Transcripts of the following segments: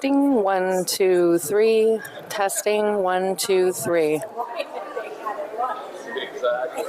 Testing 1, 2, 3. Testing 1, 2, 3. Exactly.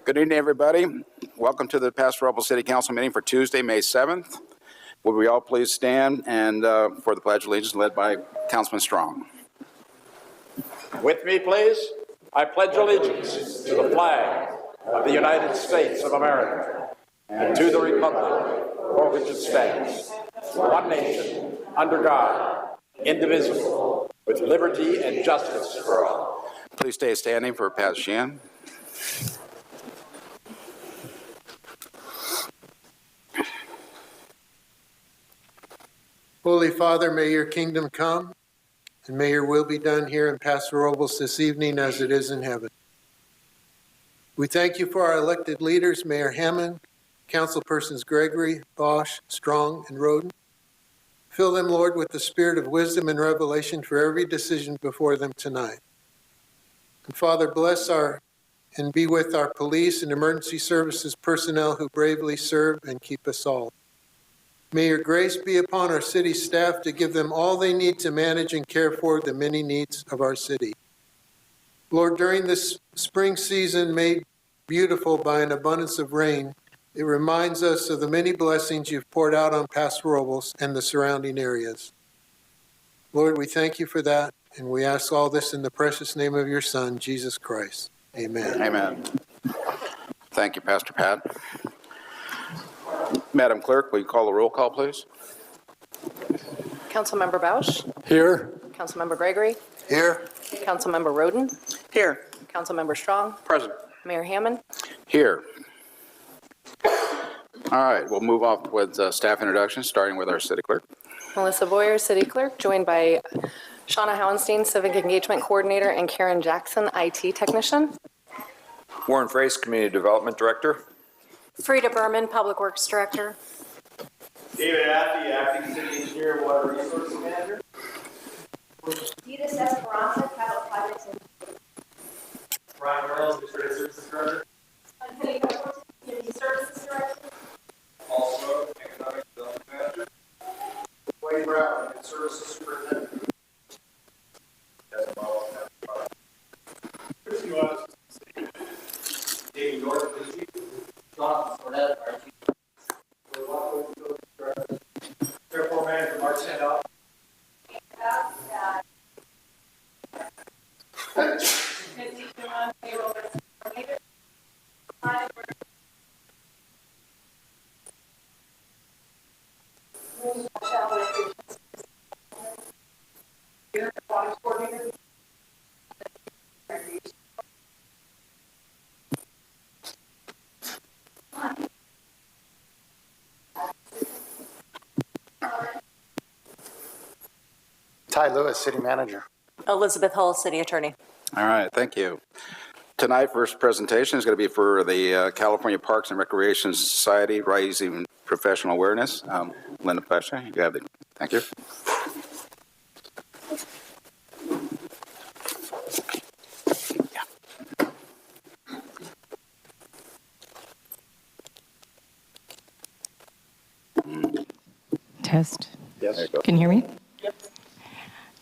Good evening, everybody. Welcome to the Paso Robles City Council meeting for Tuesday, May 7th. Would we all please stand and for the Pledge of Allegiance led by Councilman Strong. With me, please. I pledge allegiance to the flag of the United States of America and to the republic for which it stands, one nation, under God, indivisible, with liberty and justice for all. Please stay standing for Pat Sheehan. Holy Father, may your kingdom come, and may your will be done here in Paso Robles this evening as it is in heaven. We thank you for our elected leaders, Mayor Hammond, Councilpersons Gregory, Bosch, Strong, and Roden. Fill them, Lord, with the spirit of wisdom and revelation for every decision before them tonight. And Father, bless and be with our police and emergency services personnel who bravely serve and keep us all. May your grace be upon our city staff to give them all they need to manage and care for the many needs of our city. Lord, during this spring season made beautiful by an abundance of rain, it reminds us of the many blessings you've poured out on Paso Robles and the surrounding areas. Lord, we thank you for that, and we ask all this in the precious name of your Son, Jesus Christ. Amen. Amen. Thank you, Pastor Pat. Madam Clerk, will you call the roll call, please? Councilmember Bausch, Here. Councilmember Gregory, Here. Councilmember Roden, Here. Councilmember Strong, Present. Mayor Hammond. Here. All right, we'll move off with staff introductions, starting with our city clerk. Melissa Boyer, City Clerk, joined by Shauna Howenstein, Civic Engagement Coordinator, and Karen Jackson, IT Technician. Warren Frace, Community Development Director. Frida Berman, Public Works Director. David Affey, Acting City Engineer, Water Resources Manager. Ditas Esperanza, Capital Projects and Ryan Reynolds, Administrative Services Director. Community Services Director. Also, Economic Development Manager. Wayne Brown, Services Superintendent. Christy Watts, David North, Jonathan Fournette, our Chief. Airport Manager, Mark Sandow. Ty Lewis, City Manager. Elizabeth Hull, City Attorney. All right, thank you. Tonight, first presentation is going to be for the California Parks and Recreation Society, Raising Professional Awareness. Linda Plesha, you have it. Thank you. Test. Yes. There you go. Can you hear me? Yep.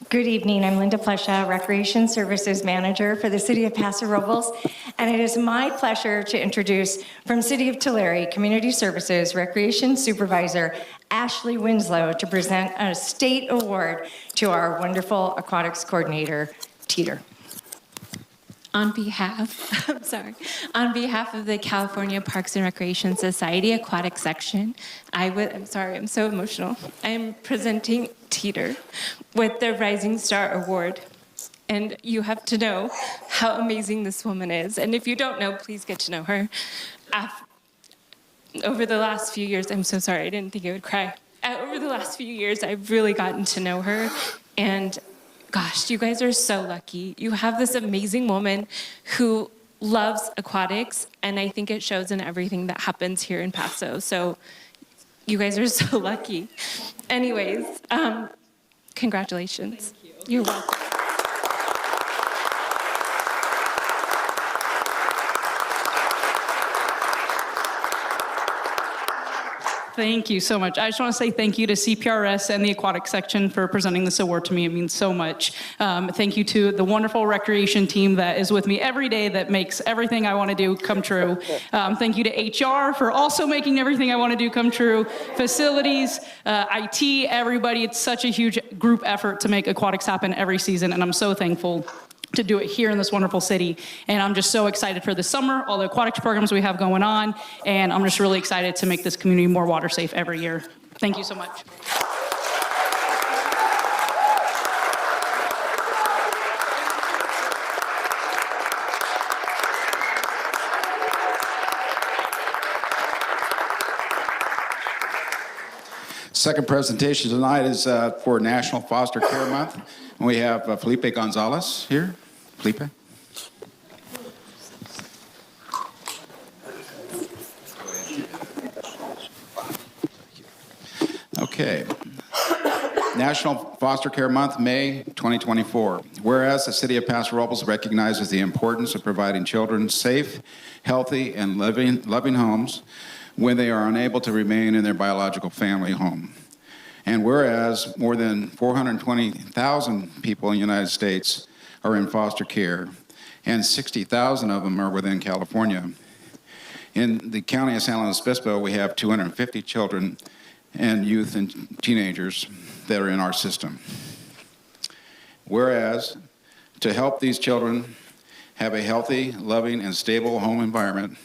Good evening. I'm Linda Plesha, Recreation Services Manager for the City of Paso Robles, and it is my pleasure to introduce from City of Tulare Community Services Recreation Supervisor Ashley Winslow to present a state award to our wonderful aquatics coordinator, Teeter. On behalf of the California Parks and Recreation Society Aquatic Section, I'm so emotional. I am presenting Teeter with the Rising Star Award. And you have to know how amazing this woman is. And if you don't know, please get to know her. Over the last few years, I'm so sorry, I didn't think I would cry. Over the last few years, I've really gotten to know her. And gosh, you guys are so lucky. You have this amazing woman who loves aquatics, and I think it shows in everything that happens here in Paso. So you guys are so lucky. Anyways, congratulations. Thank you. You're welcome. Thank you so much. I just want to say thank you to CPRS and the aquatic section for presenting this award to me. It means so much. Thank you to the wonderful recreation team that is with me every day that makes everything I want to do come true. Thank you to HR for also making everything I want to do come true. Facilities, IT, everybody. It's such a huge group effort to make aquatics happen every season, and I'm so thankful to do it here in this wonderful city. And I'm just so excited for this summer, all the aquatics programs we have going on, and I'm just really excited to make this community more water safe every year. Thank you so much. Second presentation tonight is for National Foster Care Month. And we have Felipe Gonzalez here. Felipe. Okay. National Foster Care Month, May 2024. Whereas the City of Paso Robles recognizes the importance of providing children safe, healthy, and loving homes when they are unable to remain in their biological family home. And whereas more than 420,000 people in the United States are in foster care, and 60,000 of them are within California. In the county of San Luis Obispo, we have 250 children and youth and teenagers that are in our system. Whereas, to help these children have a healthy, loving, and stable home environment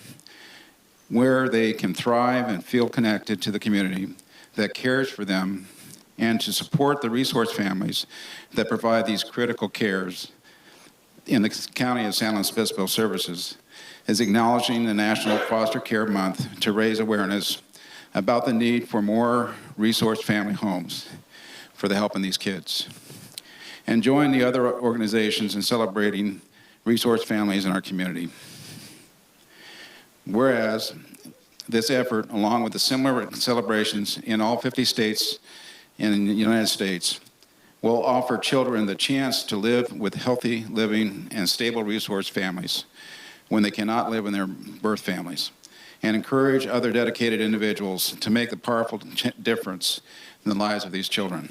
where they can thrive and feel connected to the community that cares for them, and to support the resource families that provide these critical cares in the county of San Luis Obispo services, is acknowledging the National Foster Care Month to raise awareness about the need for more resource family homes for the help in these kids, and join the other organizations in celebrating resource families in our community. Whereas this effort, along with the similar celebrations in all 50 states in the United States, will offer children the chance to live with healthy living and stable resource families when they cannot live in their birth families, and encourage other dedicated individuals to make a powerful difference in the lives of these children.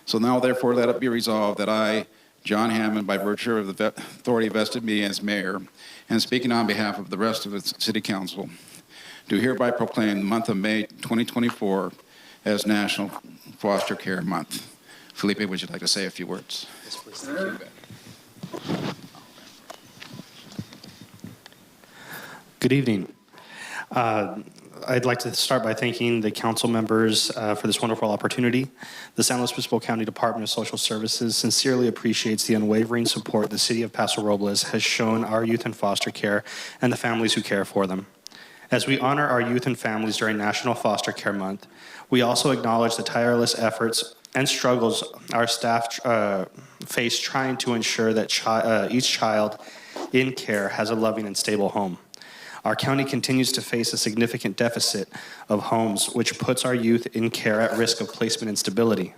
So now, therefore, let it be resolved that I, John Hammond, by virtue of the authority vested in me as mayor, and speaking on behalf of the rest of the City Council, do hereby proclaim the month of May 2024 as National Foster Care Month. Felipe, would you like to say a few words? Yes, please. Thank you. Good evening. I'd like to start by thanking the council members for this wonderful opportunity. The San Luis Obispo County Department of Social Services sincerely appreciates the unwavering support the City of Paso Robles has shown our youth in foster care and the families who care for them. As we honor our youth and families during National Foster Care Month, we also acknowledge the tireless efforts and struggles our staff face trying to ensure that each child in care has a loving and stable home. Our county continues to face a significant deficit of homes, which puts our youth in care at risk of placement instability.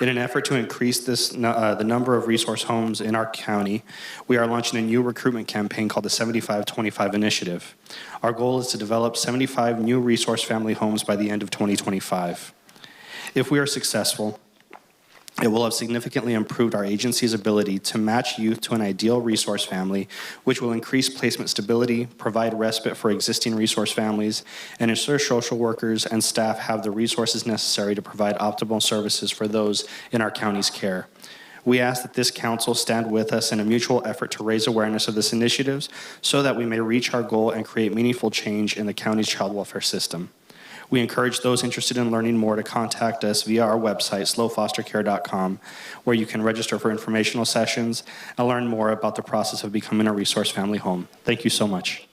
In an effort to increase the number of resource homes in our county, we are launching a new recruitment campaign called the 75-25 Initiative. Our goal is to develop 75 new resource family homes by the end of 2025. If we are successful, it will have significantly improved our agency's ability to match youth to an ideal resource family, which will increase placement stability, provide respite for existing resource families, and ensure social workers and staff have the resources necessary to provide optimal services for those in our county's care. We ask that this council stand with us in a mutual effort to raise awareness of this initiative so that we may reach our goal and create meaningful change in the county's child welfare system. We encourage those interested in learning more to contact us via our website, slowfostercare.com, where you can register for informational sessions and learn more about the process of becoming a resource family home. Thank you so much.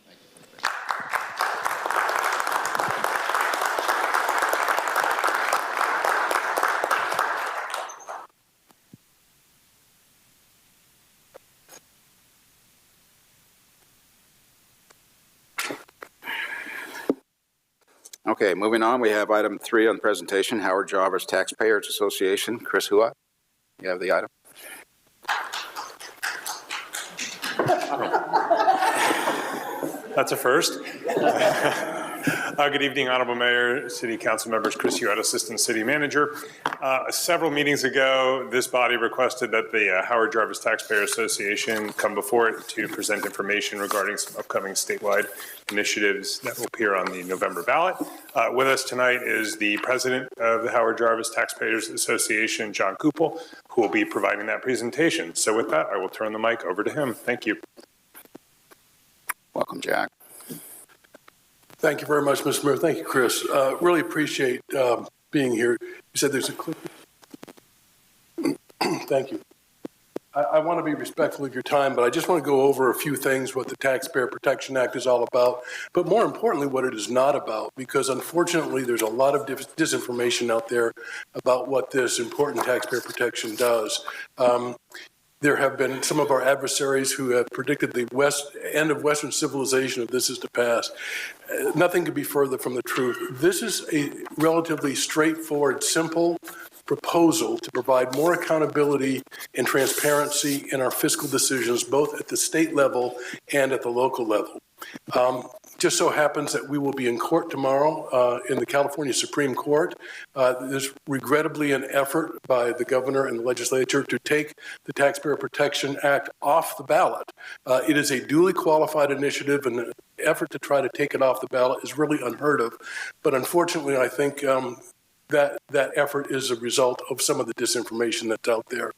Okay, moving on, we have item 3 on the presentation, Howard Javers Taxpayers Association. Chris Hua, you have the item. That's a first. Good evening, Honorable Mayor, City Council members, Chris Hewitt, Assistant City Manager. Several meetings ago, this body requested that the Howard Jarvis Taxpayer Association come before it to present information regarding some upcoming statewide initiatives that will appear on the November ballot. With us tonight is the president of the Howard Jarvis Taxpayers Association, John Kupel, who will be providing that presentation. So with that, I will turn the mic over to him. Thank you. Welcome, Jack. Thank you very much, Mr. Mayor. Thank you, Chris. Really appreciate being here. You said there's a clip. Thank you. I want to be respectful of your time, but I just want to go over a few things, what the Taxpayer Protection Act is all about, but more importantly, what it is not about, because unfortunately, there's a lot of disinformation out there about what this important taxpayer protection does. There have been some of our adversaries who have predicted the end of Western civilization if this is to pass. Nothing could be further from the truth. This is a relatively straightforward, simple proposal to provide more accountability and transparency in our fiscal decisions, both at the state level and at the local level. Just so happens that we will be in court tomorrow in the California Supreme Court. There's regrettably an effort by the governor and the legislature to take the Taxpayer Protection Act off the ballot. It is a duly qualified initiative, and the effort to try to take it off the ballot is really unheard of. But unfortunately, I think that effort is a result of some of the disinformation that's out there.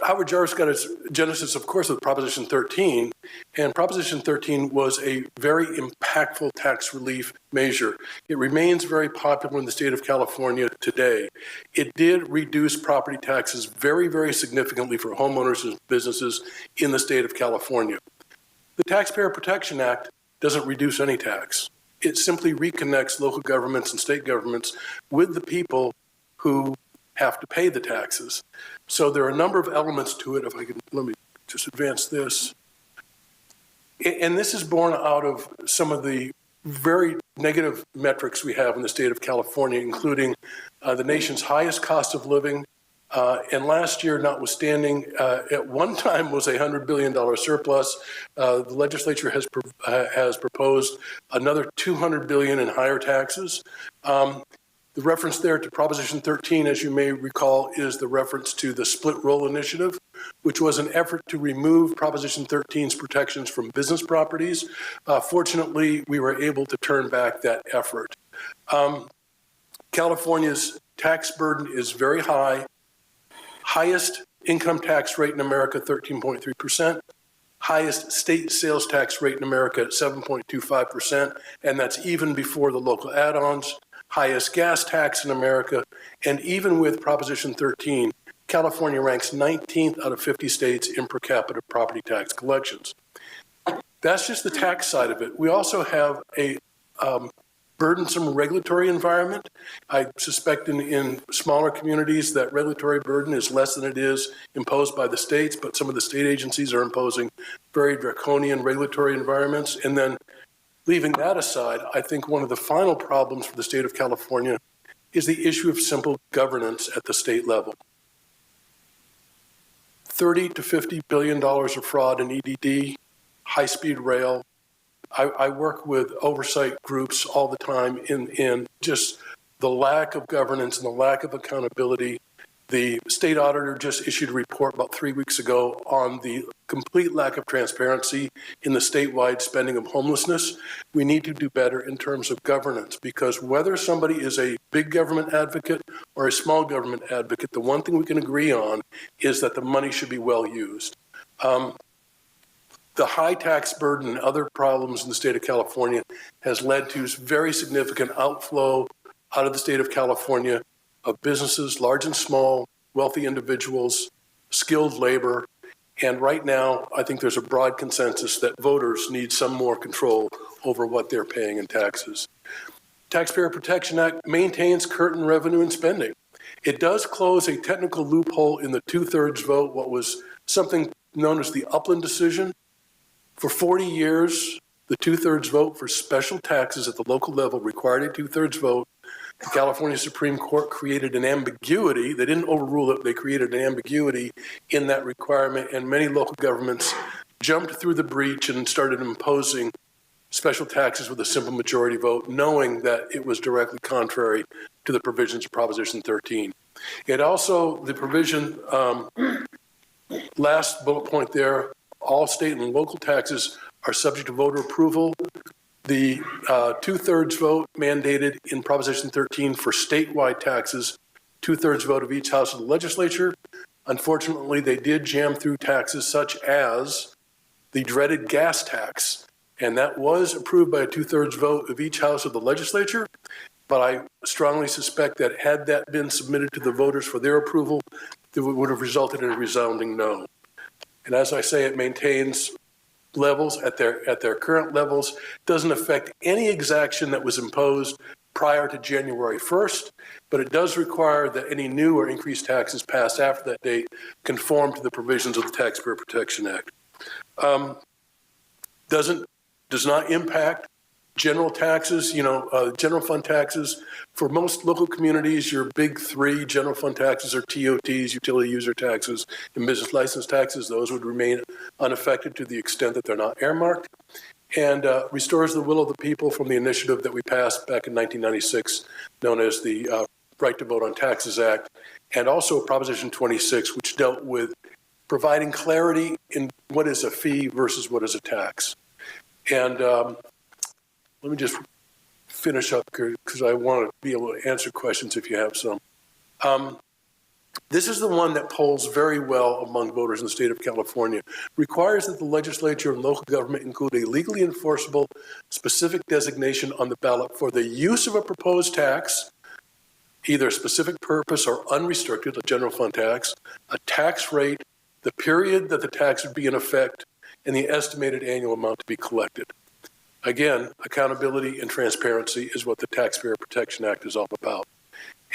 Howard Jarvis got its genesis, of course, with Proposition 13, and Proposition 13 was a very impactful tax relief measure. It remains very popular in the state of California today. It did reduce property taxes very, very significantly for homeowners and businesses in the state of California. The Taxpayer Protection Act doesn't reduce any tax. It simply reconnects local governments and state governments with the people who have to pay the taxes. So there are a number of elements to it. If I can, let me just advance this. And this is born out of some of the very negative metrics we have in the state of California, including the nation's highest cost of living. And last year, notwithstanding, at one time was a $100 billion surplus. The legislature has proposed another $200 billion in higher taxes. The reference there to Proposition 13, as you may recall, is the reference to the split roll initiative, which was an effort to remove Proposition 13's protections from business properties. Fortunately, we were able to turn back that effort. California's tax burden is very high. Highest income tax rate in America, 13.3%. Highest state sales tax rate in America at 7.25%, and that's even before the local add-ons. Highest gas tax in America, and even with Proposition 13, California ranks 19th out of 50 states in per capita property tax collections. That's just the tax side of it. We also have a burdensome regulatory environment. I suspect in smaller communities that regulatory burden is less than it is imposed by the states, but some of the state agencies are imposing very draconian regulatory environments. And then leaving that aside, I think one of the final problems for the state of California is the issue of simple governance at the state level. $30 to $50 billion of fraud in EDD, high-speed rail. I work with oversight groups all the time in just the lack of governance and the lack of accountability. The state auditor just issued a report about 3 weeks ago on the complete lack of transparency in the statewide spending of homelessness. We need to do better in terms of governance, because whether somebody is a big government advocate or a small government advocate, the one thing we can agree on is that the money should be well used. The high tax burden and other problems in the state of California has led to very significant outflow out of the state of California of businesses, large and small, wealthy individuals, skilled labor. And right now, I think there's a broad consensus that voters need some more control over what they're paying in taxes. Taxpayer Protection Act maintains current revenue and spending. It does close a technical loophole in the 2/3 vote, what was something known as the Upland decision. For 40 years, the 2/3 vote for special taxes at the local level required a 2/3 vote. The California Supreme Court created an ambiguity. They didn't overrule it. They created an ambiguity in that requirement, and many local governments jumped through the breach and started imposing special taxes with a simple majority vote, knowing that it was directly contrary to the provisions of Proposition 13. It also, the provision, last bullet point there, all state and local taxes are subject to voter approval. The two-thirds vote mandated in Proposition 13 for statewide taxes, two-thirds vote of each house of the legislature. Unfortunately, they did jam through taxes such as the dreaded gas tax, and that was approved by a two-thirds vote of each house of the legislature. But I strongly suspect that had that been submitted to the voters for their approval, it would have resulted in a resounding no. And as I say, it maintains levels at their current levels, doesn't affect any exaction that was imposed prior to January 1st, but it does require that any new or increased taxes passed after that date conform to the provisions of the Taxpayer Protection Act. Does not impact general taxes, general fund taxes. For most local communities, your big three general fund taxes are TOTs, utility user taxes, and business license taxes. Those would remain unaffected to the extent that they're not earmarked, and restores the will of the people from the initiative that we passed back in 1996, known as the Right to Vote on Taxes Act, and also Proposition 26, which dealt with providing clarity in what is a fee versus what is a tax. And let me just finish up because I want to be able to answer questions if you have some. This is the one that polls very well among voters in the state of California. Requires that the legislature and local government include a legally enforceable specific designation on the ballot for the use of a proposed tax, either a specific purpose or unrestricted, a general fund tax, a tax rate, the period that the tax would be in effect, and the estimated annual amount to be collected. Again, accountability and transparency is what the Taxpayer Protection Act is all about.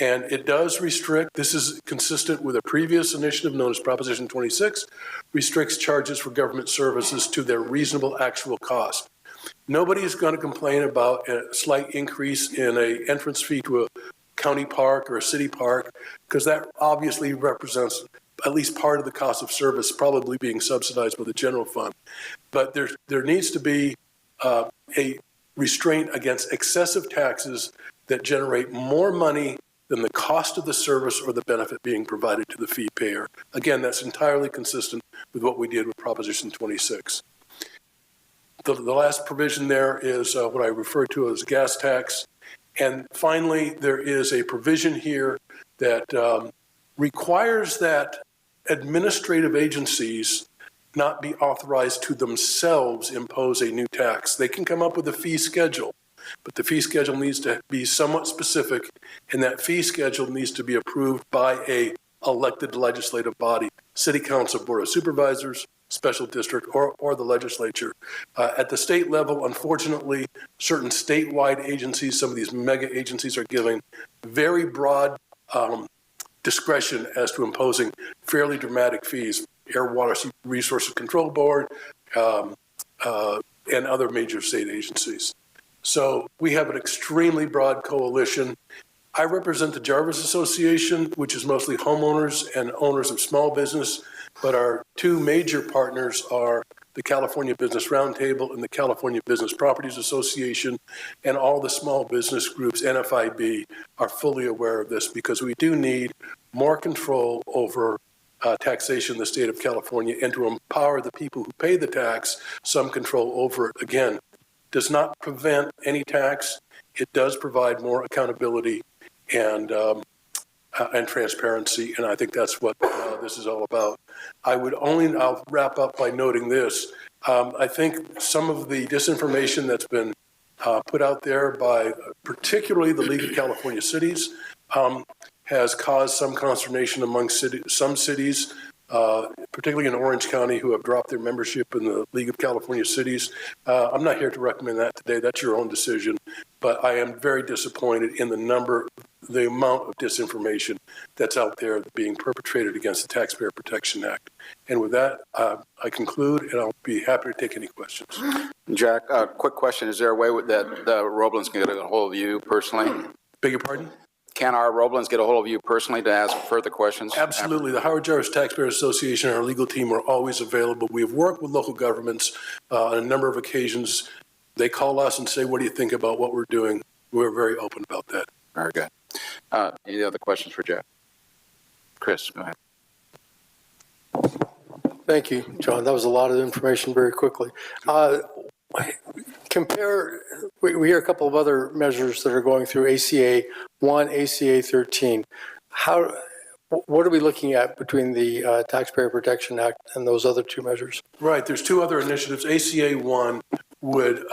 And it does restrict, this is consistent with a previous initiative known as Proposition 26, restricts charges for government services to their reasonable actual cost. Nobody is going to complain about a slight increase in an entrance fee to a county park or a city park, because that obviously represents at least part of the cost of service probably being subsidized by the general fund. But there needs to be a restraint against excessive taxes that generate more money than the cost of the service or the benefit being provided to the fee payer. Again, that's entirely consistent with what we did with Proposition 26. The last provision there is what I refer to as gas tax. And finally, there is a provision here that requires that administrative agencies not be authorized to themselves impose a new tax. They can come up with a fee schedule, but the fee schedule needs to be somewhat specific, and that fee schedule needs to be approved by a elected legislative body, city council, board of supervisors, special district, or the legislature. At the state level, unfortunately, certain statewide agencies, some of these mega agencies, are giving very broad discretion as to imposing fairly dramatic fees. Air Water Resources Control Board, and other major state agencies. So we have an extremely broad coalition. I represent the Jarvis Association, which is mostly homeowners and owners of small business, but our two major partners are the California Business Roundtable and the California Business Properties Association, and all the small business groups, NFIB, are fully aware of this because we do need more control over taxation in the state of California, and to empower the people who pay the tax some control over it. Again, does not prevent any tax. It does provide more accountability and transparency, and I think that's what this is all about. I'll wrap up by noting this. I think some of the disinformation that's been put out there by particularly the League of California Cities has caused some consternation among some cities, particularly in Orange County, who have dropped their membership in the League of California Cities. I'm not here to recommend that today. That's your own decision. But I am very disappointed in the amount of disinformation that's out there being perpetrated against the Taxpayer Protection Act. And with that, I conclude, and I'll be happy to take any questions. Jack, quick question. Is there a way that the Roblins can get a hold of you personally? Beg your pardon? Can our Roblins get a hold of you personally to ask further questions? Absolutely. The Howard Jarvis Taxpayer Association and our legal team are always available. We have worked with local governments on a number of occasions They call us and say, what do you think about what we're doing? We're very open about that. Very good. Any other questions for Jeff? Chris, go ahead. Thank you, John. That was a lot of information very quickly. We hear a couple of other measures that are going through ACA 1, ACA 13. What are we looking at between the Taxpayer Protection Act and those other two measures? Right. There's two other initiatives. ACA 1 would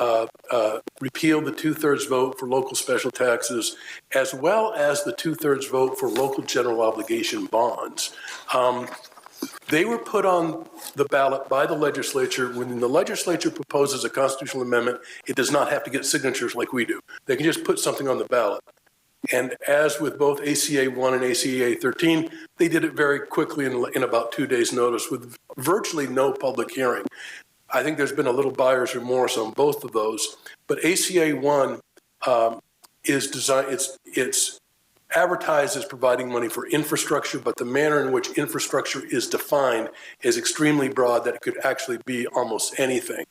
repeal the two-thirds vote for local special taxes, as well as the two-thirds vote for local general obligation bonds. They were put on the ballot by the legislature. When the legislature proposes a constitutional amendment, it does not have to get signatures like we do. They can just put something on the ballot. And as with both ACA 1 and ACA 13, they did it very quickly in about 2 days' notice with virtually no public hearing. I think there's been a little buyer's remorse on both of those. But ACA 1 is designed, it's advertised as providing money for infrastructure, but the manner in which infrastructure is defined is extremely broad, that it could actually be almost anything.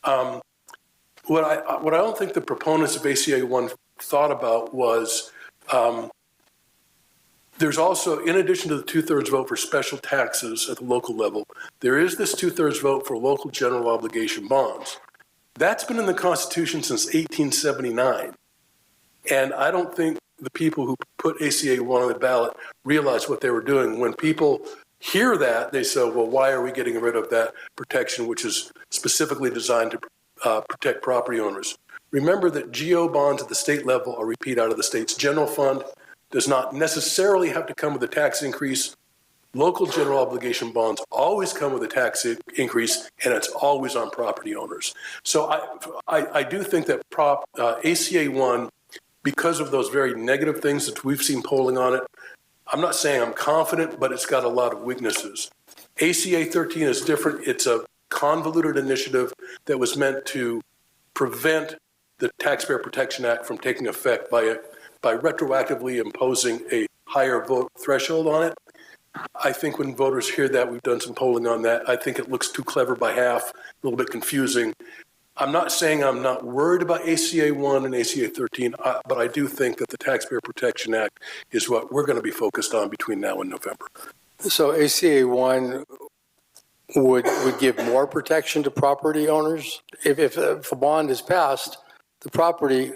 What I don't think the proponents of ACA 1 thought about was there's also, in addition to the two-thirds vote for special taxes at the local level, there is this two-thirds vote for local general obligation bonds. That's been in the Constitution since 1879. And I don't think the people who put ACA 1 on the ballot realized what they were doing. When people hear that, they say, well, why are we getting rid of that protection, which is specifically designed to protect property owners? Remember that GO bonds at the state level are repaid out of the state's general fund, does not necessarily have to come with a tax increase. Local general obligation bonds always come with a tax increase, and it's always on property owners. So I do think that ACA 1, because of those very negative things that we've seen polling on it, I'm not saying I'm confident, but it's got a lot of weaknesses. ACA 13 is different. It's a convoluted initiative that was meant to prevent the Taxpayer Protection Act from taking effect by retroactively imposing a higher vote threshold on it. I think when voters hear that, we've done some polling on that, I think it looks too clever by half, a little bit confusing. I'm not saying I'm not worried about ACA 1 and ACA 13, but I do think that the Taxpayer Protection Act is what we're going to be focused on between now and November. So ACA 1 would give more protection to property owners? If a bond is passed, the property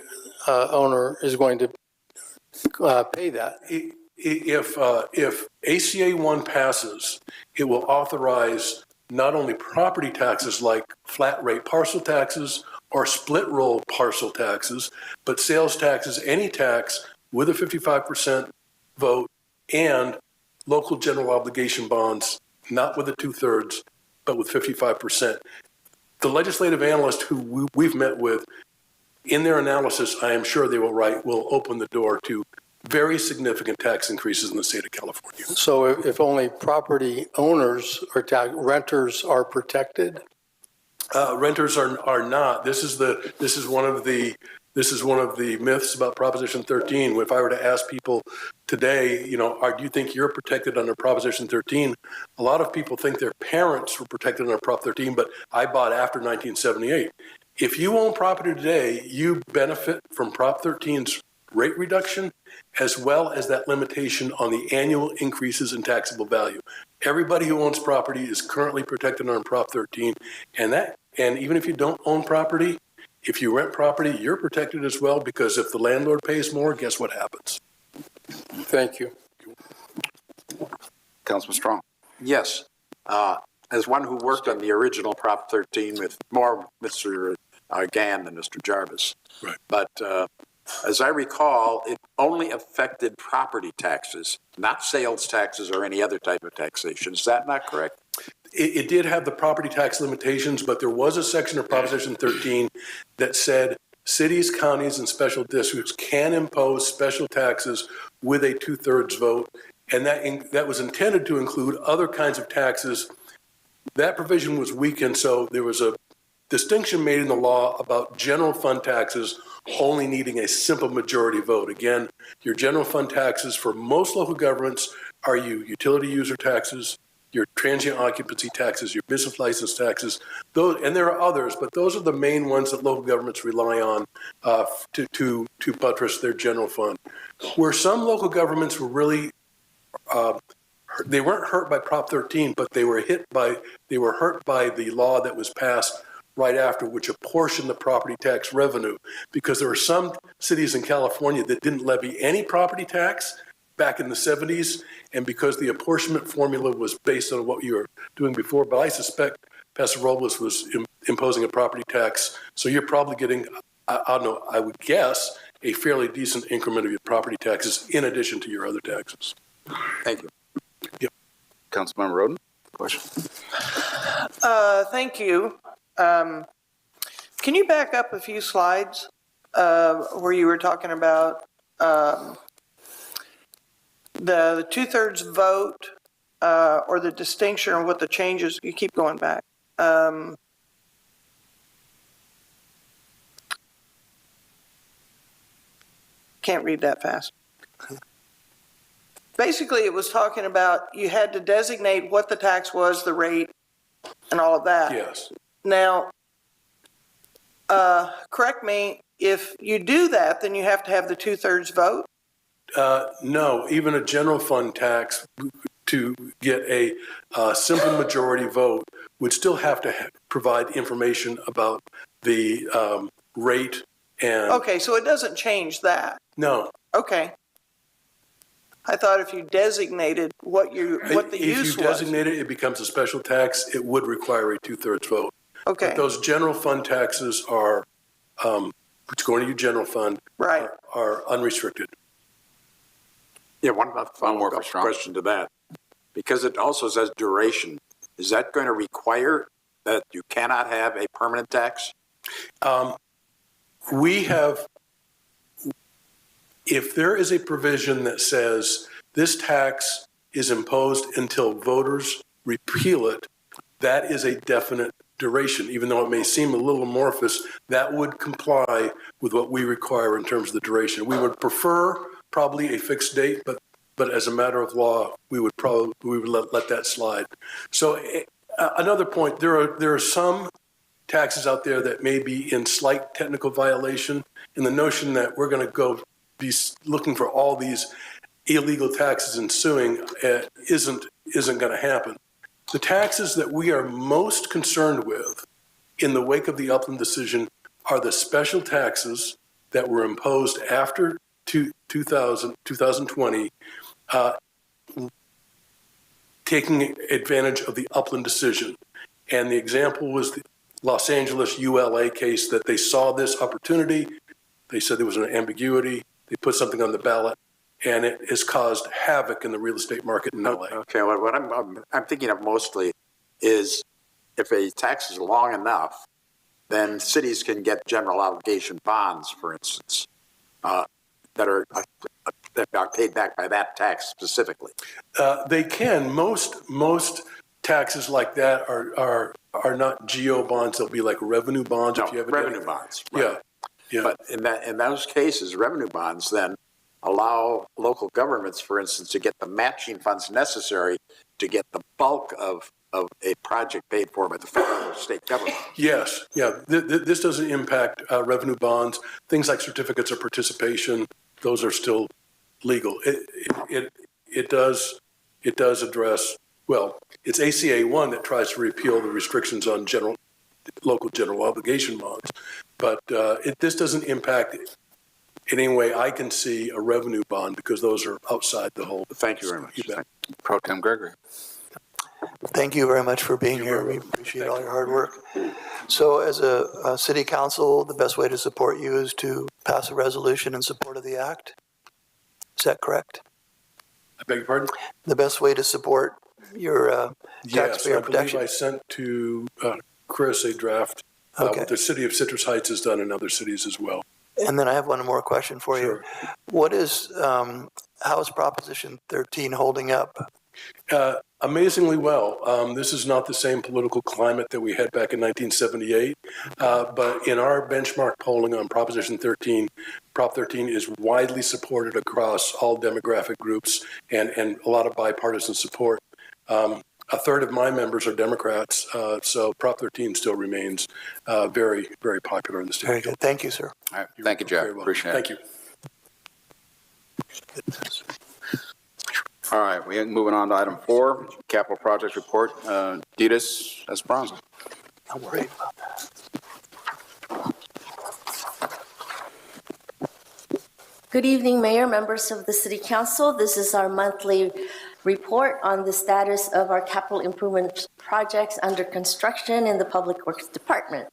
owner is going to pay that. If ACA 1 passes, it will authorize not only property taxes like flat rate parcel taxes or split roll parcel taxes, but sales taxes, any tax with a 55% vote, and local general obligation bonds, not with the two-thirds, but with 55%. The legislative analysts who we've met with, in their analysis, I am sure they will write, will open the door to very significant tax increases in the state of California. So if only property owners or renters are protected? Renters are not. This is one of the myths about Proposition 13. If I were to ask people today, do you think you're protected under Proposition 13? A lot of people think their parents were protected under Prop 13, but I bought after 1978. If you own property today, you benefit from Prop 13's rate reduction, as well as that limitation on the annual increases in taxable value. Everybody who owns property is currently protected under Prop 13, and even if you don't own property, if you rent property, you're protected as well, because if the landlord pays more, guess what happens? Thank you. Councilman Strong. Yes. As one who worked on the original Prop 13 with more Mr. Gann than Mr. Jarvis. Right. But as I recall, it only affected property taxes, not sales taxes or any other type of taxation. Is that not correct? It did have the property tax limitations, but there was a section of Proposition 13 that said cities, counties, and special districts can impose special taxes with a two-thirds vote, and that was intended to include other kinds of taxes. That provision was weakened, so there was a distinction made in the law about general fund taxes only needing a simple majority vote. Again, your general fund taxes for most local governments are utility user taxes, your transient occupancy taxes, your business license taxes, those, and there are others, but those are the main ones that local governments rely on to buttress their general fund. Where some local governments were really they weren't hurt by Prop 13, but they were hurt by the law that was passed right after, which apportioned the property tax revenue, because there were some cities in California that didn't levy any property tax back in the 70s, and because the apportionment formula was based on what you were doing before. But I suspect Paso Robles was imposing a property tax, so you're probably getting, I don't know, I would guess, a fairly decent increment of your property taxes in addition to your other taxes. Thank you. Yep. Councilmember Roden, question. Thank you. Can you back up a few slides where you were talking about the two-thirds vote or the distinction or what the changes? You keep going back. Can't read that fast. Basically, it was talking about you had to designate what the tax was, the rate, and all of that. Yes. Now, correct me, if you do that, then you have to have the two-thirds vote? No, even a general fund tax to get a simple majority vote would still have to provide information about the rate and... Okay, so it doesn't change that? No. Okay. I thought if you designated what the use was. If you designate it, it becomes a special tax. It would require a two-thirds vote. Okay. But those general fund taxes are, which go into your general fund, right, are unrestricted. Yeah, one follow-up question to that. Because it also says duration. Is that going to require that you cannot have a permanent tax? We have, if there is a provision that says this tax is imposed until voters repeal it, that is a definite duration. Even though it may seem a little amorphous, that would comply with what we require in terms of the duration. We would prefer probably a fixed date, but as a matter of law, we would let that slide. So another point, there are some taxes out there that may be in slight technical violation, and the notion that we're going to be looking for all these illegal taxes and suing isn't going to happen. The taxes that we are most concerned with in the wake of the Upland decision are the special taxes that were imposed after 2020, taking advantage of the Upland decision. And the example was the Los Angeles ULA case, that they saw this opportunity. They said there was an ambiguity. They put something on the ballot, and it has caused havoc in the real estate market in LA. Okay, well, what I'm thinking of mostly is if a tax is long enough, then cities can get general obligation bonds, for instance, that are paid back by that tax specifically. They can. Most taxes like that are not geo bonds. They'll be like revenue bonds. No, if you have revenue bonds. Right. Yeah. But in those cases, revenue bonds then allow local governments, for instance, to get the matching funds necessary to get the bulk of a project paid for by the federal or state government. Yes. Yeah. This doesn't impact revenue bonds. Things like certificates of participation, those are still legal. It does address, well, it's ACA 1 that tries to repeal the restrictions on local general obligation bonds. But this doesn't impact in any way I can see a revenue bond, because those are outside the whole. Thank you very much. Pro Tem Gregory. Thank you very much for being here. We appreciate all your hard work. So as a city council, the best way to support you is to pass a resolution in support of the act. Is that correct? I beg your pardon? The best way to support your taxpayer protection. Yes, I believe I sent to Chris a draft. Okay. The city of Citrus Heights has done in other cities as well. And then I have one more question for you. What is, how is Proposition 13 holding up? Amazingly well. This is not the same political climate that we had back in 1978, but in our benchmark polling on Proposition 13, Prop 13 is widely supported across all demographic groups and a lot of bipartisan support. a third of my members are Democrats, so Prop 13 still remains very, very popular in the state. Very good. Thank you, sir. All right. Thank you, Jeff. Appreciate it. Thank you. All right, we're moving on to item 4, capital projects report. Ditas Esperanza. I'm worried about that. Good evening, Mayor, members of the City Council. This is our monthly report on the status of our capital improvement projects under construction in the Public Works Department.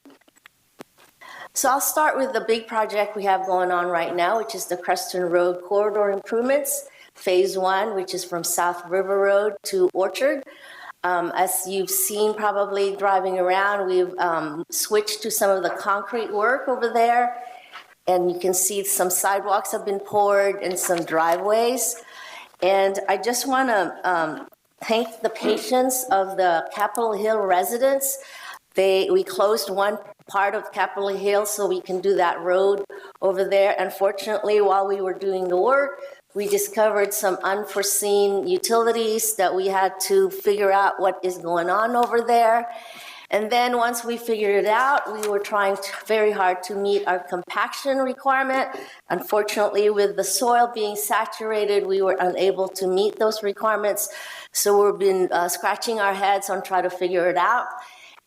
So I'll start with the big project we have going on right now, which is the Creston Road Corridor Improvements, Phase 1, which is from South River Road to Orchard. As you've seen probably driving around, we've switched to some of the concrete work over there. And you can see some sidewalks have been poured and some driveways. And I just want to thank the patience of the Capitol Hill residents. We closed one part of Capitol Hill so we can do that road over there. Unfortunately, while we were doing the work, we discovered some unforeseen utilities that we had to figure out what is going on over there. And then once we figured it out, we were trying very hard to meet our compaction requirement. Unfortunately, with the soil being saturated, we were unable to meet those requirements. So we've been scratching our heads on trying to figure it out.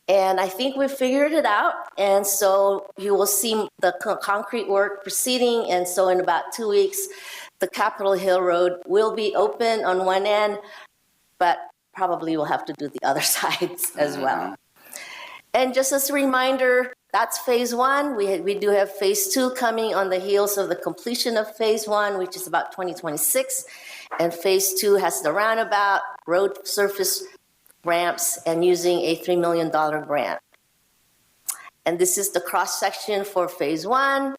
And I think we figured it out. And so you will see the concrete work proceeding. And so in about 2 weeks, the Capitol Hill Road will be open on one end, but probably we'll have to do the other sides as well. And just as a reminder, that's Phase 1. We do have Phase 2 coming on the heels of the completion of Phase 1, which is about 2026. And Phase 2 has the roundabout, road surface ramps, and using a $3 million grant. And this is the cross-section for Phase 1.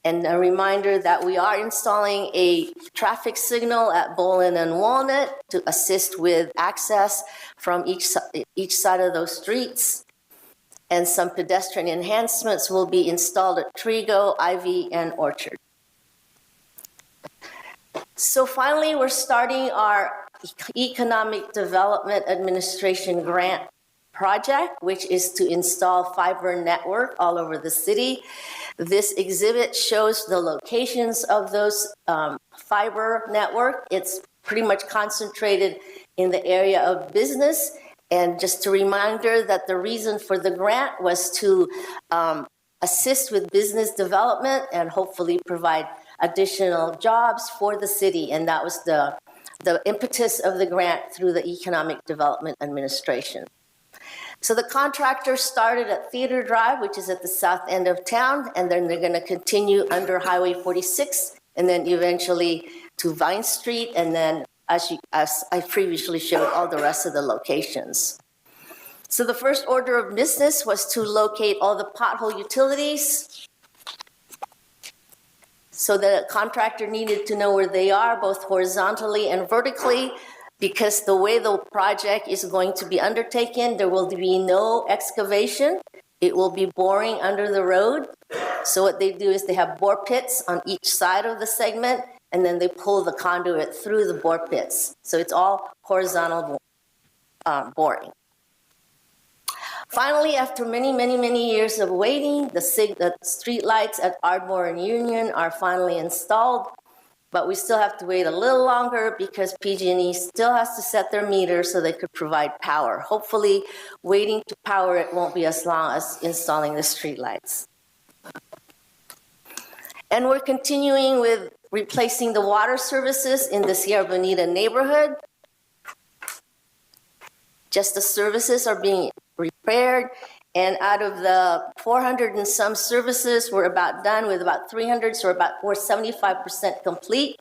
And a reminder that we are installing a traffic signal at Bolin and Walnut to assist with access from each side of those streets. And some pedestrian enhancements will be installed at Trigo, Ivy, and Orchard. So finally, we're starting our Economic Development Administration grant project, which is to install fiber network all over the city. This exhibit shows the locations of those fiber network. It's pretty much concentrated in the area of business. And just a reminder that the reason for the grant was to assist with business development and hopefully provide additional jobs for the city. And that was the impetus of the grant through the Economic Development Administration. So the contractor started at Theater Drive, which is at the south end of town, and then they're going to continue under Highway 46, and then eventually to Vine Street, and then as I previously showed, all the rest of the locations. So the first order of business was to locate all the pothole utilities. So the contractor needed to know where they are, both horizontally and vertically. Because the way the project is going to be undertaken, there will be no excavation. It will be boring under the road. So what they do is they have bore pits on each side of the segment, and then they pull the conduit through the bore pits. So it's all horizontal boring. Finally, after many years of waiting, the street lights at Ardmore and Union are finally installed. But we still have to wait a little longer because PG&E still has to set their meter so they could provide power. Hopefully, waiting to power it won't be as long as installing the streetlights. And we're continuing with replacing the water services in the Sierra Bonita neighborhood. Just the services are being repaired. And out of the 400 and some services, we're about done with about 300, so we're 75% complete.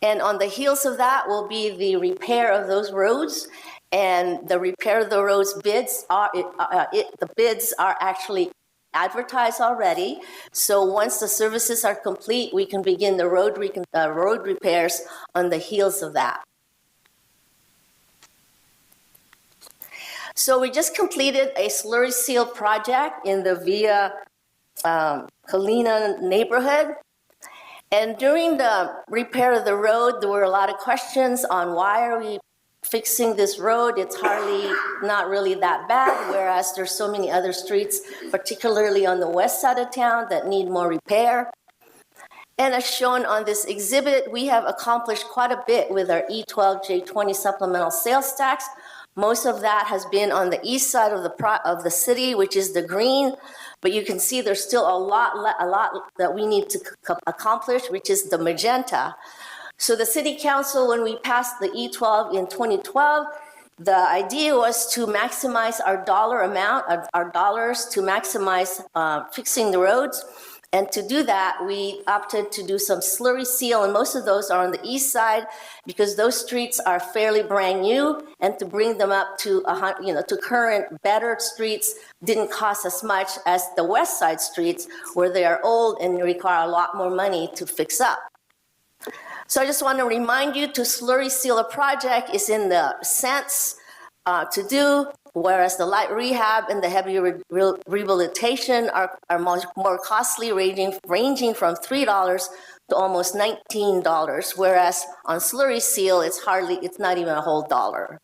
And on the heels of that will be the repair of those roads. And the repair of the roads bids the bids are actually advertised already. So once the services are complete, we can begin the road repairs on the heels of that. So we just completed a slurry seal project in the Villa Colina neighborhood. And during the repair of the road, there were a lot of questions on why are we fixing this road, it's hardly, not really that bad, whereas there's so many other streets, particularly on the west side of town, that need more repair. And as shown on this exhibit, we have accomplished quite a bit with our E12J20 supplemental sales tax. Most of that has been on the east side of the city, which is the green, but you can see there's still a lot that we need to accomplish, which is the magenta. So the city council, when we passed the E12 in 2012, the idea was to maximize our dollar amount, our dollars to maximize fixing the roads. And to do that, we opted to do some slurry seal, and most of those are on the east side because those streets are fairly brand new, and to bring them up to, to current better streets didn't cost as much as the west side streets where they are old and require a lot more money to fix up. So I just want to remind you to slurry seal a project is in the cents to do, whereas the light rehab and the heavy rehabilitation are much more costly, ranging from $3 to almost $19, whereas on slurry seal, it's not even a whole dollar.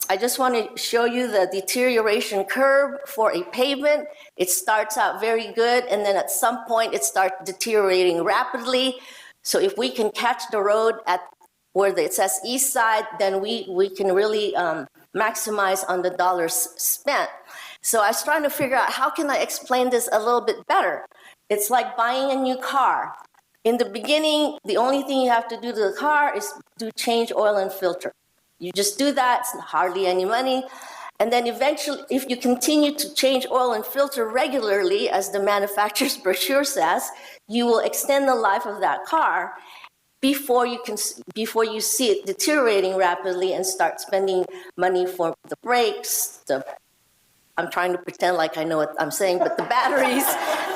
I just want to show you the deterioration curve for a pavement. It starts out very good, and then at some point, it starts deteriorating rapidly. So if we can catch the road at where it says east side, then we can really maximize on the dollars spent. So I was trying to figure out how can I explain this a little bit better. It's like buying a new car. In the beginning, the only thing you have to do to the car is to change oil and filter. You just do that, it's hardly any money. And then eventually, if you continue to change oil and filter regularly, as the manufacturer's brochure says, you will extend the life of that car before you see it deteriorating rapidly and start spending money for the brakes, I'm trying to pretend like I know what I'm saying, but the batteries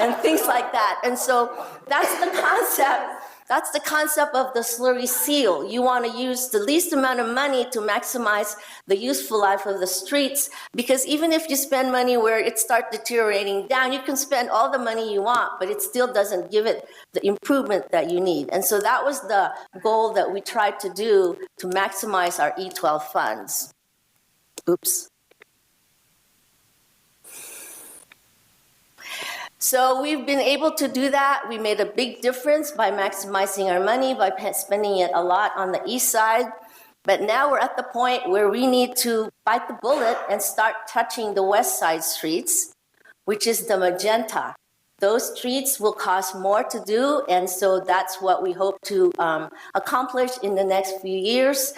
and things like that. And so that's the concept. That's the concept of the slurry seal. You want to use the least amount of money to maximize the useful life of the streets, because even if you spend money where it starts deteriorating down, you can spend all the money you want, but it still doesn't give it the improvement that you need. And so that was the goal that we tried to do to maximize our E12 funds. Oops. So we've been able to do that. We made a big difference by maximizing our money, by spending it a lot on the east side. But now we're at the point where we need to bite the bullet and start touching the west side streets, which is the magenta. Those streets will cost more to do, and so that's what we hope to accomplish in the next few years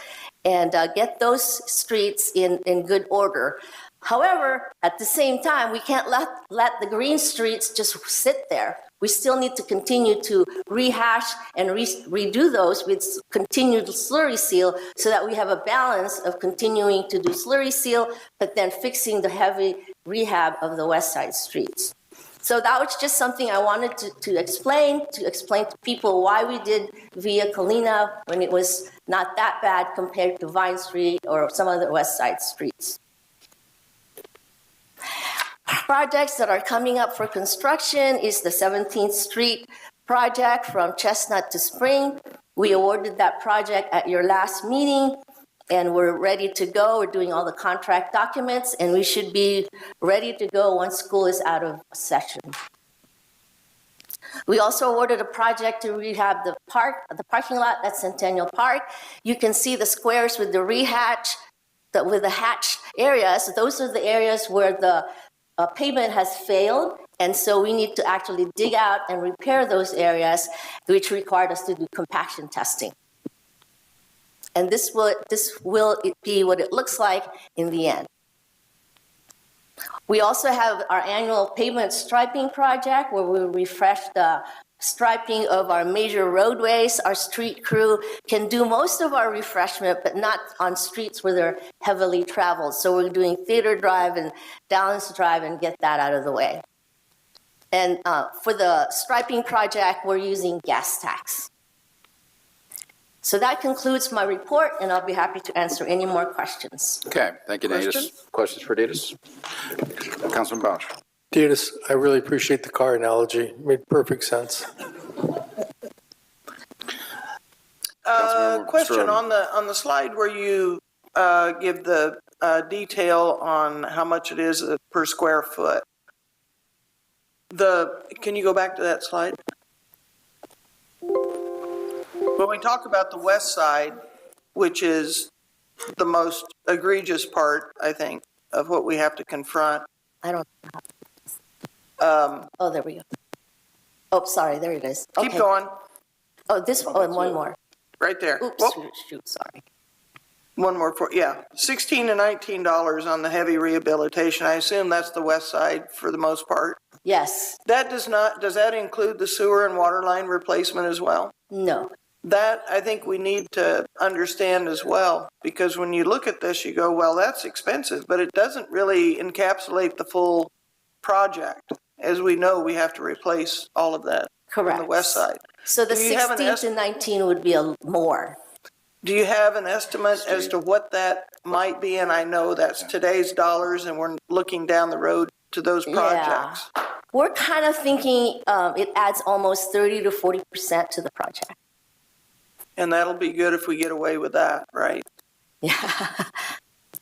and get those streets in good order. However, at the same time, we can't let the green streets just sit there. We still need to continue to rehash and redo those with continued slurry seal so that we have a balance of continuing to do slurry seal, but then fixing the heavy rehab of the west side streets. So that was just something I wanted to explain to people why we did Via Colina when it was not that bad compared to Vine Street or some other west side streets. Projects that are coming up for construction is the 17th Street project from Chestnut to Spring. We awarded that project at your last meeting, and we're ready to go. We're doing all the contract documents, and we should be ready to go once school is out of session. We also awarded a project to rehab the parking lot at Centennial Park. You can see the squares with the rehatch, with the hatched areas. Those are the areas where the pavement has failed, and so we need to actually dig out and repair those areas, which required us to do compaction testing. And this will be what it looks like in the end. We also have our annual pavement striping project where we refresh the striping of our major roadways. Our street crew can do most of our refreshment, but not on streets where they're heavily traveled. So we're doing Theater Drive and Downs Drive and get that out of the way. And for the striping project, we're using gas tax. So that concludes my report, and I'll be happy to answer any more questions. Okay, thank you, Detis. Questions for Detis? Councilman Bausch. Detis, I really appreciate the car analogy. It made perfect sense. Question on the slide where you give the detail on how much it is per square foot. Can you go back to that slide? When we talk about the west side, which is the most egregious part, I think, of what we have to confront. I don't. Oh, there we go. Oh, sorry, there it is. Keep going. Oh, this one, and one more. Right there. Oops, shoot, sorry. One more for, yeah, $16 to $19 on the heavy rehabilitation. I assume that's the west side for the most part. Yes. That does that include the sewer and water line replacement as well? No. That I think we need to understand as well, because when you look at this, you go, well, that's expensive, but it doesn't really encapsulate the full project. As we know, we have to replace all of that. Correct. On the west side. So the 16 to 19 would be more. Do you have an estimate as to what that might be? And I know that's today's dollars, and we're looking down the road to those projects. Yeah. We're kind of thinking it adds almost 30 to 40% to the project. And that'll be good if we get away with that, right? Yeah.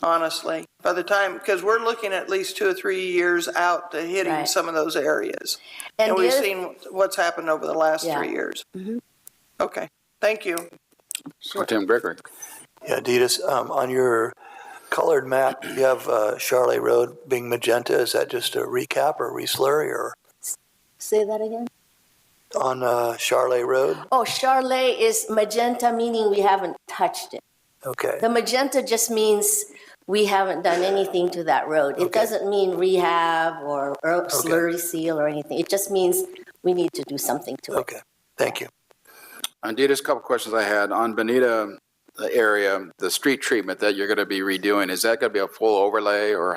Honestly, by the time, because we're looking at least 2 or 3 years out to hitting some of those areas. And we've seen what's happened over the last 3 years. Mm-hmm. Okay, thank you. Sure. Tim Gregory. Yeah, Ditas, on your colored map, you have Charlotte Road being magenta. Is that just a recap or reslurry or? Say that again? On Charlotte Road? Oh, Charlotte is magenta, meaning we haven't touched it. Okay. The magenta just means we haven't done anything to that road. It doesn't mean rehab or slurry seal or anything. It just means we need to do something to it. Okay, thank you. Dita, a couple questions I had. On Bonita area, the street treatment that you're going to be redoing, is that going to be a full overlay or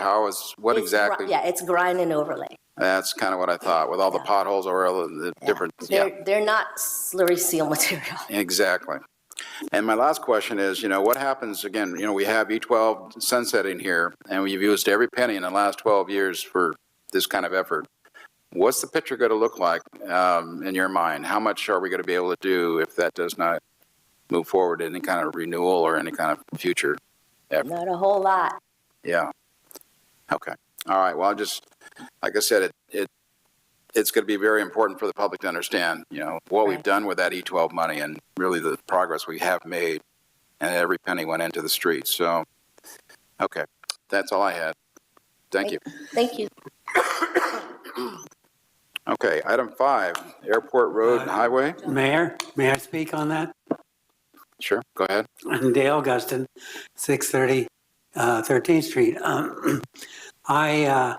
exactly? Yeah, it's grind and overlay. That's kind of what I thought, with all the potholes or all the different. They're not slurry seal material. Exactly. And my last question is, what happens, again, we have E12 sunsetting here, and we've used every penny in the last 12 years for this kind of effort. What's the picture going to look like in your mind? How much are we going to be able to do if that does not move forward in any kind of renewal or any kind of future effort? Not a whole lot. Yeah. Okay. All right. Well, like I said, it's going to be very important for the public to understand, what we've done with that E12 money and really the progress we have made, and every penny went into the streets. So, okay, that's all I had. Thank you. Thank you. Okay, item 5, Airport Road and Highway. Mayor, may I speak on that? Sure, go ahead. I'm Dale Guston, 630 13th Street. I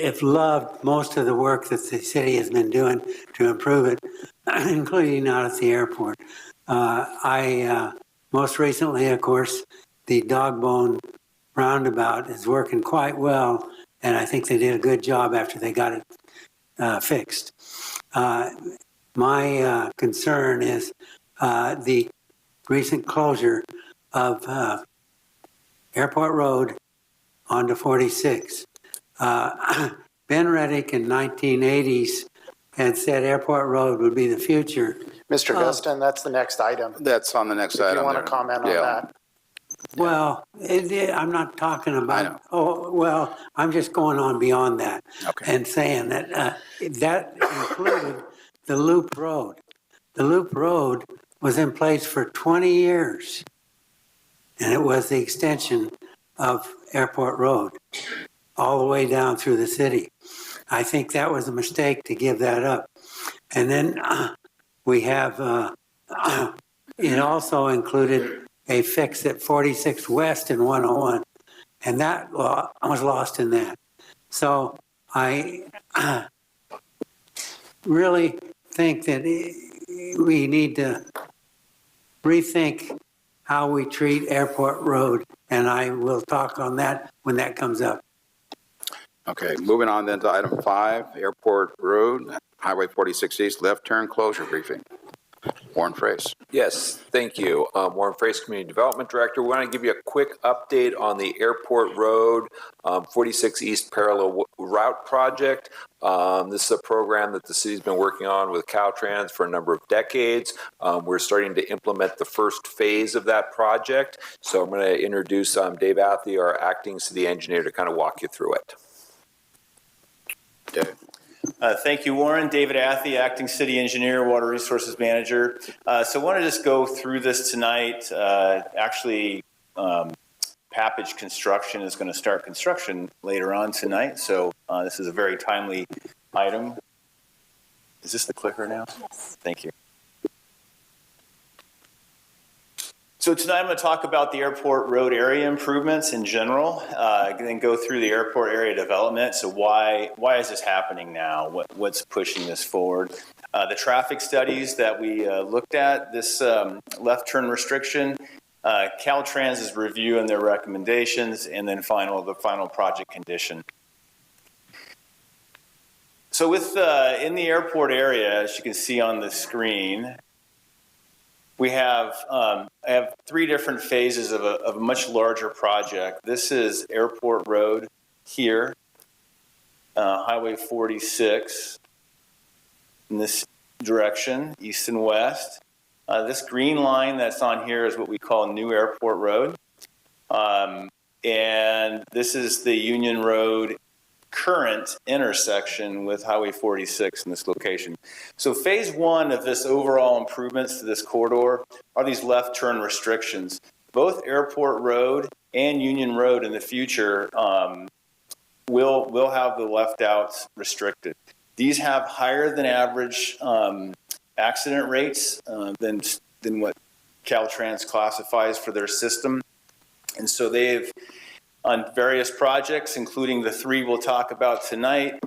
have loved most of the work that the city has been doing to improve it, including out at the airport. Most recently, of course, the Dogbone roundabout is working quite well, and I think they did a good job after they got it fixed. My concern is the recent closure of Airport Road onto 46. Ben Reddick in 1980s had said Airport Road would be the future. Mr. Guston, that's the next item. That's on the next item. If you want to comment on that. Well, I'm not talking about, I'm just going on beyond that and saying that that included the Loop Road. The Loop Road was in place for 20 years, and it was the extension of Airport Road all the way down through the city. I think that was a mistake to give that up. And then we have, it also included a fix at 46 West and 101, and that was lost in that. So I really think that we need to rethink how we treat Airport Road, and I will talk on that when that comes up. Okay, moving on then to item 5, Airport Road, Highway 46 East, left turn closure briefing. Warren Frace. Yes, thank you. Warren Frace, Community Development Director. We want to give you a quick update on the Airport Road 46 East Parallel Route Project. This is a program that the city's been working on with Caltrans for a number of decades. We're starting to implement the first phase of that project. So I'm going to introduce Dave Athey, our acting city engineer, to kind of walk you through it. Dave. Thank you, Warren. David Athey, Acting City Engineer, Water Resources Manager. So I want to just go through this tonight. Pappage Construction is going to start construction later on tonight. So this is a very timely item. Is this the clicker now? Yes. Thank you. So tonight I'm going to talk about the airport road area improvements in general, then go through the airport area development. So why is this happening now? What's pushing this forward? The traffic studies that we looked at, this left turn restriction, Caltrans' review and their recommendations, and then the final project condition. So with in the airport area, as you can see on the screen, we have I have 3 different phases of a much larger project. This is Airport Road here, Highway 46 in this direction, east and west. This green line that's on here is what we call New Airport Road. And this is the Union Road current intersection with Highway 46 in this location. So phase 1 of this overall improvements to this corridor are these left turn restrictions. Both Airport Road and Union Road in the future will have the left outs restricted. These have higher than average accident rates than what Caltrans classifies for their system. And so they've, on various projects, including the 3 we'll talk about tonight,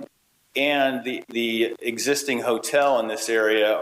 and the existing hotel in this area,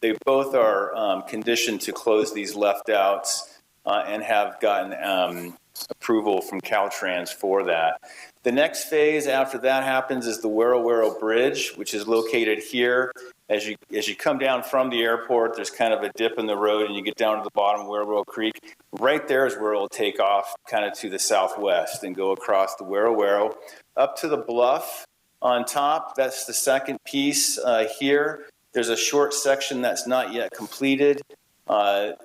they both are conditioned to close these left outs and have gotten approval from Caltrans for that. The next phase after that happens is the Wero Bridge, which is located here. As you come down from the airport, there's kind of a dip in the road and you get down to the bottom of Wero Creek. Right there is where it'll take off kind of to the southwest and go across the Wero up to the bluff on top. That's the second piece here. There's a short section that's not yet completed. I'm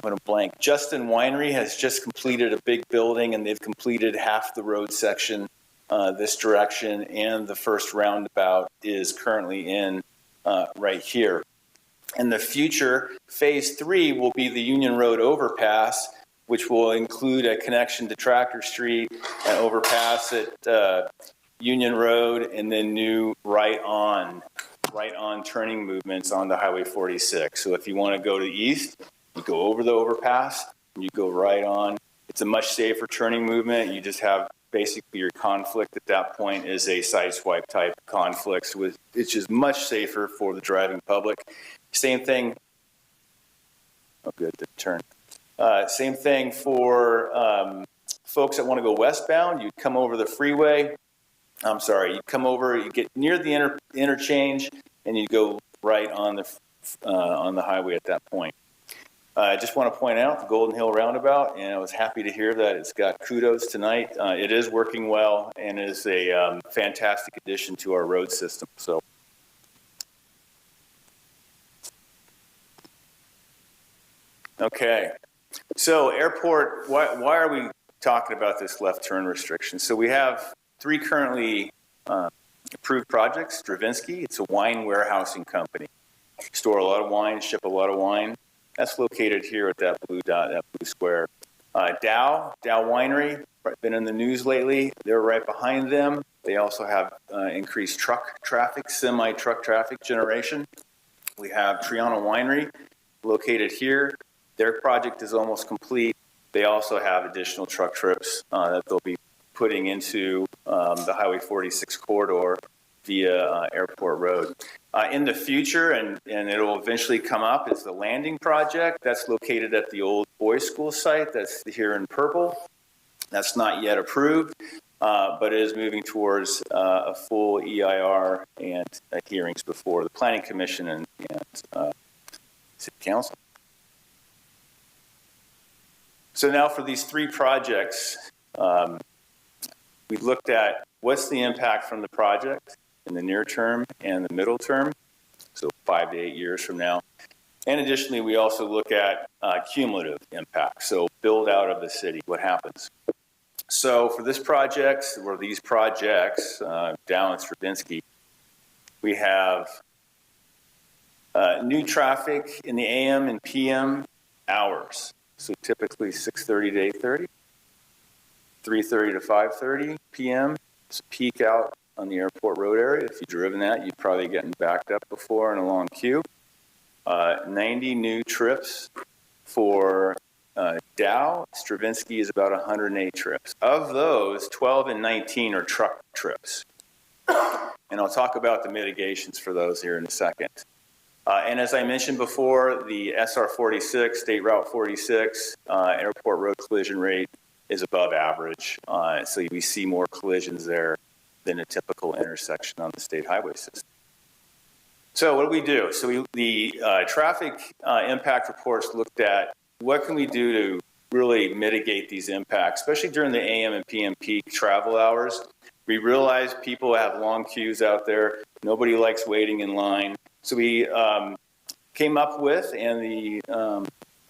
going to blank. Justin Winery has just completed a big building and they've completed half the road section this direction, and the first roundabout is currently in right here. In the future, phase 3 will be the Union Road overpass, which will include a connection to Tractor Street, an overpass at Union Road, and then new right on turning movements on the Highway 46. So if you want to go to the east, you go over the overpass and you go right on. It's a much safer turning movement. You just have basically your conflict at that point is a sideswipe type conflicts, which is much safer for the driving public. Same thing. Oh, good, the turn. Same thing for folks that want to go westbound. You come over the freeway. I'm sorry, you come over, you get near the interchange, and you go right on the highway at that point. I just want to point out the Golden Hill Roundabout, and I was happy to hear that it's got kudos tonight. It is working well and is a fantastic addition to our road system. So, okay. So airport, why are we talking about this left turn restriction? So we have 3 currently approved projects. Stravinsky, it's a wine warehousing company. Store a lot of wine, ship a lot of wine. That's located here at that blue dot, that blue square. Dow Winery, been in the news lately. They're right behind them. They also have increased truck traffic, semi-truck traffic generation. We have Triana Winery located here. Their project is almost complete. They also have additional truck trips that they'll be putting into the Highway 46 corridor via Airport Road. In the future, and it'll eventually come up, is the landing project. That's located at the old boys school site. That's here in purple. That's not yet approved. but it is moving towards a full EIR and hearings before the Planning Commission and City Council. So now for these three projects, we looked at what's the impact from the project in the near term and the middle term, so 5 to 8 years from now. And additionally, we also look at cumulative impact, so build out of the city, what happens. So for this project, or these projects down in Stravinsky, we have new traffic in the AM and PM hours. So typically 6:30 to 8:30, 3:30 to 5:30 p.m. It's a peak out on the Airport Road area. If you've driven that, you've probably gotten backed up before in a long queue. 90 new trips for Dow. Stravinsky is about 108 trips. Of those, 12 and 19 are truck trips. And I'll talk about the mitigations for those here in a second. And as I mentioned before, the SR 46, State Route 46, Airport Road collision rate is above average. So we see more collisions there than a typical intersection on the state highway system. So what do we do? So the traffic impact reports looked at what can we do to really mitigate these impacts, especially during the AM and PM peak travel hours. We realize people have long queues out there. Nobody likes waiting in line. So we came up with, and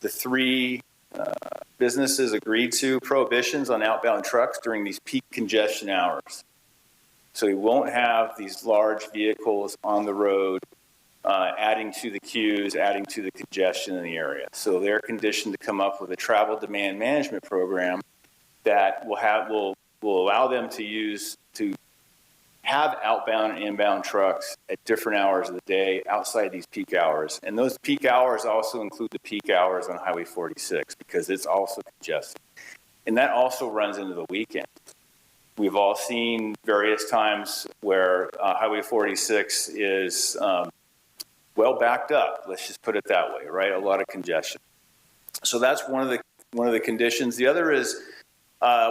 the three businesses agreed to, prohibitions on outbound trucks during these peak congestion hours. So we won't have these large vehicles on the road adding to the queues, adding to the congestion in the area. So they're conditioned to come up with a travel demand management program that will allow them to have outbound and inbound trucks at different hours of the day outside these peak hours. And those peak hours also include the peak hours on Highway 46 because it's also congested. And that also runs into the weekend. We've all seen various times where Highway 46 is well backed up. Let's just put it that way, right? A lot of congestion. So that's one of the conditions. The other is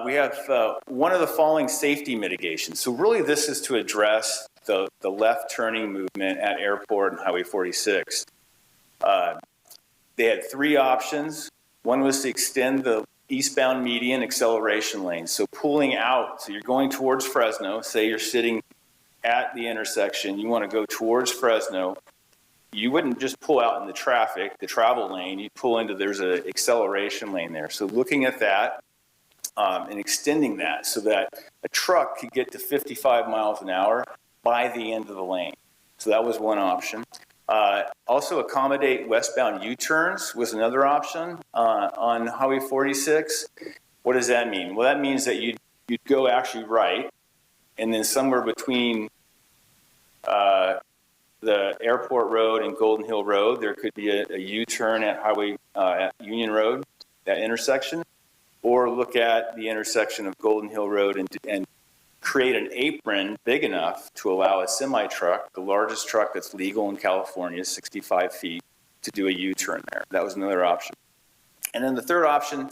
we have one of the following safety mitigations. So really this is to address the left turning movement at Airport and Highway 46. They had three options. One was to extend the eastbound median acceleration lane. So pulling out, so you're going towards Fresno, say you're sitting at the intersection, you want to go towards Fresno. You wouldn't just pull out in the traffic, the travel lane, you pull into, there's an acceleration lane there. So looking at that, and extending that so that a truck could get to 55 miles an hour by the end of the lane. So that was one option. Also accommodate westbound U-turns was another option on Highway 46. What does that mean? Well, that means that you'd go actually right, and then somewhere between the Airport Road and Golden Hill Road, there could be a U-turn at at Union Road, that intersection. Or look at the intersection of Golden Hill Road and create an apron big enough to allow a semi-truck, the largest truck that's legal in California, 65 feet, to do a U-turn there. That was another option. And then the third option,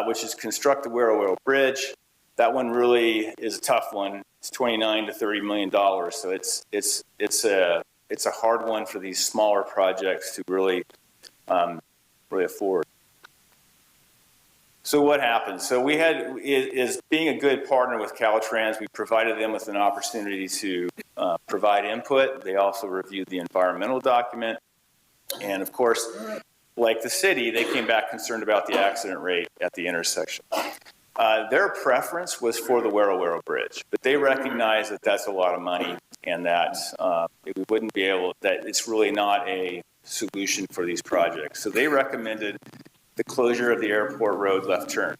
which is construct the Wero Bridge. That one really is a tough one. It's $29 to $30 million. So it's a hard one for these smaller projects to really afford. So what happened? So we had, is being a good partner with Caltrans, we provided them with an opportunity to provide input. They also reviewed the environmental document. And of course, like the city, they came back concerned about the accident rate at the intersection. Their preference was for the Wero Bridge, but they recognize that that's a lot of money and that we wouldn't be able, that it's really not a solution for these projects. So they recommended the closure of the Airport Road left turn.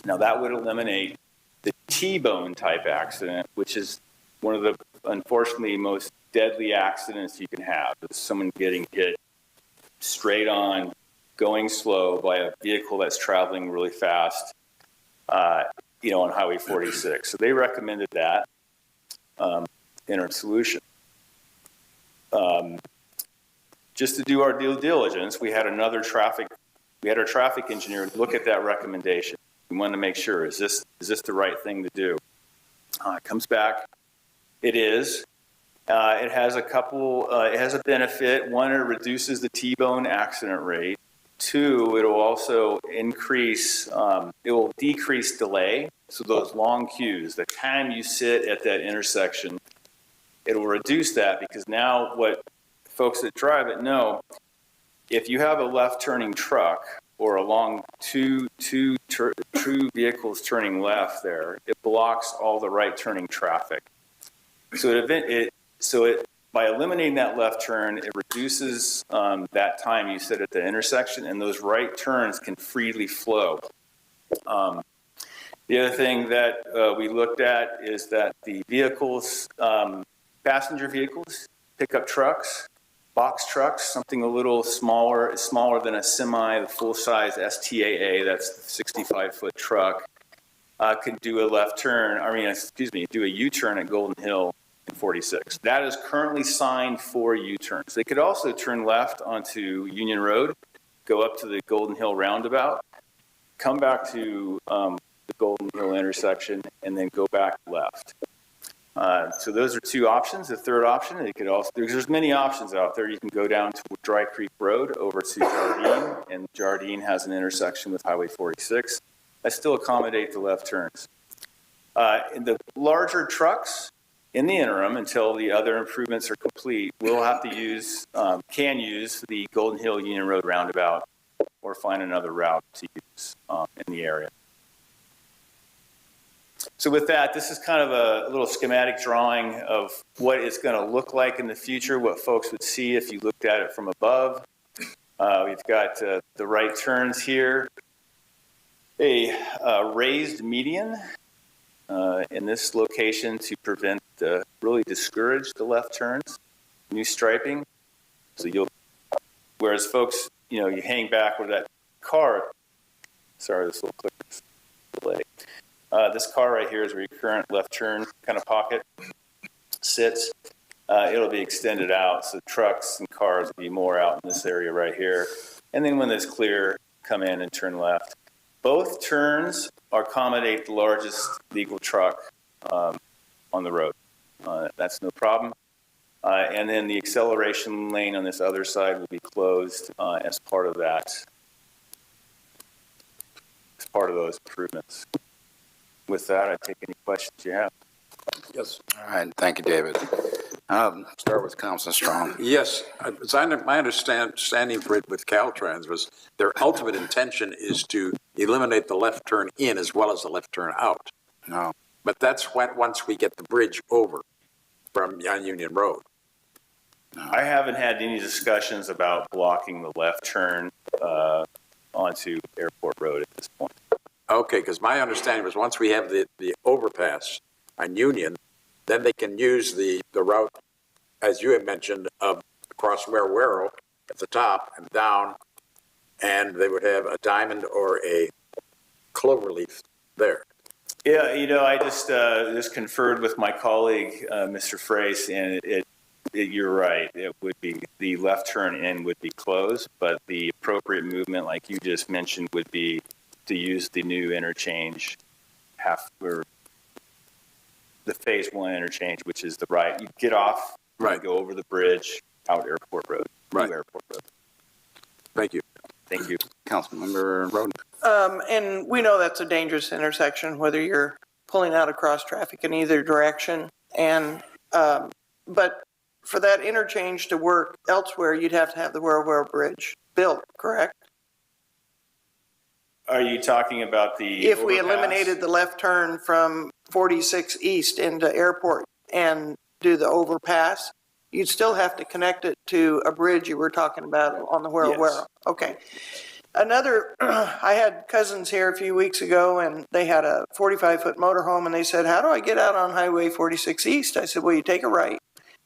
Now that would eliminate the T-bone type accident, which is one of the, unfortunately, most deadly accidents you can have. It's someone getting hit straight on, going slow by a vehicle that's traveling really fast, on Highway 46. So they recommended that interim solution. Just to do our due diligence, we had our traffic engineer look at that recommendation. We wanted to make sure, is this the right thing to do? It comes back. It is. It has a benefit. One, it reduces the T-bone accident rate. Two, it will also it will decrease delay. So those long queues, the time you sit at that intersection, it will reduce that, because now what folks that drive it know, if you have a left turning truck or along two vehicles turning left there, it blocks all the right turning traffic. So by eliminating that left turn, it reduces that time you sit at the intersection, and those right turns can freely flow. The other thing that we looked at is that the vehicles, passenger vehicles, pickup trucks, box trucks, something a little smaller than a semi, the full-size STAA, that's the 65-foot truck, could do a do a U-turn at Golden Hill in 46. That is currently signed for U-turns. They could also turn left onto Union Road, go up to the Golden Hill roundabout, come back to the Golden Hill intersection, and then go back left. So those are two options. The third option, there's many options out there. You can go down to Dry Creek Road over to Jardine, and Jardine has an intersection with Highway 46. I still accommodate the left turns. In the larger trucks, in the interim, until the other improvements are complete, we'll have to can use the Golden Hill Union Road roundabout, or find another route to use in the area. So with that, this is kind of a little schematic drawing of what it's going to look like in the future, what folks would see if you looked at it from above. We've got the right turns here, a raised median in this location to really discourage the left turns, new striping. So whereas folks, you hang back with that car, sorry, this little click delay. This car right here is where your current left turn kind of pocket sits. It'll be extended out, so trucks and cars will be more out in this area right here. And then when it's clear, come in and turn left. Both turns accommodate the largest legal truck on the road. That's no problem. And then the acceleration lane on this other side will be closed as part of that, as part of those improvements. With that, I take any questions you have. Yes. All right. Thank you, David. Start with Councilman Strong. Yes, my understanding for it with Caltrans was their ultimate intention is to eliminate the left turn in as well as the left turn out. No. But that's once we get the bridge over from Union Road. I haven't had any discussions about blocking the left turn onto Airport Road at this point. Okay, because my understanding was once we have the overpass on Union, then they can use the route, as you had mentioned, across Warrow at the top and down, and they would have a diamond or a cloverleaf there. Yeah, I just conferred with my colleague, Mr. Frace, and you're right. It would be the left turn in would be closed, but the appropriate movement, like you just mentioned, would be to use the new interchange or the phase one interchange, which is the right. You get off, right, go over the bridge, out Airport Road, right, Airport Road. Thank you. Thank you. Councilmember Roden. And we know that's a dangerous intersection, whether you're pulling out across traffic in either direction. And but for that interchange to work elsewhere, you'd have to have the Warrow Bridge built, correct? Are you talking about the If we overpass? eliminated the left turn from 46 East into Airport and do the overpass, you'd still have to connect it to a bridge you were talking about on the Warrow. Yes. Okay. Another, I had cousins here a few weeks ago, and they had a 45-foot motorhome, and they said, how do I get out on Highway 46 East? I said, well, you take a right,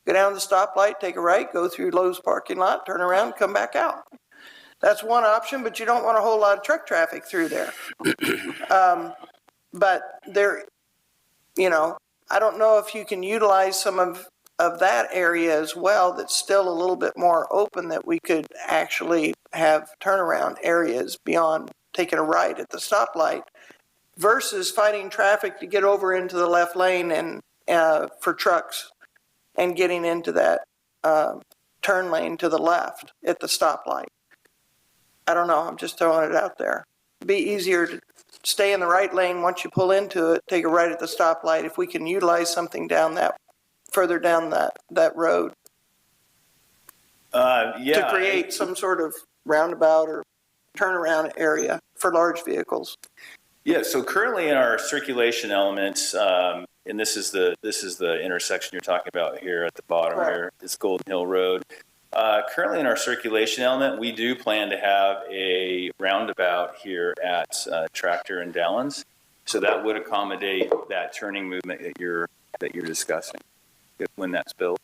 go down the stoplight, take a right, go through Lowe's parking lot, turn around, come back out. That's one option, but you don't want a whole lot of truck traffic through there. But there, I don't know if you can utilize some of that area as well that's still a little bit more open, that we could actually have turnaround areas beyond taking a right at the stoplight versus fighting traffic to get over into the left lane and for trucks and getting into that turn lane to the left at the stoplight. I don't know. I'm just throwing it out there. It'd be easier to stay in the right lane once you pull into it, take a right at the stoplight if we can utilize something down that, further down that road. Yeah. To create some sort of roundabout or turnaround area for large vehicles. Yeah, so currently in our circulation elements, and this is the intersection you're talking about here at the bottom here, it's Golden Hill Road. Currently in our circulation element, we do plan to have a roundabout here at Tractor and Dallins. So that would accommodate that turning movement that you're discussing when that's built.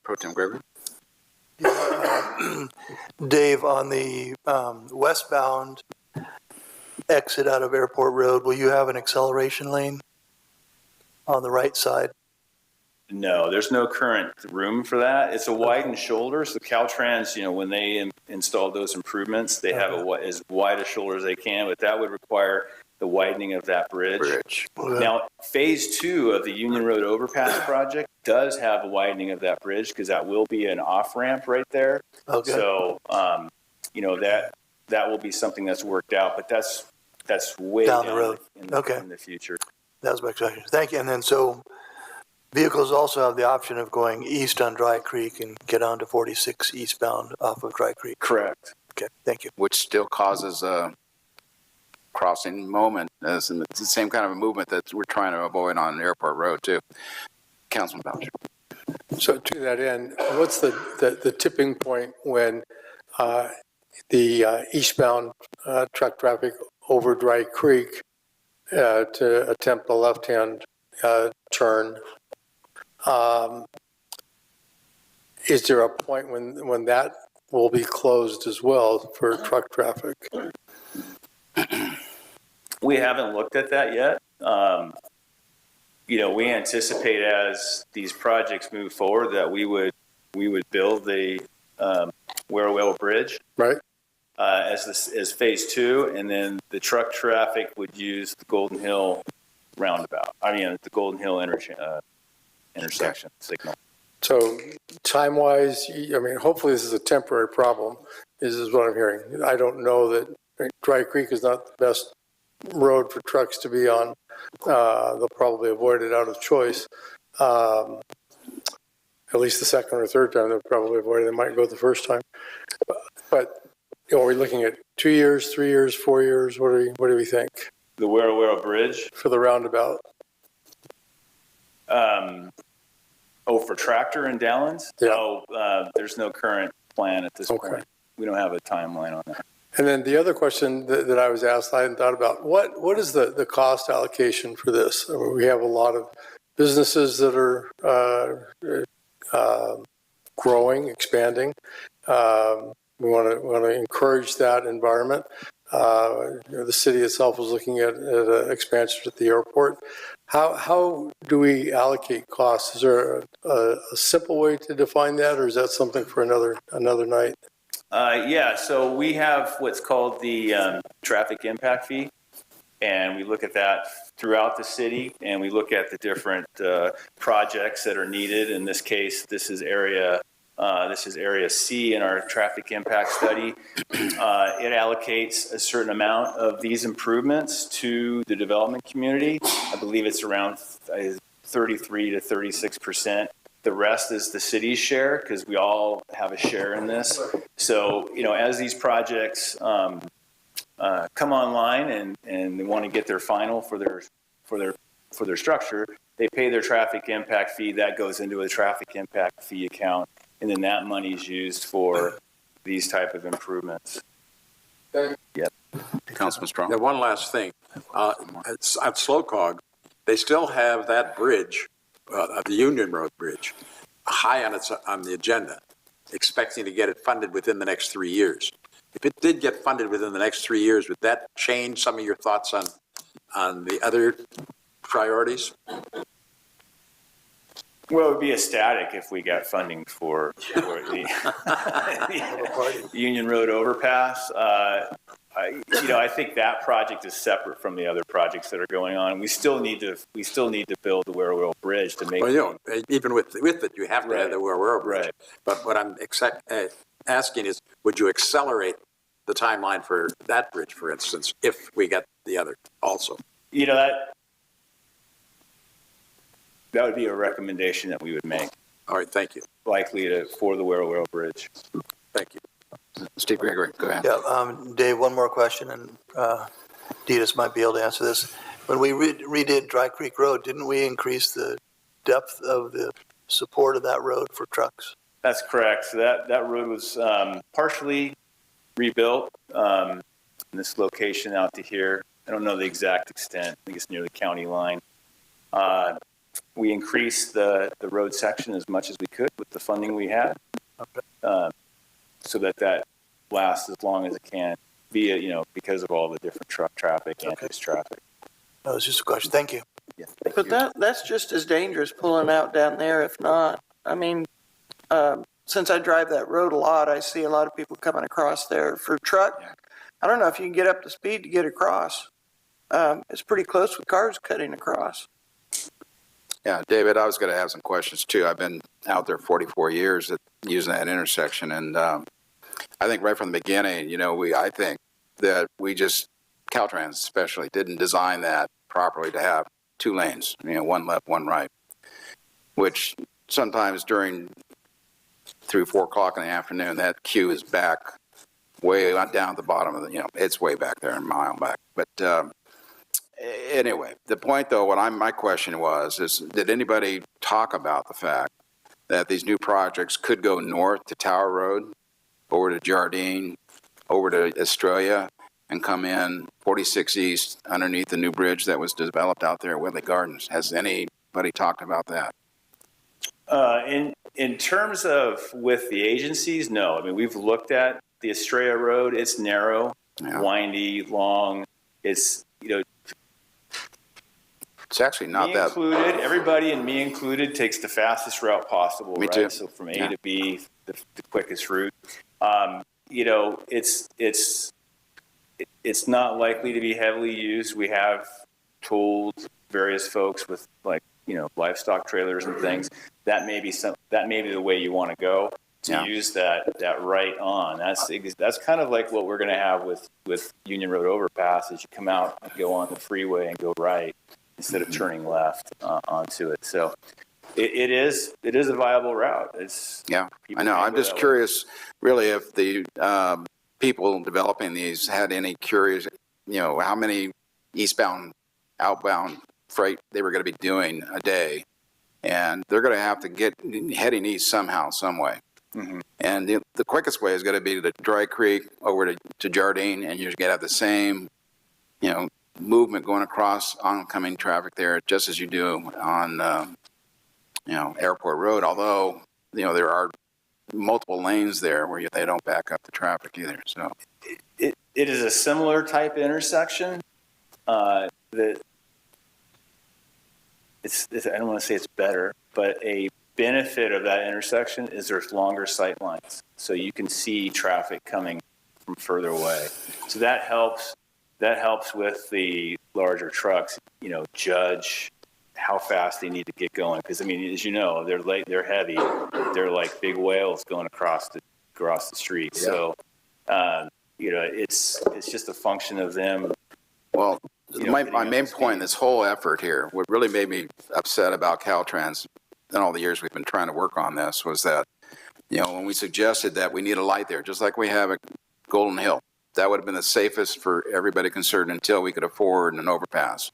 Pro Tem Gregory? Dave, on the westbound exit out of Airport Road, will you have an acceleration lane on the right side? No, there's no current room for that. It's a widened shoulder. So Caltrans, when they installed those improvements, they have as wide a shoulder as they can, but that would require the widening of that bridge. Now, phase 2 of the Union Road overpass project does have a widening of that bridge because that will be an off ramp right there. Okay. So, that will be something that's worked out, but that's way down the road. In the future. That was my question. Thank you. And then so vehicles also have the option of going east on Dry Creek and get onto 46 eastbound off of Dry Creek. Correct. Okay, thank you. Which still causes a crossing moment. It's the same kind of a movement that we're trying to avoid on Airport Road too. Councilman Boucher. So to that end, what's the tipping point when the eastbound truck traffic over Dry Creek to attempt the left-hand turn? Is there a point when that will be closed as well for truck traffic? We haven't looked at that yet. We anticipate as these projects move forward that we would build the Warrowell Bridge, right, as phase 2, and then the truck traffic would use the Golden Hill roundabout. The Golden Hill intersection signal. So time-wise, hopefully this is a temporary problem. This is what I'm hearing. I don't know that Dry Creek is not the best road for trucks to be on. They'll probably avoid it out of choice. At least the second or third time they'll probably avoid it. They might go the first time. But are we looking at 2 years, 3 years, 4 years? What do we think? The Warrowell Bridge? For the roundabout. For Tractor and Dallins? Yeah. There's no current plan at this point. We don't have a timeline on that. And then the other question that I was asked, I hadn't thought about, what is the cost allocation for this? We have a lot of businesses that are growing, expanding. We want to encourage that environment. The city itself is looking at expansion at the airport. How do we allocate costs? Is there a simple way to define that, or is that something for another night? So we have what's called the traffic impact fee, and we look at that throughout the city, and we look at the different projects that are needed. In this case, this is area C in our traffic impact study. It allocates a certain amount of these improvements to the development community. I believe it's around 33 to 36%. The rest is the city's share because we all have a share in this. So, as these projects come online and they want to get their final for their structure, they pay their traffic impact fee. That goes into a traffic impact fee account, and then that money is used for these type of improvements. Yep. Councilman Strong. Yeah, one last thing. At Slocog, they still have that bridge, the Union Road Bridge, high on the agenda, expecting to get it funded within the next 3 years. If it did get funded within the next 3 years, would that change some of your thoughts on the other priorities? Well, it would be ecstatic if we got funding for the Union Road overpass. I think that project is separate from the other projects that are going on. We still need to build the Ware Bridge to make. Well, even with it, you have to have the Ware Bridge. Right. But what I'm asking is, would you accelerate the timeline for that bridge, for instance, if we get the other also? That would be a recommendation that we would make. All right, thank you. Likely for the Ware Bridge. Thank you. Steve Gregory, go ahead. Yeah, Dave, one more question, and Detus might be able to answer this. When we redid Dry Creek Road, didn't we increase the depth of the support of that road for trucks? That's correct. So that road was partially rebuilt in this location out to here. I don't know the exact extent. I think it's near the county line. We increased the road section as much as we could with the funding we had, so that lasts as long as it can, because of all the different truck traffic and this traffic. That was just a question. Thank you. Yeah, But that's just as dangerous pulling out down there, if not. I mean, since I drive that road a lot, I see a lot of people coming across there for truck. I don't know if you can get up to speed to get across. It's pretty close with cars cutting across. Yeah, David, I was going to have some questions too. I've been out there 44 years using that intersection, and I think right from the beginning, I think that Caltrans especially didn't design that properly to have two lanes, one left, one right, which sometimes through 4 o'clock in the afternoon, that queue is back way down at the bottom of it's way back there, a mile back. But anyway, the point though, my question is, did anybody talk about the fact that these new projects could go north to Tower Road, over to Jardine, over to Estrella, and come in 46 East underneath the new bridge that was developed out there at Whitley Gardens? Has anybody talked about that? In terms of with the agencies, no. I mean, we've looked at the Estrella Road. It's narrow, windy, long. It's it's actually not that included. Everybody, and me included, takes the fastest route possible. Me right? too. So from A to B, the quickest route. It's not likely to be heavily used. We have told various folks with livestock trailers and things that may be the way you want to go to use that right on. That's kind of like what we're going to have with Union Road overpass, is you come out and go on the freeway and go right instead of turning left onto it. So it is a viable route. I know. I'm just curious, really, if the people developing these had any curious, how many eastbound, outbound freight they were going to be doing a day, and they're going to have to get heading east somehow, some way. Mm-hmm. And the quickest way is going to be to Dry Creek over to Jardine, and you're going to have the same, movement going across oncoming traffic there, just as you do on, Airport Road. Although, there are multiple lanes there where they don't back up the traffic either. So it is a similar type intersection. I don't want to say it's better, but a benefit of that intersection is there's longer sight lines, so you can see traffic coming from further away. So that helps with the larger trucks, judge how fast they need to get going. Because as you know, they're heavy. They're like big whales going across the street. Yeah. So, it's just a function of them. Well, my main point in this whole effort here, what really made me upset about Caltrans in all the years we've been trying to work on this, was that, when we suggested that we need a light there, just like we have at Golden Hill, that would have been the safest for everybody concerned until we could afford an overpass.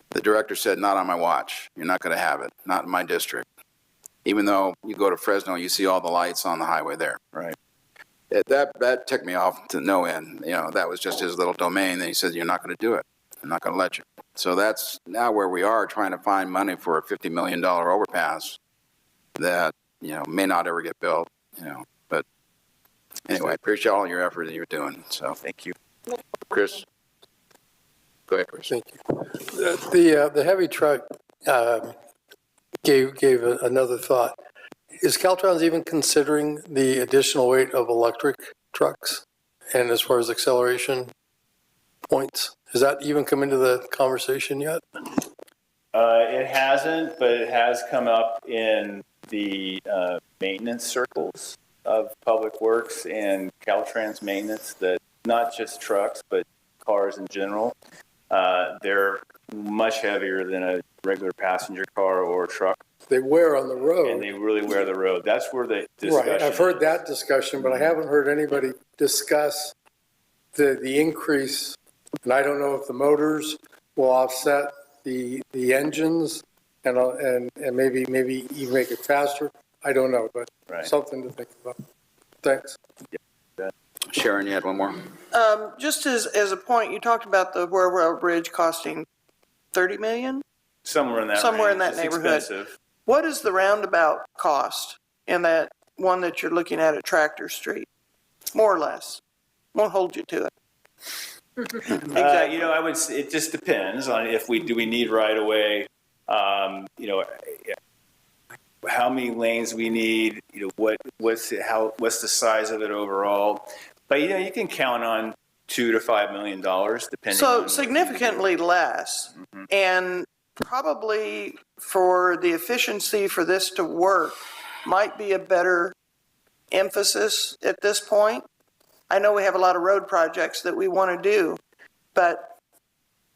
The director said, not on my watch. You're not going to have it. Not in my district. Even though you go to Fresno, you see all the lights on the highway there. Right. That ticked me off to no end. That was just his little domain. Then he said, you're not going to do it. I'm not going to let you. So that's now where we are, trying to find money for a $50 million overpass that, may not ever get built, But anyway, I appreciate all your effort that you're doing. So thank you. Chris? Go ahead, Chris. Thank you. The heavy truck gave another thought. Is Caltrans even considering the additional weight of electric trucks And as far as acceleration points, has that even come into the conversation yet? It hasn't, but it has come up in the maintenance circles of Public Works and Caltrans maintenance, that not just trucks, but cars in general. They're much heavier than a regular passenger car or truck. They wear on the road. And they really wear the road. That's where the discussion Right, I've heard that discussion, but I haven't heard anybody discuss the increase. And I don't know if the motors will offset the engines and maybe even make it faster. I don't know, but something to think about. Thanks. Sharon, you had one more? Just as a point, you talked about the Railroad Bridge costing $30 million? Somewhere in that Somewhere in range. that It's neighborhood. expensive. What is the roundabout cost in that one that you're looking at Tractor Street? More or less. Won't hold you to it. Exactly. I would say it just depends on if we need right away. How many lanes we need. What's the size of it overall. But you can count on $2 to $5 million depending. So significantly less, and probably for the efficiency for this to work might be a better emphasis at this point. I know we have a lot of road projects that we want to do, but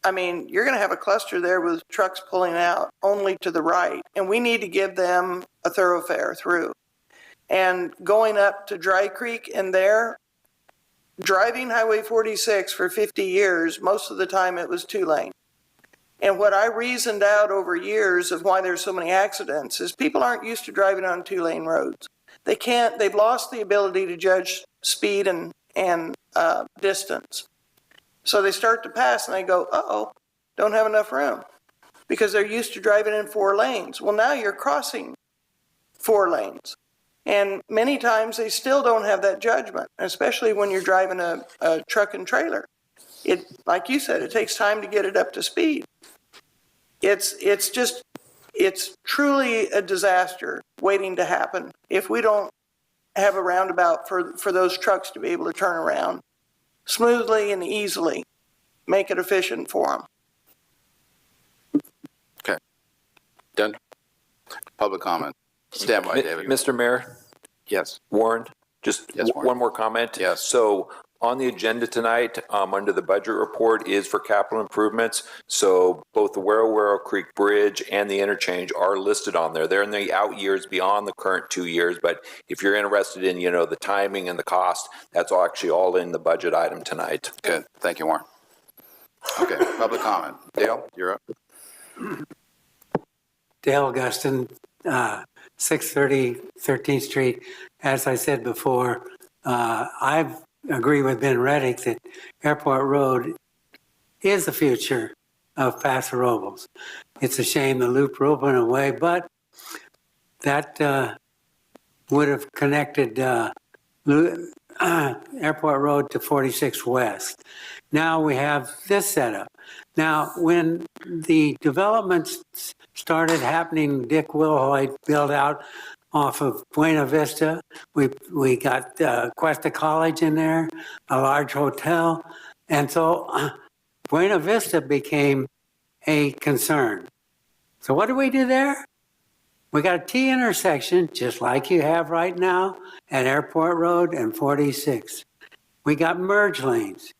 I mean, you're going to have a cluster there with trucks pulling out only to the right, and we need to give them a thoroughfare through. And going up to Dry Creek and there, driving Highway 46 for 50 years, most of the time it was 2-lane. And what I reasoned out over years of why there's so many accidents is people aren't used to driving on 2-lane roads. They've lost the ability to judge speed and distance. So they start to pass and they go, uh-oh, don't have enough room, because they're used to driving in 4 lanes. Well, now you're crossing 4 lanes. And many times they still don't have that judgment, especially when you're driving a truck and trailer. Like you said, it takes time to get it up to speed. It's truly a disaster waiting to happen if we don't have a roundabout for those trucks to be able to turn around smoothly and easily, make it efficient for them. Okay. Done? Public comment. Stand by, David. Mr. Mayor? Yes. Warren? Just Yes, Warren. one more comment. Yes. So on the agenda tonight, under the budget report is for capital improvements. So both the Wero Creek Bridge and the interchange are listed on there. They're in the out years beyond the current 2 years. But if you're interested in, the timing and the cost, that's actually all in the budget item tonight. Good. Thank you, Warren. Okay. Public comment. Dale, you're up. Dale Augustin, 630 13th Street. As I said before, I agree with Ben Reddick that Airport Road is the future of Paso Robles. It's a shame the loop road went away, but that would have connected Airport Road to 46 West. Now we have this setup. Now, when the developments started happening, Dick Wilhoit built out off of Buena Vista. We got Cuesta College in there, a large hotel. And so Buena Vista became a concern. So what do we do there? We got a T intersection, just like you have right now at Airport Road and 46. We got merge lanes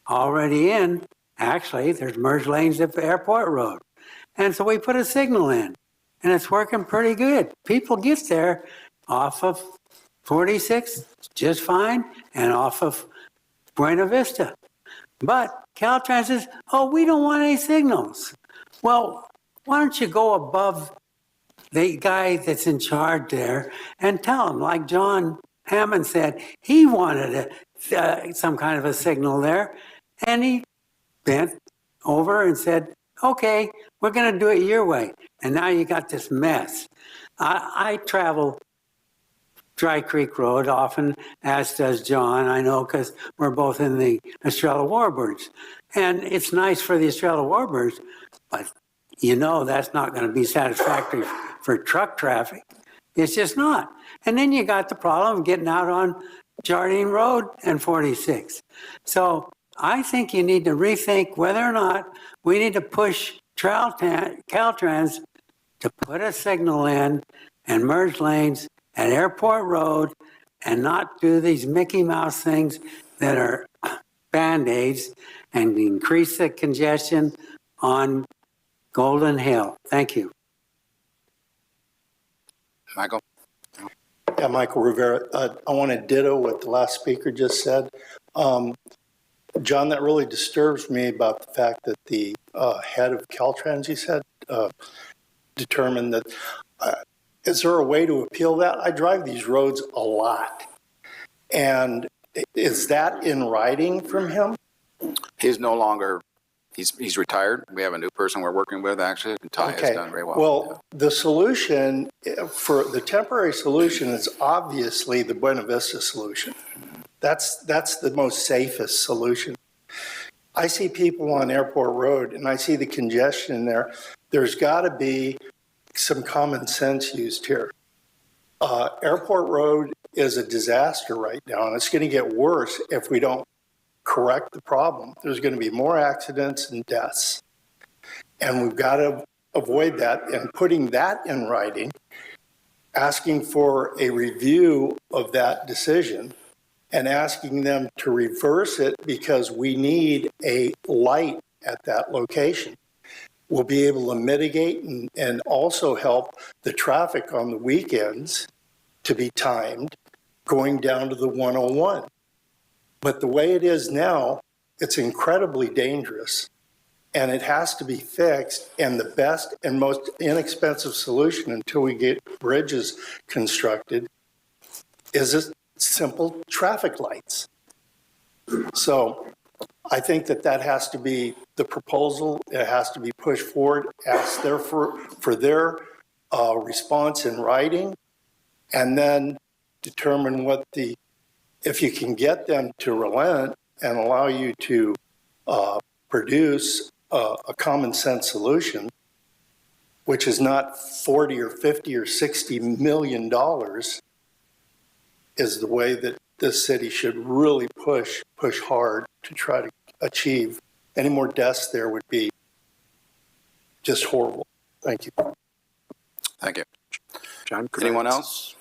already in. Actually, there's merge lanes at Airport Road. And so we put a signal in, and it's working pretty good. People get there off of 46 just fine and off of Buena Vista. But Caltrans says, oh, we don't want any signals. Well, why don't you go above the guy that's in charge there and tell him, like John Hammond said, he wanted some kind of a signal there. And he bent over and said, okay, we're going to do it your way. And now you got this mess. I travel Dry Creek Road often, as does John. I know because we're both in the Estrella Warbirds. And it's nice for the Estrella Warbirds, but that's not going to be satisfactory for truck traffic. It's just not. And then you got the problem of getting out on Jardine Road and 46. So I think you need to rethink whether or not we need to push Caltrans to put a signal in and merge lanes at Airport Road and not do these Mickey Mouse things that are Band-Aids and increase the congestion on Golden Hill. Thank you. Michael? Yeah, Michael Rivera. I want to ditto what the last speaker just said. John, that really disturbs me about the fact that the head of Caltrans, he said, determined that, is there a way to appeal that? I drive these roads a lot. And is that in writing from him? He's no longer, he's retired. We have a new person we're working with, actually. And Ty has done very well. Well, the solution, for the temporary solution is obviously the Buena Vista solution. That's the most safest solution. I see people on Airport Road and I see the congestion there. There's got to be some common sense used here. Airport Road is a disaster right now, and it's going to get worse if we don't correct the problem. There's going to be more accidents and deaths. And we've got to avoid that, and putting that in writing, asking for a review of that decision and asking them to reverse it because we need a light at that location. We'll be able to mitigate and also help the traffic on the weekends to be timed going down to the 101. But the way it is now, it's incredibly dangerous and it has to be fixed. And the best and most inexpensive solution until we get bridges constructed is a simple traffic lights. So I think that has to be the proposal. It has to be pushed forward, ask there for their response in writing, and then determine if you can get them to relent and allow you to produce a common sense solution, which is not 40 or 50 or 60 million dollars, is the way that this city should really push hard to try to achieve. Any more deaths there would be just horrible. Thank you. Thank you. John, anyone else?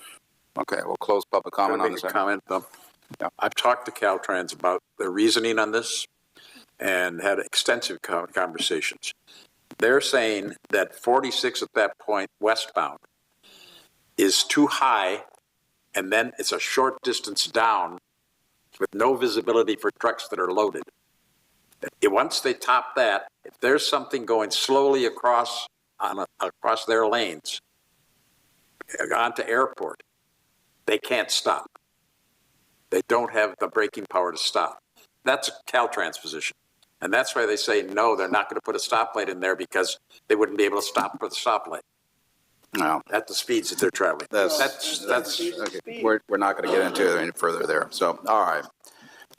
Okay, we'll close public comment on this. Yeah. I've talked to Caltrans about their reasoning on this and had extensive conversations. They're saying that 46 at that point westbound is too high, and then it's a short distance down with no visibility for trucks that are loaded. Once they top that, if there's something going slowly across their lanes onto Airport, they can't stop. They don't have the braking power to stop. That's Caltrans' position. And that's why they say, no, they're not going to put a stoplight in there because they wouldn't be able to stop for the stoplight. No. At the speeds that they're traveling. That's okay. We're not going to get into it any further there. So, all right.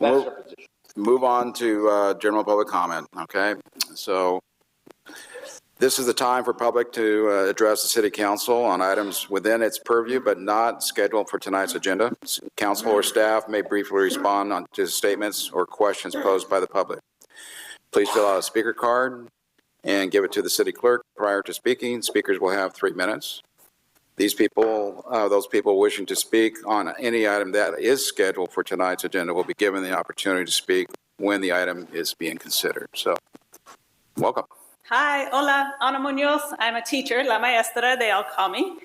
We'll move on to general public comment, okay? So this is the time for public to address the city council on items within its purview, but not scheduled for tonight's agenda. Council or staff may briefly respond to statements or questions posed by the public. Please fill out a speaker card and give it to the city clerk prior to speaking. Speakers will have 3 minutes. Those people wishing to speak on any item that is scheduled for tonight's agenda will be given the opportunity to speak when the item is being considered. So, welcome. Hi, hola, Ana Munoz. I'm a teacher, la maestra, they all call me.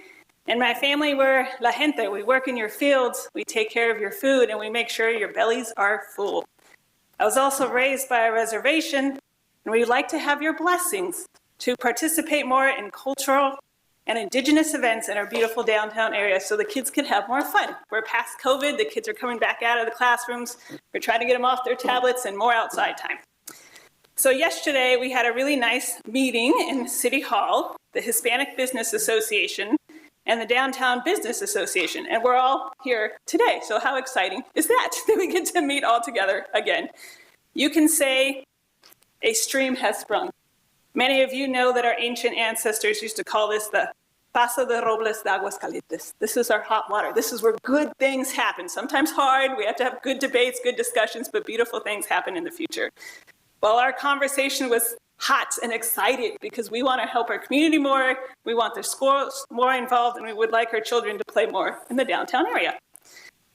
And my family, we're la gente. We work in your fields, we take care of your food, and we make sure your bellies are full. I was also raised by a reservation, and we'd like to have your blessings to participate more in cultural and indigenous events in our beautiful downtown area so the kids could have more fun. We're past COVID, the kids are coming back out of the classrooms. We're trying to get them off their tablets and more outside time. So yesterday we had a really nice meeting in City Hall, the Hispanic Business Association and the Downtown Business Association, and we're all here today. So how exciting is that we get to meet all together again? You can say a stream has sprung. Many of you know that our ancient ancestors used to call this the Paso de Robles de Aguascalientes. This is our hot water. This is where good things happen. Sometimes hard, we have to have good debates, good discussions, but beautiful things happen in the future. Well, our conversation was hot and excited because we want to help our community more, we want the schools more involved, and we would like our children to play more in the downtown area.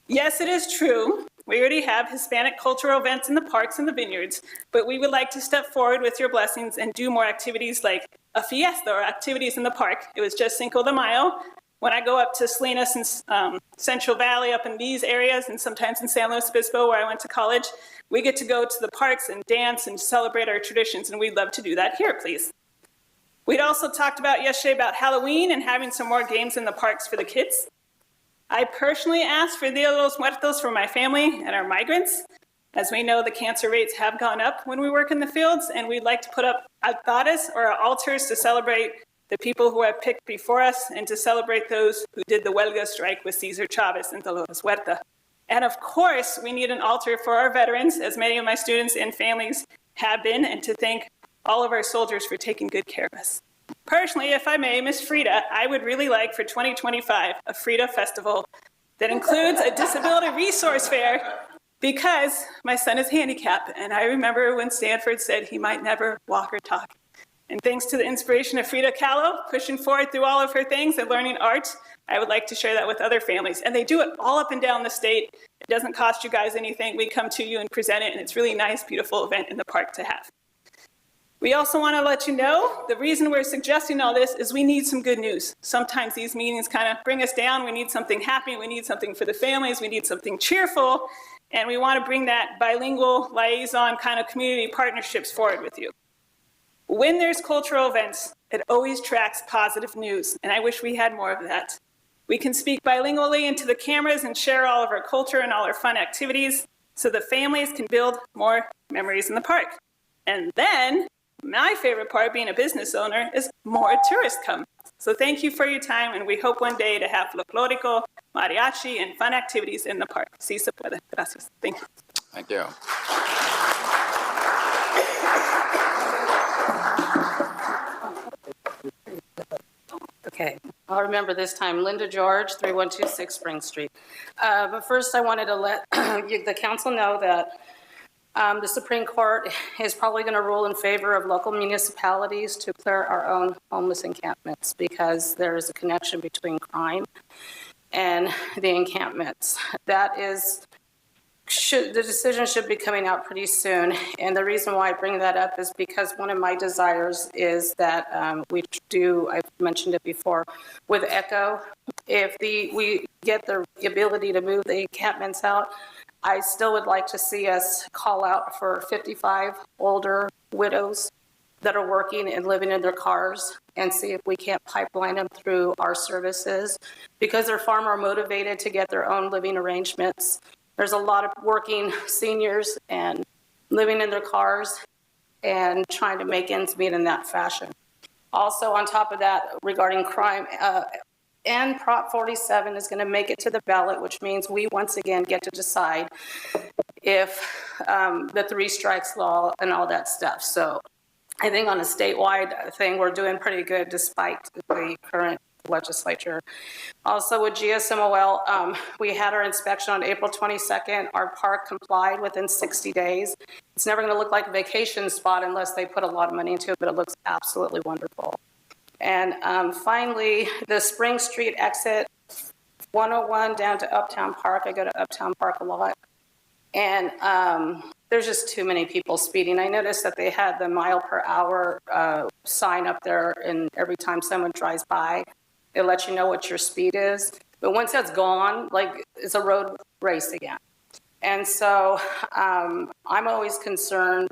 Yes, it is true. We already have Hispanic cultural events in the parks and the vineyards, but we would like to step forward with your blessings and do more activities like a fiesta or activities in the park. It was just Cinco de Mayo. When I go up to Salinas and Central Valley up in these areas, and sometimes in San Luis Obispo where I went to college, we get to go to the parks and dance and celebrate our traditions, and we'd love to do that here, please. We'd also talked about yesterday about Halloween and having some more games in the parks for the kids. I personally asked for Dia de los Muertos for my family and our migrants. As we know, the cancer rates have gone up when we work in the fields, and we'd like to put up altares or altars to celebrate the people who have picked before us and to celebrate those who did the Huelga strike with Cesar Chavez and Dolores Huerta. And of course, we need an altar for our veterans, as many of my students and families have been, and to thank all of our soldiers for taking good care of us. Personally, if I may, Ms. Frida, I would really like for 2025 a Frida Festival that includes a disability resource fair because my son is handicapped, and I remember when Stanford said he might never walk or talk. And thanks to the inspiration of Frida Kahlo, pushing forward through all of her things and learning art, I would like to share that with other families. And they do it all up and down the state. It doesn't cost you guys anything. We come to you and present it, and it's really nice, beautiful event in the park to have. We also want to let you know the reason we're suggesting all this is we need some good news. Sometimes these meetings kind of bring us down. We need something happy. We need something for the families. We need something cheerful. And we want to bring that bilingual liaison kind of community partnerships forward with you. When there's cultural events, it always tracks positive news, and I wish we had more of that. We can speak bilingually into the cameras and share all of our culture and all our fun activities so the families can build more memories in the park. And then, my favorite part, being a business owner, is more tourists come. So thank you for your time, and we hope one day to have folklorico, mariachi, and fun activities in the park. Si se puede. Gracias. Thank you. Thank you. Okay, I'll remember this time. Linda George, 3126 Spring Street. But first, I wanted to let the council know that the Supreme Court is probably going to rule in favor of local municipalities to clear our own homeless encampments because there is a connection between crime and the encampments. That is, the decision should be coming out pretty soon. And the reason why I bring that up is because one of my desires is that I've mentioned it before, with ECHO, if we get the ability to move the encampments out, I still would like to see us call out for 55 older widows that are working and living in their cars and see if we can't pipeline them through our services because they're far more motivated to get their own living arrangements. There's a lot of working seniors and living in their cars and trying to make ends meet in that fashion. Also, on top of that, regarding crime, and Prop 47 is going to make it to the ballot, which means we once again get to decide if the three strikes law and all that stuff. So I think on a statewide thing, we're doing pretty good despite the current legislature. Also with GSMOL, we had our inspection on April 22nd. Our park complied within 60 days. It's never going to look like a vacation spot unless they put a lot of money into it, but it looks absolutely wonderful. And finally, the Spring Street exit 101 down to Uptown Park. I go to Uptown Park a lot. And there's just too many people speeding. I noticed that they had the mile per hour sign up there, and every time someone drives by, it lets you know what your speed is. But once that's gone, like, it's a road race again. And so I'm always concerned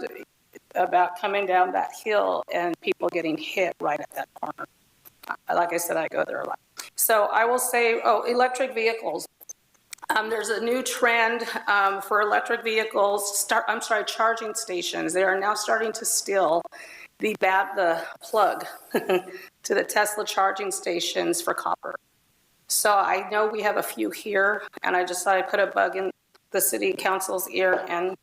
about coming down that hill and people getting hit right at that corner. Like I said, I go there a lot. So I will say, electric vehicles. There's a new trend for electric vehicles, charging stations. They are now starting to steal the plug to the Tesla charging stations for copper. So I know we have a few here, and I just thought I'd put a bug in the city council's ear and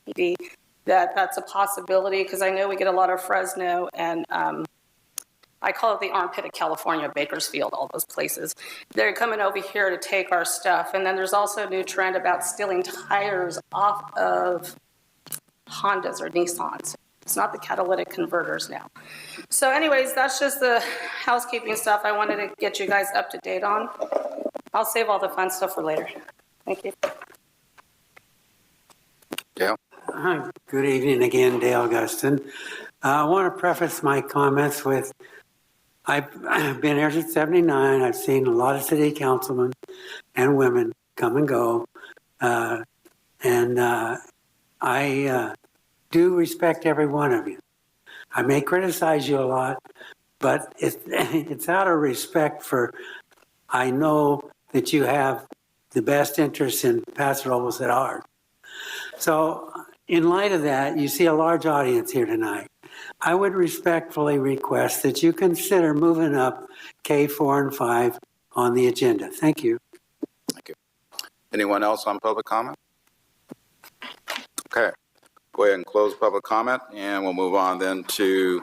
the PD that's a possibility, because I know we get a lot of Fresno and I call it the armpit of California, Bakersfield, all those places. They're coming over here to take our stuff. And then there's also a new trend about stealing tires off of Hondas or Nissans. It's not the catalytic converters now. So anyways, that's just the housekeeping stuff I wanted to get you guys up to date on. I'll save all the fun stuff for later. Thank you. Dale? Hi, good evening again, Dale Guston. I want to preface my comments with, I've been here since '79. I've seen a lot of city councilmen and women come and go. I do respect every one of you. I may criticize you a lot, but it's out of respect for, I know that you have the best interests in Paso Robles at heart. So in light of that, you see a large audience here tonight. I would respectfully request that you consider moving up K4 and 5 on the agenda. Thank you. Thank you. Anyone else on public comment? Okay. Go ahead and close public comment, and we'll move on then to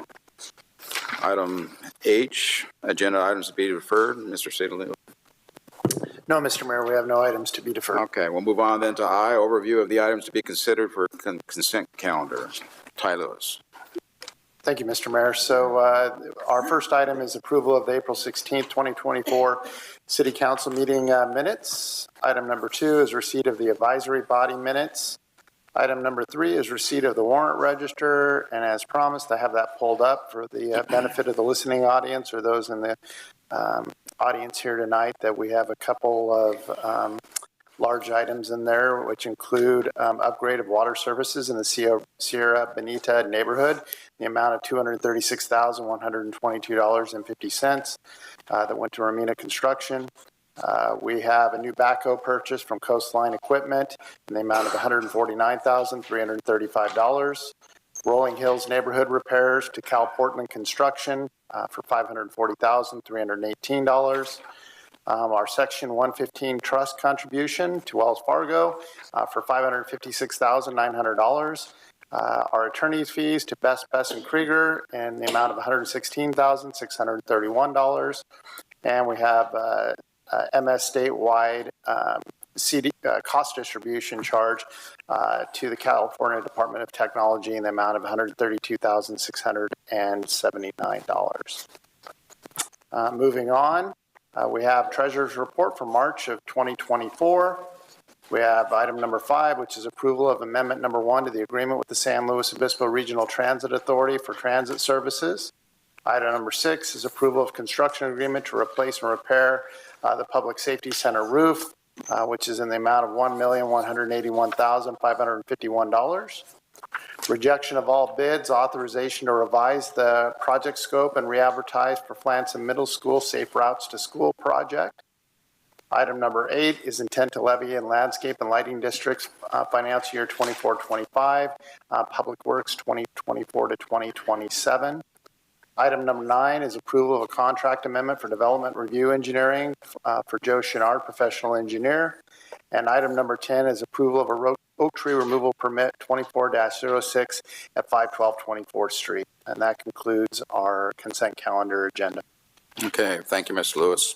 item H, agenda items to be deferred. Mr. Sadaloo. No, Mr. Mayor, we have no items to be deferred. Okay, we'll move on then to I, overview of the items to be considered for consent calendar. Ty Lewis. Thank you, Mr. Mayor. So our first item is approval of the April 16th, 2024 City Council meeting minutes. Item number 2 is receipt of the advisory body minutes. Item number 3 is receipt of the warrant register. And as promised, I have that pulled up for the benefit of the listening audience or those in the audience here tonight, that we have a couple of large items in there, which include upgrade of water services in the Sierra Bonita neighborhood, in the amount of $236,122.50 that went to Romina Construction. We have a new backhoe purchase from Coastline Equipment in the amount of $149,335. Rolling Hills neighborhood repairs to Cal Portland Construction for $540,318. Our Section 115 trust contribution to Wells Fargo for $556,900. Our attorney's fees to Best and Krieger in the amount of $116,631. And we have MS statewide cost distribution charge to the California Department of Technology in the amount of $132,679. Moving on, we have Treasurer's Report for March of 2024. We have item number 5, which is approval of amendment number 1 to the agreement with the San Luis Obispo Regional Transit Authority for transit services. Item number 6 is approval of construction agreement to replace and repair the Public Safety Center roof, which is in the amount of $1,181,551. Rejection of all bids, authorization to revise the project scope and re-advertise for Flanson Middle School Safe Routes to School project. Item number 8 is intent to levy in landscape and lighting districts financial year 24-25, Public Works 2024 to 2027. Item number 9 is approval of a contract amendment for development review engineering for Joe Chenard, professional engineer. And item number 10 is approval of a oak tree removal permit 24-06 at 512 24th Street. And that concludes our consent calendar agenda. Okay, thank you, Mr. Lewis.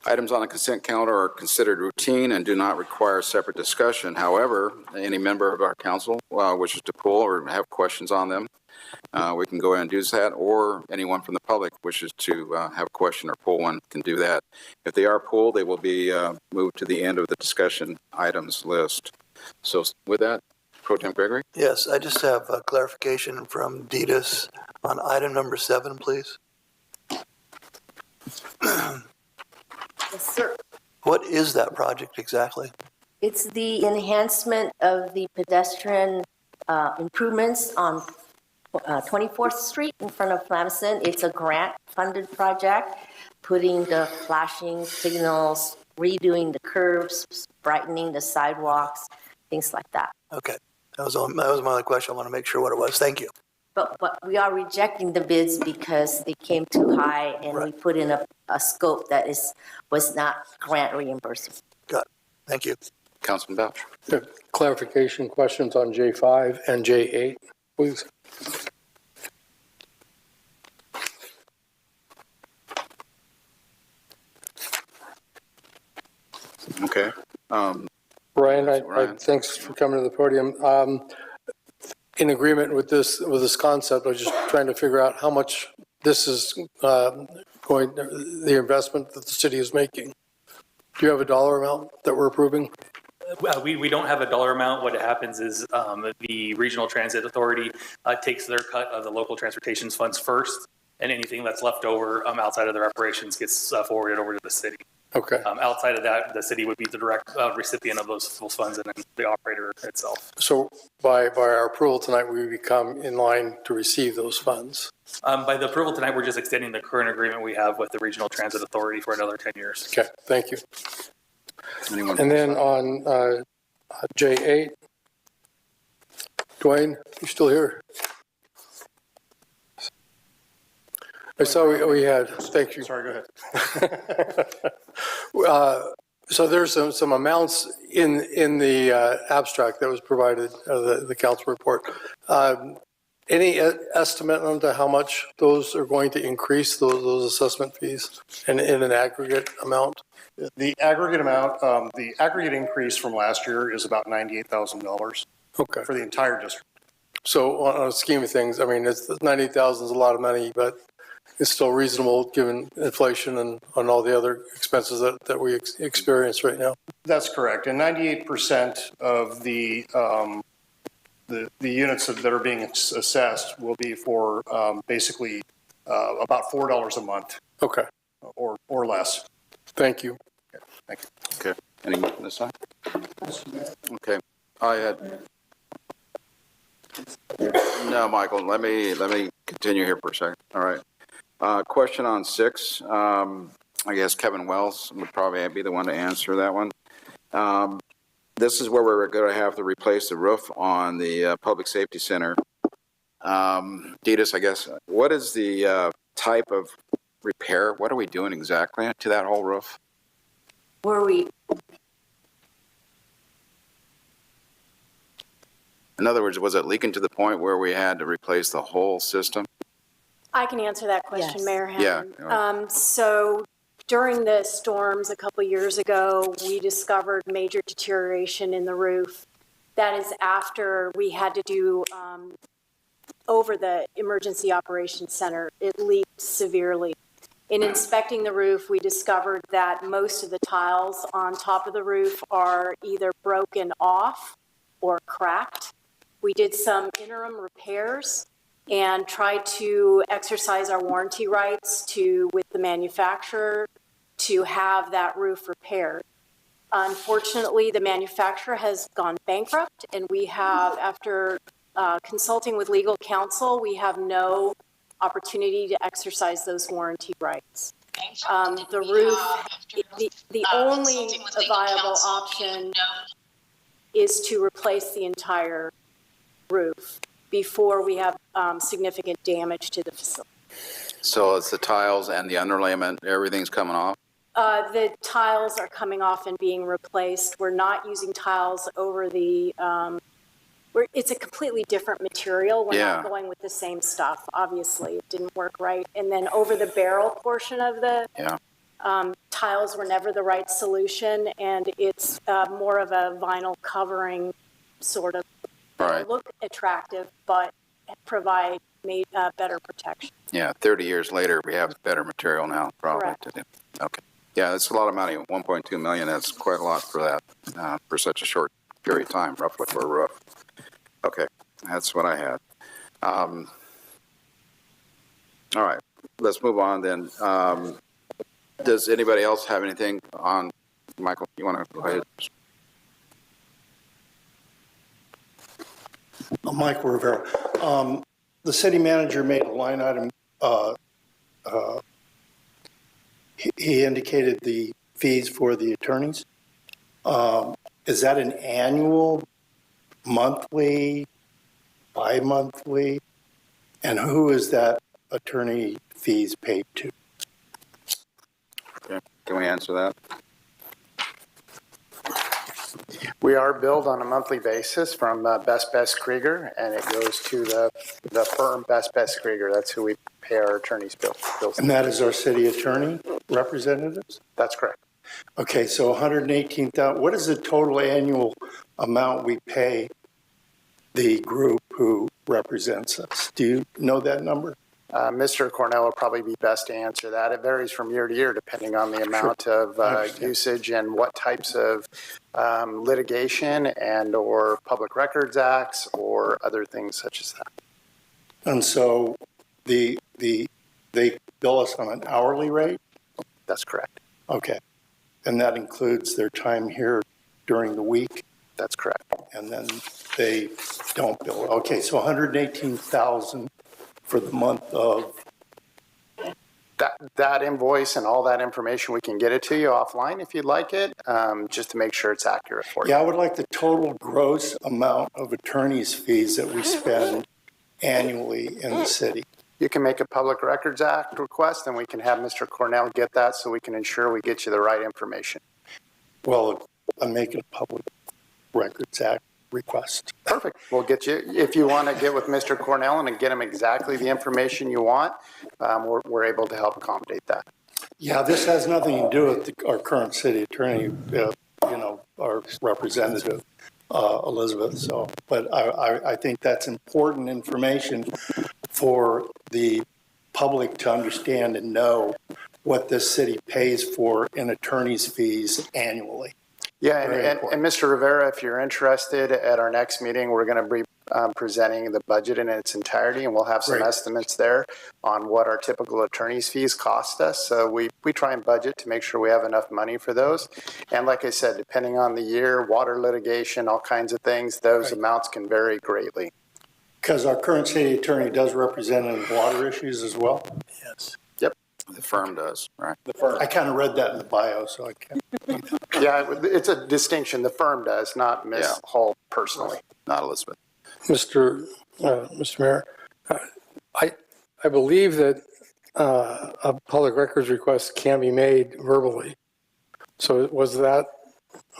Items on the consent calendar are considered routine and do not require separate discussion. However, any member of our council wishes to pull or have questions on them, we can go ahead and do that, or anyone from the public wishes to have a question or pull one can do that. If they are pulled, they will be moved to the end of the discussion items list. So with that, Pro Tem Gregory? Yes, I just have a clarification from Ditas on item number 7, please. Yes, sir. What is that project exactly? It's the enhancement of the pedestrian improvements on 24th Street in front of Flamson. It's a grant-funded project, putting the flashing signals, redoing the curbs, brightening the sidewalks, things like that. Okay, that was my other question. I want to make sure what it was. Thank you. But we are rejecting the bids because they came too high, and we put in a scope that was not grant reimbursable. Got it. Thank you. Councilman Bouch. Clarification questions on J5 and J8, please. Ryan, thanks for coming to the podium. In agreement with this concept, I was just trying to figure out how much this is the investment that the city is making. Do you have a dollar amount that we're approving? We don't have a dollar amount. What happens is the Regional Transit Authority takes their cut of the local transportation funds first, and anything that's left over outside of their operations gets forwarded over to the city. Okay. Outside of that, the city would be the direct recipient of those funds and then the operator itself. So by our approval tonight, we become in line to receive those funds. By the approval tonight, we're just extending the current agreement we have with the Regional Transit Authority for another 10 years. Okay, thank you. And then on J8, Dwayne, you still here? I saw we had, thank you. Sorry, go ahead. So there's some amounts in the abstract that was provided, the council report. Any estimate on to how much those are going to increase, those assessment fees in an aggregate amount? The aggregate amount, the aggregate increase from last year is about $98,000. Okay. For the entire district. So on a scheme of things, I mean, it's 98,000 is a lot of money, but it's still reasonable given inflation and on all the other expenses that we experience right now. That's correct. And 98% of the units that are being assessed will be for basically about $4 a month. Okay. Or less. Thank you. Okay. Thank you. Okay. Anyone on this side? Okay. I had. No, Michael, let me continue here for a second. All right. Question on 6. I guess Kevin Wells would probably be the one to answer that one. This is where we're going to have to replace the roof on the Public Safety Center. Deedus, I guess, what is the type of repair? What are we doing exactly to that whole roof? In other words, was it leaking to the point where we had to replace the whole system? I can answer that question, Yes. Mayor Hammond. Yeah. So during the storms a couple years ago, we discovered major deterioration in the roof. That is after we had to do over the Emergency Operations Center. It leaked severely. In inspecting the roof, we discovered that most of the tiles on top of the roof are either broken off or cracked. We did some interim repairs and tried to exercise our warranty rights with the manufacturer to have that roof repaired. Unfortunately, the manufacturer has gone bankrupt, and we have, after consulting with legal counsel, we have no opportunity to exercise those warranty rights. The roof, the only viable option is to replace the entire roof before we have significant damage to the facility. So it's the tiles and the underlayment, everything's coming off? The tiles are coming off and being replaced. We're not using tiles over the, it's a completely different material. We're not going with the same stuff. Obviously, it didn't work right. And then over the barrel portion of the tiles were never the right solution, and it's more of a vinyl covering sort of. Right. Look attractive, but provide better protection. Yeah, 30 years later, we have better material now, probably. Correct. To do. Okay. Yeah, that's a lot of money. 1.2 million. That's quite a lot for that, for such a short period of time, roughly, for a roof. Okay, that's what I had. All right, let's move on then. Does anybody else have anything on? Michael, you want to go ahead? Mike Rivera. The city manager made a line item. He indicated the fees for the attorneys. Is that an annual, monthly, bi-monthly? And who is that attorney fees paid to? Okay. Can we answer that? We are billed on a monthly basis from Best Krieger, and it goes to the firm Best Krieger. That's who we pay our attorneys bills. And that is our city attorney representatives? That's correct. Okay, so 118,000, what is the total annual amount we pay the group who represents us? Do you know that number? Mr. Cornell will probably be best to answer that. It varies from year to year depending on the amount of usage and what types of litigation and or public records acts or other things such as that. And so they bill us on an hourly rate? That's correct. Okay. And that includes their time here during the week? That's correct. And then they don't bill. Okay, so 118,000 for the month of. That invoice and all that information, we can get it to you offline if you'd like it, just to make sure it's accurate for you. Yeah, I would like the total gross amount of attorney's fees that we spend annually in the city. You can make a Public Records Act request, and we can have Mr. Cornell get that so we can ensure we get you the right information. Well, I'm making a Public Records Act request. Perfect. We'll get you, if you want to get with Mr. Cornell and get him exactly the information you want, we're able to help accommodate that. Yeah, this has nothing to do with our current city attorney, our representative, Elizabeth. So, but I think that's important information for the public to understand and know what this city pays for in attorney's fees annually. Yeah, and Mr. Rivera, if you're interested, at our next meeting, we're going to be presenting the budget in its entirety, and we'll have some estimates there on what our typical attorney's fees cost us. So we try and budget to make sure we have enough money for those. And like I said, depending on the year, water litigation, all kinds of things, those amounts can vary greatly. Because our current city attorney does represent in water issues as well? Yes. Yep. The firm does, right? The firm. I kind of read that in the bio, so I can't. Yeah, it's a distinction. The firm does, not Ms. Hall personally. Not Elizabeth. Mr. Mayor, I believe that a public records request can be made verbally. So was that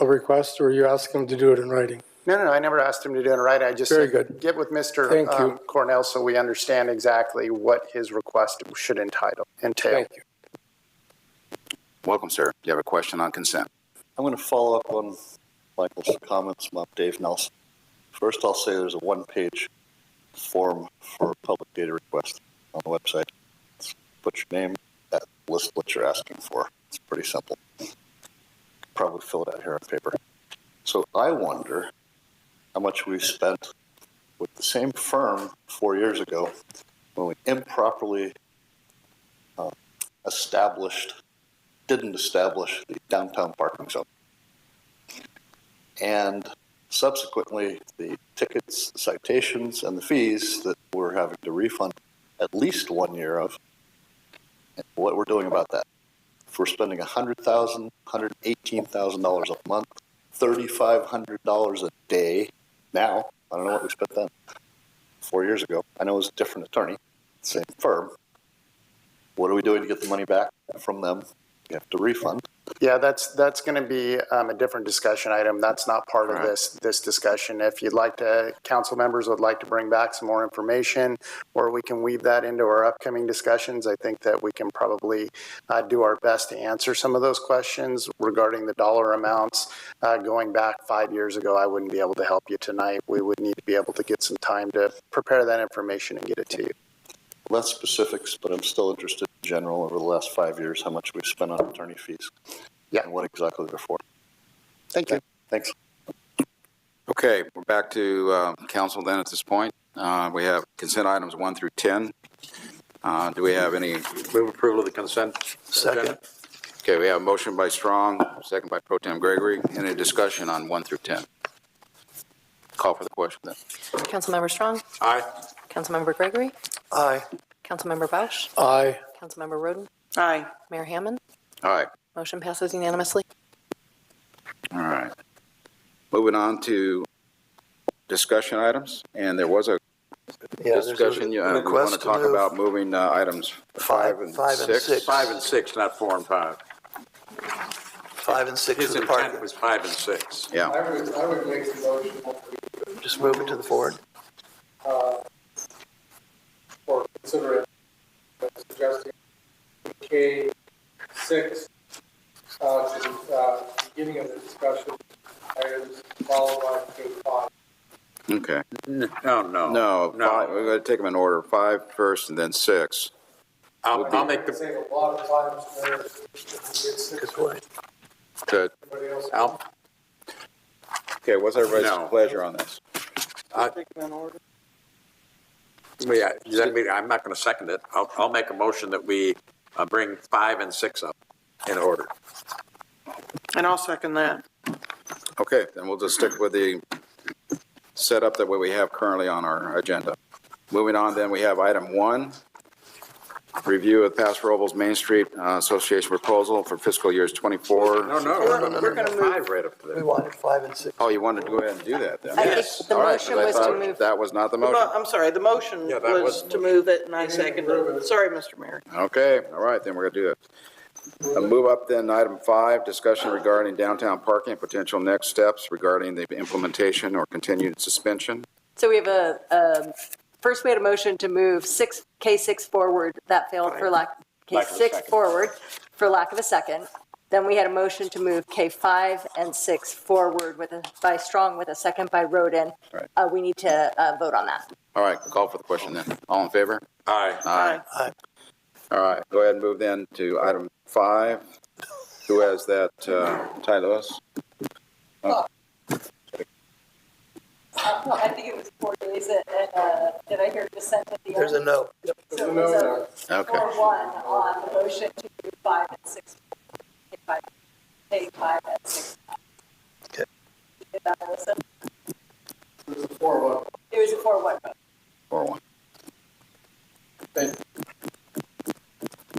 a request, or you asked him to do it in writing? No, I never asked him to do it in writing. I just Very said, good. get with Mr. Cornell so we understand exactly what his request should entail. Thank you. Welcome, sir. Do you have a question on consent? I'm going to follow up on Michael's comments about Dave Nelson. First, I'll say there's a one-page form for a public data request on the website. Put your name, list what you're asking for. It's pretty simple. Probably fill it out here on paper. So I wonder how much we spent with the same firm 4 years ago when we improperly didn't establish the downtown parking zone. And subsequently, the tickets, the citations, and the fees that we're having to refund at least 1 year of, and what we're doing about that. If we're spending $100,000, $118,000 a month, $3,500 a day now, I don't know what we spent then, 4 years ago. I know it was a different attorney, same firm. What are we doing to get the money back from them? We have to refund. Yeah, that's going to be a different discussion item. That's not part of this discussion. If you'd like to, council members would like to bring back some more information, or we can weave that into our upcoming discussions, I think that we can probably do our best to answer some of those questions regarding the dollar amounts. Going back 5 years ago, I wouldn't be able to help you tonight. We would need to be able to get some time to prepare that information and get it to you. Less specifics, but I'm still interested in general over the last 5 years, how much we've spent on attorney fees. Yeah. And what exactly they're for. Thank you. Thanks. Okay, we're back to council then at this point. We have consent items 1 through 10. Do we have any? Move approval of the consent. Second. Okay, we have a motion by Strong, second by Pro Tem Gregory. Any discussion on 1 through 10? Call for the question then. Councilmember Strong? Aye. Councilmember Gregory? Aye. Councilmember Bausch? Aye. Councilmember Roden? Aye. Mayor Hammond? Aye. Motion passes unanimously. All right. Moving on to discussion items, and there was a discussion. You want to talk about moving items 5 and 6? 5 and 6, not 4 and 5. 5 and 6 His is the intent parking. was 5 and 6. Yeah. I would make the motion. Just move it to the forward. Or consider it suggesting K6 the beginning of the discussion, items followed by K5. Okay. No. No, five, we're going to take them in order. 5 first and then 6. I'll make the, Save a lot of time, Mr. Mayor. Good point. Good. I'll, Okay, what's everybody's No. pleasure on this? yeah, I'm not going to second it. I'll make a motion that we bring 5 and 6 up in order. And I'll second that. Okay, then we'll just stick with the setup that we have currently on our agenda. Moving on, then we have item 1, review of Paso Robles Main Street Association proposal for fiscal years 24. No, We're going to move. 5 right up to We there. wanted 5 and 6. Oh, you wanted to go ahead and do that then? I think the All right, motion 'cause I was to thought move. that was not the motion. I'm sorry, the motion Yeah, that was was- to move it, and I seconded it. Sorry, Mr. Mayor. Okay, all right, then we're going to do it. Move up then, item 5, discussion regarding downtown parking and potential next steps regarding the implementation or continued suspension. So we have first we had a motion to move K6 forward. That failed for Lack of a K6 second. forward for lack of a second. Then we had a motion to move K5 and 6 forward by Strong with a second by Roden. Right. We need to vote on that. All right, call for the question then. All in favor? Aye. Aye. All right, go ahead and move then to item 5. Who has that, Ty Lewis? Oh, I think it was 4 days, and did I hear dissent at the end? There's a no. Yep. So it was a Okay. 4-1 on the motion to move 5 and 6. K5 and 6. Okay. Did that, Melissa? It was a 4-1. It was a 4-1 vote. 4-1.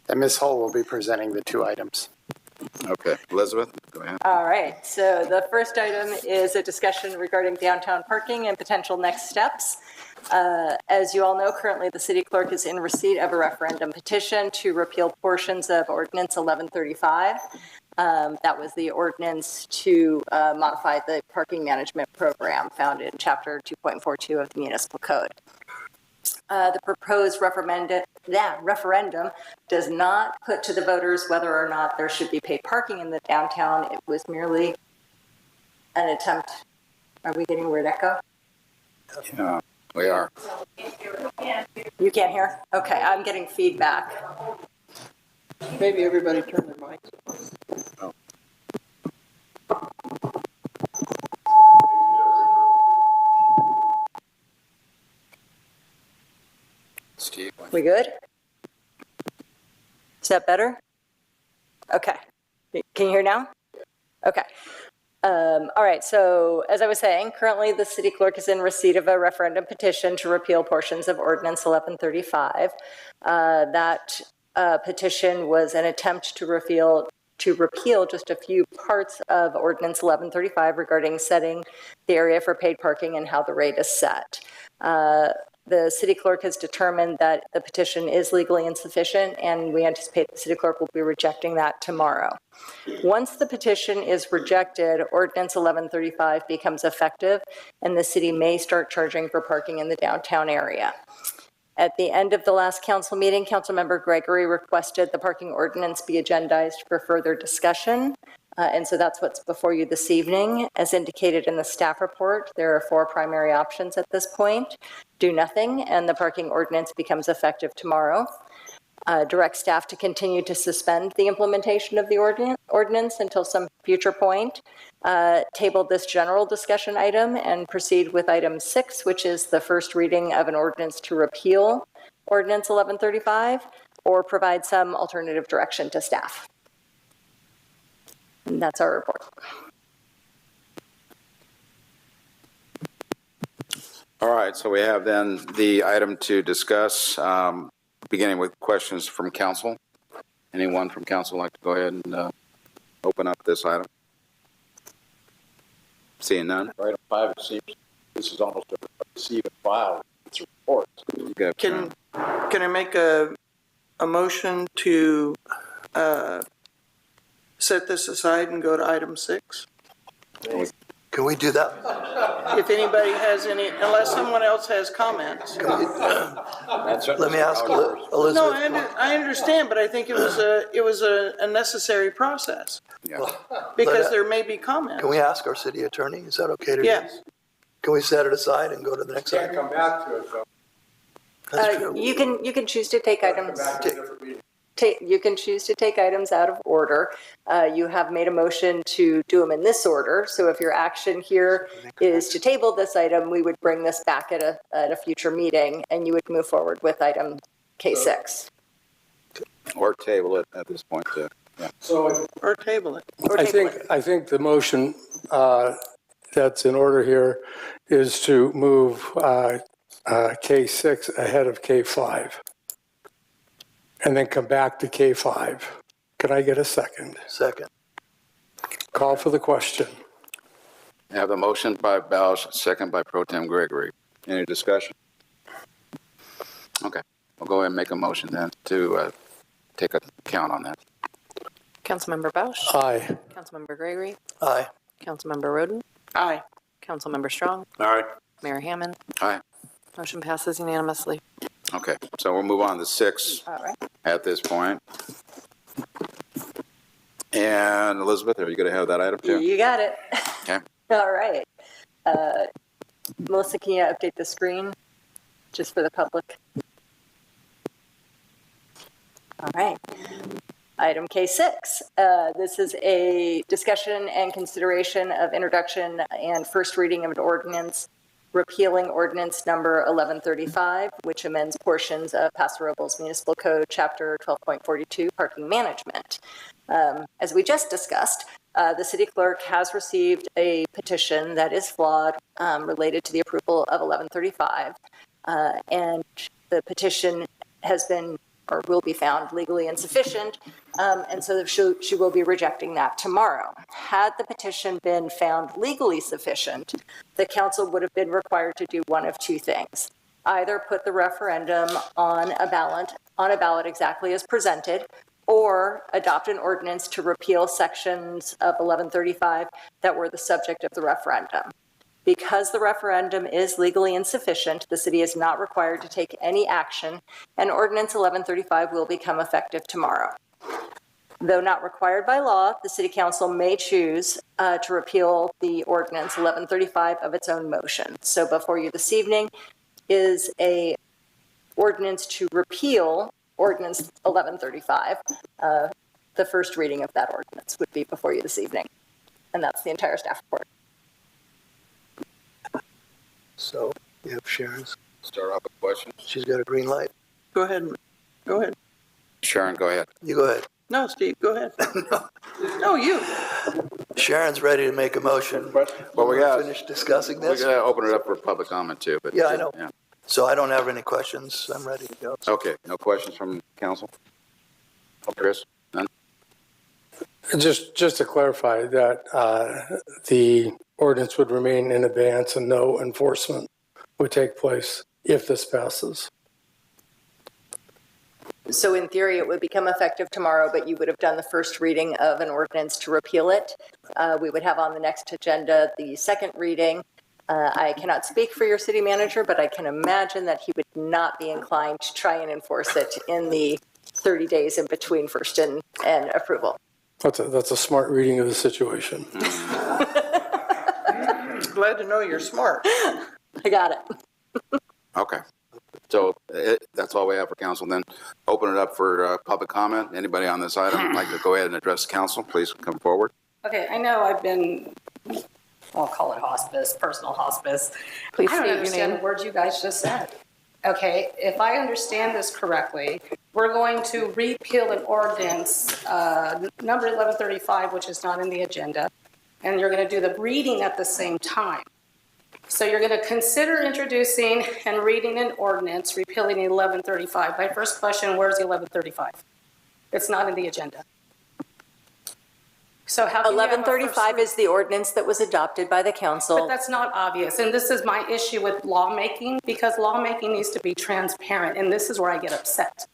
And Ms. Hull will be presenting the 2 items. Okay, Elizabeth, go ahead. All right, so the first item is a discussion regarding downtown parking and potential next steps. As you all know, currently the city clerk is in receipt of a referendum petition to repeal portions of Ordinance 1135. That was the ordinance to modify the parking management program found in Chapter 2.42 of the Municipal Code. The proposed referendum does not put to the voters whether or not there should be paid parking in the downtown. It was merely an attempt. Are we getting a weird echo? Yeah, we are. You can't hear? Okay, I'm getting feedback. Maybe everybody turn their mics on. Steve. We good? Is that better? Okay. Can you hear now? Okay. All right, so as I was saying, currently the city clerk is in receipt of a referendum petition to repeal portions of Ordinance 1135. That petition was an attempt to repeal just a few parts of Ordinance 1135 regarding setting the area for paid parking and how the rate is set. The city clerk has determined that the petition is legally insufficient, and we anticipate the city clerk will be rejecting that tomorrow. Once the petition is rejected, Ordinance 1135 becomes effective, and the city may start charging for parking in the downtown area. At the end of the last council meeting, Councilmember Gregory requested the parking ordinance be agendized for further discussion. And so that's what's before you this evening. As indicated in the staff report, there are 4 primary options at this point. Do nothing, and the parking ordinance becomes effective tomorrow. Direct staff to continue to suspend the implementation of the ordinance until some future point. Table this general discussion item and proceed with item 6, which is the first reading of an ordinance to repeal Ordinance 1135, or provide some alternative direction to staff. And that's our report. All right, so we have then the item to discuss, beginning with questions from council. Anyone from council like to go ahead and open up this item? Seeing none? Item 5, it seems this is almost a receive and file. It's a report. Can I make a motion to set this aside and go to item 6? We Can we do that? If anybody has any, unless someone else has comments. Let me ask Elizabeth. No, I understand, but I think it was a necessary process. Yeah. Because there may be comments. Can we ask our city attorney? Is that okay to do? Yes. Can we set it aside and go to the next item? Come back to it, though. That's true. You can choose to take items. You can choose to take items out of order. You have made a motion to do them in this order. So if your action here is to table this item, we would bring this back at a future meeting, and you would move forward with item K6. Or table it at this point, too. Yeah. So, or table it. I think the motion that's in order here is to move K6 ahead of K5 and then come back to K5. Can I get a second? Second. Call for the question. I have the motion by Bausch, second by Pro Tem Gregory. Any discussion? Okay, we'll go ahead and make a motion then to take a count on that. Councilmember Bausch? Aye. Councilmember Gregory? Aye. Councilmember Roden? Aye. Councilmember Strong? All right. Mayor Hammond? Aye. Motion passes unanimously. Okay, so we'll move on to 6 All right. at this point. And Elizabeth, are you going to have that item too? You got it. Okay. All right. Melissa, can you update the screen just for the public? All right. Item K6. This is a discussion and consideration of introduction and first reading of an ordinance repealing ordinance number 1135, which amends portions of Paso Robles Municipal Code, Chapter 12.42, Parking Management. As we just discussed, the city clerk has received a petition that is flawed related to the approval of 1135, and the petition has been or will be found legally insufficient, and so she will be rejecting that tomorrow. Had the petition been found legally sufficient, the council would have been required to do one of two things. Either put the referendum on a ballot exactly as presented, or adopt an ordinance to repeal sections of 1135 that were the subject of the referendum. Because the referendum is legally insufficient, the city is not required to take any action, and Ordinance 1135 will become effective tomorrow. Though not required by law, the City Council may choose to repeal the Ordinance 1135 of its own motion. So before you this evening is a ordinance to repeal Ordinance 1135. The first reading of that ordinance would be before you this evening. And that's the entire staff report. So you have Sharon's. Start off with questions. She's got a green light. Go ahead. Go ahead. Sharon, go ahead. You go ahead. No, Steve, go ahead. No, you. Sharon's ready to make a motion. Well, we got finish discussing this. We got to open it up for public comment too. But yeah, I know. Yeah. So I don't have any questions. I'm ready to go. Okay, no questions from council. Chris, none. Just to clarify that the ordinance would remain in abeyance and no enforcement would take place if this passes. So in theory, it would become effective tomorrow, but you would have done the first reading of an ordinance to repeal it. We would have on the next agenda the second reading. I cannot speak for your city manager, but I can imagine that he would not be inclined to try and enforce it in the 30 days in between first and approval. That's a smart reading of the situation. Glad to know you're smart. I got it. Okay. So that's all we have for council. Then open it up for public comment. Anybody on this item would like to go ahead and address the council, please come forward. Okay, I know I've been, I'll call it hospice, personal hospice. Please I don't state your understand name. the words you guys just said. Okay, if I understand this correctly, we're going to repeal an ordinance, number 1135, which is not in the agenda, and you're going to do the reading at the same time. So you're going to consider introducing and reading an ordinance repealing 1135. My first question, where's the 1135? It's not in the agenda. So how can you have a 1135 is the ordinance that was adopted by the council. But that's not obvious, and this is my issue with lawmaking, because lawmaking needs to be transparent, and this is where I get upset.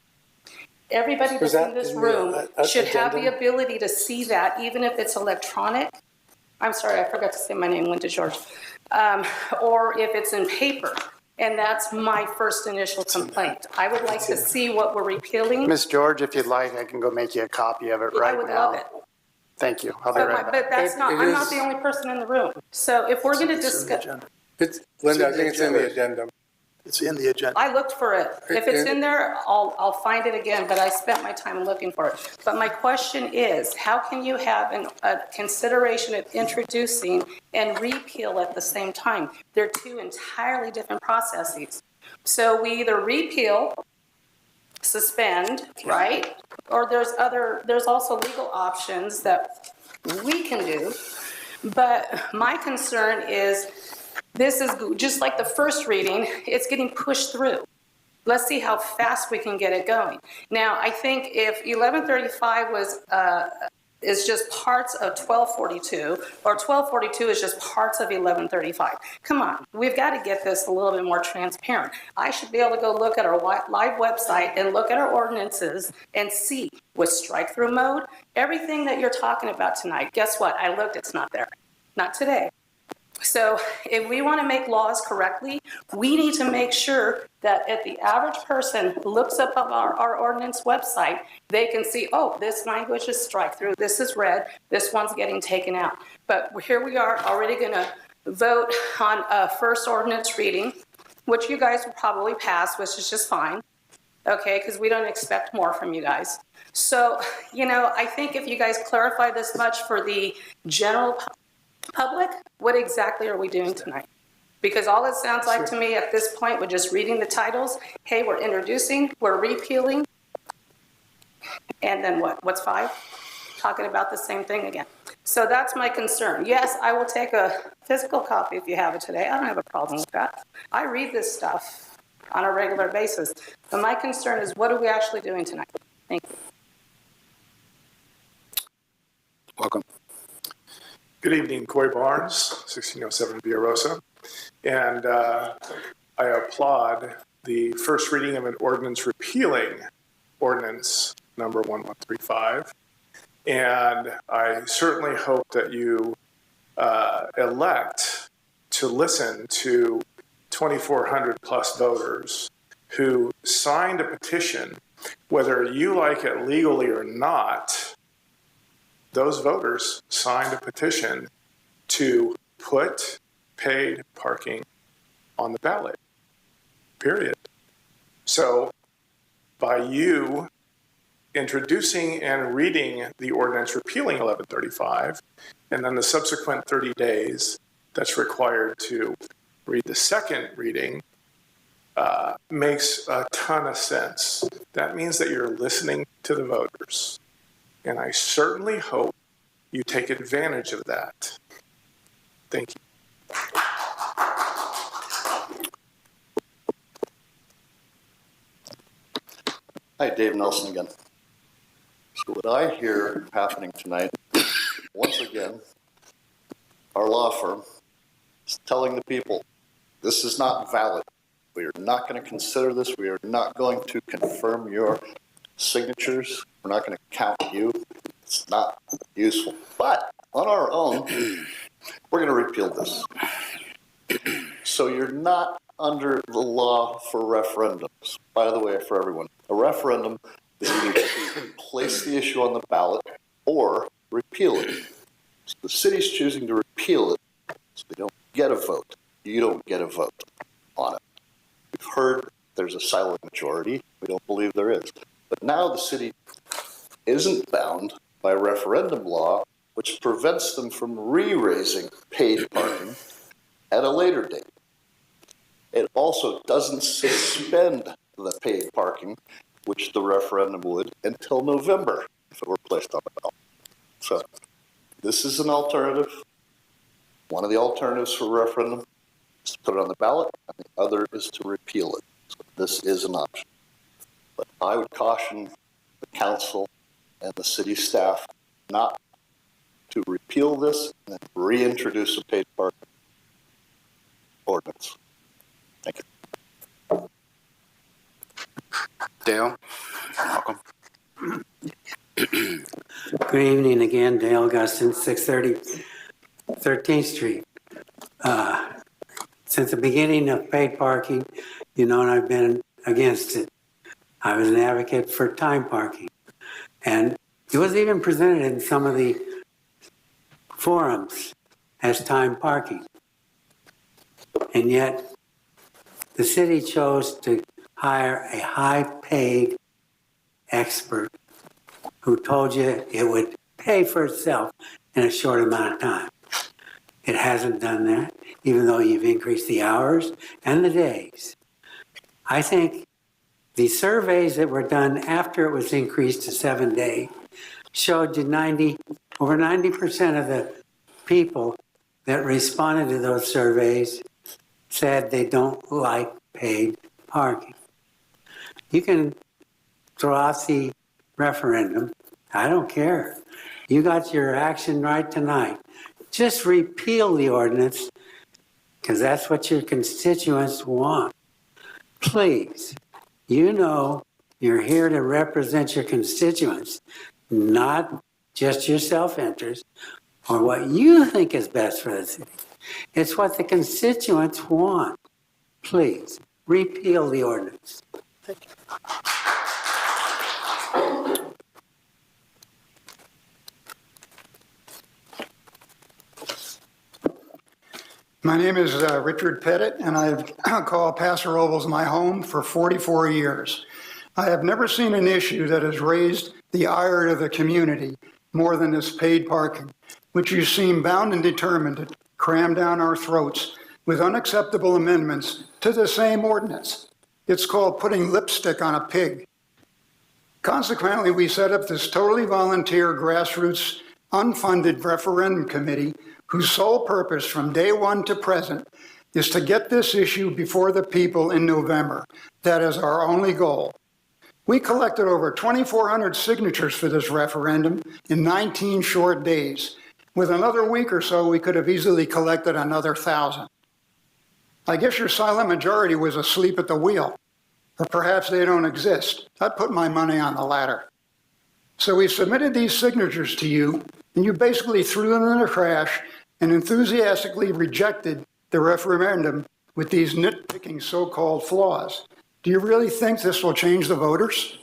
Everybody that's in this room should have the ability to see that, even if it's electronic, I'm sorry, I forgot to say my name, Linda George. Or if it's in paper. And that's my first initial complaint. I would like to see what we're repealing. Ms. George, if you'd like, I can go make you a copy of it right now. I would love it. Thank you. I'll be right back. But that's not, I'm not the only person in the room. So if we're going to discuss. Linda, I think it's in the addendum. It's in the agenda. I looked for it. If it's in there, I'll find it again, but I spent my time looking for it. But my question is, how can you have a consideration of introducing and repeal at the same time? They're two entirely different processes. So we either repeal, suspend, right? Or there's also legal options that we can do. But my concern is, this is just like the first reading, it's getting pushed through. Let's see how fast we can get it going. Now, I think if 1135 is just parts of 1242, or 1242 is just parts of 1135. Come on, we've got to get this a little bit more transparent. I should be able to go look at our live website and look at our ordinances and see with strike-through mode, everything that you're talking about tonight, guess what? I looked, it's not there. Not today. So if we want to make laws correctly, we need to make sure that if the average person looks up on our ordinance website, they can see, oh, this language is strike through, this is red, this one's getting taken out. But here we are already going to vote on a first ordinance reading, which you guys will probably pass, which is just fine, okay, because we don't expect more from you guys. So, I think if you guys clarify this much for the general public, what exactly are we doing tonight? Because all it sounds like to me at this point with just reading the titles, hey, we're introducing, we're repealing, and then what? What's 5? Talking about the same thing again. So that's my concern. Yes, I will take a physical copy if you have it today. I don't have a problem with that. I read this stuff on a regular basis. But my concern is, what are we actually doing tonight? Thank you. Welcome. Good evening, Corey Barnes, 1607 Via Rosa. And I applaud the first reading of an ordinance repealing ordinance number 1135. And I certainly hope that you elect to listen to 2,400 plus voters who signed a petition, whether you like it legally or not. Those voters signed a petition to put paid parking on the ballot, period. So by you introducing and reading the ordinance repealing 1135, and then the subsequent 30 days that's required to read the second reading, makes a ton of sense. That means that you're listening to the voters. And I certainly hope you take advantage of that. Thank you. Hi, Dave Nelson again. So what I hear happening tonight, once again, our law firm is telling the people, this is not valid. We are not going to consider this. We are not going to confirm your signatures. We're not going to count you. It's not useful. But on our own, we're going to repeal this. So you're not under the law for referendums. By the way, for everyone, a referendum is either to place the issue on the ballot or repeal it. So the city's choosing to repeal it, so they don't get a vote. You don't get a vote on it. We've heard there's a silent majority. We don't believe there is. But now the city isn't bound by referendum law, which prevents them from re-raising paid parking at a later date. It also doesn't suspend the paid parking, which the referendum would, until November if it were placed on the ballot. So this is an alternative. One of the alternatives for referendum is to put it on the ballot, and the other is to repeal it. So this is an option. But I would caution the council and the city staff not to repeal this and then reintroduce a paid parking ordinance. Thank you. Dale, welcome. Good evening again, Dale Gustin, 630 13th Street. Since the beginning of paid parking, and I've been against it. I was an advocate for time parking. And it was even presented in some of the forums as time parking. And yet, the city chose to hire a high-paid expert who told you it would pay for itself in a short amount of time. It hasn't done that, even though you've increased the hours and the days. I think the surveys that were done after it was increased to 7 days showed you over 90% of the people that responded to those surveys said they don't like paid parking. You can throw out the referendum. I don't care. You got your action right tonight. Just repeal the ordinance because that's what your constituents want. Please, you're here to represent your constituents, not just your self-interest or what you think is best for the city. It's what the constituents want. Please, repeal the ordinance. Thank you. My name is Richard Pettit, and I've called Paso Robles my home for 44 years. I have never seen an issue that has raised the ire of the community more than this paid parking, which you seem bound and determined to cram down our throats with unacceptable amendments to the same ordinance. It's called putting lipstick on a pig. Consequently, we set up this totally volunteer, grassroots, unfunded referendum committee whose sole purpose from day one to present is to get this issue before the people in November. That is our only goal. We collected over 2,400 signatures for this referendum in 19 short days. With another week or so, we could have easily collected another 1,000. I guess your silent majority was asleep at the wheel, or perhaps they don't exist. I'd put my money on the latter. So we submitted these signatures to you, and you basically threw them in the trash and enthusiastically rejected the referendum with these nitpicking so-called flaws. Do you really think this will change the voters?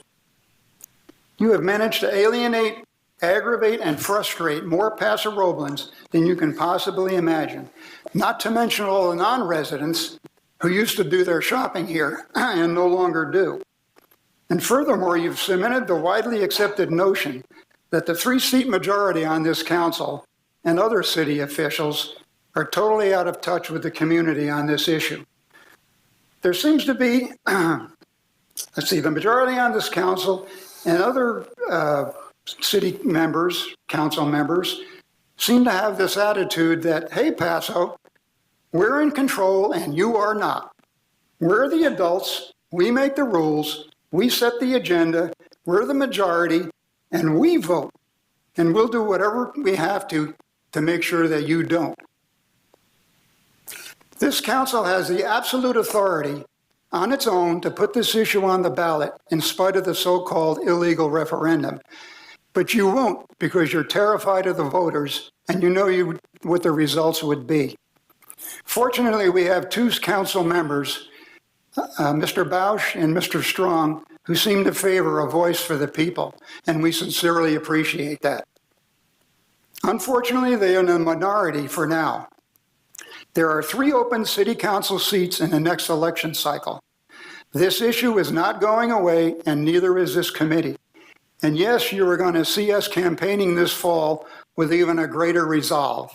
You have managed to alienate, aggravate, and frustrate more Paso Roblans than you can possibly imagine, not to mention all the non-residents who used to do their shopping here and no longer do. And furthermore, you've cemented the widely accepted notion that the 3-seat majority on this council and other city officials are totally out of touch with the community on this issue. There seems to be, the majority on this council and other city members, council members, seem to have this attitude that, hey, Paso, we're in control and you are not. We're the adults, we make the rules, we set the agenda, we're the majority, and we vote. And we'll do whatever we have to make sure that you don't. This council has the absolute authority on its own to put this issue on the ballot in spite of the so-called illegal referendum. But you won't because you're terrified of the voters and you know what the results would be. Fortunately, we have 2 council members, Mr. Bausch and Mr. Strong, who seem to favor a voice for the people, and we sincerely appreciate that. Unfortunately, they are in a minority for now. There are 3 open city council seats in the next election cycle. This issue is not going away, and neither is this committee. And yes, you are going to see us campaigning this fall with even a greater resolve.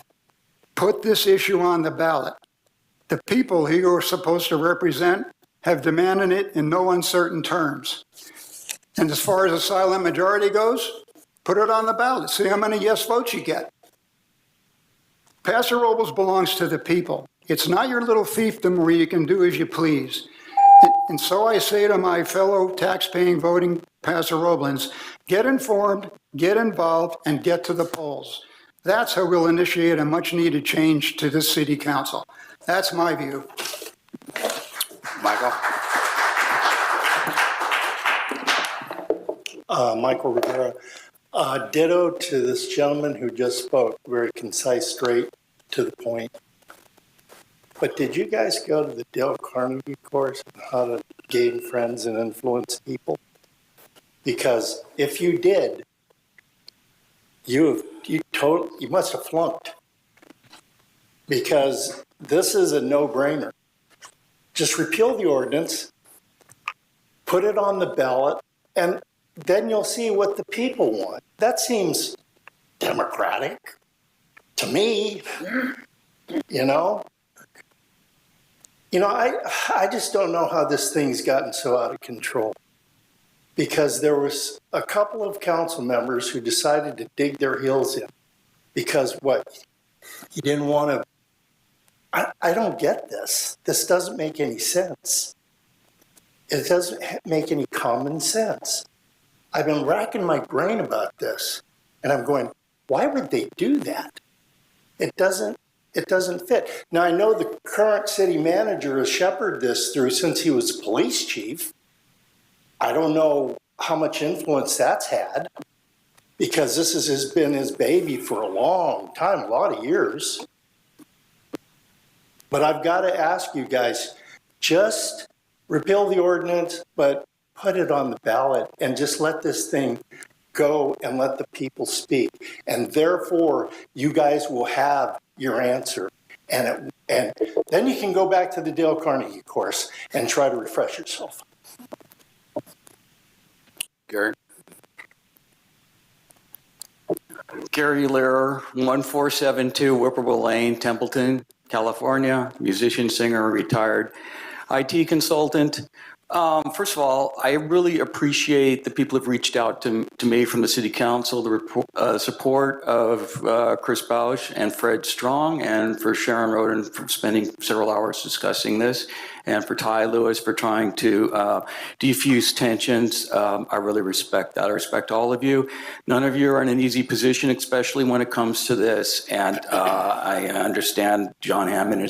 Put this issue on the ballot. The people who you're supposed to represent have demanded it in no uncertain terms. And as far as a silent majority goes, put it on the ballot. See how many yes votes you get. Paso Robles belongs to the people. It's not your little fiefdom where you can do as you please. And so I say to my fellow tax-paying voting Paso Roblans, get informed, get involved, and get to the polls. That's how we'll initiate a much-needed change to this city council. That's my view. Michael? Michael Rivera. Ditto to this gentleman who just spoke, very concise, straight to the point. But did you guys go to the Dale Carnegie course on how to gain friends and influence people? Because if you did, you must have flunked. Because this is a no-brainer. Just repeal the ordinance, put it on the ballot, and then you'll see what the people want. That seems democratic to me, you know? I just don't know how this thing's gotten so out of control. Because there was a couple of council members who decided to dig their heels in. Because what? You didn't want to. I don't get this. This doesn't make any sense. It doesn't make any common sense. I've been racking my brain about this, and I'm going, why would they do that? It doesn't fit. Now, I know the current city manager has shepherded this through since he was police chief. I don't know how much influence that's had, because this has been his baby for a long time, a lot of years. But I've got to ask you guys, just repeal the ordinance, but put it on the ballot and just let this thing go and let the people speak. And therefore, you guys will have your answer. And then you can go back to the Dale Carnegie course and try to refresh yourself. Gary? Gary Lehrer, 1472 Whippoorwill Lane, Templeton, California, musician, singer, retired IT consultant. First of all, I really appreciate the people who've reached out to me from the City Council, the support of Chris Bausch and Fred Strong, and for Sharon Roden for spending several hours discussing this, and for Ty Lewis for trying to defuse tensions. I really respect that. I respect all of you. None of you are in an easy position, especially when it comes to this. And I understand John Hammond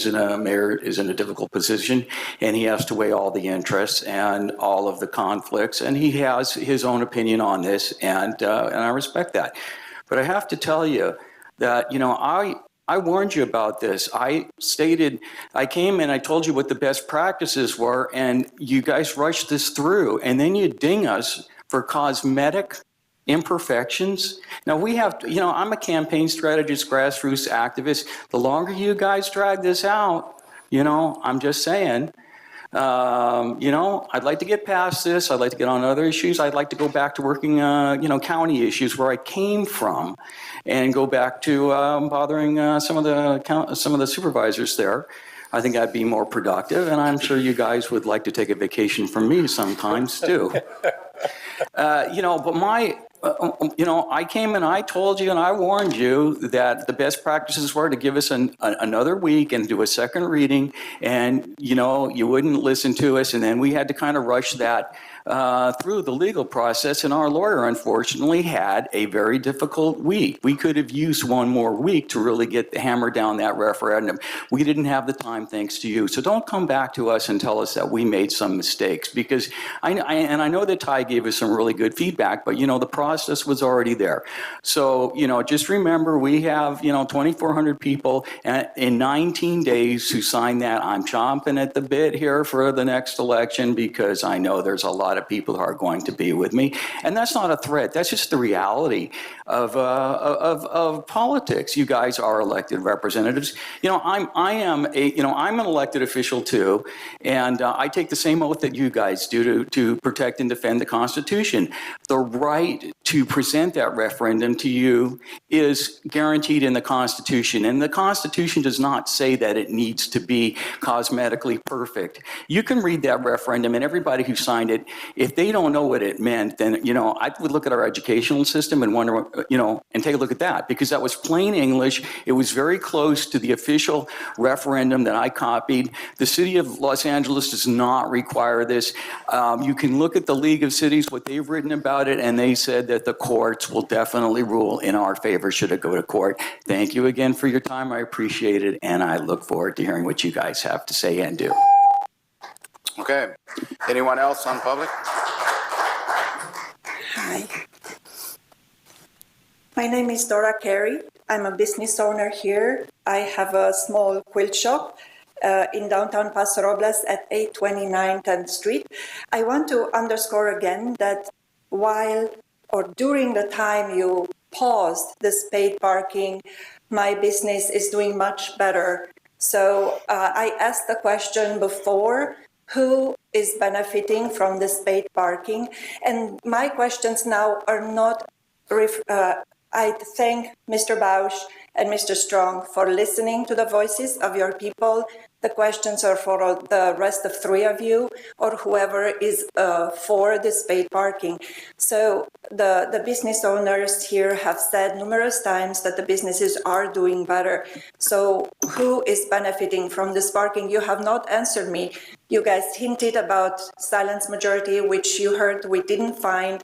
mayor is in a difficult position, and he has to weigh all the interests and all of the conflicts, and he has his own opinion on this, and I respect that. But I have to tell you that, I warned you about this. I came and I told you what the best practices were, and you guys rushed this through, and then you ding us for cosmetic imperfections. Now we have to, I'm a campaign strategist, grassroots activist. The longer you guys drag this out, I'm just saying, I'd like to get past this. I'd like to get on other issues. I'd like to go back to working, county issues where I came from, and go back to bothering some of the supervisors there. I think I'd be more productive, and I'm sure you guys would like to take a vacation from me sometimes too. I came and I told you and I warned you that the best practices were to give us another week and do a second reading, and you wouldn't listen to us, and then we had to kind of rush that through the legal process, and our lawyer unfortunately had a very difficult week. We could have used one more week to really hammer down that referendum. We didn't have the time thanks to you. So don't come back to us and tell us that we made some mistakes, because I know that Ty gave us some really good feedback, but the process was already there. So, just remember, we have, 2,400 people in 19 days who signed that. I'm chomping at the bit here for the next election, because I know there's a lot of people who are going to be with me. And that's not a threat. That's just the reality of politics. You guys are elected representatives. I'm an elected official too, and I take the same oath that you guys do to protect and defend the Constitution. The right to present that referendum to you is guaranteed in the Constitution, and the Constitution does not say that it needs to be cosmetically perfect. You can read that referendum, and everybody who signed it, if they don't know what it meant, then, I would look at our educational system and wonder, and take a look at that, because that was plain English. It was very close to the official referendum that I copied. The city of Los Angeles does not require this. You can look at the League of Cities, what they've written about it, and they said that the courts will definitely rule in our favor should it go to court. Thank you again for your time. I appreciate it, and I look forward to hearing what you guys have to say and do. Okay. Anyone else on public? Hi. My name is Dora Carey. I'm a business owner here I have a small quilt shop in downtown Paso Robles at 829 10th Street. I want to underscore again that while or during the time you paused this paid parking, my business is doing much better. So I asked the question before, who is benefiting from this paid parking? And my questions now are not, I thank Mr. Bausch and Mr. Strong for listening to the voices of your people. The questions are for the rest of three of you or whoever is for this paid parking. So the business owners here have said numerous times that the businesses are doing better. So who is benefiting from this parking? You have not answered me. You guys hinted about silent majority, which you heard we didn't find.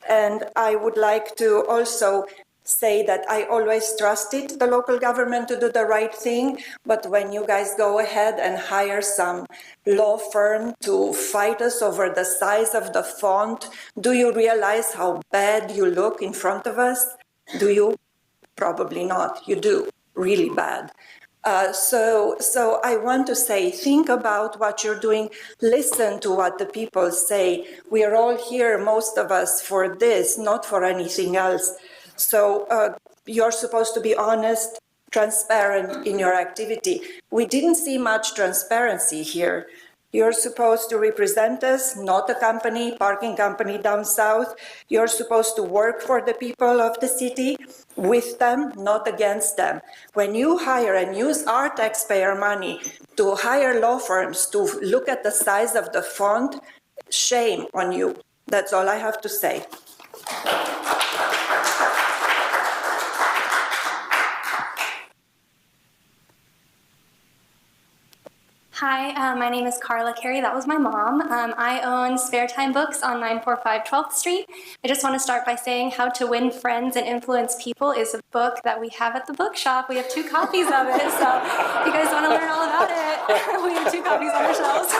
And I would like to also say that I always trusted the local government to do the right thing, but when you guys go ahead and hire some law firm to fight us over the size of the font, do you realize how bad you look in front of us? Do you? Probably not. You do. Really bad. So I want to say, think about what you're doing. Listen to what the people say. We are all here, most of us, for this, not for anything else. So you're supposed to be honest, transparent in your activity. We didn't see much transparency here. You're supposed to represent us, not a company, parking company down south. You're supposed to work for the people of the city, with them, not against them. When you hire and use our taxpayer money to hire law firms to look at the size of the font, shame on you. That's all I have to say. Hi, my name is Carla Carey. That was my mom. I own Spare Time Books on 945 12th Street. I just want to start by saying How to Win Friends and Influence People is a book that we have at the bookshop. We have 2 copies of it, so if you guys want to learn all about it, we have 2 copies on our shelves.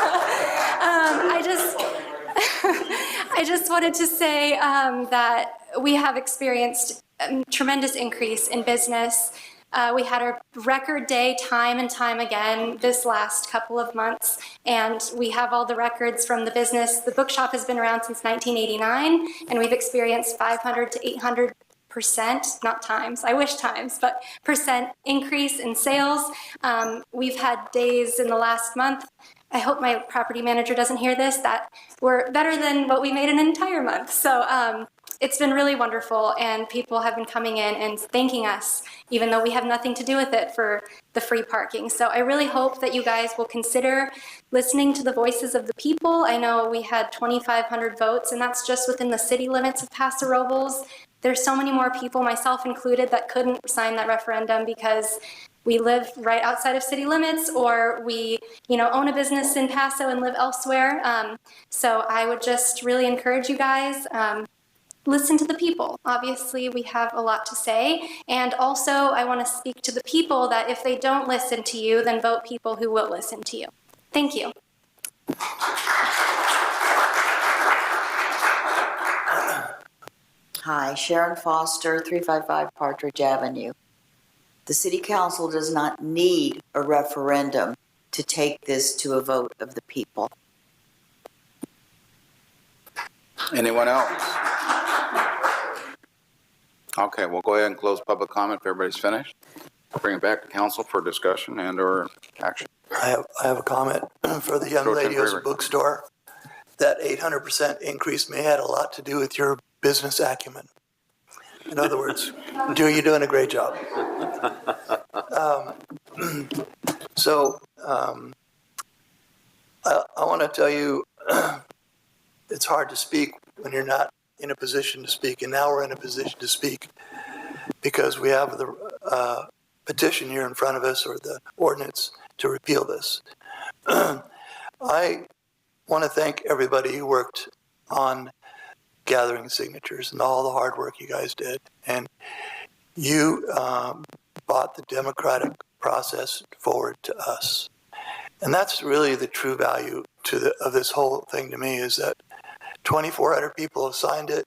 I just wanted to say that we have experienced a tremendous increase in business. We had our record day time and time again this last couple of months, and we have all the records from the business. The bookshop has been around since 1989, and we've experienced 500 to 800%, not times, I wish times, but percent increase in sales. We've had days in the last month, I hope my property manager doesn't hear this, that were better than what we made in an entire month. So it's been really wonderful, and people have been coming in and thanking us, even though we have nothing to do with it, for the free parking. So I really hope that you guys will consider listening to the voices of the people. I know we had 2,500 votes, and that's just within the city limits of Paso Robles. There's so many more people, myself included, that couldn't sign that referendum because we live right outside of city limits, or we, own a business in Paso and live elsewhere. So I would just really encourage you guys, listen to the people. Obviously, we have a lot to say. And also, I want to speak to the people that if they don't listen to you, then vote people who will listen to you. Thank you. Hi, Sharon Foster, 355 Partridge Avenue. The City Council does not need a referendum to take this to a vote of the people. Anyone else? Okay, we'll go ahead and close public comment if everybody's finished. Bring it back to council for discussion and or action. I have a comment for the young lady who's a bookstore. That 800% increase may have had a lot to do with your business acumen. In other words, you're doing a great job. I want to tell you, it's hard to speak when you're not in a position to speak, and now we're in a position to speak because we have the petition here in front of us, or the ordinance to repeal this. I want to thank everybody who worked on gathering signatures and all the hard work you guys did. And you brought the democratic process forward to us. And that's really the true value of this whole thing to me, is that 2,400 people have signed it.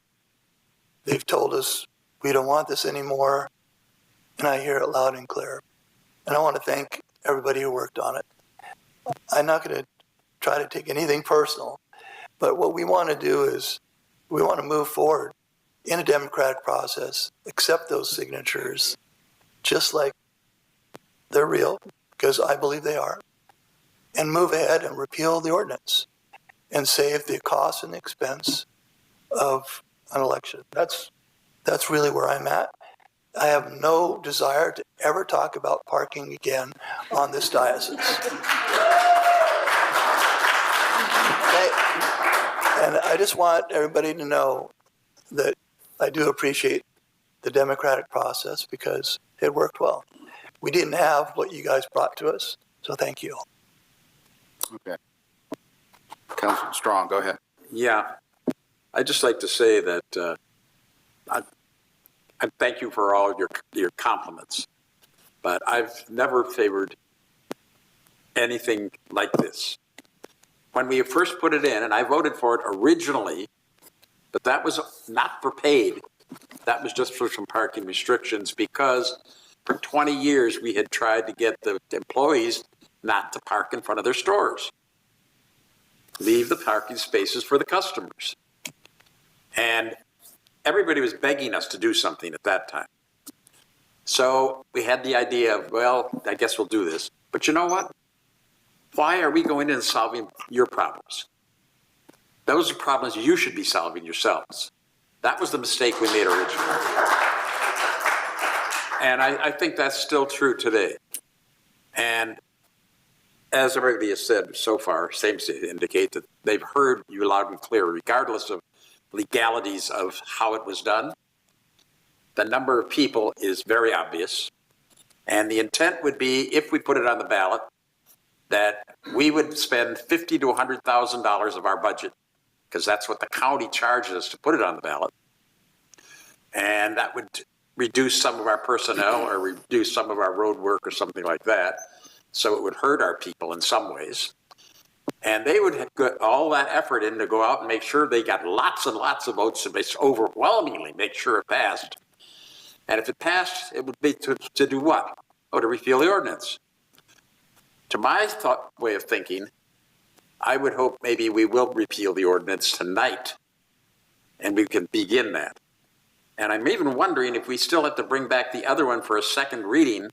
They've told us we don't want this anymore. And I hear it loud and clear. and I want to thank everybody who worked on it. I'm not going to try to take anything personal, but what we want to do is we want to move forward in a democratic process, accept those signatures, just like they're real, because I believe they are, and move ahead and repeal the ordinance and save the cost and the expense of an election. That's really where I'm at. I have no desire to ever talk about parking again on this diocese. And I just want everybody to know that I do appreciate the democratic process because it worked well. We didn't have what you guys brought to us, so thank you. Okay. Councilman Strong, go ahead. Yeah, I'd just like to say that I thank you for all your compliments, but I've never favored anything like this. When we first put it in, and I voted for it originally, but that was not for paid. That was just for some parking restrictions because for 20 years we had tried to get the employees not to park in front of their stores. Leave the parking spaces for the customers. And everybody was begging us to do something at that time. So we had the idea of, well, I guess we'll do this. But you know what? Why are we going in and solving your problems? Those are problems you should be solving yourselves. That was the mistake we made originally. And I think that's still true today. And as everybody has said so far, seems to indicate that they've heard you loud and clear, regardless of legalities of how it was done. The number of people is very obvious. And the intent would be, if we put it on the ballot, that we would spend $50,000 to $100,000 of our budget, because that's what the county charges us to put it on the ballot. And that would reduce some of our personnel or reduce some of our road work or something like that. So it would hurt our people in some ways. And they would put all that effort in to go out and make sure they got lots and lots of votes to overwhelmingly make sure it passed. And if it passed, it would be to do what? Oh, to repeal the ordinance. To my way of thinking, I would hope maybe we will repeal the ordinance tonight and we can begin that. And I'm even wondering if we still have to bring back the other one for a second reading,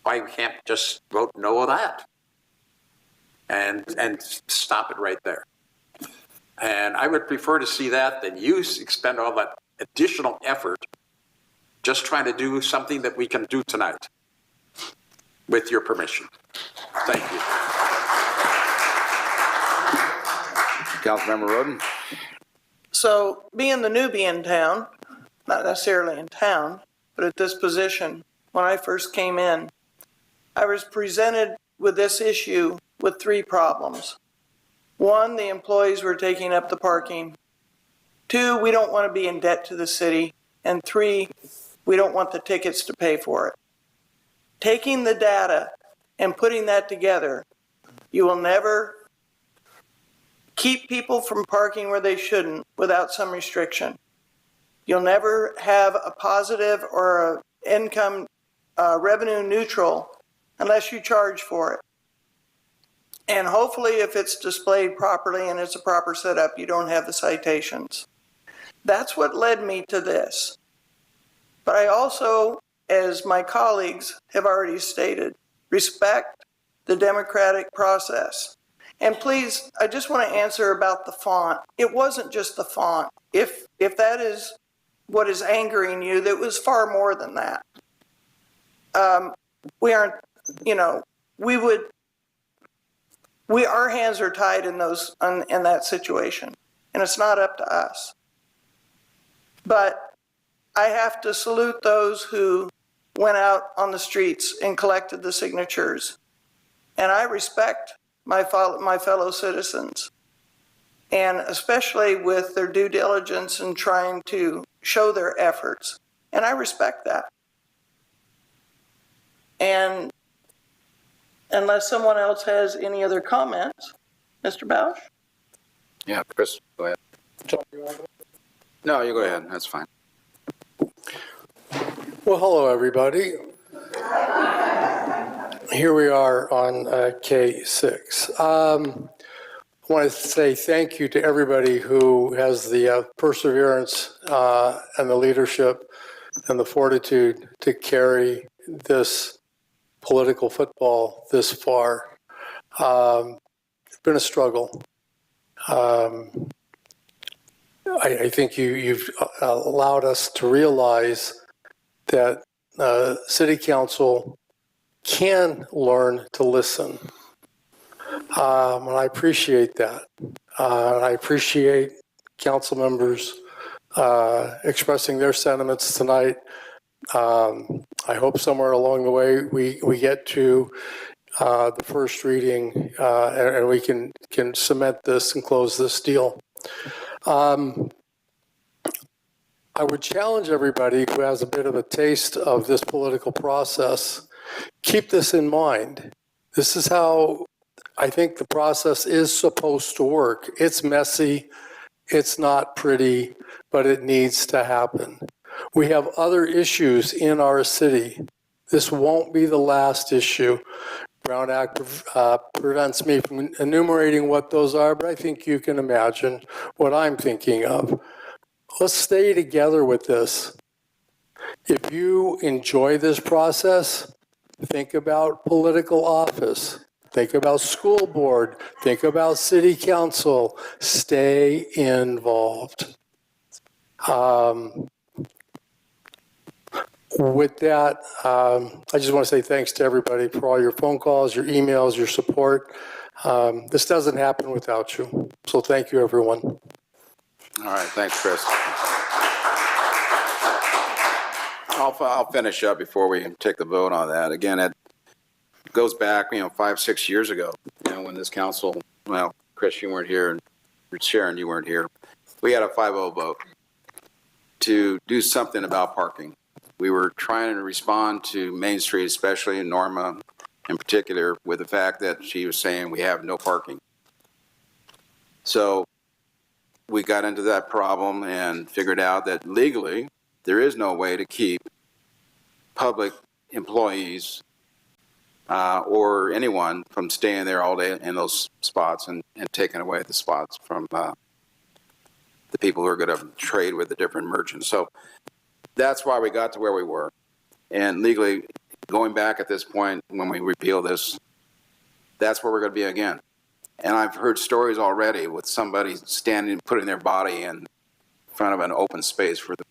why we can't just vote no of that and stop it right there. And I would prefer to see that than you expend all that additional effort just trying to do something that we can do tonight, with your permission. Thank you. Councilmember Roden. So being the newbie in town, not necessarily in town, but at this position, when I first came in, I was presented with this issue with three problems. One, the employees were taking up the parking. Two, we don't want to be in debt to the city. And three, we don't want the tickets to pay for it. Taking the data and putting that together, you will never keep people from parking where they shouldn't without some restriction. You'll never have a positive or a income revenue neutral unless you charge for it. And hopefully if it's displayed properly and it's a proper setup, you don't have the citations. That's what led me to this. But I also, as my colleagues have already stated, respect the democratic process. And please, I just want to answer about the font. It wasn't just the font. If that is what is angering you, that was far more than that. We aren't, our hands are tied in that situation, and it's not up to us. But I have to salute those who went out on the streets and collected the signatures. And I respect my fellow citizens, and especially with their due diligence in trying to show their efforts. And I respect that. And unless someone else has any other comments, Mr. Bausch? Yeah, Chris, go ahead. No, you go ahead. That's fine. Well, hello, everybody. here we are on K6. I want to say thank you to everybody who has the perseverance and the leadership and the fortitude to carry this political football this far. It's been a struggle. I think you've allowed us to realize that City Council can learn to listen. And I appreciate that. I appreciate council members expressing their sentiments tonight. I hope somewhere along the way we get to the first reading and we can cement this and close this deal. I would challenge everybody who has a bit of a taste of this political process, keep this in mind. This is how I think the process is supposed to work. It's messy, it's not pretty, but it needs to happen. We have other issues in our city. This won't be the last issue. Brown Act prevents me from enumerating what those are, but I think you can imagine what I'm thinking of. Let's stay together with this. If you enjoy this process, think about political office, think about school board, think about city council, stay involved. With that, I just want to say thanks to everybody for all your phone calls, your emails, your support. This doesn't happen without you. So thank you, everyone. All right, thanks, Chris. I'll finish up before we take the vote on that. Again, it goes back, 5, 6 years ago, when this council, well, Chris, you weren't here, and Sharon, you weren't here. We had a 5-0 vote to do something about parking. We were trying to respond to Main Street, especially Norma in particular, with the fact that she was saying we have no parking. So we got into that problem and figured out that legally there is no way to keep public employees or anyone from staying there all day in those spots and taking away the spots from the people who are going to trade with the different merchants. So that's why we got to where we were. And legally, going back at this point, when we repeal this, that's where we're going to be again. And I've heard stories already with somebody putting their body in front of an open space for the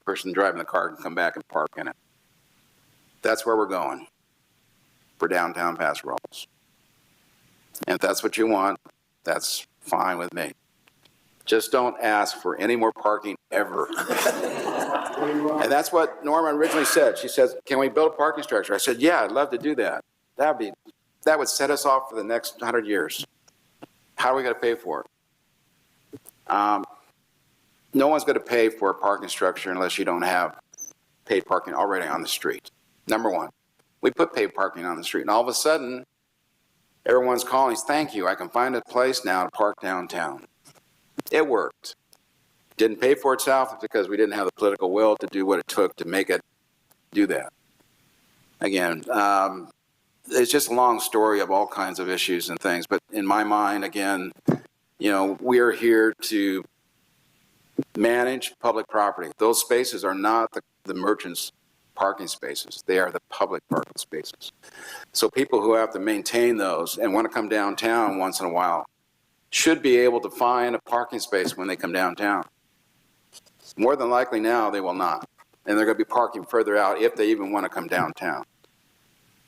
person driving the car can come back and park in it. That's where we're going for downtown Paso Robles. And if that's what you want, that's fine with me. Just don't ask for any more parking ever. And that's what Norma originally said. She says, can we build a parking structure? I said, yeah, I'd love to do that. That would set us off for the next 100 years. How are we going to pay for it? No one's going to pay for a parking structure unless you don't have paid parking already on the street. Number one, we put paid parking on the street, and all of a sudden, everyone's calling, thank you, I can find a place now to park downtown. It worked. Didn't pay for itself because we didn't have the political will to do what it took to make it do that. Again, it's just a long story of all kinds of issues and things, but in my mind, again, we are here to manage public property. Those spaces are not the merchants' parking spaces. They are the public parking spaces. So people who have to maintain those and want to come downtown once in a while should be able to find a parking space when they come downtown. More than likely now, they will not. And they're going to be parking further out if they even want to come downtown.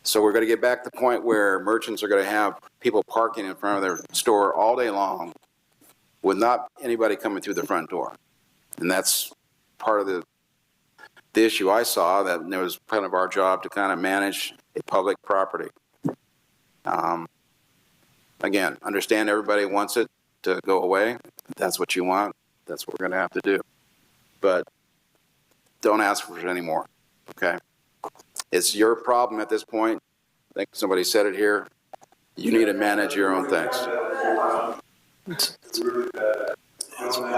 So we're going to get back to the point where merchants are going to have people parking in front of their store all day long with not anybody coming through the front door. And that's part of the issue I saw, that it was kind of our job to kind of manage a public property. Again, understand everybody wants it to go away. If that's what you want, that's what we're going to have to do. But don't ask for it anymore, okay? It's your problem at this point. I think somebody said it here. You need to manage your own things.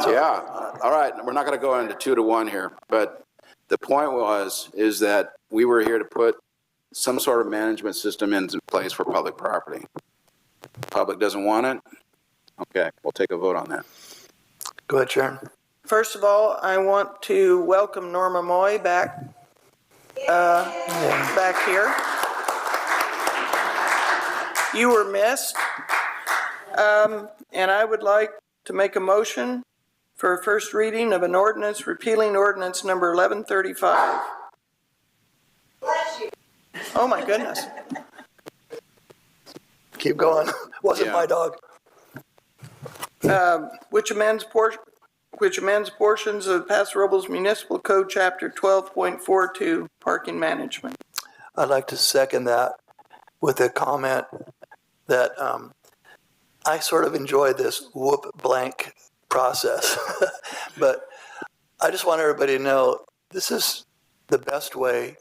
Yeah, all right, we're not going to go into 2-to-1 here, but the point is that we were here to put some sort of management system in place for public property. Public doesn't want it? Okay, we'll take a vote on that. Go ahead, Sharon. First of all, I want to welcome Norma Moy back, back here. You were missed. And I would like to make a motion for a first reading of an ordinance repealing ordinance number 1135. Oh, my goodness. Keep going. Wasn't my dog. Which amends portions of Paso Robles Municipal Code, Chapter 12.42, parking management. I'd like to second that with a comment that I sort of enjoy this whoop blank process, but I just want everybody to know this is the best way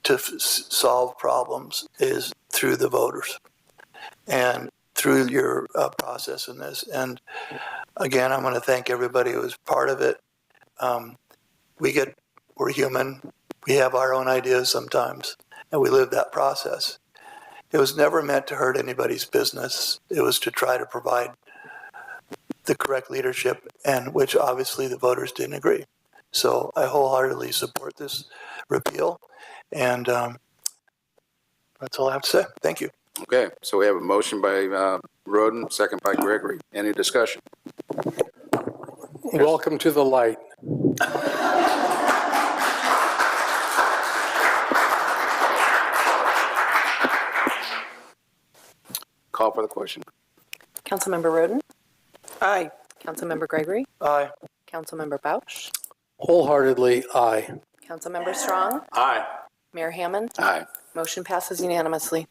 to solve problems is through the voters and through your process in this. And again, I'm going to thank everybody who was part of it. We're human. We have our own ideas sometimes, and we live that process. It was never meant to hurt anybody's business. It was to try to provide the correct leadership, and which obviously the voters didn't agree. So I wholeheartedly support this repeal, and that's all I have to say. Thank you. Okay, so we have a motion by Roden, second by Gregory. Any discussion? Welcome to the light. Call for the question. Councilmember Roden? Aye. Councilmember Gregory? Aye. Councilmember Bausch? Wholeheartedly, aye. Councilmember Strong? Aye. Mayor Hammond? Aye. Motion passes unanimously.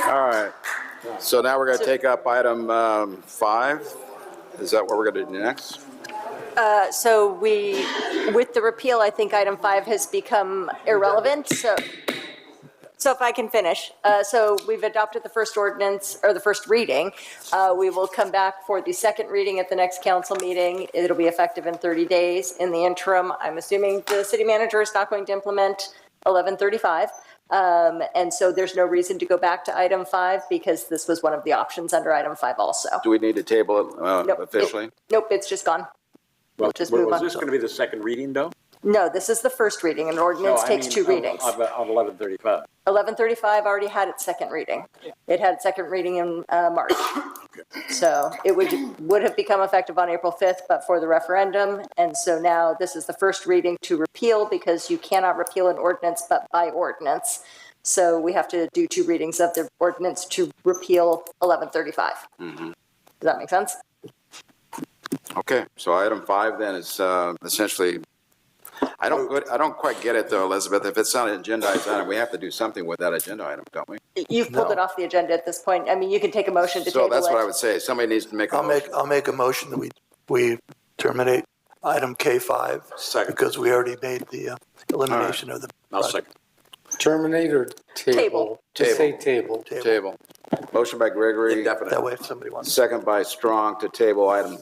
All right. So now we're going to take up item 5. Is that what we're going to do next? So with the repeal, I think item 5 has become irrelevant. So if I can finish. So we've adopted the first ordinance, or the first reading. We will come back for the second reading at the next council meeting. It'll be effective in 30 days. In the interim, I'm assuming the city manager is not going to implement 1135. And so there's no reason to go back to item 5 because this was one of the options under item 5 also. Do we need to table it Nope, officially? Nope, it's just gone. We'll just move Was on. this going to be the second reading, though? No, this is the first reading. An ordinance takes 2 readings. On 1135. 1135 already had its second reading. It had its second reading in March. So it would have become effective on April 5th, but for the referendum. And so now this is the first reading to repeal because you cannot repeal an ordinance but by ordinance. So we have to do 2 readings of the ordinance to repeal 1135. Mm-hmm. Does that make sense? Okay, so item 5 then is essentially, I don't quite get it though, Elizabeth. If it's not an agendized item, we have to do something with that agenda item, don't we? You've pulled it off the agenda at this point. I mean, you can take a motion to table it. So that's what I would say. Somebody needs to make a motion. I'll make a motion that we terminate item K5. Second. Because we already made the elimination of the. I'll second. Terminate or table? Just say table. Table. Motion by Gregory. Indefinite. That way if somebody wants. Second by Strong to table item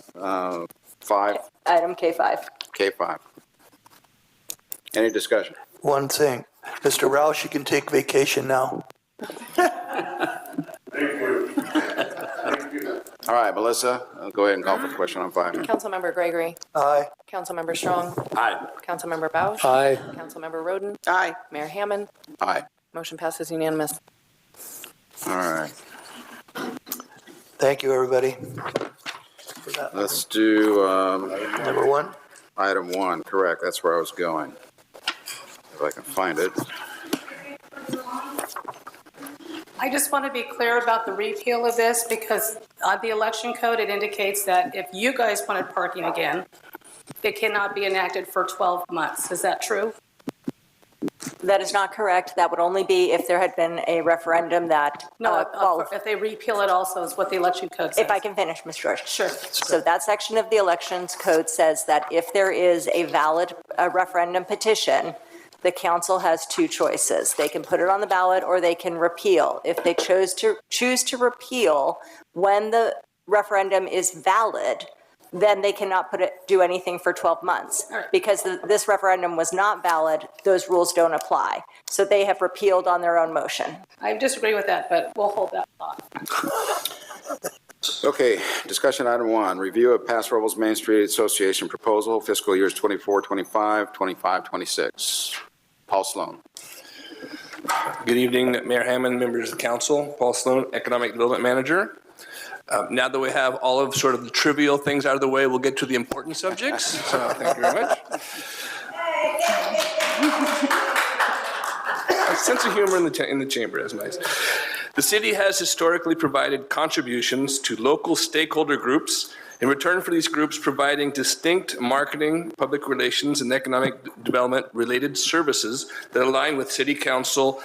5. Item K5. K5. Any discussion? One thing, Mr. Roush, you can take vacation now. All right, Melissa, go ahead and call for the question on 5. Councilmember Gregory? Aye. Councilmember Strong? Aye. Councilmember Bausch? Aye. Councilmember Roden? Aye. Mayor Hammond? Aye. Motion passes unanimous. All right. Thank you, everybody. For that. Let's do Number 1. item 1. Correct. That's where I was going. If I can find it. I just want to be clear about the repeal of this because on the election code, it indicates that if you guys wanted parking again, it cannot be enacted for 12 months. Is that true? That is not correct. That would only be if there had been a referendum that No, if they repeal it also is what the election code says. If I can finish, Ms. George. Sure. So that section of the elections code says that if there is a valid referendum petition, the council has two choices. They can put it on the ballot or they can repeal. If they choose to repeal when the referendum is valid, then they cannot do anything for 12 months. Because this referendum was not valid, those rules don't apply. So they have repealed on their own motion. I disagree with that, but we'll hold that thought. Okay, discussion item 1, review of Paso Robles Main Street Association proposal, fiscal years 24-25, 25-26. Paul Sloan. Good evening, Mayor Hammond, members of the council. Paul Sloan, Economic Development Manager. Now that we have all of sort of the trivial things out of the way, we'll get to the important subjects. So thank you very much. A sense of humor in the chamber is nice. The city has historically provided contributions to local stakeholder groups in return for these groups providing distinct marketing, public relations, and economic development related services that align with city council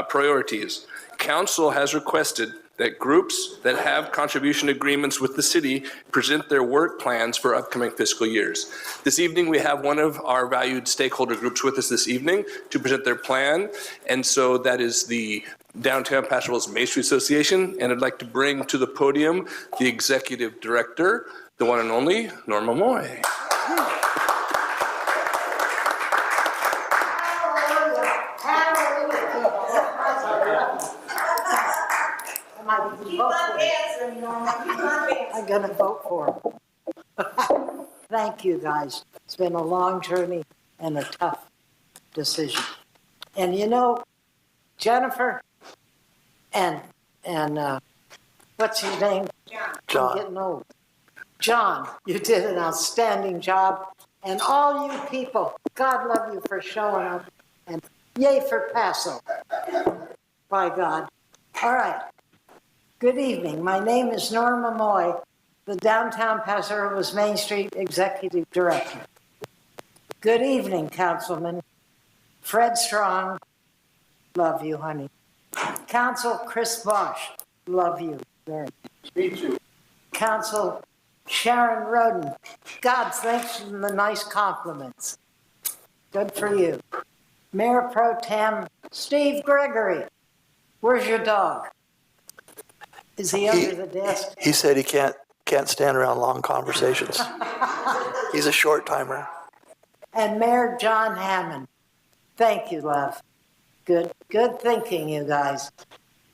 priorities. Council has requested that groups that have contribution agreements with the city present their work plans for upcoming fiscal years. This evening, we have one of our valued stakeholder groups with us this evening to present their plan, and so that is the Downtown Paso Robles Main Street Association, and I'd like to bring to the podium the Executive Director, the one and only Norma Moy. I'm going to vote for him. Thank you, guys. It's been a long journey and a tough decision. And you know, Jennifer and what's your name? John. I'm getting old. John, you did an outstanding job. And all you people, God love you for showing up. And yay for Paso. By God. All right. Good evening. My name is Norma Moy, the Downtown Paso Robles Main Street Executive Director. Good evening, Councilman. Fred Strong, love you, honey. Council Chris Bosch, love you very much. Me too. Council Sharon Roden, God, thanks for the nice compliments. Good for you. Mayor Pro Tem Steve Gregory, where's your dog? Is he under the desk? He said he can't stand around long conversations. He's a short timer. And Mayor John Hammond, thank you, love. Good thinking, you guys.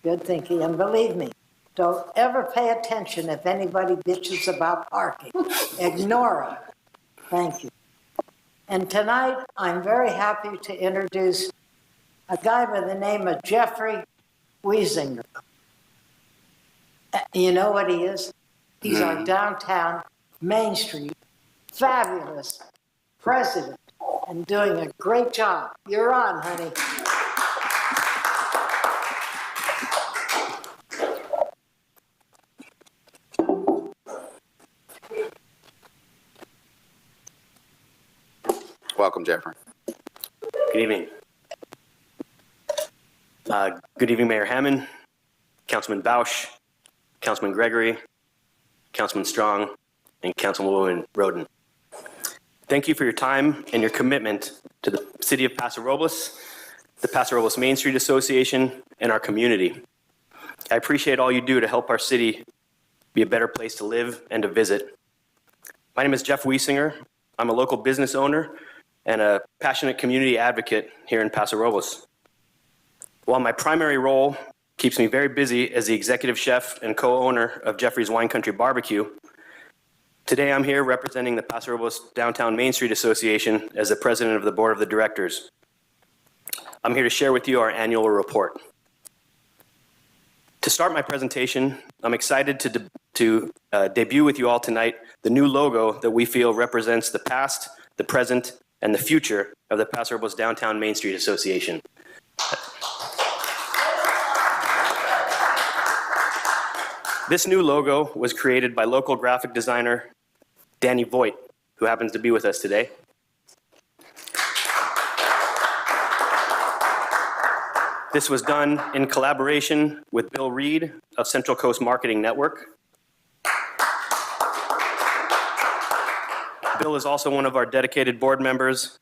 Good thinking. And believe me, don't ever pay attention if anybody bitches about parking. Ignore them. Thank you. And tonight, I'm very happy to introduce a guy by the name of Jeffrey Wiesinger. You know what he is? He's our downtown Main Street fabulous president and doing a great job. You're on, honey. Welcome, Jeffrey. Good evening. Good evening, Mayor Hammond, Councilman Bausch, Councilman Gregory, Councilman Strong, and Councilwoman Roden. Thank you for your time and your commitment to the City of Paso Robles, the Paso Robles Main Street Association, and our community. I appreciate all you do to help our city be a better place to live and to visit. My name is Jeff Wiesinger. I'm a local business owner and a passionate community advocate here in Paso Robles. While my primary role keeps me very busy as the executive chef and co-owner of Jeffrey's Wine Country Barbecue, today I'm here representing the Paso Robles Downtown Main Street Association as the president of the board of the directors. I'm here to share with you our annual report. To start my presentation, I'm excited to debut with you all tonight the new logo that we feel represents the past, the present, and the future of the Paso Robles Downtown Main Street Association. This new logo was created by local graphic designer Danny Voigt, who happens to be with us today. This was done in collaboration with Bill Reed of Central Coast Marketing Network. Bill is also one of our dedicated board members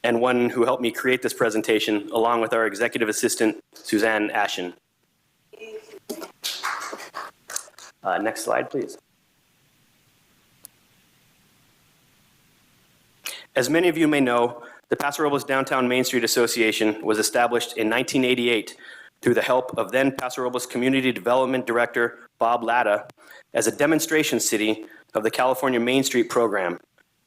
and one who helped me create this presentation, along with our executive assistant, Suzanne Ashen. Next slide, please. As many of you may know, the Paso Robles Downtown Main Street Association was established in 1988 through the help of then Paso Robles Community Development Director Bob Latta as a demonstration city of the California Main Street program,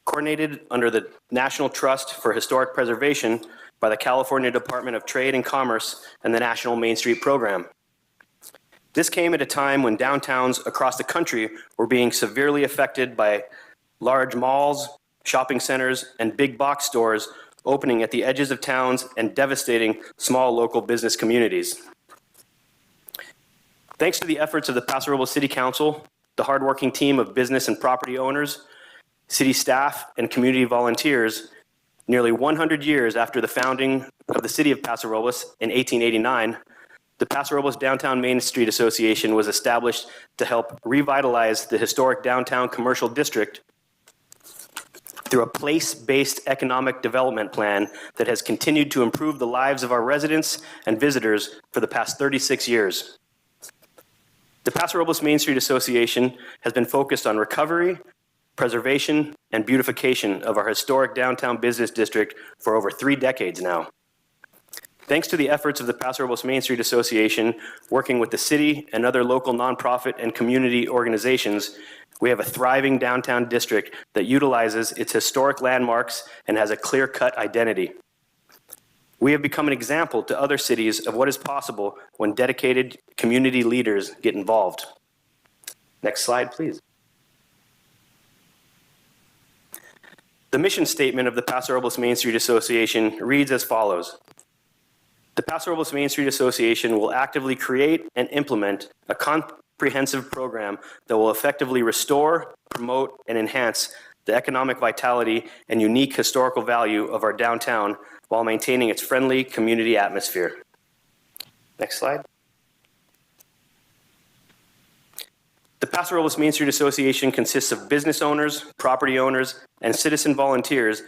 coordinated under the National Trust for Historic Preservation by the California Department of Trade and Commerce and the National Main Street Program. This came at a time when downtowns across the country were being severely affected by large malls, shopping centers, and big box stores opening at the edges of towns and devastating small local business communities. Thanks to the efforts of the Paso Robles City Council, the hardworking team of business and property owners, city staff, and community volunteers, nearly 100 years after the founding of the city of Paso Robles in 1889, the Paso Robles Downtown Main Street Association was established to help revitalize the historic downtown commercial district through a place-based economic development plan that has continued to improve the lives of our residents and visitors for the past 36 years. The Paso Robles Main Street Association has been focused on recovery, preservation, and beautification of our historic downtown business district for over 3 decades now. Thanks to the efforts of the Paso Robles Main Street Association, working with the city and other local nonprofit and community organizations, we have a thriving downtown district that utilizes its historic landmarks and has a clear-cut identity. We have become an example to other cities of what is possible when dedicated community leaders get involved. Next slide, please. The mission statement of the Paso Robles Main Street Association reads as follows. The Paso Robles Main Street Association will actively create and implement a comprehensive program that will effectively restore, promote, and enhance the economic vitality and unique historical value of our downtown while maintaining its friendly community atmosphere. Next slide. The Paso Robles Main Street Association consists of business owners, property owners, and citizen volunteers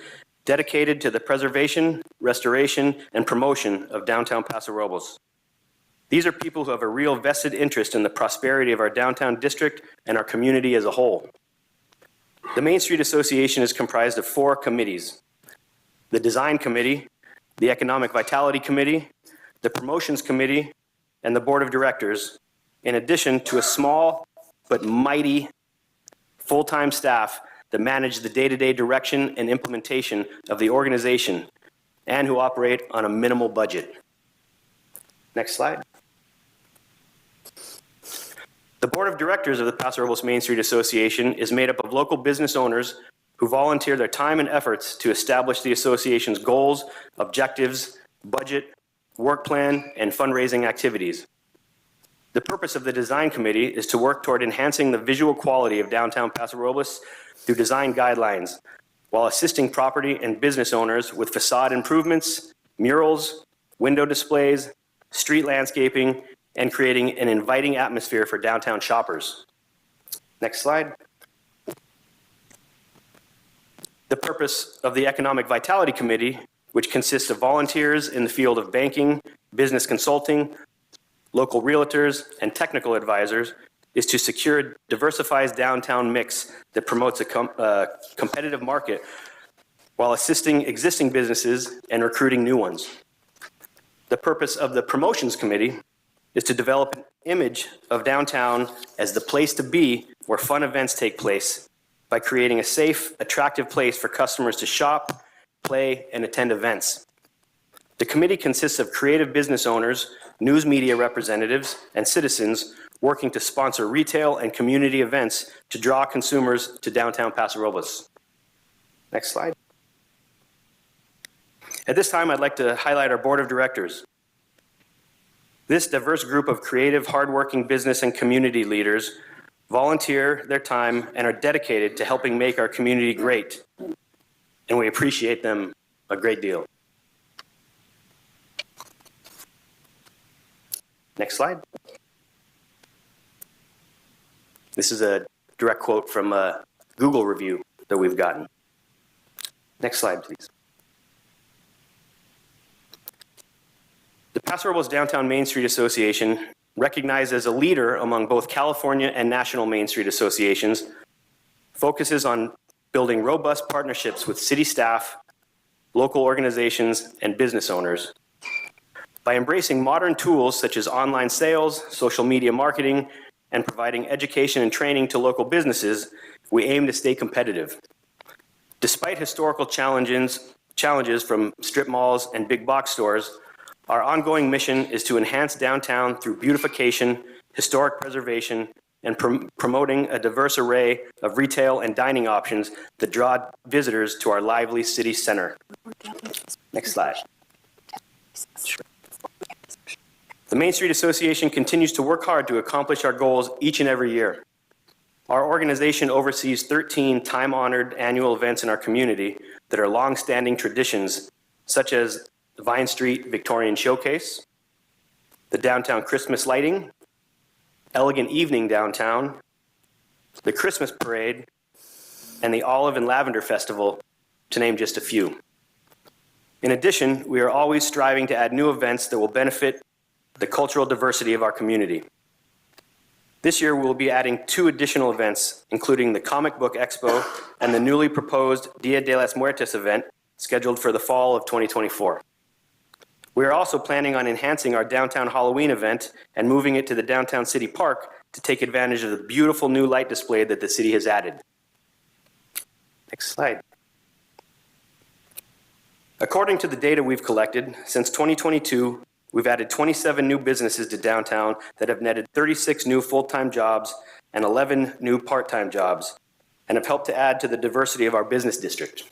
dedicated to the preservation, restoration, and promotion of downtown Paso Robles. These are people who have a real vested interest in the prosperity of our downtown district and our community as a whole. The Main Street Association is comprised of 4 committees: the Design Committee, the Economic Vitality Committee, the Promotions Committee, and the Board of Directors, in addition to a small but mighty full-time staff that manage the day-to-day direction and implementation of the organization and who operate on a minimal budget. Next slide. The Board of Directors of the Paso Robles Main Street Association is made up of local business owners who volunteer their time and efforts to establish the association's goals, objectives, budget, work plan, and fundraising activities. The purpose of the Design Committee is to work toward enhancing the visual quality of downtown Paso Robles through design guidelines, while assisting property and business owners with facade improvements, murals, window displays, street landscaping, and creating an inviting atmosphere for downtown shoppers. Next slide. The purpose of the Economic Vitality Committee, which consists of volunteers in the field of banking, business consulting, local realtors, and technical advisors, is to secure a diversified downtown mix that promotes a competitive market while assisting existing businesses and recruiting new ones. The purpose of the Promotions Committee is to develop an image of downtown as the place to be where fun events take place by creating a safe, attractive place for customers to shop, play, and attend events. The committee consists of creative business owners, news media representatives, and citizens working to sponsor retail and community events to draw consumers to downtown Paso Robles. Next slide. At this time, I'd like to highlight our board of directors. This diverse group of creative, hardworking business and community leaders volunteer their time and are dedicated to helping make our community great, and we appreciate them a great deal. Next slide. This is a direct quote from a Google review that we've gotten. Next slide, please. The Paso Robles Downtown Main Street Association, recognized as a leader among both California and national Main Street associations, focuses on building robust partnerships with city staff, local organizations, and business owners. By embracing modern tools such as online sales, social media marketing, and providing education and training to local businesses, we aim to stay competitive. Despite historical challenges from strip malls and big box stores, our ongoing mission is to enhance downtown through beautification, historic preservation, and promoting a diverse array of retail and dining options that draw visitors to our lively city center. Next slide. The Main Street Association continues to work hard to accomplish our goals each and every year. Our organization oversees 13 time-honored annual events in our community that are long-standing traditions, such as the Vine Street Victorian Showcase, the Downtown Christmas Lighting, Elegant Evening Downtown, the Christmas Parade, and the Olive and Lavender Festival, to name just a few. In addition, we are always striving to add new events that will benefit the cultural diversity of our community. This year, we'll be adding 2 additional events, including the Comic Book Expo and the newly proposed Dia de las Muertes event, scheduled for the fall of 2024. We are also planning on enhancing our downtown Halloween event and moving it to the downtown city park to take advantage of the beautiful new light display that the city has added. Next slide. According to the data we've collected, since 2022, we've added 27 new businesses to downtown that have netted 36 new full-time jobs and 11 new part-time jobs, and have helped to add to the diversity of our business district.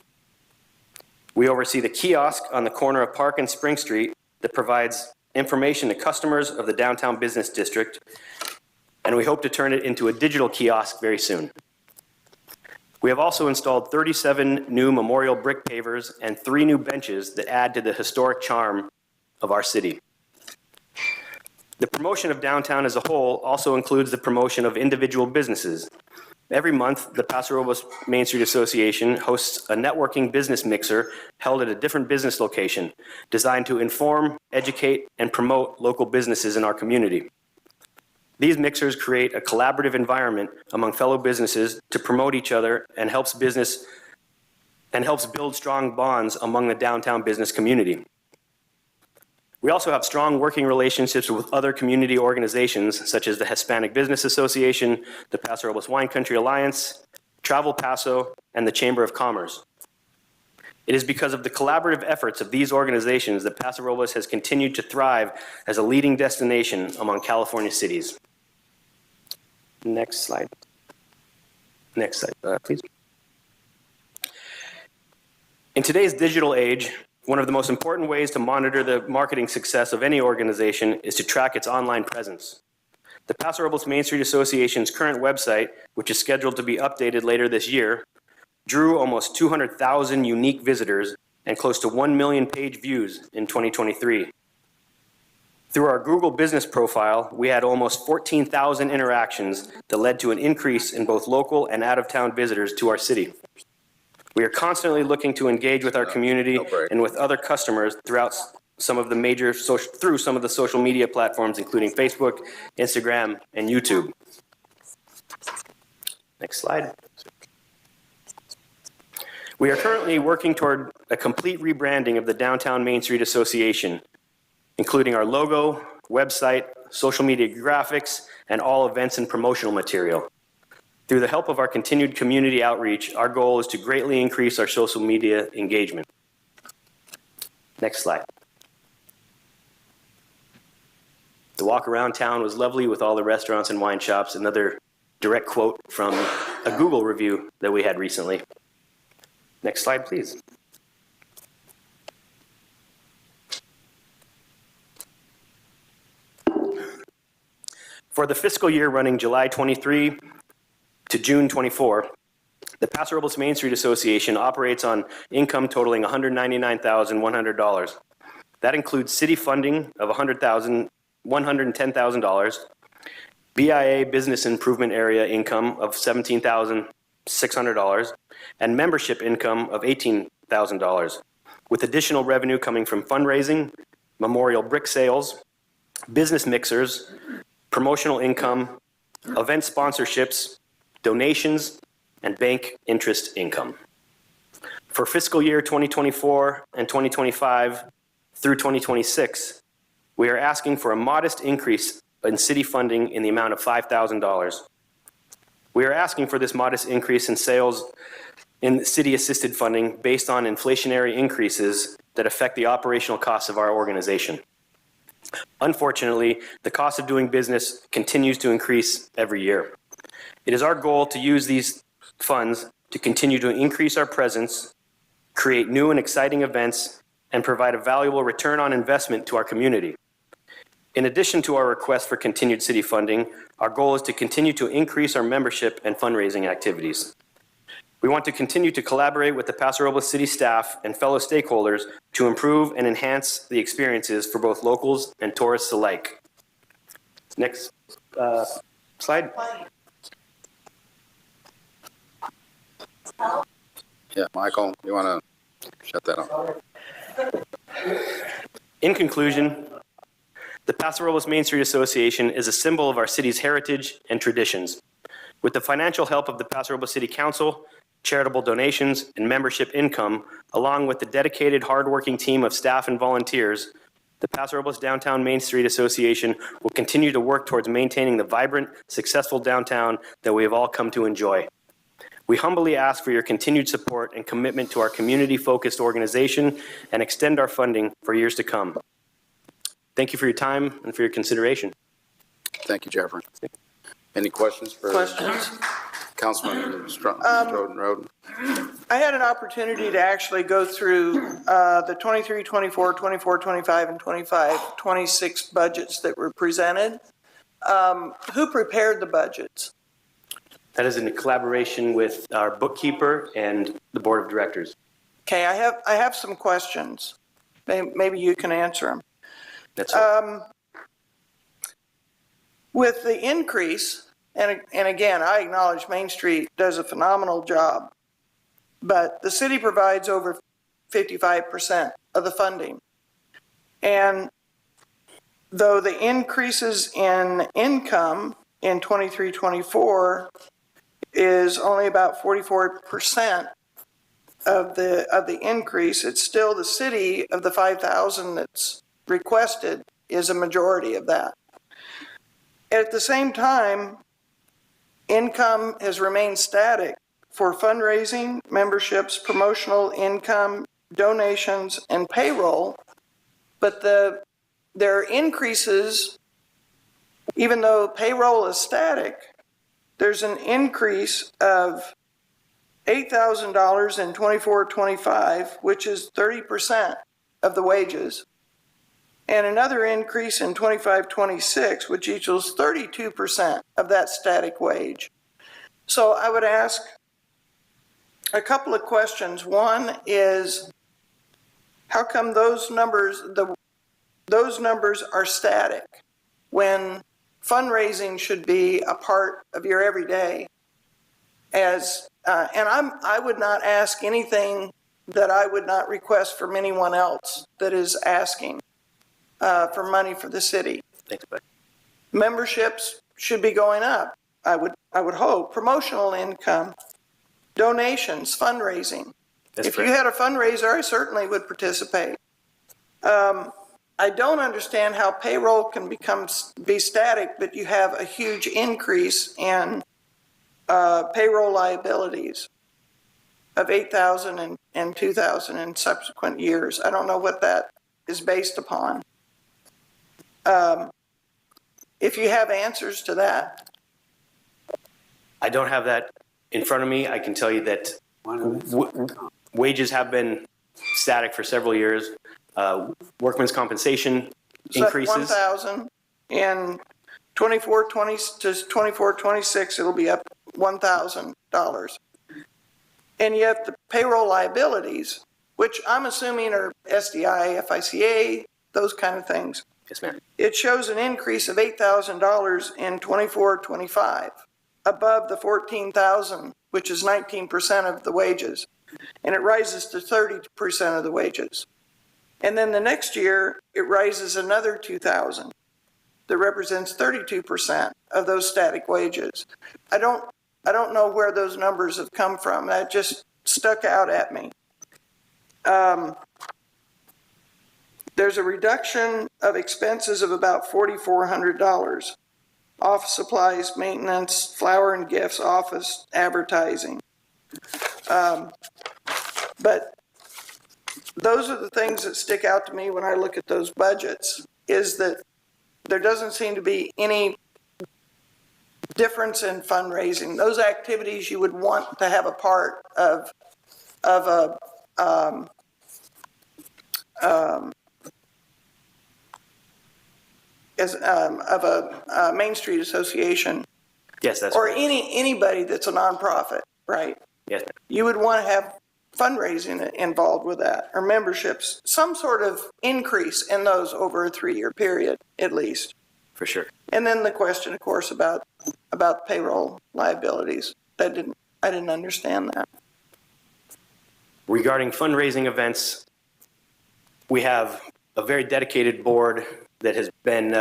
We oversee the kiosk on the corner of Park and Spring Street that provides information to customers of the downtown business district, and we hope to turn it into a digital kiosk very soon. We have also installed 37 new memorial brick pavers and 3 new benches that add to the historic charm of our city. The promotion of downtown as a whole also includes the promotion of individual businesses. Every month, the Paso Robles Main Street Association hosts a networking business mixer held at a different business location, designed to inform, educate, and promote local businesses in our community. These mixers create a collaborative environment among fellow businesses to promote each other and helps build strong bonds among the downtown business community. We also have strong working relationships with other community organizations such as the Hispanic Business Association, the Paso Robles Wine Country Alliance, Travel Paso, and the Chamber of Commerce. It is because of the collaborative efforts of these organizations that Paso Robles has continued to thrive as a leading destination among California cities. Next slide. Next slide, please. In today's digital age, one of the most important ways to monitor the marketing success of any organization is to track its online presence. The Paso Robles Main Street Association's current website, which is scheduled to be updated later this year, drew almost 200,000 unique visitors and close to 1 million page views in 2023. Through our Google business profile, we had almost 14,000 interactions that led to an increase in both local and out-of-town visitors to our city. We are constantly looking to engage with our community and with other customers throughout some of the social media platforms, including Facebook, Instagram, and YouTube. Next slide. We are currently working toward a complete rebranding of the Downtown Main Street Association, including our logo, website, social media graphics, and all events and promotional material. Through the help of our continued community outreach, our goal is to greatly increase our social media engagement. Next slide. The walk around town was lovely with all the restaurants and wine shops. Another direct quote from a Google review that we had recently. Next slide, please. For the fiscal year running July 23 to June 24, the Paso Robles Main Street Association operates on income totaling $199,100. That includes city funding of $110,000, BIA Business Improvement Area income of $17,600, and membership income of $18,000, with additional revenue coming from fundraising, memorial brick sales, business mixers, promotional income, event sponsorships, donations, and bank interest income. For fiscal year 2024 and 2025 through 2026, we are asking for a modest increase in city funding in the amount of $5,000. We are asking for this modest increase in sales in city-assisted funding based on inflationary increases that affect the operational costs of our organization. Unfortunately, the cost of doing business continues to increase every year. It is our goal to use these funds to continue to increase our presence, create new and exciting events, and provide a valuable return on investment to our community. In addition to our request for continued city funding, our goal is to continue to increase our membership and fundraising activities. We want to continue to collaborate with the Paso Robles City staff and fellow stakeholders to improve and enhance the experiences for both locals and tourists alike. Next slide. Yeah, Michael, you want to shut that off? In conclusion, the Paso Robles Main Street Association is a symbol of our city's heritage and traditions. With the financial help of the Paso Robles City Council, charitable donations, and membership income, along with the dedicated, hardworking team of staff and volunteers, the Paso Robles Downtown Main Street Association will continue to work towards maintaining the vibrant, successful downtown that we have all come to enjoy. We humbly ask for your continued support and commitment to our community-focused organization and extend our funding for years to come. Thank you for your time and for your consideration. Thank you, Jeffrey. Any questions for Councilman Roden? I had an opportunity to actually go through the 23, 24, 24, 25, and 25, 26 budgets that were presented. Who prepared the budgets? That is in collaboration with our bookkeeper and the board of directors. Okay, I have some questions. Maybe you can answer them. That's right. With the increase, and again, I acknowledge Main Street does a phenomenal job, but the city provides over 55% of the funding. And though the increases in income in 23-24 is only about 44% of the increase, it's still the city of the 5,000 that's requested is a majority of that. At the same time, income has remained static for fundraising, memberships, promotional income, donations, and payroll, but there are increases, even though payroll is static, there's an increase of $8,000 in 24-25, which is 30% of the wages, and another increase in 25-26, which equals 32% of that static wage. So I would ask a couple of questions. One is, how come those numbers are static when fundraising should be a part of your everyday? And I would not ask anything that I would not request from anyone else that is asking for money for the city. Thanks, Beck. Memberships should be going up, I would hope. Promotional income, donations, fundraising. If you had a fundraiser, I certainly would participate. I don't understand how payroll can be static, but you have a huge increase in payroll liabilities of $8,000 and $2,000 in subsequent years. I don't know what that is based upon. If you have answers to that. I don't have that in front of me. I can tell you that wages have been static for several years. Workman's compensation increases. $1,000 in 24-20 to 24-26, it'll be up $1,000. And yet the payroll liabilities, which I'm assuming are SDI, FICA, those kind of things. Yes, ma'am. It shows an increase of $8,000 in 24-25, above the $14,000, which is 19% of the wages, and it rises to 30% of the wages. And then the next year, it rises another 2,000. That represents 32% of those static wages. I don't know where those numbers have come from. That just stuck out at me. There's a reduction of expenses of about $4,400. Office supplies, maintenance, flower and gifts, office, advertising. But those are the things that stick out to me when I look at those budgets, is that there doesn't seem to be any difference in fundraising. Those activities you would want to have a part of a Main Street Association. Yes, that's or right. anybody that's a nonprofit, right? Yes. You would want to have fundraising involved with that, or memberships, some sort of increase in those over a 3-year period, at least. For sure. And then the question, of course, about payroll liabilities. I didn't understand that. Regarding fundraising events, we have a very dedicated board that has been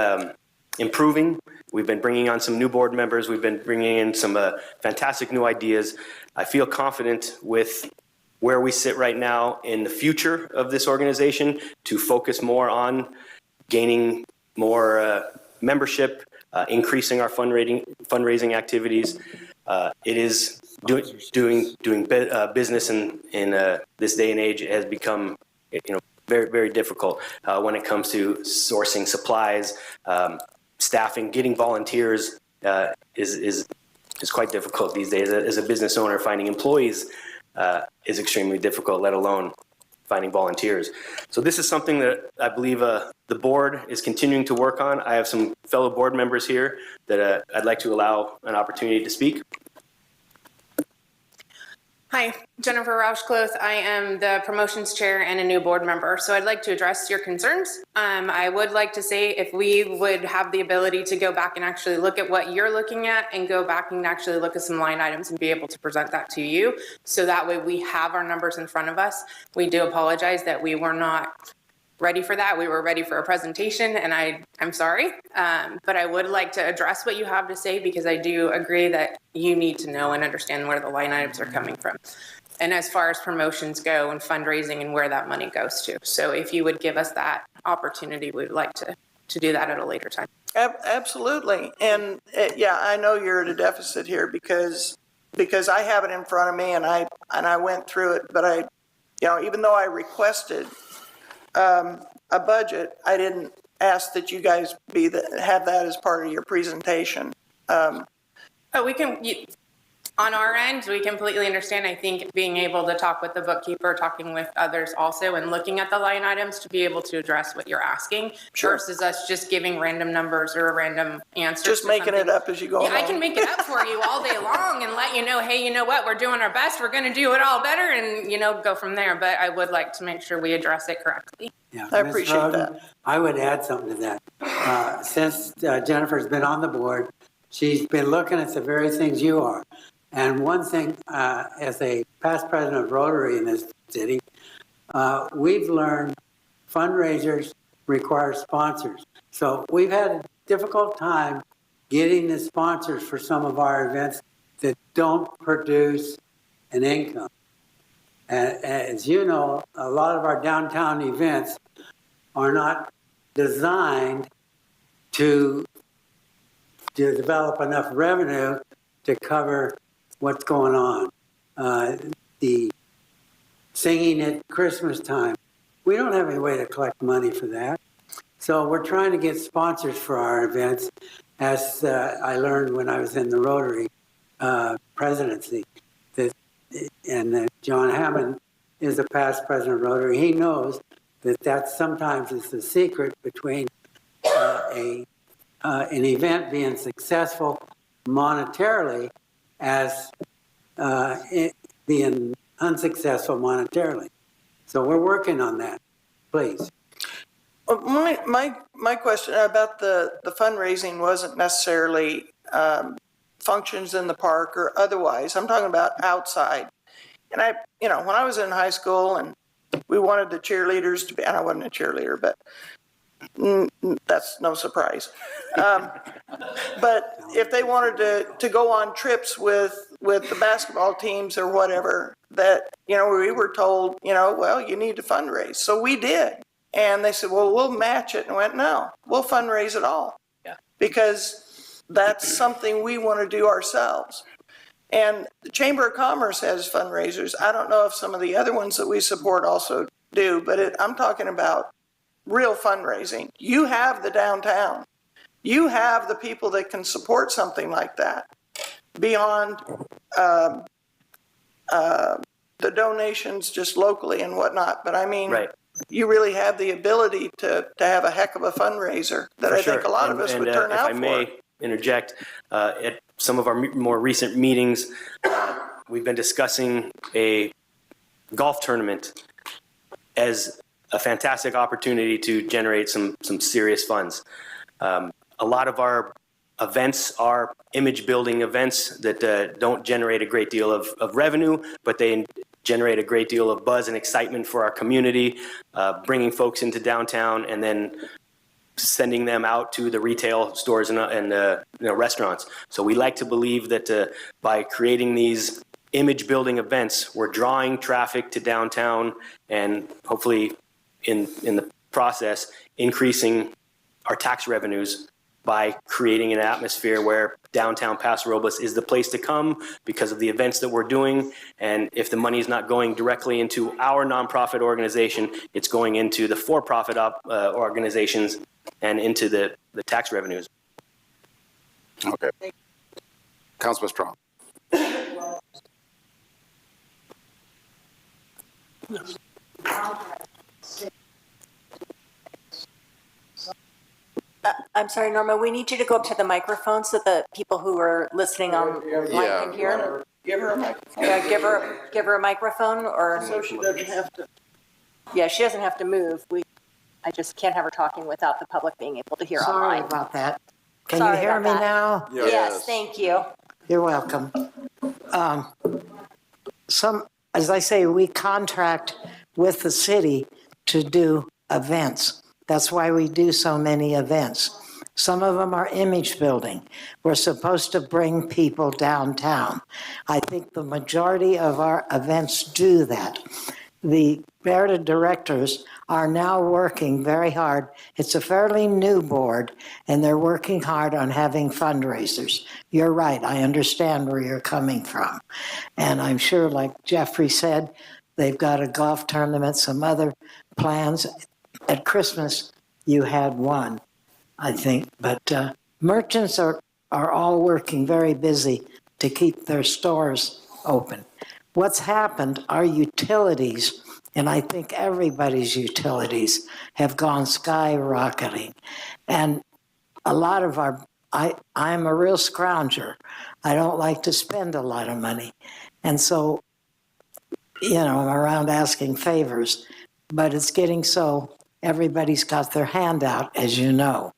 improving. We've been bringing on some new board members. We've been bringing in some fantastic new ideas. I feel confident with where we sit right now in the future of this organization to focus more on gaining more membership, increasing our fundraising activities. It is doing business in this day and age. It has become, very, very difficult when it comes to sourcing supplies, staffing, getting volunteers is quite difficult these days. As a business owner, finding employees is extremely difficult, let alone finding volunteers. So this is something that I believe the board is continuing to work on. I have some fellow board members here that I'd like to allow an opportunity to speak. Hi, Jennifer Rauschkloth. I am the promotions chair and a new board member. So I'd like to address your concerns. I would like to say if we would have the ability to go back and actually look at what you're looking at and go back and actually look at some line items and be able to present that to you. So that way we have our numbers in front of us. We do apologize that we were not ready for that. We were ready for a presentation, and I'm sorry, but I would like to address what you have to say, because I do agree that you need to know and understand where the line items are coming from. And as far as promotions go and fundraising and where that money goes to. So if you would give us that opportunity, we'd like to do that at a later time. Absolutely. And yeah, I know you're at a deficit here because I have it in front of me and I went through it, but even though I requested a budget, I didn't ask that you guys have that as part of your presentation. We can, on our end, we completely understand. I think being able to talk with the bookkeeper, talking with others also, and looking at the line items to be able to address what you're asking, versus us just giving random numbers or a random answer. Just making it up as you go along. I can make it up for you all day long and let you know, hey, you know what, we're doing our best, we're going to do it all better, and go from there. But I would like to make sure we address it correctly. Yeah, I Ms. appreciate Roden, that. I would add something to that. Since Jennifer's been on the board, she's been looking at the very things you are. And one thing, as a past president of Rotary in this city, we've learned fundraisers require sponsors. So we've had a difficult time getting the sponsors for some of our events that don't produce an income. As you know, a lot of our downtown events are not designed to develop enough revenue to cover what's going on. The singing at Christmas time, we don't have any way to collect money for that. So we're trying to get sponsors for our events, as I learned when I was in the Rotary presidency. And John Hammond is a past president of Rotary. He knows that sometimes is the secret between an event being successful monetarily as it being unsuccessful monetarily. So we're working on that. Please. My question about the fundraising wasn't necessarily functions in the park or otherwise. I'm talking about outside. And when I was in high school and We wanted the cheerleaders to be, and I wasn't a cheerleader, but that's no surprise. But if they wanted to go on trips with the basketball teams or whatever, that, you know, we were told, you know, well, you need to fundraise. So we did. And they said, well, we'll match it. And I went, no, we'll fundraise it all. Yeah. Because that's something we want to do ourselves. And the Chamber of Commerce has fundraisers. I don't know if some of the other ones that we support also do, but I'm talking about real fundraising. You have the downtown. You have the people that can support something like that beyond the donations just locally and whatnot. But I mean, Right. you really have the ability to have a heck of a fundraiser that For I sure. think a lot of us would turn out for. If I may interject, at some of our more recent meetings, we've been discussing a golf tournament as a fantastic opportunity to generate some serious funds. A lot of our events are image building events that don't generate a great deal of revenue, but they generate a great deal of buzz and excitement for our community, bringing folks into downtown and then sending them out to the retail stores and restaurants. So we like to believe that by creating these image building events, we're drawing traffic to downtown and hopefully in the process increasing our tax revenues by creating an atmosphere where downtown Paso Robles is the place to come because of the events that we're doing. And if the money is not going directly into our nonprofit organization, it's going into the for-profit organizations and into the tax revenues. Okay. Councilman Strong. I'm sorry, Norma, we need you to go up to the microphone so the people who are listening online can hear. Give her a microphone. Yeah, give her a microphone or. So she doesn't have to. Yeah, she doesn't have to move. I just can't have her talking without the public being able to hear Sorry online. about that. Can Sorry you hear about me that. now? Yes, thank you. You're welcome. As I say, we contract with the city to do events. That's why we do so many events. Some of them are image building. We're supposed to bring people downtown. I think the majority of our events do that. The board of directors are now working very hard. It's a fairly new board, and they're working hard on having fundraisers. You're right, I understand where you're coming from. And I'm sure, like Jeffrey said, they've got a golf tournament, some other plans. At Christmas, you had one, I think. But merchants are all working very busy to keep their stores open. What's happened, our utilities, and I think everybody's utilities, have gone skyrocketing. And a lot of I'm a real scrounger. I don't like to spend a lot of money. And so, I'm around asking favors. But it's getting so everybody's got their hand out, as you know.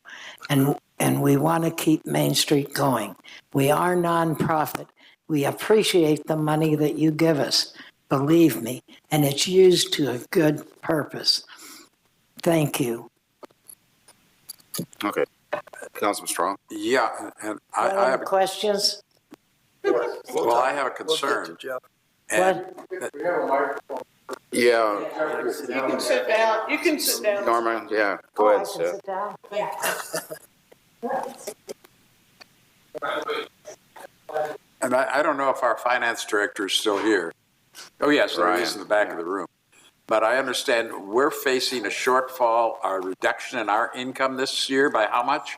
And we want to keep Main Street going. We are nonprofit. We appreciate the money that you give us, believe me, and it's used to a good purpose. Thank you. Okay. Councilman Strong. Yeah, and I have questions. Well, I have a concern. What? Yeah. You can sit down. You can sit down. Norma, yeah, go ahead, I can Sue. sit down? And I don't know if our finance director is still here. Oh, yes, there he is in the back of the room. But I understand we're facing a shortfall, a reduction in our income this year by how much?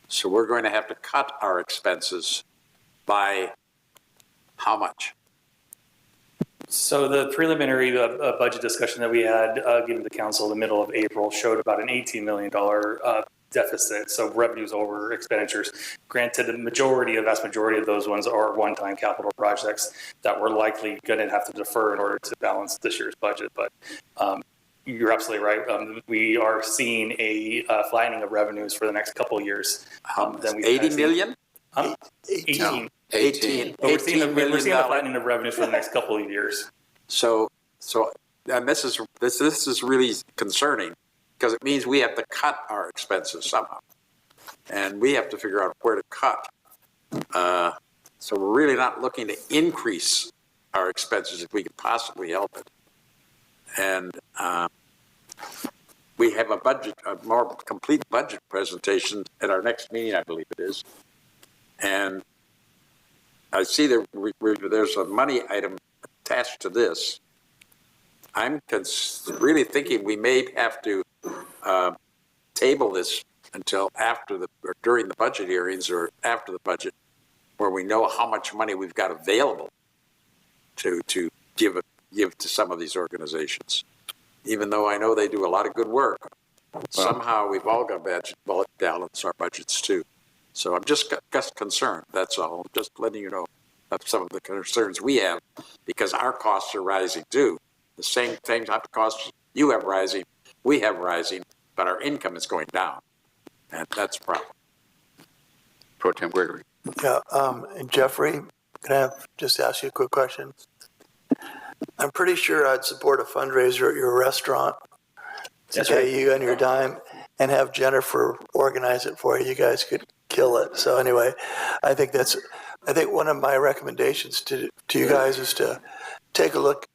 So we're going to have to cut our expenses by how much? So the preliminary budget discussion that we had given to the council in the middle of April showed about an $18 million deficit, so revenues over expenditures. Granted, the vast majority of those ones are one-time capital projects that we're likely going to have to defer in order to balance this year's budget. But you're absolutely right. We are seeing a flattening of revenues for the next couple of years. 80 million? 18. 18. But we're seeing a flattening of revenues for the next couple of years. And this is really concerning because it means we have to cut our expenses somehow. And we have to figure out where to cut. So we're really not looking to increase our expenses if we can possibly help it. And we have a more complete budget presentation at our next meeting, I believe it is. And I see there's a money item attached to this. I'm really thinking we may have to table this until or during the budget hearings or after the budget, where we know how much money we've got available to give to some of these organizations. Even though I know they do a lot of good work, somehow we've all got to balance our budgets too. So I'm just concerned, that's all. I'm just letting you know of some of the concerns we have, because our costs are rising too. The same type of costs you have rising, we have rising, but our income is going down. And that's a problem. Pro Tem Gregory. Yeah, Jeffrey, can I just ask you a quick question? I'm pretty sure I'd support a fundraiser at your restaurant to pay you on your dime and have Jennifer organize it for you. You guys could kill it. So anyway, I think one of my recommendations to you guys is to take a look.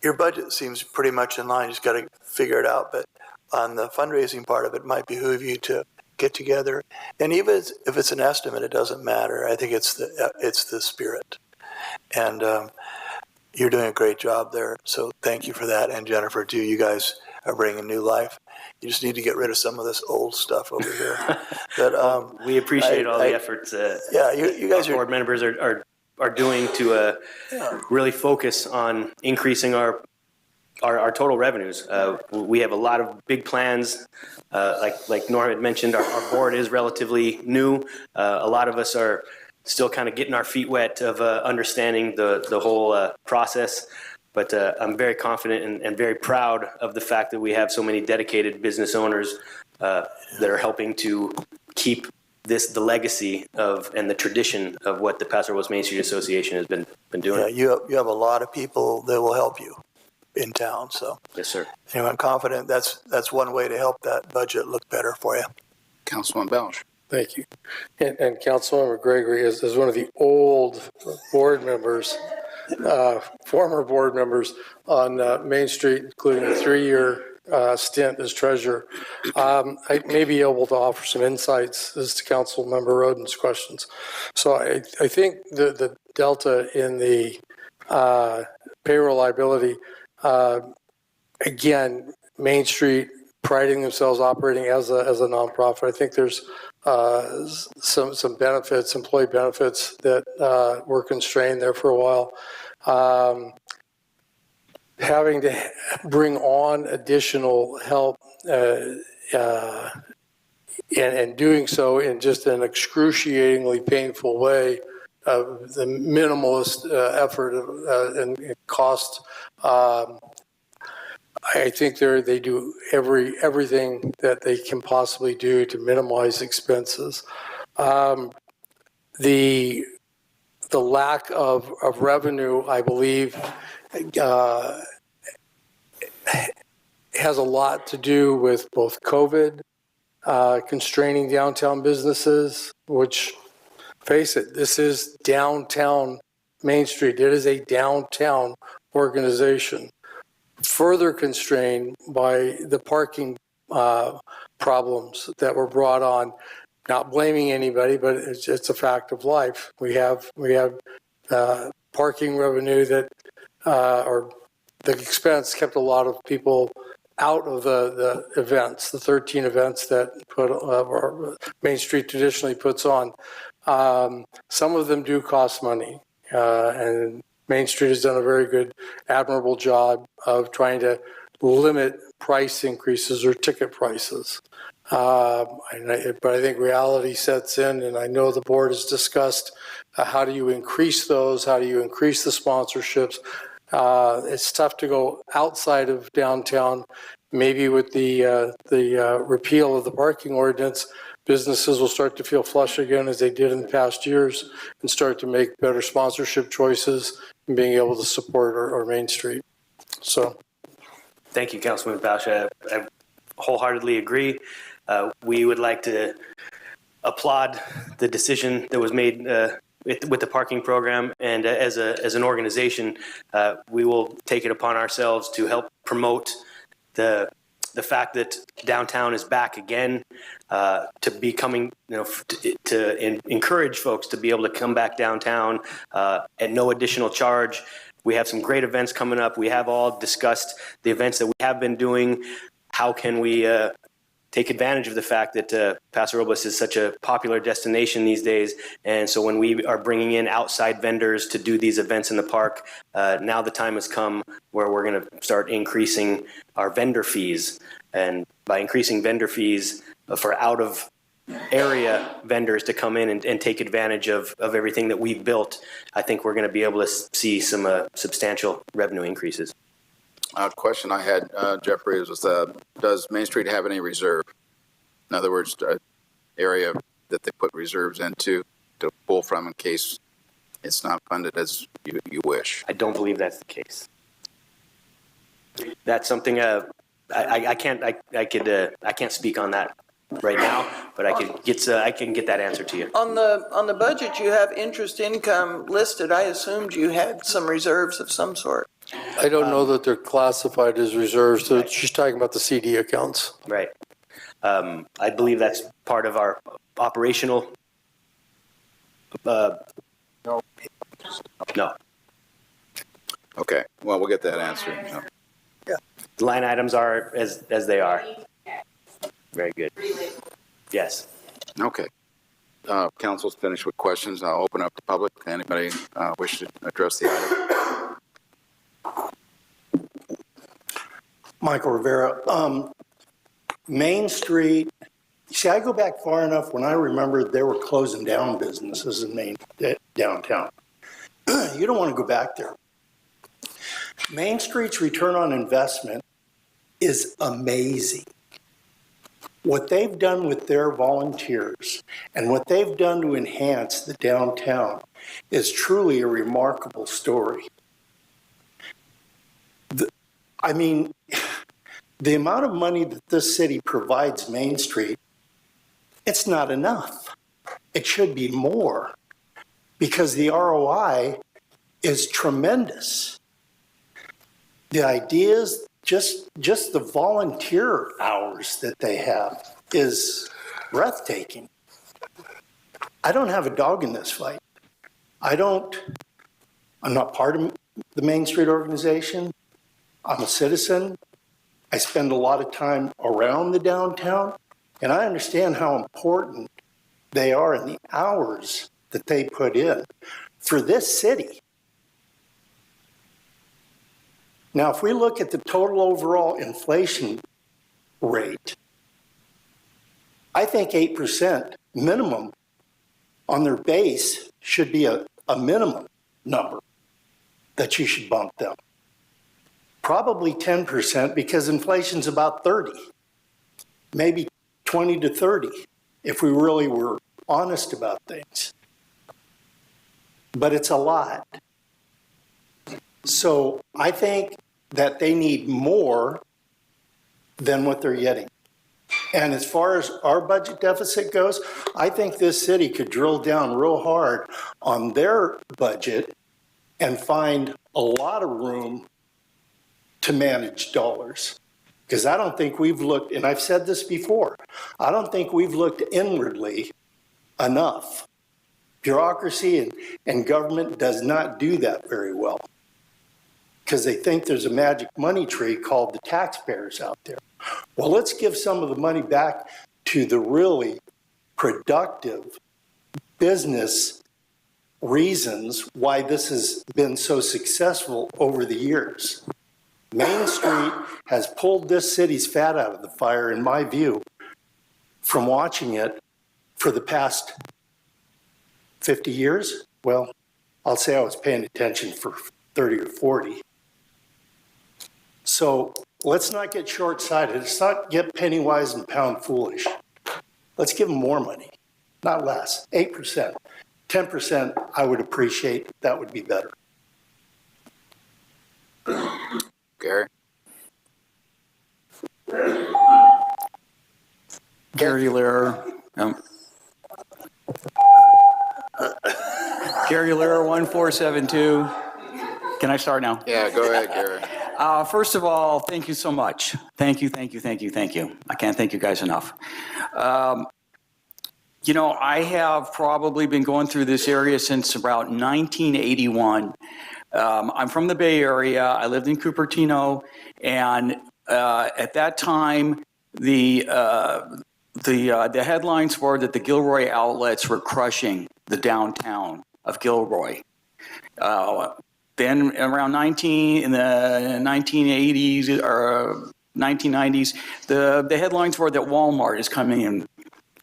Your budget seems pretty much in line. You just got to figure it out. But on the fundraising part of it, might behoove you to get together. And even if it's an estimate, it doesn't matter. I think it's the spirit. And you're doing a great job there. So thank you for that. And Jennifer, too, you guys are bringing new life. You just need to get rid of some of this old stuff over here. But we appreciate all the efforts. You guys board members are doing to really focus on increasing our total revenues. We have a lot of big plans. Like Nora had mentioned, our board is relatively new. A lot of us are still kind of getting our feet wet of understanding the whole process. But I'm very confident and very proud of the fact that we have so many dedicated business owners that are helping to keep the legacy and the tradition of what the Paso Robles Main Street Association has been doing. Yeah, you have a lot of people that will help you in town. So yes, sir. Anyway, I'm confident that's one way to help that budget look better for you. Councilman Belge. Thank you. And Councilmember Gregory is one of the old board members, former board members on Main Street, including a 3-year stint as treasurer. I may be able to offer some insights as to Councilmember Roden's questions. So I think the delta in the payroll liability, again, Main Street priding themselves operating as a nonprofit. I think there's some benefits, employee benefits that were constrained there for a while. Having to bring on additional help and doing so in just an excruciatingly painful way, the minimalist effort and cost. I think they do everything that they can possibly do to minimize expenses. The lack of revenue, I believe, has a lot to do with both COVID, constraining downtown businesses, which, face it, this is downtown Main Street. It is a downtown organization. Further constrained by the parking problems that were brought on. Not blaming anybody, but it's a fact of life. We have parking revenue that, or the expense kept a lot of people out of the events, the 13 events that Main Street traditionally puts on. Some of them do cost money, and Main Street has done a very good, admirable job of trying to limit price increases or ticket prices. But I think reality sets in, and I know the board has discussed how do you increase those, how do you increase the sponsorships. It's tough to go outside of downtown. Maybe with the repeal of the parking ordinance, businesses will start to feel flush again as they did in the past years and start to make better sponsorship choices being able to support our Main Street. So. Thank you, Councilman Bausch. I wholeheartedly agree. We would like to applaud the decision that was made with the parking program, and as an organization, we will take it upon ourselves to help promote the fact that downtown is back again, to be coming, to encourage folks to be able to come back downtown at no additional charge. We have some great events coming up. We have all discussed the events that we have been doing. How can we take advantage of the fact that Paso Robles is such a popular destination these days? And so when we are bringing in outside vendors to do these events in the park, now the time has come where we're going to start increasing our vendor fees. And by increasing vendor fees for out of area vendors to come in and take advantage of everything that we've built, I think we're going to be able to see some substantial revenue increases. Question I had, Jeffrey, was does Main Street have any reserve? In other words, area that they put reserves into to pull from in case it's not funded as you wish? I don't believe that's the case. That's something I can't speak on that right now, but I can get that answer to you. On the budget, you have interest income listed. I assumed you had some reserves of some sort. I don't know that they're classified as reserves. So she's talking about the CD accounts. Right. I believe that's part of our operational. No. Okay. Well, we'll get that answer. No. Yeah. The line items are as they are. Very good. Yes. Okay. Council's finished with questions. I'll open up the public. Anybody wish to address the item? Michael Rivera, Main Street. See, I go back far enough when I remember they were closing down businesses in downtown. You don't want to go back there. Main Street's return on investment is amazing. What they've done with their volunteers and what they've done to enhance the downtown is truly a remarkable story. The amount of money that this city provides Main Street, it's not enough. It should be more because the ROI is tremendous. The ideas, just the volunteer hours that they have is breathtaking. I don't have a dog in this fight. I'm not part of the Main Street organization. I'm a citizen. I spend a lot of time around the downtown, and I understand how important they are and the hours that they put in for this city. Now, if we look at the total overall inflation rate, I think 8% minimum on their base should be a minimum number that you should bump them. Probably 10% because inflation's about 30, maybe 20 to 30 if we really were honest about things. But it's a lot. So I think that they need more than what they're getting. And as far as our budget deficit goes, I think this city could drill down real hard on their budget and find a lot of room to manage dollars. Because I don't think we've looked, and I've said this before, I don't think we've looked inwardly enough. Bureaucracy and government does not do that very well. Because they think there's a magic money tree called the taxpayers out there. Well, let's give some of the money back to the really productive business reasons why this has been so successful over the years. Main Street has pulled this city's fat out of the fire, in my view, from watching it for the past 50 years. Well, I'll say I was paying attention for 30 or 40. So let's not get short-sighted. Let's not get penny wise and pound foolish. Let's give them more money, not less. 8%, 10% I would appreciate. That would be better. Gary Lear. Gary Lear, 1472. Can I start now? Yeah, go ahead, Gary. First of all, thank you so much. Thank you. I can't thank you guys enough. You know, I have probably been going through this area since about 1981. I'm from the Bay Area. I lived in Cupertino, and at that time, the headlines were that the Gilroy outlets were crushing the downtown of Gilroy. Then around in the 1980s or 1990s, the headlines were that Walmart is coming in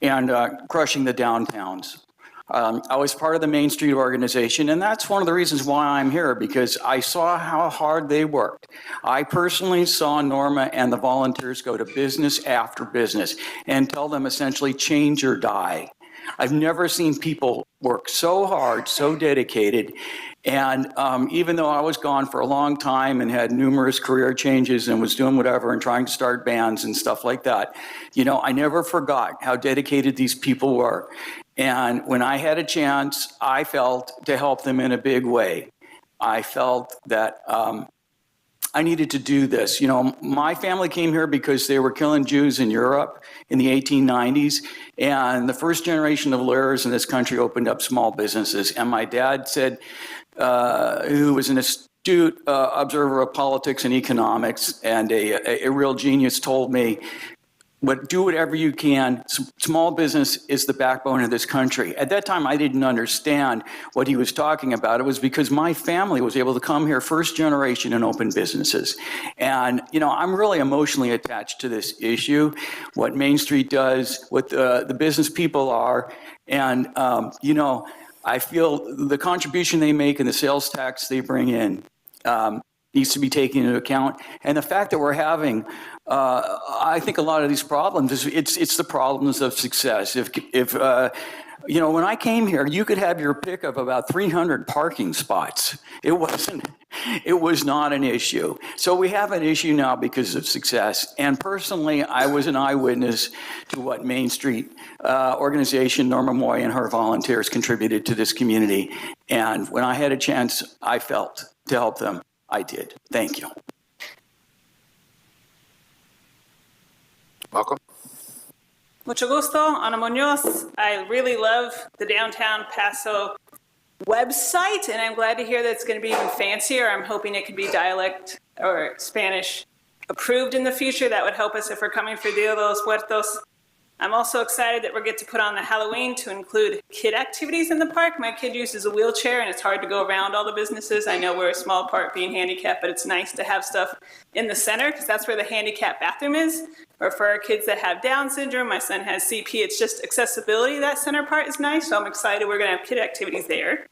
and crushing the downtowns. I was part of the Main Street organization, and that's one of the reasons why I'm here, because I saw how hard they worked. I personally saw Norma and the volunteers go to business after business and tell them essentially change or die. I've never seen people work so hard, so dedicated. And even though I was gone for a long time and had numerous career changes and was doing whatever and trying to start bands and stuff like that, you know, I never forgot how dedicated these people were. And when I had a chance, I felt to help them in a big way. I felt that I needed to do this. You know, my family came here because they were killing Jews in Europe in the 1890s, and the first generation of lawyers in this country opened up small businesses. And my dad said, who was an astute observer of politics and economics and a real genius, told me, but do whatever you can. Small business is the backbone of this country. At that time, I didn't understand what he was talking about. It was because my family was able to come here first generation and open businesses. And, you know, I'm really emotionally attached to this issue, what Main Street does, what the business people are. And, you know, I feel the contribution they make and the sales tax they bring in needs to be taken into account. And the fact that we're having, I think a lot of these problems, it's the problems of success. If you know, when I came here, you could have your pick of about 300 parking spots. It was not an issue. So we have an issue now because of success. And personally, I was an eyewitness to what Main Street organization, Norma Moy and her volunteers contributed to this community. And when I had a chance, I felt to help them. I did. Thank you. Welcome. Mucho gusto, Ana Munoz. I really love the downtown Paso website, and I'm glad to hear that it's going to be even fancier. I'm hoping it could be dialect or Spanish approved in the future. That would help us if we're coming for Dia de los Muertos. I'm also excited that we're going to put on the Halloween to include kid activities in the park. My kid uses a wheelchair, and it's hard to go around all the businesses. I know we're a small part being handicapped, but it's nice to have stuff in the center because that's where the handicap bathroom is. Or for our kids that have Down syndrome, my son has CP, it's just accessibility. That center part is nice, so I'm excited we're going to have kid activities there.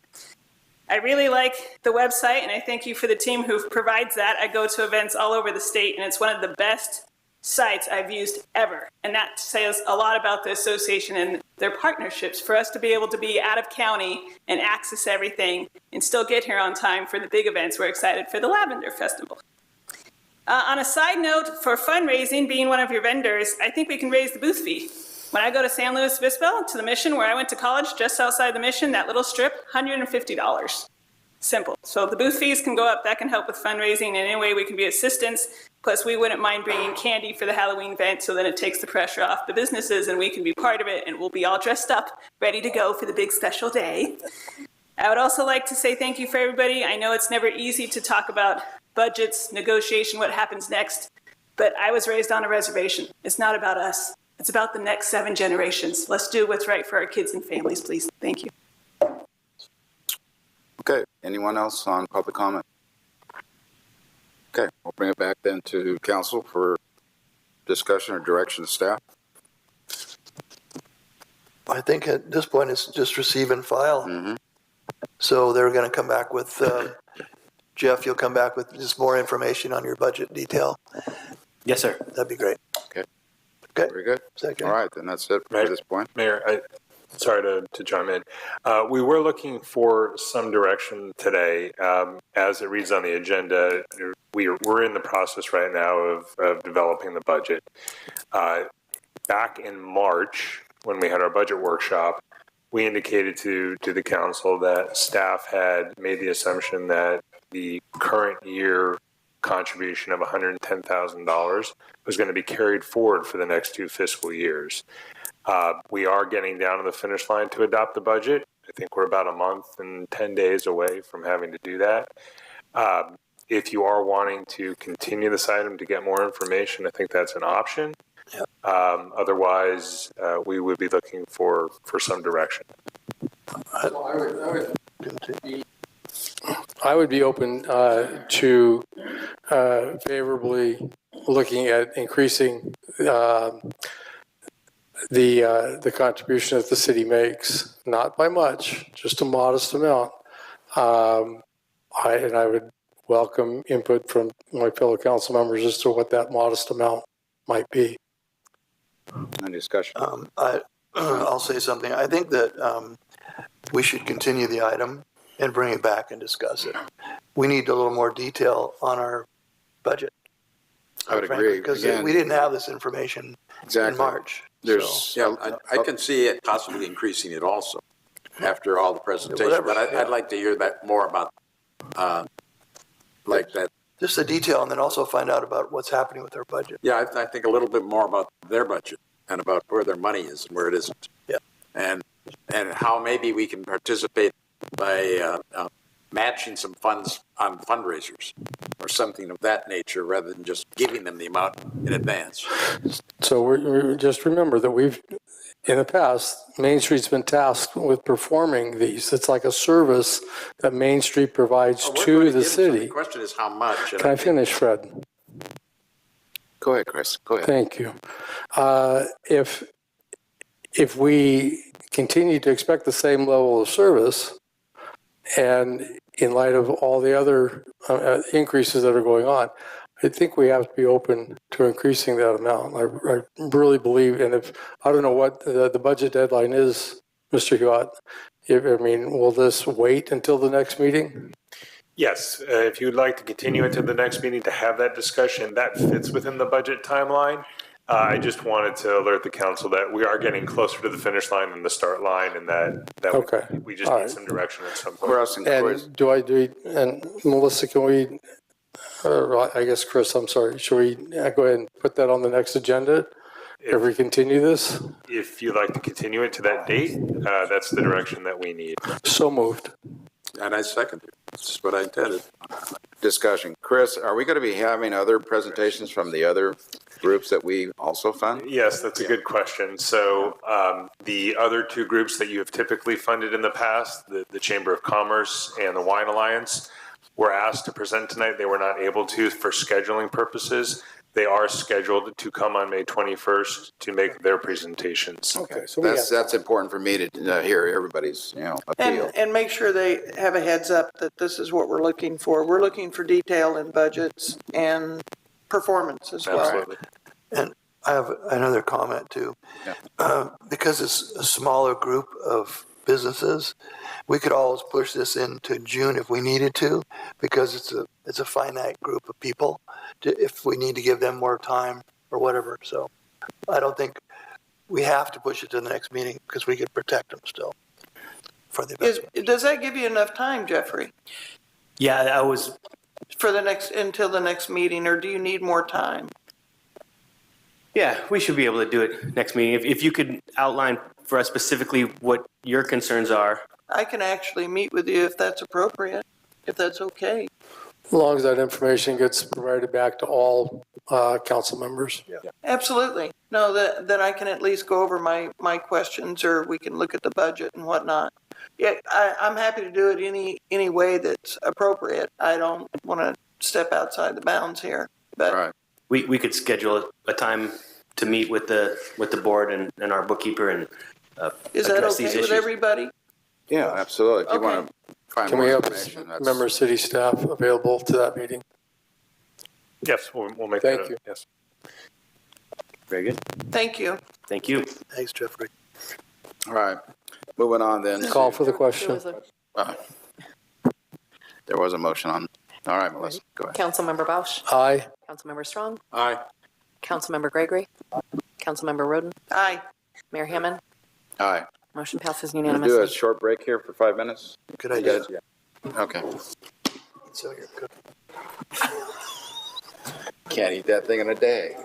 I really like the website, and I thank you for the team who provides that. I go to events all over the state, and it's one of the best sites I've used ever. And that says a lot about the association and their partnerships for us to be able to be out of county and access everything and still get here on time for the big events. We're excited for the Lavender Festival. On a side note, for fundraising, being one of your vendors, I think we can raise the booth fee. When I go to San Luis Obispo, to the Mission, where I went to college, just outside the Mission, that little strip, $150. Simple. So the booth fees can go up. That can help with fundraising in any way we can be assistance. Plus, we wouldn't mind bringing candy for the Halloween event so then it takes the pressure off the businesses and we can be part of it and we'll be all dressed up, ready to go for the big special day. I would also like to say thank you for everybody. I know it's never easy to talk about budgets, negotiation, what happens next, but I was raised on a reservation. It's not about us. It's about the next 7 generations. Let's do what's right for our kids and families, please. Thank you. Okay, anyone else on public comment? Okay, we'll bring it back then to council for discussion or direction to staff. I think at this point it's just receive and file. Mm-hmm. So they're going to come back with, Jeff, you'll come back with just more information on your budget detail. Yes, sir. That'd be great. Okay. Okay. Very good. Second. All right, then that's it for this point. Mayor, sorry to chime in. We were looking for some direction today. As it reads on the agenda, we're in the process right now of developing the budget. back in March, when we had our budget workshop, we indicated to the council that staff had made the assumption that the current year contribution of $110,000 was going to be carried forward for the next 2 fiscal years. We are getting down to the finish line to adopt the budget. I think we're about a month and 10 days away from having to do that. If you are wanting to continue this item to get more information, I think that's an option. Otherwise, we would be looking for some direction. I would be open to favorably looking at increasing the contribution that the city makes, not by much, just a modest amount. And I would welcome input from my fellow council members as to what that modest amount might be. Any discussion? I'll say something. I think that we should continue the item and bring it back and discuss it. We need a little more detail on our budget. I would agree. Because Again, we didn't have this information in March. I can see it possibly increasing it also after all the presentation, but I'd like to hear that more about like that. Just the detail, and then also find out about what's happening with our budget. Yeah, I think a little bit more about their budget and about where their money is and where it isn't. Yeah. And how maybe we can participate by matching some funds on fundraisers or something of that nature rather than just giving them the amount in advance. So we just remember that in the past, Main Street's been tasked with performing these. It's like a service that Main Street provides to the city. The question is how much. Can I finish, Fred? Go ahead, Chris. Go ahead. Thank you. If we continue to expect the same level of service, and in light of all the other increases that are going on, I think we have to be open to increasing that amount. I really believe, and I don't know what the budget deadline is, Mr. Hewitt. Will this wait until the next meeting? Yes, if you'd like to continue into the next meeting to have that discussion, that fits within the budget timeline. I just wanted to alert the council that we are getting closer to the finish line than the start line, and that we just need some direction at some point. And Melissa, can we, I guess, Chris, I'm sorry, should we go ahead and put that on the next agenda if we continue this? If you'd like to continue it to that date, that's the direction that we need. So moved. And I second it. That's what I intended. Discussion. Chris, are we going to be having other presentations from the other groups that we also fund? Yes, that's a good question. So the other 2 groups that you have typically funded in the past, the Chamber of Commerce and the Wine Alliance, were asked to present tonight. They were not able to for scheduling purposes. They are scheduled to come on May 21st to make their presentations. Okay, so that's important for me to hear everybody's appeal. And make sure they have a heads up that this is what we're looking for. We're looking for detail in budgets and performance as well. Absolutely. And I have another comment too. Yeah. Because it's a smaller group of businesses, we could always push this into June if we needed to, because it's a finite group of people if we need to give them more time or whatever. So I don't think we have to push it to the next meeting because we could protect them still for the event. Does that give you enough time, Jeffrey? Yeah, that was for the next until the next meeting, or do you need more time? Yeah, we should be able to do it next meeting. If you could outline for us specifically what your concerns are. I can actually meet with you if that's appropriate, if that's okay. As long as that information gets provided back to all council members. Yeah. Absolutely. No, then I can at least go over my questions, or we can look at the budget and whatnot. Yeah, I'm happy to do it any way that's appropriate. I don't want to step outside the bounds here. But right. We could schedule a time to meet with the board and our bookkeeper and is that okay with everybody? Yeah, absolutely. If you want to find Can more we have information, member of city staff available to that meeting? Yes, we'll make Thank that. you. Yes. Very good. Thank you. Thank you. Thanks, Jeffrey. All right. Moving on then. Call for the question. There was a motion on. All right, Melissa, go ahead. Councilmember Bausch. Aye. Councilmember Strong. Aye. Councilmember Gregory. Councilmember Roden, Aye. Mayor Hammond, Aye. motion passes We'll do a unanimously. short break here for 5 minutes. Good You idea. guys? Okay. So you're good. Can't eat that thing in a day.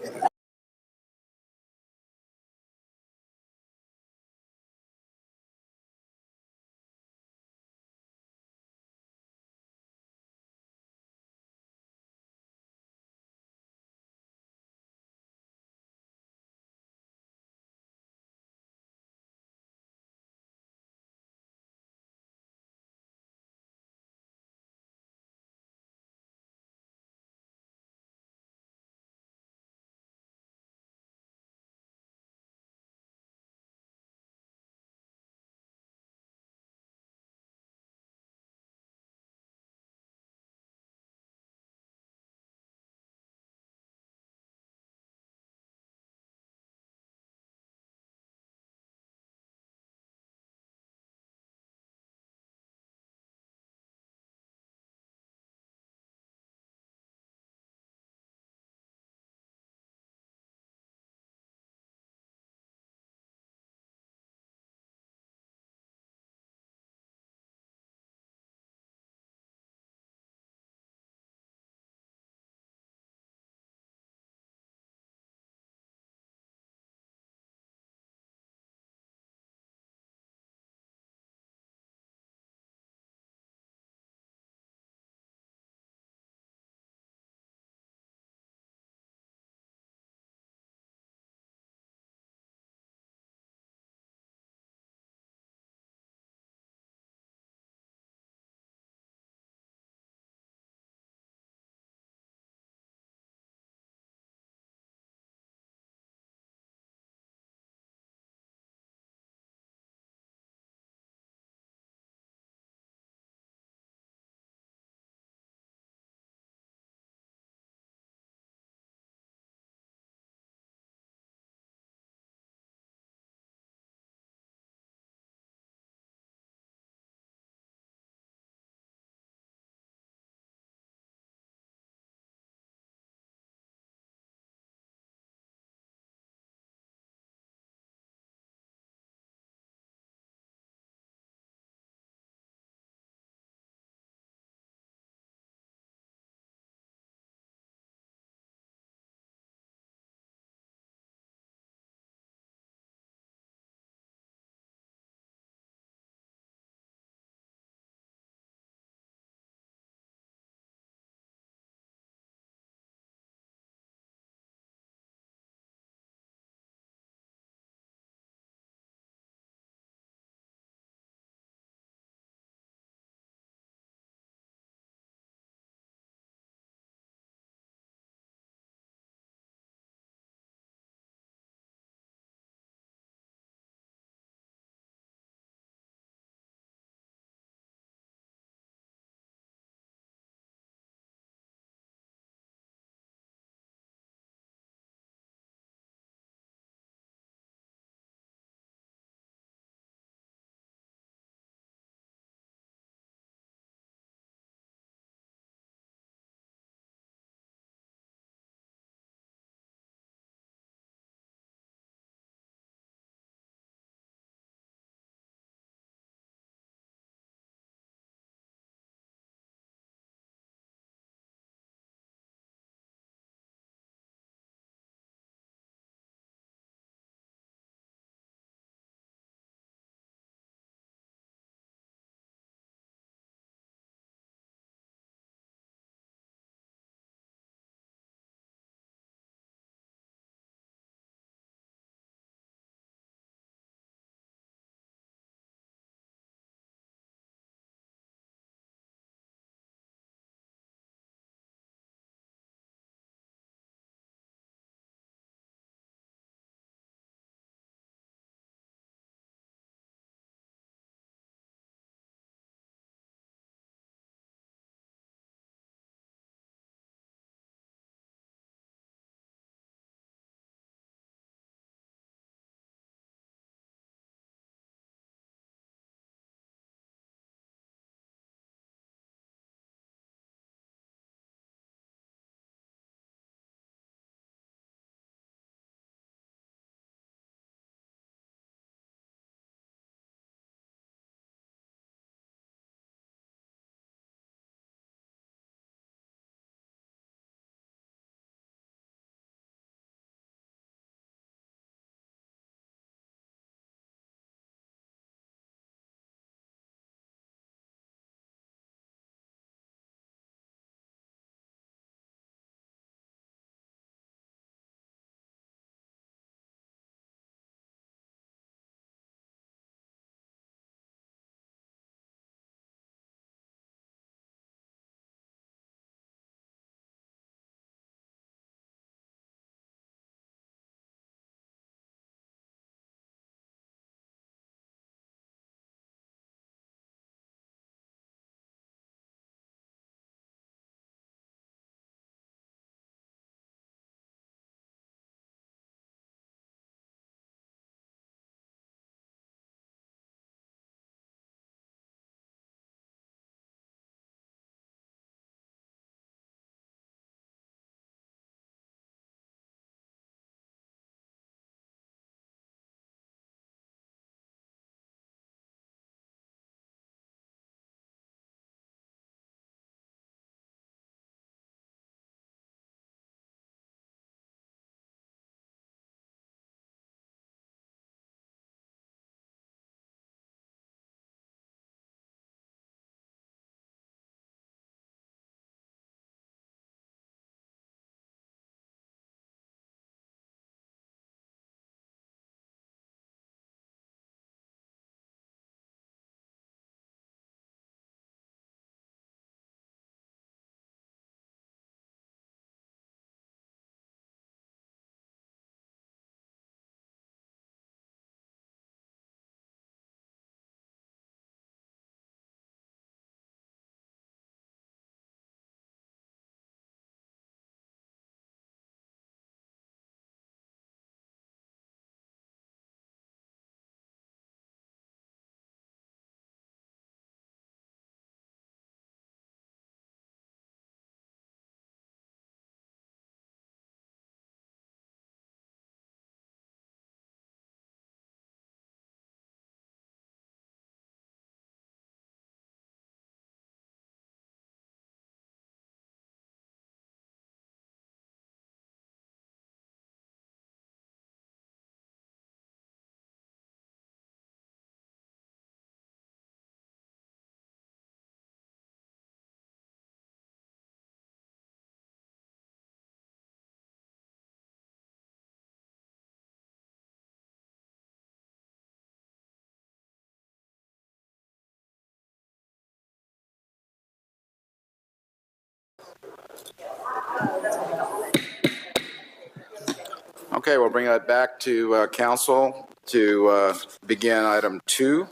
Okay, we'll bring that back to council to begin item 2.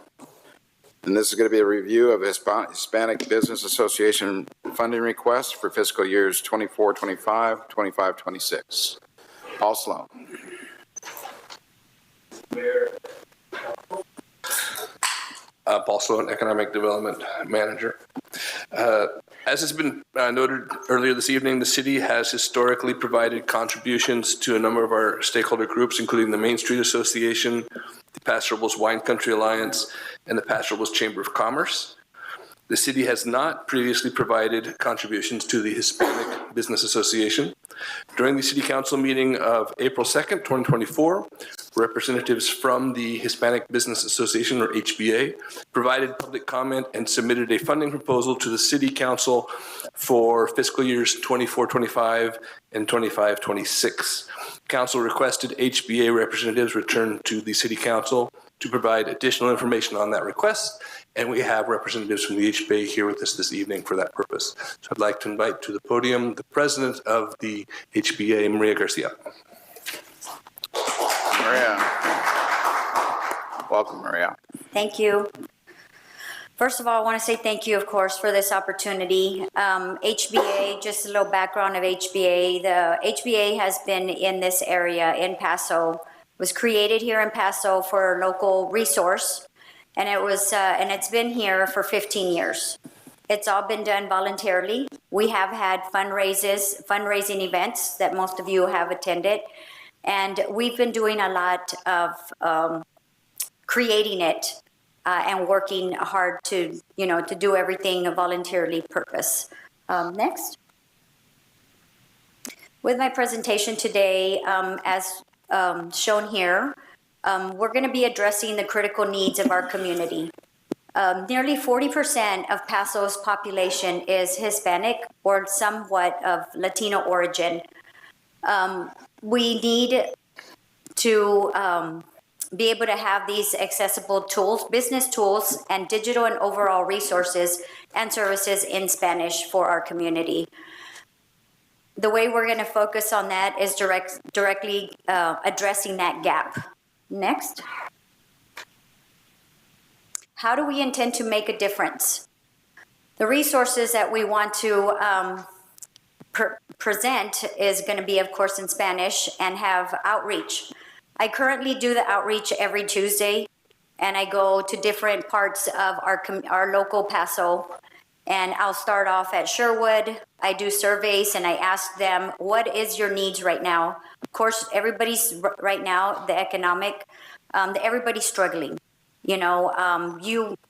And this is going to be a review of Hispanic Business Association funding request for fiscal years 24-25, 25-26. Paul Sloan. Paul Sloan, Economic Development Manager. As has been noted earlier this evening, the city has historically provided contributions to a number of our stakeholder groups, including the Main Street Association, the Paso Robles Wine Country Alliance, and the Paso Robles Chamber of Commerce. The city has not previously provided contributions to the Hispanic Business Association. During the City Council meeting of April 2nd, 2024, representatives from the Hispanic Business Association, or HBA, provided public comment and submitted a funding proposal to the City Council for fiscal years 24-25 and 25-26. Council requested HBA representatives return to the City Council to provide additional information on that request, and we have representatives from the HBA here with us this evening for that purpose. So I'd like to invite to the podium the president of the HBA, Maria Garcia. Maria. Welcome, Maria. Thank you. First of all, I want to say thank you, of course, for this opportunity. HBA, just a little background of HBA. The HBA has been in this area in Paso, was created here in Paso for a local resource, and it's been here for 15 years. It's all been done voluntarily. We have had fundraising events that most of you have attended, and we've been doing a lot of creating it and working hard to do everything a voluntarily purpose. Next. With my presentation today, as shown here, we're going to be addressing the critical needs of our community. Nearly 40% of Paso's population is Hispanic or somewhat of Latino origin. We need to be able to have these accessible tools, business tools, and digital and overall resources and services in Spanish for our community. The way we're going to focus on that is directly addressing that gap. Next. How do we intend to make a difference? The resources that we want to present is going to be, of course, in Spanish and have outreach. I currently do the outreach every Tuesday, and I go to different parts of our local Paso, and I'll start off at Sherwood. I do surveys, and I ask them, what is your needs right now? Of course, everybody's right now, everybody's struggling.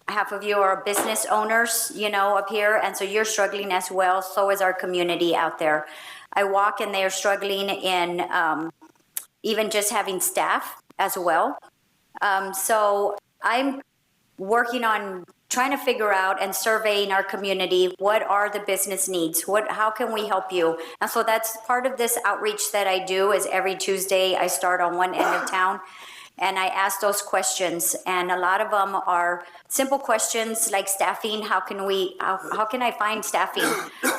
Half of you are business owners, up here, and so you're struggling as well. So is our community out there. I walk, and they're struggling in even just having staff as well. So I'm working on trying to figure out and surveying our community, what are the business needs? How can we help you? And so that's part of this outreach that I do is every Tuesday I start on one end of town and I ask those questions. And a lot of them are simple questions like staffing. How can I find staffing?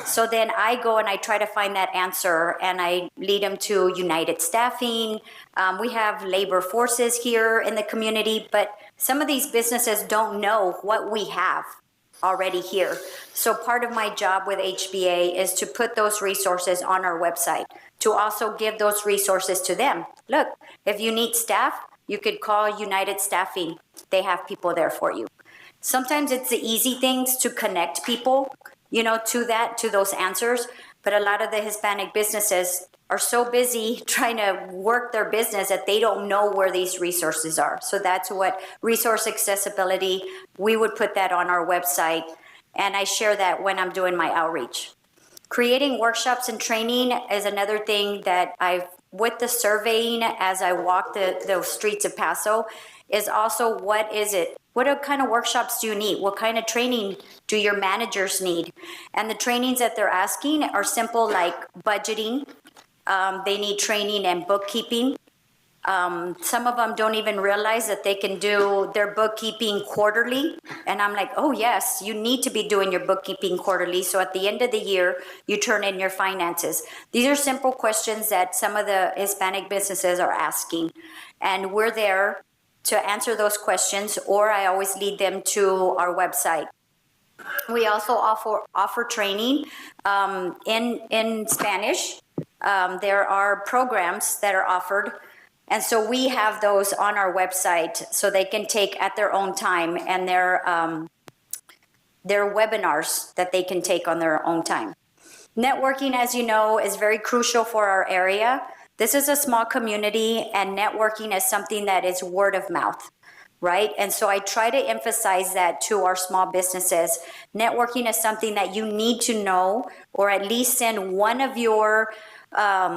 So then I go and I try to find that answer and I lead them to United Staffing. We have labor forces here in the community, but some of these businesses don't know what we have already here. So part of my job with HBA is to put those resources on our website, to also give those resources to them. Look, if you need staff, you could call United Staffing. They have people there for you. Sometimes it's the easy things to connect people, to those answers. But a lot of the Hispanic businesses are so busy trying to work their business that they don't know where these resources are. So that's what resource accessibility, we would put that on our website. And I share that when I'm doing my outreach. Creating workshops and training is another thing that with the surveying as I walk the streets of Paso, is also what is it? What kind of workshops do you need? What kind of training do your managers need? And the trainings that they're asking are simple like budgeting. They need training in bookkeeping. Some of them don't even realize that they can do their bookkeeping quarterly. And I'm like, oh yes, you need to be doing your bookkeeping quarterly. So at the end of the year, you turn in your finances. These are simple questions that some of the Hispanic businesses are asking. And we're there to answer those questions, or I always lead them to our website. We also offer training in Spanish. There are programs that are offered, and so we have those on our website so they can take at their own time, and their webinars that they can take on their own time. Networking, as you know, is very crucial for our area. This is a small community, and networking is something that is word of mouth, right? And so I try to emphasize that to our small businesses. Networking is something that you need to know, or at least send one of your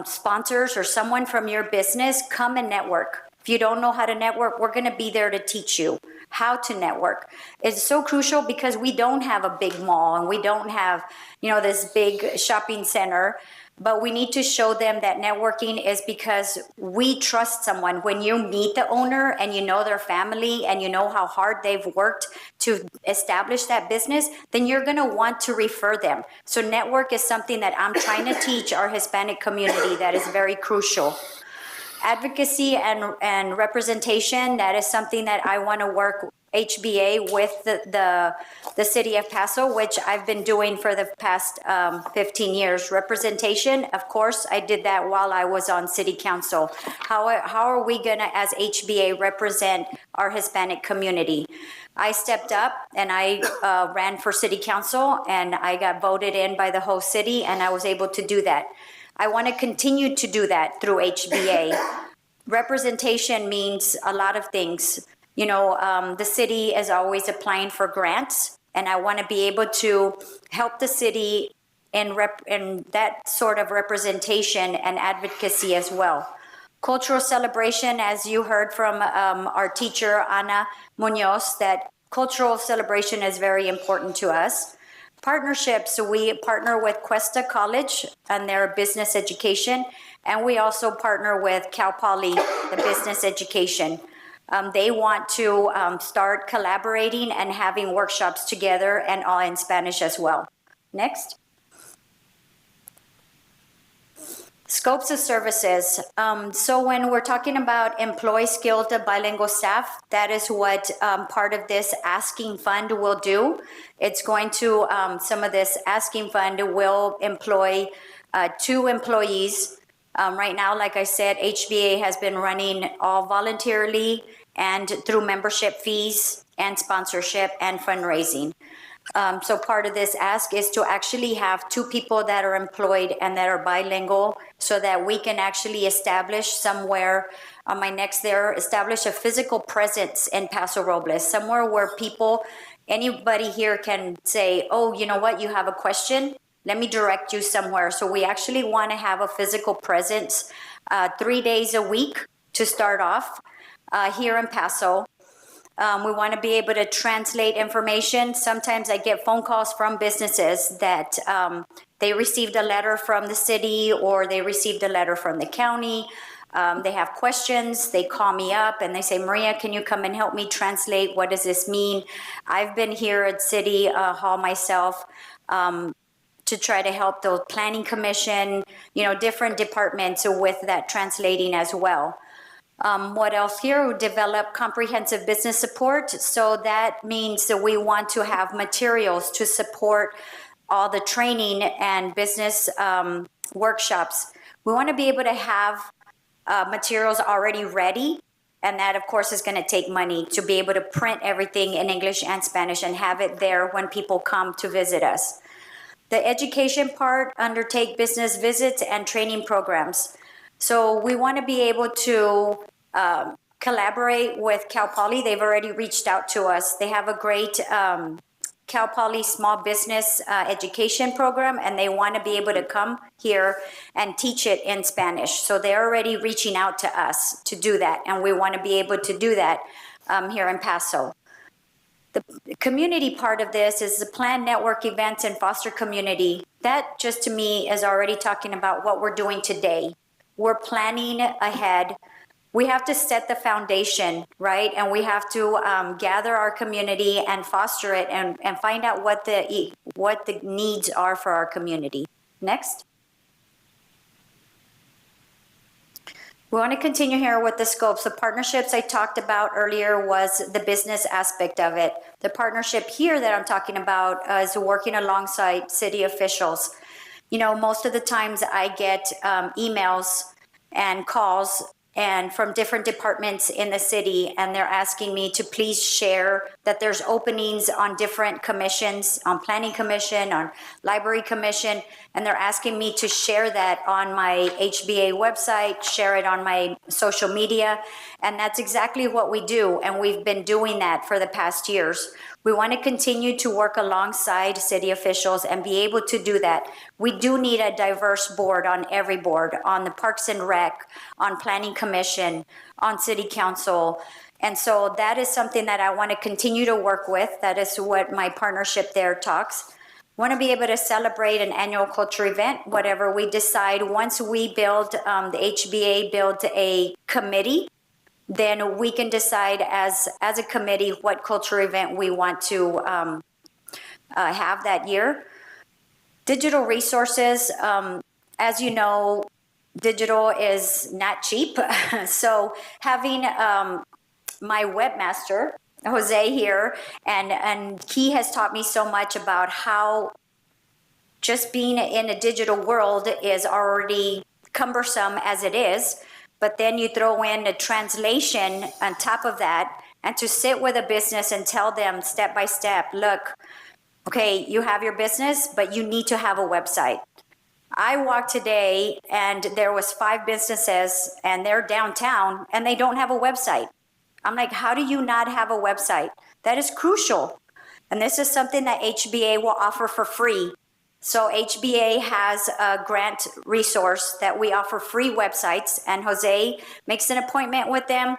sponsors or someone from your business, come and network. If you don't know how to network, we're going to be there to teach you how to network. It's so crucial because we don't have a big mall and we don't have, this big shopping center. But we need to show them that networking is because we trust someone. When you meet the owner and you know their family and you know how hard they've worked to establish that business, then you're going to want to refer them. So network is something that I'm trying to teach our Hispanic community that is very crucial. Advocacy and representation, that is something that I want to work HBA with the city of Paso, which I've been doing for the past 15 years. Representation, of course, I did that while I was on city council. How are we gonna, as HBA, represent our Hispanic community? I stepped up and I ran for city council, and I got voted in by the whole city, and I was able to do that. I want to continue to do that through HBA. Representation means a lot of things. The city is always applying for grants, and I want to be able to help the city in that sort of representation and advocacy as well. Cultural celebration, as you heard from our teacher, Ana Munoz, that cultural celebration is very important to us. Partnerships, so we partner with Cuesta College and their business education, and we also partner with Cal Poly, the business education. They want to start collaborating and having workshops together, and all in Spanish as well. Next. Scopes of services. So when we're talking about employee skilled bilingual staff, that is what part of this asking fund will do. It's going to, some of this asking fund will employ 2 employees. Right now, like I said, HBA has been running all voluntarily and through membership fees and sponsorship and fundraising. So part of this ask is to actually have 2 people that are employed and that are bilingual, so that we can actually establish somewhere, on my next there, establish a physical presence in Paso Robles, somewhere where anybody here can say, oh, you know what, you have a question? Let me direct you somewhere. So we actually want to have a physical presence 3 days a week to start off here in Paso. We want to be able to translate information. Sometimes I get phone calls from businesses that they received a letter from the city, or they received a letter from the county. They have questions. They call me up and they say, Maria, can you come and help me translate? What does this mean? I've been here at City Hall myself to try to help the Planning Commission, different departments with that translating as well. What else here? We develop comprehensive business support. So that means that we want to have materials to support all the training and business workshops. We want to be able to have materials already ready. And that, of course, is going to take money to be able to print everything in English and Spanish and have it there when people come to visit us. The education part, undertake business visits and training programs. So we want to be able to collaborate with Cal Poly. They've already reached out to us. They have a great Cal Poly small business education program, and they want to be able to come here and teach it in Spanish. So they're already reaching out to us to do that, and we want to be able to do that here in Paso. The community part of this is the planned network events and foster community. That just to me is already talking about what we're doing today. We're planning ahead we have to set the foundation, right? And we have to gather our community and foster it and find out what the needs are for our community. Next. We want to continue here with the scopes. The partnerships I talked about earlier was the business aspect of it. The partnership here that I'm talking about is working alongside city officials. You know, most of the times I get emails and calls and from different departments in the city, and they're asking me to please share that there's openings on different commissions, on planning commission, on library commission, and they're asking me to share that on my HBA website, share it on my social media, and that's exactly what we do, and we've been doing that for the past years. We want to continue to work alongside city officials and be able to do that. We do need a diverse board on every board, on the Parks and Rec, on Planning Commission, on City Council. And so that is something that I want to continue to work with. That is what my partnership there talks. Want to be able to celebrate an annual culture event, whatever we decide. Once we build, the HBA builds a committee, then we can decide as a committee what culture event we want to have that year. Digital resources, as you know, digital is not cheap. So having my webmaster, Jose here, and he has taught me so much about how just being in a digital world is already cumbersome as it is. But then you throw in a translation on top of that, and to sit with a business and tell them step by step, look, okay, you have your business, but you need to have a website. I walked today and there was 5 businesses and they're downtown and they don't have a website. I'm like, how do you not have a website? That is crucial. And this is something that HBA will offer for free. So HBA has a grant resource that we offer free websites, and Jose makes an appointment with them,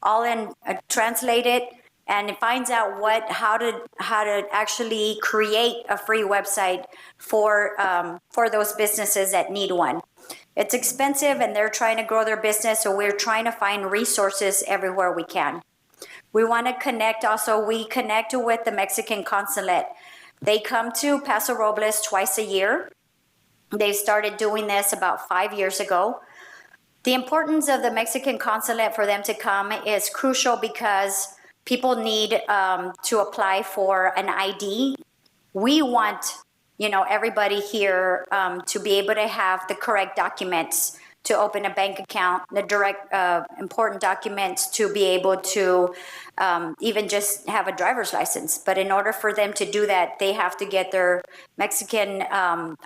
all in translate it, and finds out how to actually create a free website for those businesses that need one. It's expensive, and they're trying to grow their business, so we're trying to find resources everywhere we can. We want to connect also. We connect with the Mexican consulate. They come to Paso Robles twice a year. They started doing this about 5 years ago. The importance of the Mexican consulate for them to come is crucial because people need to apply for an ID. We want, everybody here to be able to have the correct documents to open a bank account, the direct important documents to be able to even just have a driver's license. But in order for them to do that, they have to get their Mexican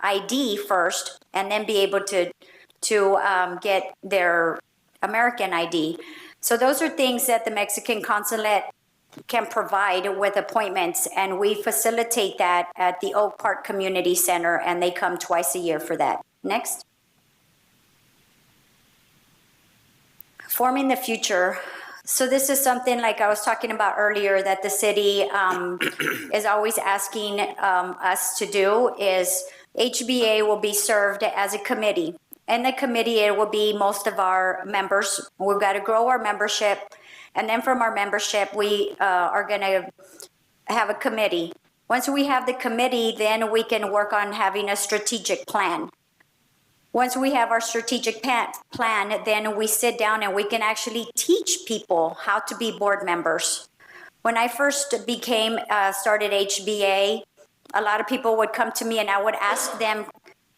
ID first and then be able to get their American ID. So those are things that the Mexican consulate can provide with appointments, and we facilitate that at the Oak Park Community Center, and they come twice a year for that. Next. Forming the future. So this is something like I was talking about earlier that the city is always asking us to do is HBA will be served as a committee. In the committee, it will be most of our members. We've got to grow our membership. And then from our membership, we are going to have a committee. Once we have the committee, then we can work on having a strategic plan. Once we have our strategic plan, then we sit down and we can actually teach people how to be board members. When I first started HBA, a lot of people would come to me and I would ask them,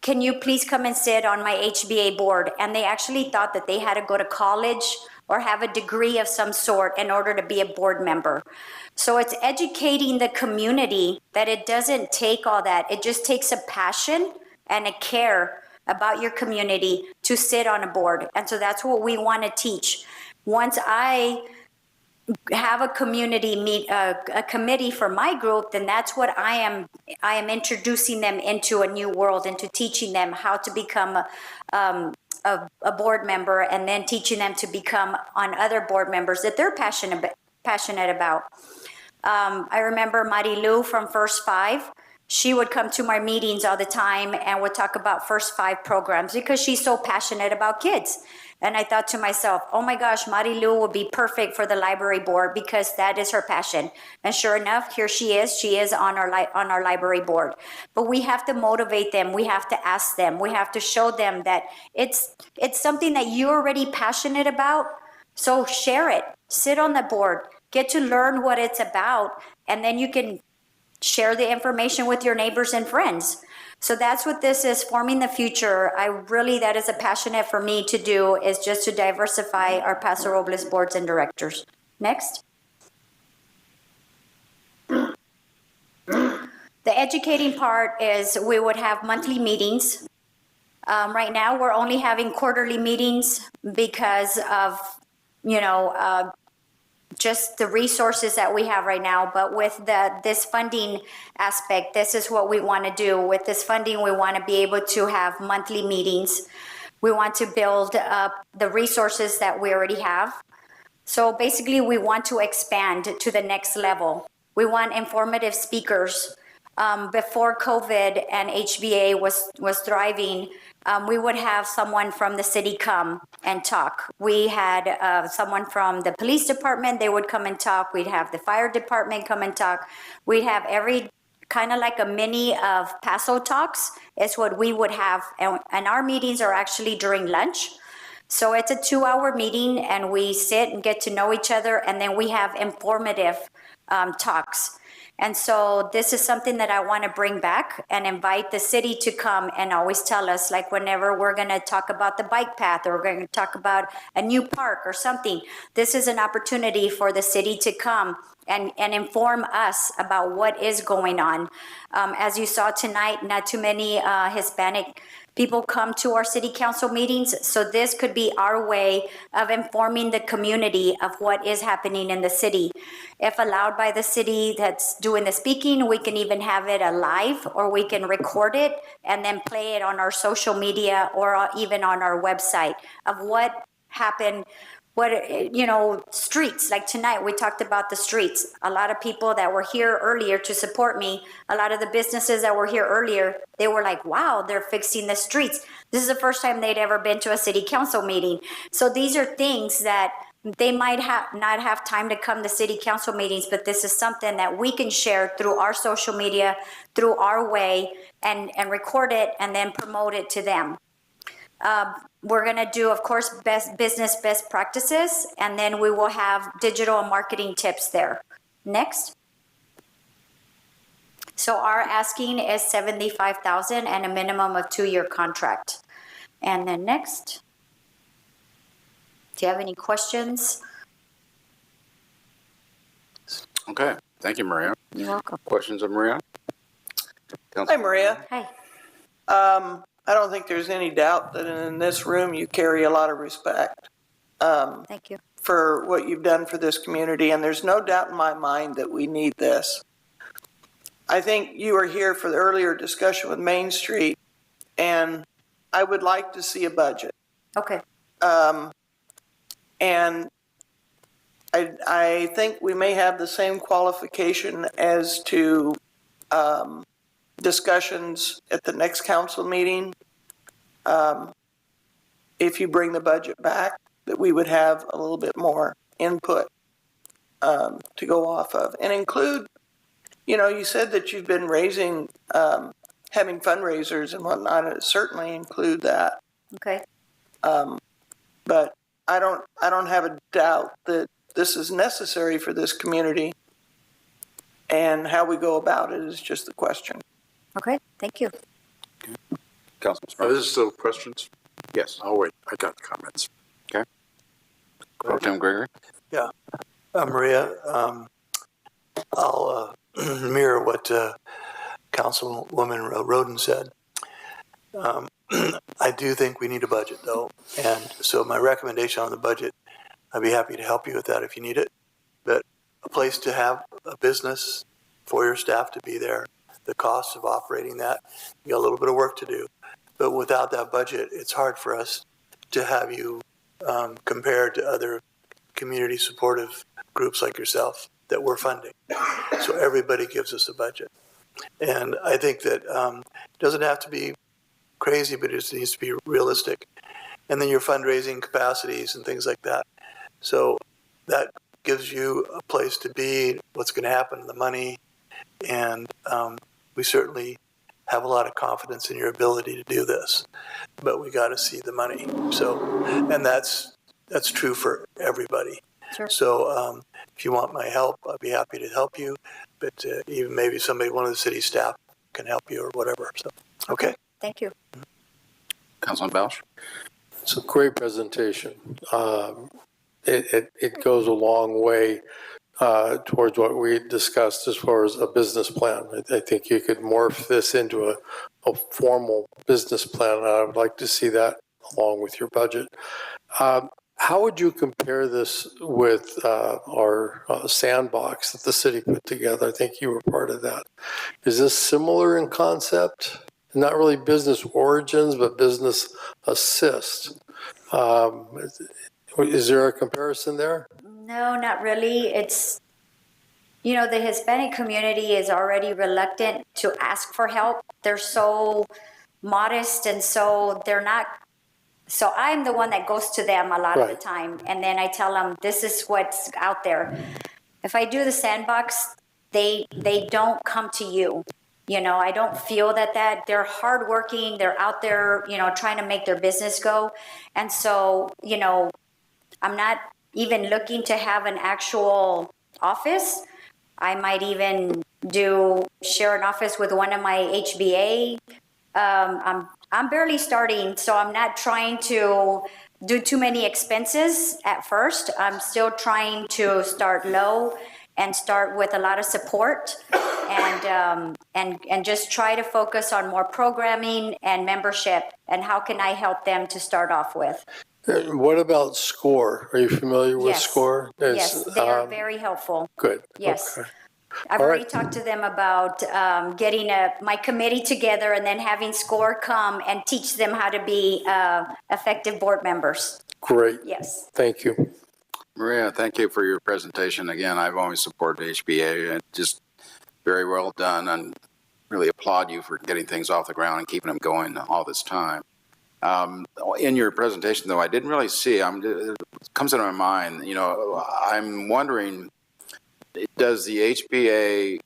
can you please come and sit on my HBA board? And they actually thought that they had to go to college or have a degree of some sort in order to be a board member. So it's educating the community that it doesn't take all that. It just takes a passion and a care about your community to sit on a board. And so that's what we want to teach. Once I have a community a committee for my group, then that's what I am introducing them into a new world, into teaching them how to become a board member, and then teaching them to become on other board members that they're passionate about. I remember Marilu from First Five. she would come to my meetings all the time and would talk about First 5 programs because she's so passionate about kids. And I thought to myself, oh my gosh, Marilu would be perfect for the library board because that is her passion. And sure enough, here she is. She is on our library board. But we have to motivate them. We have to ask them. We have to show them that it's something that you're already passionate about. So share it. Sit on the board. Get to learn what it's about. And then you can share the information with your neighbors and friends. So that's what this is, forming the future. That is a passionate for me to do, is just to diversify our Paso Robles boards and directors. Next. The educating part is we would have monthly meetings. Right now, we're only having quarterly meetings because of, just the resources that we have right now. But with this funding aspect, this is what we want to do. With this funding, we want to be able to have monthly meetings. We want to build up the resources that we already have. So basically, we want to expand to the next level. We want informative speakers. Before COVID and HBA was thriving, we would have someone from the city come and talk. We had someone from the police department, they would come and talk. We'd have the fire department come and talk. We'd have every kind of like a mini of Paso talks is what we would have. And our meetings are actually during lunch. So it's a 2-hour meeting and we sit and get to know each other. And then we have informative talks. And so this is something that I want to bring back and invite the city to come and always tell us, like whenever we're going to talk about the bike path or we're going to talk about a new park or something, this is an opportunity for the city to come and inform us about what is going on. As you saw tonight, not too many Hispanic people come to our city council meetings. So this could be our way of informing the community of what is happening in the city. If allowed by the city that's doing the speaking, we can even have it live, or we can record it and then play it on our social media or even on our website of what happened. Streets, like tonight, we talked about the streets. A lot of people that were here earlier to support me, a lot of the businesses that were here earlier, they were like, wow, they're fixing the streets. This is the first time they'd ever been to a city council meeting. So these are things that they might not have time to come to city council meetings, but this is something that we can share through our social media, through our way, and record it and then promote it to them. We're going to do, of course, best practices, and then we will have digital and marketing tips there. Next. So our asking is $75,000 and a minimum of 2-year contract. And then next. Do you have any questions? Okay. Thank you, Maria. You're welcome. Questions of Maria? Hi, Maria. Hi. I don't think there's any doubt that in this room you carry a lot of respect. Thank you. For what you've done for this community, and there's no doubt in my mind that we need this. I think you were here for the earlier discussion with Main Street, and I would like to see a budget. Okay. And I think we may have the same qualification as to discussions at the next council meeting. If you bring the budget back, that we would have a little bit more input to go off of and include, you said that you've been raising, having fundraisers and whatnot, certainly include that. Okay. But I don't have a doubt that this is necessary for this community, and how we go about it is just the question. Okay, thank you. Councilman Are there still questions? Yes. Oh, wait, I got the comments. Okay. Pro Tem Gregory? Yeah. Maria, I'll mirror what Councilwoman Roden said. I do think we need a budget, though. And so my recommendation on the budget, I'd be happy to help you with that if you need it. But a place to have a business for your staff to be there, the cost of operating that, you got a little bit of work to do. But without that budget, it's hard for us to have you compared to other community supportive groups like yourself that we're funding. So everybody gives us a budget. And I think that it doesn't have to be crazy, but it just needs to be realistic. And then your fundraising capacities and things like that. So that gives you a place to be, what's going to happen to the money. And we certainly have a lot of confidence in your ability to do this, but we got to see the money. So, and that's true for everybody. Sure. So if you want my help, I'd be happy to help you, but even maybe one of the city staff can help you or whatever. So, okay. Thank you. Councilman Belsch? It's a great presentation. It goes a long way towards what we discussed as far as a business plan. I think you could morph this into a formal business plan. I would like to see that along with your budget. How would you compare this with our sandbox that the city put together? I think you were part of that. Is this similar in concept? Not really business origins, but business assist. Is there a comparison there? No, not really. It's, the Hispanic community is already reluctant to ask for help. They're so modest, and so they're not. So I'm the one that goes to them a lot of the time. And then I tell them, this is what's out there. If I do the sandbox, they don't come to you. I don't feel that they're hardworking. They're out there, trying to make their business go. And so, I'm not even looking to have an actual office. I might even share an office with one of my HBA. I'm barely starting, so I'm not trying to do too many expenses at first. I'm still trying to start low and start with a lot of support, and just try to focus on more programming and membership, and how can I help them to start off with. What about SCORE? Are you familiar with Yes. SCORE? Yes, they are very helpful. Good. Yes. Okay. I've All already right. talked to them about getting my committee together and then having SCORE come and teach them how to be effective board members. Great. Yes. Thank you. Maria, thank you for your presentation. Again, I've always supported HBA, and just very well done, and really applaud you for getting things off the ground and keeping them going all this time. In your presentation, though, I didn't really see, it comes into my mind, I'm wondering, does the HBA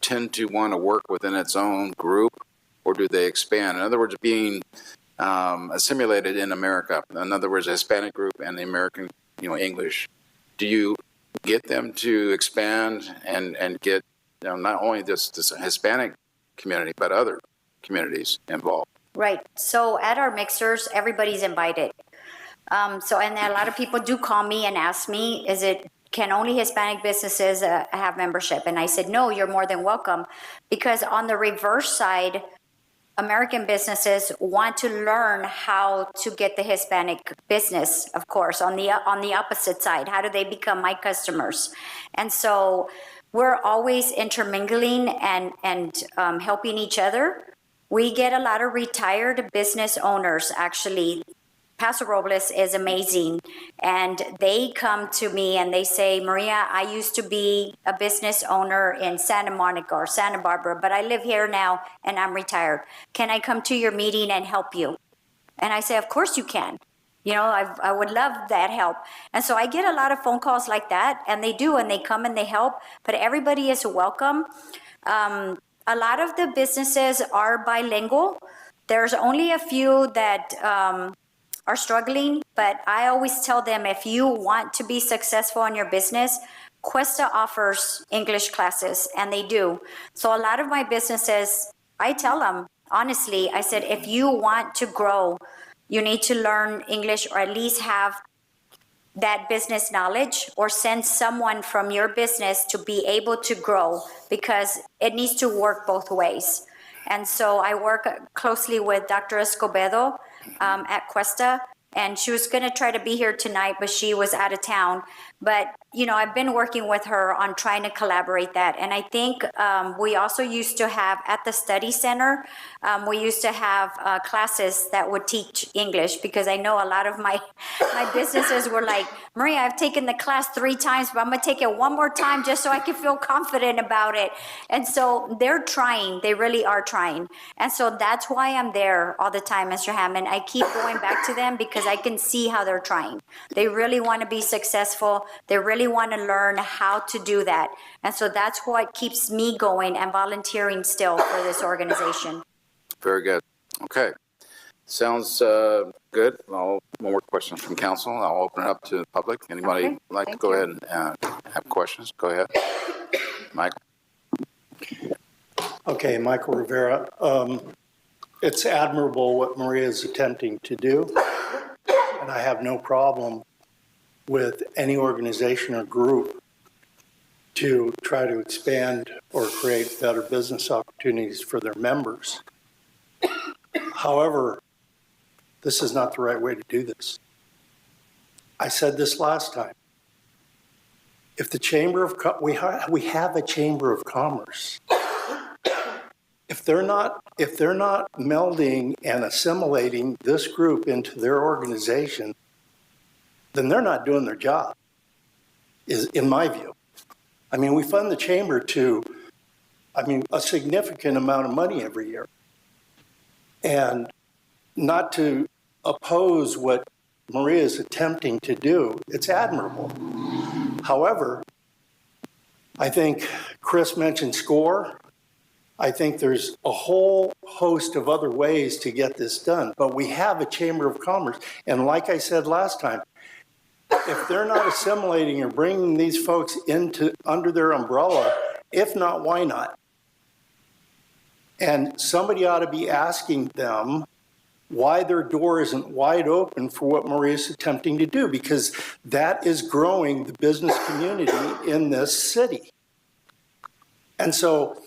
tend to want to work within its own group, or do they expand? In other words, being assimilated in America, in other words, a Hispanic group and the American, English, do you get them to expand and get not only this Hispanic community, but other communities involved? Right. So at our mixers, everybody's invited. And a lot of people do call me and ask me, can only Hispanic businesses have membership? And I said, no, you're more than welcome. Because on the reverse side, American businesses want to learn how to get the Hispanic business, of course, on the opposite side. How do they become my customers? And so we're always intermingling and helping each other. We get a lot of retired business owners, actually. Paso Robles is amazing. And they come to me and they say, Maria, I used to be a business owner in Santa Monica or Santa Barbara, but I live here now and I'm retired. Can I come to your meeting and help you? And I say, of course you can. I would love that help. And so I get a lot of phone calls like that, and they do, and they come and they help, but everybody is welcome. A lot of the businesses are bilingual. There's only a few that are struggling, but I always tell them, if you want to be successful in your business, Cuesta offers English classes, and they do. So a lot of my businesses, I tell them, honestly, I said, if you want to grow, you need to learn English, or at least have that business knowledge, or send someone from your business to be able to grow, because it needs to work both ways. And so I work closely with Dr. Escobedo at Cuesta, and she was going to try to be here tonight, but she was out of town. But, I've been working with her on trying to collaborate that. And I think we also used to have at the study center, we used to have classes that would teach English, because I know a lot of my businesses were like, Maria, I've taken the class 3 times, but I'm going to take it one more time just so I can feel confident about it. And so they're trying. They really are trying. And so that's why I'm there all the time, Mr. Hammond. I keep going back to them because I can see how they're trying. They really want to be successful. They really want to learn how to do that. And so that's what keeps me going and volunteering still for this organization. Very good. Okay. Sounds good. One more questions from council. I'll open it up to the public. Anybody like to go ahead and have questions? Go ahead. Michael. Okay, Michael Rivera. It's admirable what Maria is attempting to do, and I have no problem with any organization or group to try to expand or create better business opportunities for their members. However, this is not the right way to do this. I said this last time. If the Chamber of we have a Chamber of Commerce. If they're not melding and assimilating this group into their organization, then they're not doing their job, is in my view. I mean, we fund the chamber to, a significant amount of money every year. And not to oppose what Maria is attempting to do, it's admirable. However, I think Chris mentioned SCORE. I think there's a whole host of other ways to get this done, but we have a Chamber of Commerce. And like I said last time, if they're not assimilating or bringing these folks under their umbrella, if not, why not? And somebody ought to be asking them why their door isn't wide open for what Maria's attempting to do, because that is growing the business community in this city. And so,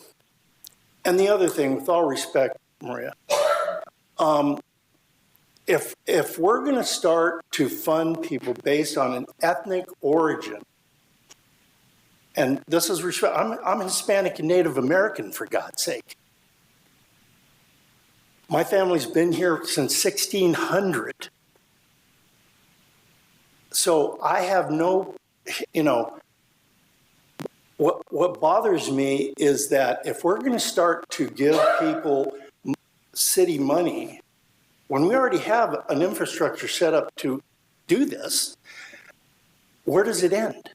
and the other thing, with all respect, Maria, if we're going to start to fund people based on an ethnic origin, and this is respect, I'm Hispanic and Native American, for God's sake. My family's been here since 1600. So I have no, what bothers me is that if we're going to start to give people city money, when we already have an infrastructure set up to do this, where does it end?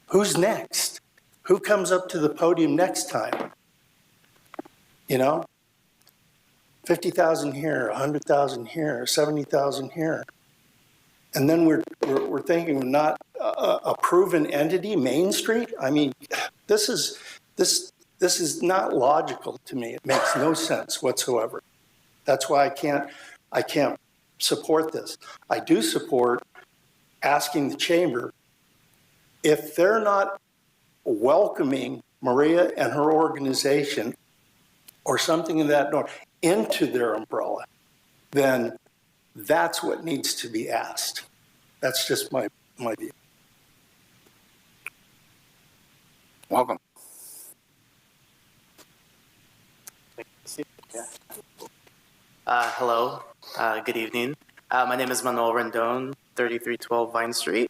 Who's next? Who comes up to the podium next time? 50,000 here, 100,000 here, 70,000 here. And then we're thinking not a proven entity, Main Street. I mean, this is not logical to me. It makes no sense whatsoever. That's why I can't support this. I do support asking the chamber, if they're not welcoming Maria and her organization or something of that nature into their umbrella, then that's what needs to be asked. That's just my view. Welcome. Hello, good evening. My name is Manuel Rendon, 3312 Vine Street.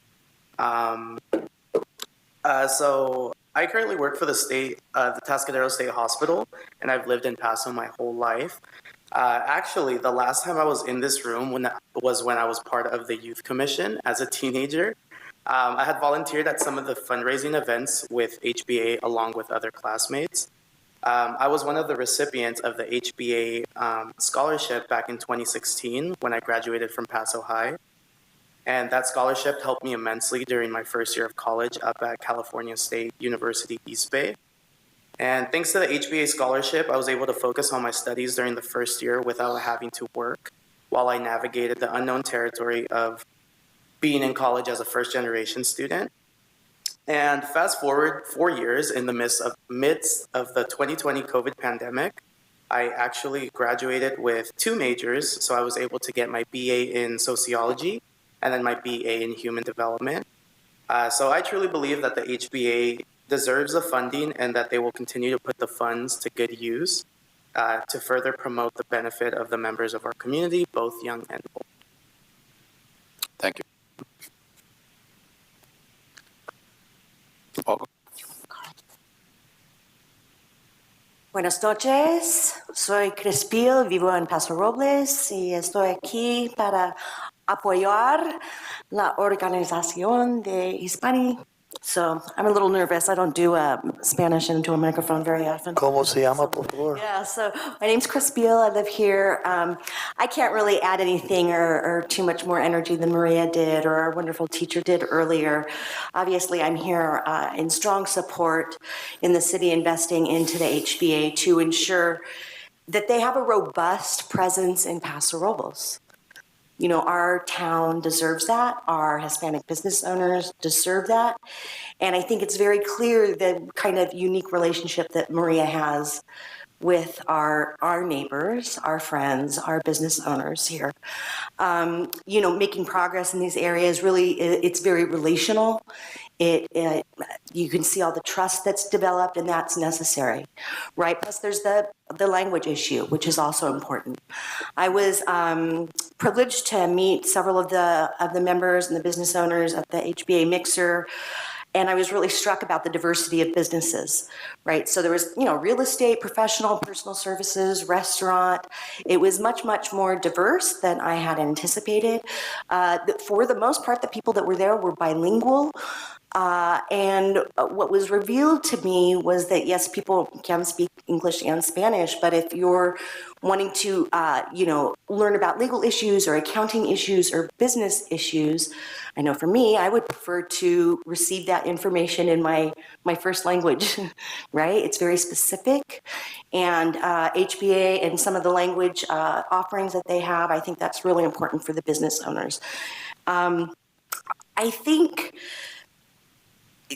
So I currently work for the Tascadero State Hospital, and I've lived in Paso my whole life. Actually, the last time I was in this room was when I was part of the youth commission as a teenager. I had volunteered at some of the fundraising events with HBA along with other classmates. I was one of the recipients of the HBA scholarship back in 2016 when I graduated from Paso High. And that scholarship helped me immensely during my first year of college up at California State University East Bay. And thanks to the HBA scholarship, I was able to focus on my studies during the first year without having to work while I navigated the unknown territory of being in college as a first-generation student. And fast forward 4 years in the midst of the 2020 COVID pandemic, I actually graduated with 2 majors, so I was able to get my BA in sociology and then my BA in human development. So I truly believe that the HBA deserves the funding and that they will continue to put the funds to good use to further promote the benefit of the members of our community, both young and old. Thank you. Buenas noches, soy Crespil, vivo en Paso Robles y estoy aquí para apoyar la organización de Hispani. So I'm a little nervous. I don't do Spanish into a microphone very often. ¿Cómo se llama, por favor? Yeah, so my name's Crespil. I live here. I can't really add anything or too much more energy than Maria did or our wonderful teacher did earlier. Obviously, I'm here in strong support in the city investing into the HBA to ensure that they have a robust presence in Paso Robles. You know, our town deserves that. Our Hispanic business owners deserve that. And I think it's very clear the kind of unique relationship that Maria has with our neighbors, our friends, our business owners here. You know, making progress in these areas, really, it's very relational. You can see all the trust that's developed, and that's necessary, right? Plus, there's the language issue, which is also important. I was privileged to meet several of the members and the business owners at the HBA Mixer, and I was really struck about the diversity of businesses, right? So there was, you know, real estate, professional, personal services, restaurant. It was much, much more diverse than I had anticipated. For the most part, the people that were there were bilingual. And what was revealed to me was that, yes, people can speak English and Spanish, but if you're wanting to, you know, learn about legal issues or accounting issues or business issues, I know for me, I would prefer to receive that information in my first language, right? It's very specific. And HBA and some of the language offerings that they have, I think that's really important for the business owners. I think,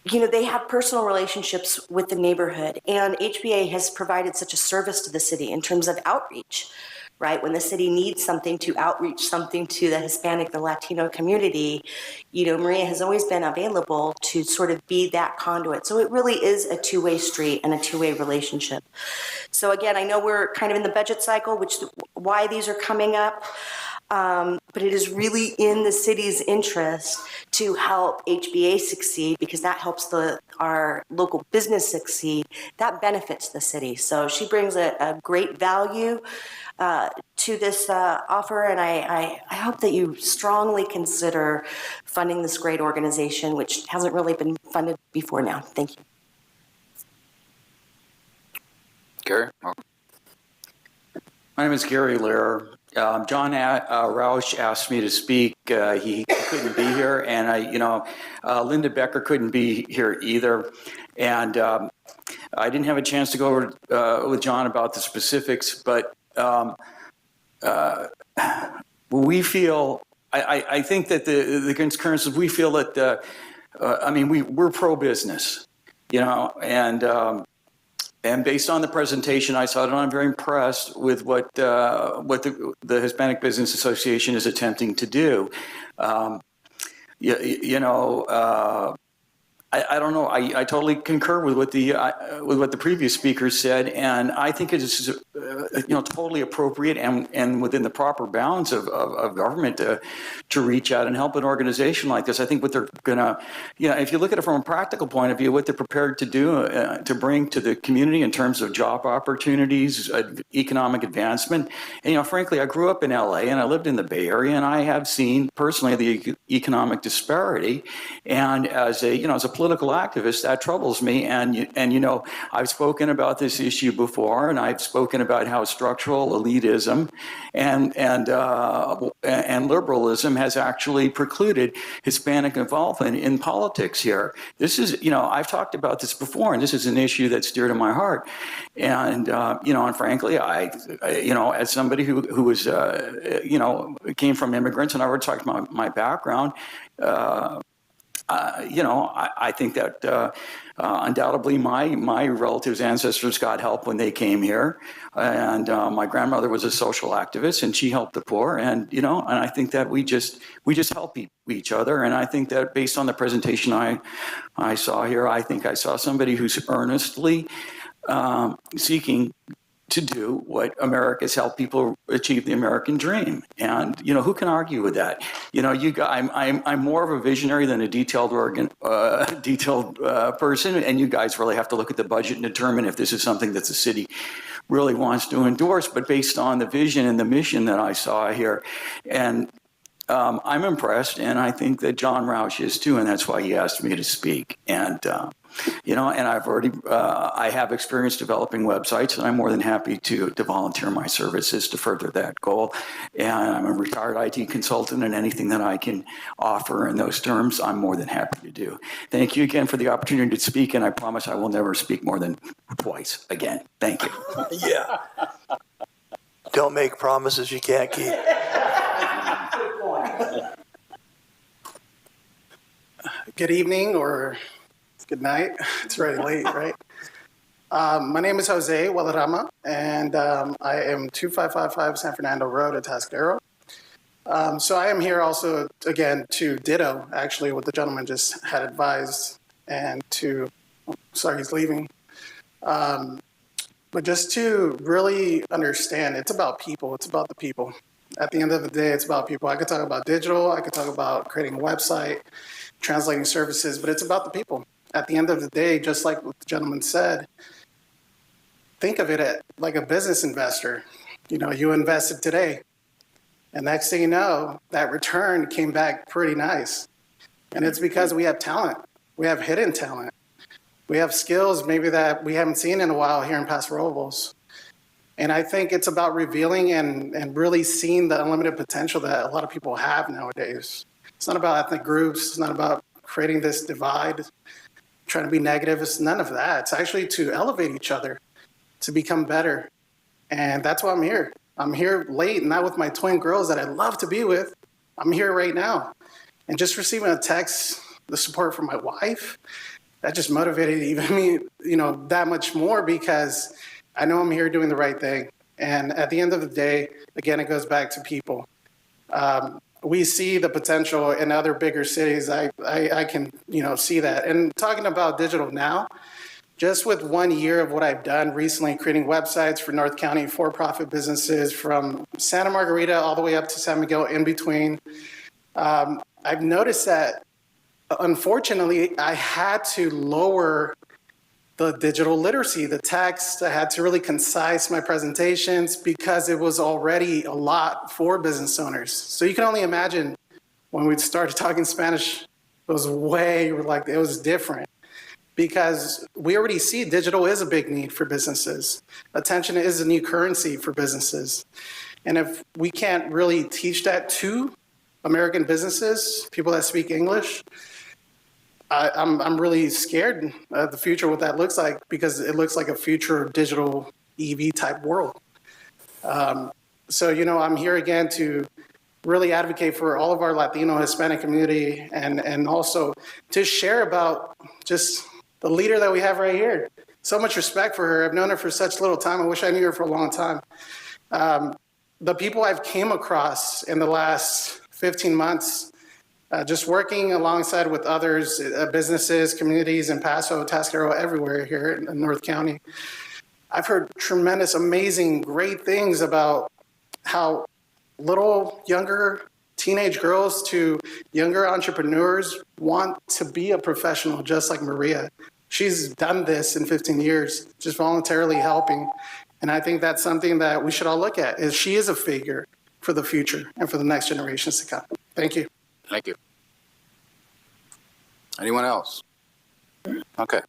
you know, they have personal relationships with the neighborhood, and HBA has provided such a service to the city in terms of outreach, right? When the city needs something to outreach something to the Hispanic, the Latino community, you know, Maria has always been available to sort of be that conduit. So it really is a two-way street and a two-way relationship. So again, I know we're kind of in the budget cycle, which why these are coming up. But it is really in the city's interest to help HBA succeed because that helps our local business succeed. That benefits the city. So she brings a great value to this offer, and I hope that you strongly consider funding this great organization, which hasn't really been funded before now. Thank you. Gary? My name is Gary Lear. John Roush asked me to speak. He couldn't be here, and Linda Becker couldn't be here either. And I didn't have a chance to go over with John about the specifics, but we feel. I think that the concurrence is we feel that. We're pro-business, you know, and based on the presentation I saw, and I'm very impressed with what the Hispanic Business Association is attempting to do. I don't know. I totally concur with what the previous speakers said, and I think it is totally appropriate and within the proper bounds of government to reach out and help an organization like this. I think what they're gonna, if you look at it from a practical point of view, what they're prepared to do to bring to the community in terms of job opportunities, economic advancement, and frankly, I grew up in LA and I lived in the Bay Area, and I have seen personally the economic disparity, and as a political activist, that troubles me. And I've spoken about this issue before, and I've spoken about how structural elitism and liberalism has actually precluded Hispanic involvement in politics here. This is, I've talked about this before, and this is an issue that's dear to my heart. And and frankly, I as somebody who was came from immigrants, and I already talked about my background. I think that undoubtedly my relatives, ancestors got help when they came here. And my grandmother was a social activist and she helped the poor. And, and I think that we just help each other. And I think that based on the presentation I saw here, I think I saw somebody who's earnestly seeking to do what America's helped people achieve the American dream. And, who can argue with that? I'm more of a visionary than a detailed person. And you guys really have to look at the budget and determine if this is something that the city really wants to endorse. But based on the vision and the mission that I saw here, and I'm impressed, and I think that John Roush is too, and that's why he asked me to speak. And and I've already, I have experience developing websites, and I'm more than happy to volunteer my services to further that goal. And I'm a retired IT consultant, and anything that I can offer in those terms, I'm more than happy to do. Thank you again for the opportunity to speak, and I promise I will never speak more than twice again. Thank you. Yeah. Don't make promises you can't keep. Good evening or good night. It's already late, right? My name is Jose Walarama, and I am 2555 San Fernando Road at Atascadero. So I am here also, again, to ditto, actually, what the gentleman just had advised, and to, sorry, he's leaving. But just to really understand, it's about people. It's about the people. At the end of the day, it's about people. I could talk about digital. I could talk about creating a website, translating services, but it's about the people. At the end of the day, just like what the gentleman said, think of it like a business investor. You invested today, and next thing you know, that return came back pretty nice. And it's because we have talent. We have hidden talent. We have skills maybe that we haven't seen in a while here in Paso Robles. And I think it's about revealing and really seeing the unlimited potential that a lot of people have nowadays. It's not about ethnic groups. It's not about creating this divide, trying to be negative. It's none of that. It's actually to elevate each other, to become better. And that's why I'm here. I'm here late, not with my twin girls that I love to be with. I'm here right now. And just receiving a text, the support from my wife, that just motivated even me, that much more, because I know I'm here doing the right thing. And at the end of the day, again, it goes back to people. We see the potential in other bigger cities. I can, see that. And talking about digital now, just with 1 year of what I've done recently, creating websites for North County for-profit businesses from Santa Margarita all the way up to San Miguel in between, I've noticed that, unfortunately, I had to lower the digital literacy, the text. I had to really concise my presentations because it was already a lot for business owners. So you can only imagine when we started talking Spanish, it was it was different, because we already see digital is a big need for businesses. Attention is a new currency for businesses. And if we can't really teach that to American businesses, people that speak English, I'm really scared of the future, what that looks like, because it looks like a future digital EV type world. So, I'm here again to really advocate for all of our Latino, Hispanic community, and also to share about just the leader that we have right here. So much respect for her. I've known her for such little time. I wish I knew her for a long time. The people I've came across in the last 15 months, just working alongside with others, businesses, communities in Paso, Atascadero, everywhere here in North County. I've heard tremendous, amazing, great things about how little younger teenage girls to younger entrepreneurs want to be a professional just like Maria. She's done this in 15 years, just voluntarily helping. And I think that's something that we should all look at, is she is a figure for the future and for the next generations to come. Thank you. Thank you. Anyone else? Okay.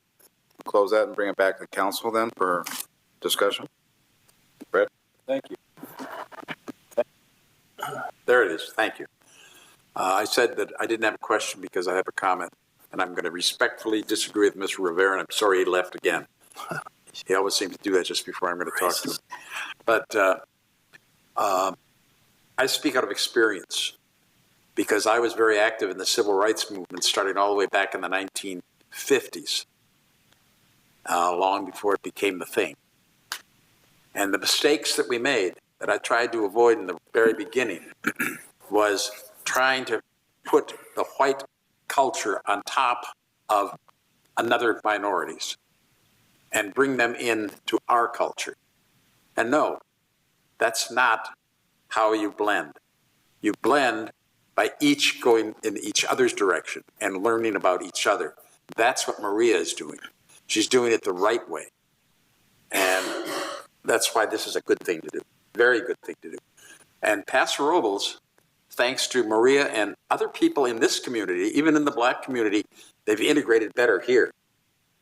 Close that and bring it back to council then for discussion. Brett? Thank you. There it is. Thank you. I said that I didn't have a question because I have a comment, and I'm going to respectfully disagree with Mr. Rivera, and I'm sorry he left again. He always seems to do that just before I'm going to talk to him. But I speak out of experience. because I was very active in the civil rights movement starting all the way back in the 1950s, long before it became the thing. And the mistakes that we made that I tried to avoid in the very beginning was trying to put the white culture on top of another minorities and bring them into our culture. And no, that's not how you blend. You blend by each going in each other's direction and learning about each other. That's what Maria is doing. She's doing it the right way. And that's why this is a good thing to do. Very good thing to do. And Paso Robles, thanks to Maria and other people in this community, even in the black community, they've integrated better here.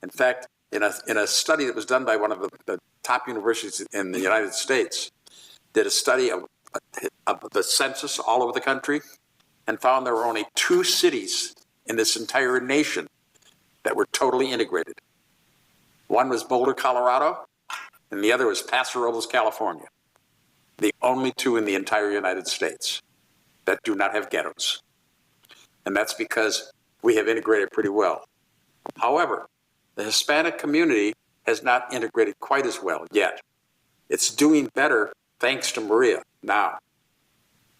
In fact, in a study that was done by one of the top universities in the United States, did a study of the census all over the country and found there were only 2 cities in this entire nation that were totally integrated. One was Boulder, Colorado, and the other was Paso Robles, California. The only 2 in the entire United States that do not have ghettos. And that's because we have integrated pretty well. However, the Hispanic community has not integrated quite as well yet. It's doing better thanks to Maria now.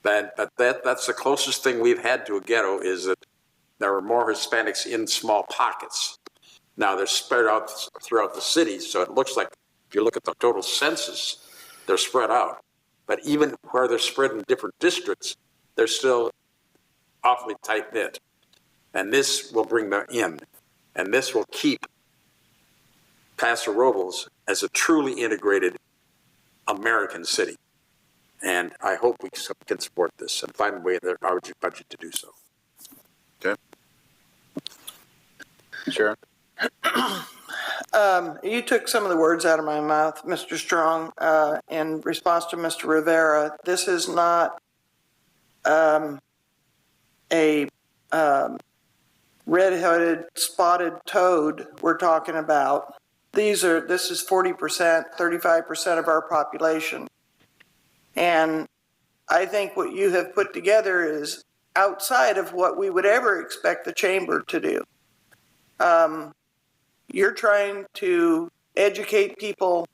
But that's the closest thing we've had to a ghetto, is that there are more Hispanics in small pockets. Now they're spread out throughout the city, so it looks like if you look at the total census, they're spread out. But even where they're spread in different districts, they're still awfully tight-knit. And this will bring them in. And this will keep Paso Robles as a truly integrated American city. And I hope we can support this and find a way in our budget to do so. Okay. Sharon? You took some of the words out of my mouth, Mr. Strong, in response to Mr. Rivera. This is not a red-headed spotted toad we're talking about. This is 40%, 35% of our population. And I think what you have put together is outside of what we would ever expect the chamber to do. You're trying to educate people,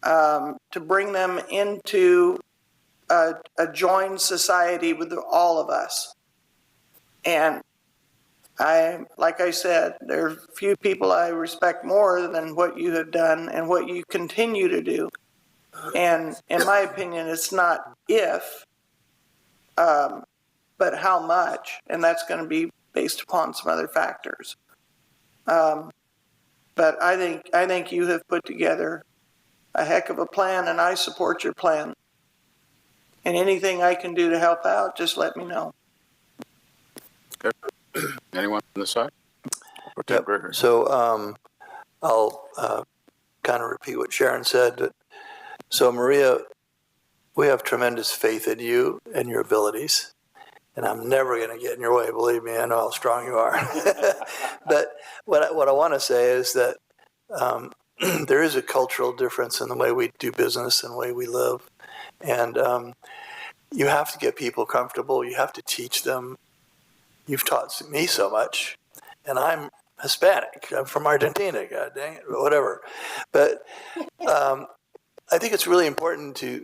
to bring them into a joined society with all of us. And like I said, there are few people I respect more than what you have done and what you continue to do. And in my opinion, it's not if, but how much, and that's going to be based upon some other factors. But I think you have put together a heck of a plan, and I support your plan. And anything I can do to help out, just let me know. Okay. Anyone on this side? Yep. So I'll kind of repeat what Sharon said. So Maria, we have tremendous faith in you and your abilities. And I'm never going to get in your way. Believe me, I know how strong you are. But what I want to say is that there is a cultural difference in the way we do business and the way we live. And you have to get people comfortable. You have to teach them. You've taught me so much. And I'm Hispanic. I'm from Argentina, God dang it, whatever. But I think it's really important to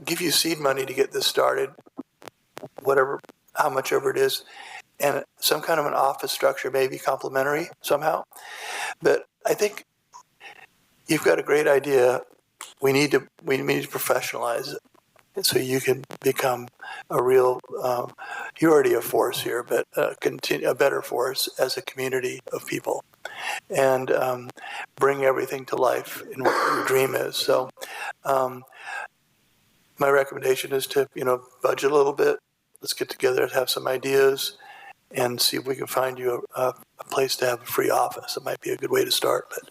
give you seed money to get this started, whatever, how much ever it is, and some kind of an office structure may be complementary somehow. But I think you've got a great idea. We need to professionalize it, and so you can become a real. You're already a force here, but a better force as a community of people, and bring everything to life in what your dream is. So, my recommendation is to budget a little bit. Let's get together and have some ideas and see if we can find you a place to have a free office. It might be a good way to start, but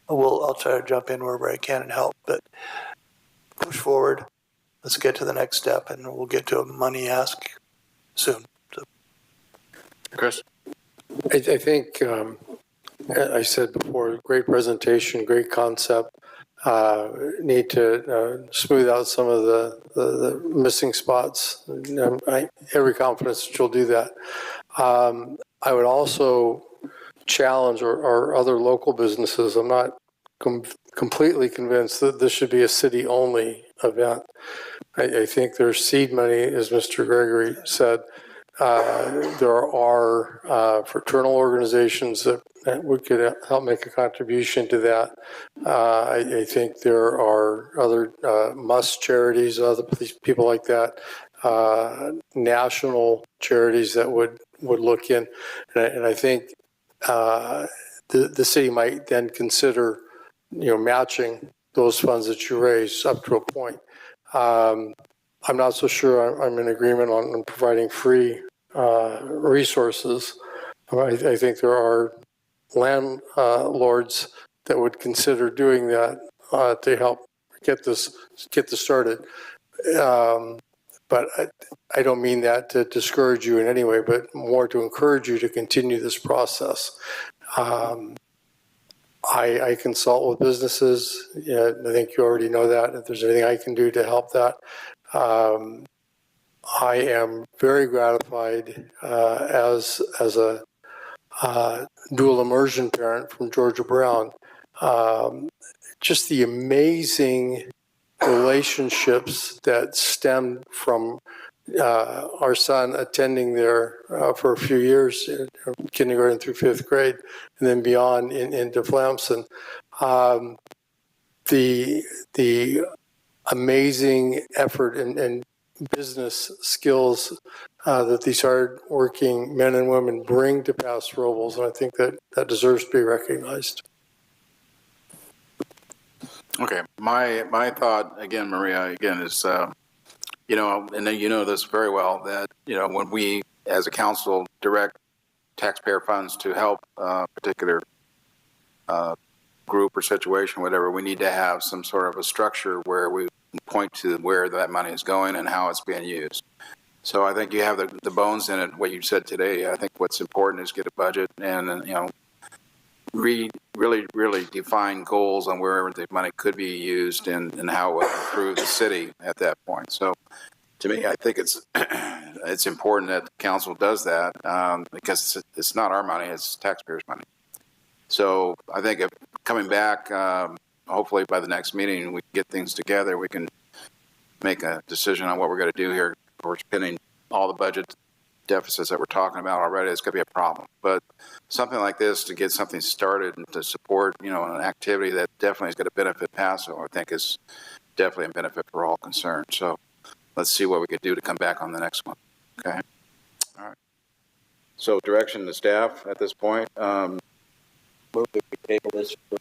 I'll try to jump in wherever I can and help. But push forward. Let's get to the next step, and we'll get to a money ask soon. So. Chris? I think, I said before, great presentation, great concept. need to smooth out some of the missing spots. Every confidence that you'll do that. I would also challenge our other local businesses. I'm not completely convinced that this should be a city-only event. I think there's seed money, as Mr. Gregory said. There are fraternal organizations that could help make a contribution to that. I think there are other must charities, other people like that, national charities that would look in. And I think the city might then consider, matching those funds that you raise up to a point. I'm not so sure I'm in agreement on providing free resources. I think there are landlords that would consider doing that to help get this started. But I don't mean that to discourage you in any way, but more to encourage you to continue this process. I consult with businesses. I think you already know that. If there's anything I can do to help that, I am very gratified as a dual immersion parent from Georgia Brown. Just the amazing relationships that stemmed from our son attending there for a few years, kindergarten through fifth grade, and then beyond into Flamson. The amazing effort and business skills that these hard-working men and women bring to Paso Robles, and I think that deserves to be recognized. Okay, my thought again, Maria, is, and then you know this very well, that when we as a council direct taxpayer funds to help a particular group or situation, whatever, we need to have some sort of a structure where we point to where that money is going and how it's being used. So I think you have the bones in it. What you said today, I think what's important is get a budget and really define goals on where the money could be used and how it will improve the city at that point. So to me, I think it's important that the council does that because it's not our money, it's taxpayers' money. So I think if coming back, hopefully by the next meeting, we can get things together. We can make a decision on what we're going to do here. Of course, pending all the budget deficits that we're talking about already, it's going to be a problem. But something like this to get something started and to support, an activity that definitely is going to benefit Paso, I think is definitely a benefit for all concerned. So let's see what we could do to come back on the next one. Okay. All right. So direction to staff at this point. Move that we table this for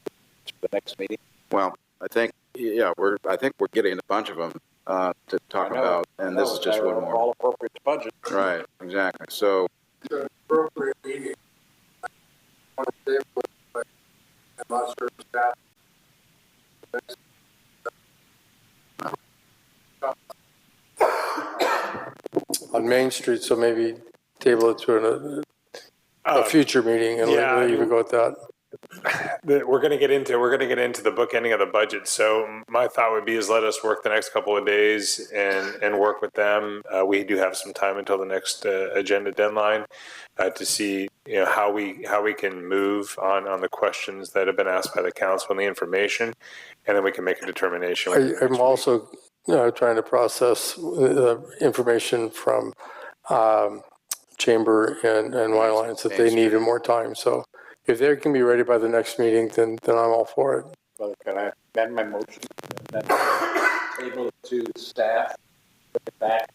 the next meeting. Well, I think we're getting a bunch of them to talk about, and this is just one more. All appropriate to budget. Right, exactly. So. Appropriate meeting. I'm not sure staff. On Main Street, so maybe table it to a future meeting and leave it go at that. We're going to get into the bookending of the budget. So my thought would be is let us work the next couple of days and work with them. We do have some time until the next agenda deadline to see how we can move on the questions that have been asked by the council and the information, and then we can make a determination. I'm also trying to process information from Chamber and Wine Alliance that they needed more time. So if they can be ready by the next meeting, then I'm all for it. Well, can I amend my motion and then table it to staff, put it back?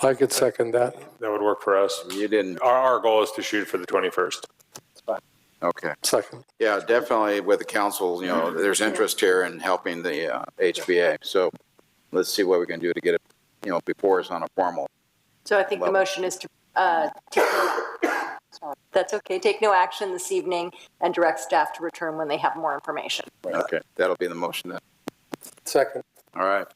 I could second that. That would work for us. You didn't. Our goal is to shoot for the 21st. It's fine. Okay. Second. Yeah, definitely with the council, there's interest here in helping the HBA. So let's see what we can do to get it, before it's on a formal. So I think the motion is to take no action this evening and direct staff to return when they have more information. Okay, that'll be the motion then. Second. All right.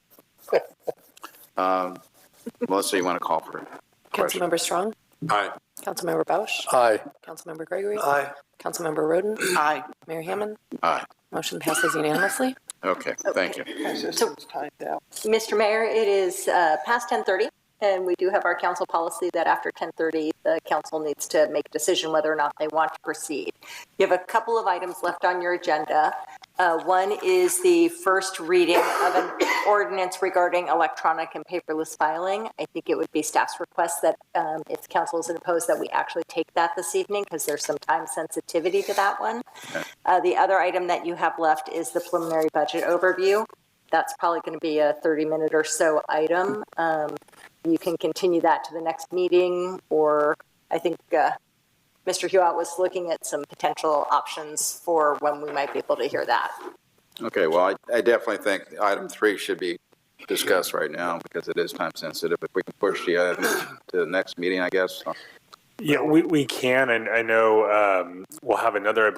Melissa, you want to call for it? Councilmember Strong? Aye. Councilmember Bausch? Aye. Councilmember Gregory? Aye. Councilmember Roden? Aye. Mayor Hammond? Aye. Motion passes unanimously. Okay, thank you. So, Mr. Mayor, it is past 10:30, and we do have our council policy that after 10:30, the council needs to make a decision whether or not they want to proceed. You have a couple of items left on your agenda. One is the first reading of an ordinance regarding electronic and paperless filing. I think it would be staff's request that if council isn't opposed, that we actually take that this evening because there's some time sensitivity to that one. The other item that you have left is the preliminary budget overview. That's probably going to be a 30-minute or so item. You can continue that to the next meeting, or I think Mr. Hewitt was looking at some potential options for when we might be able to hear that. Okay, well, I definitely think item 3 should be discussed right now because it is time sensitive. If we can push the item to the next meeting, I guess. Yeah, we can, and I know we'll have another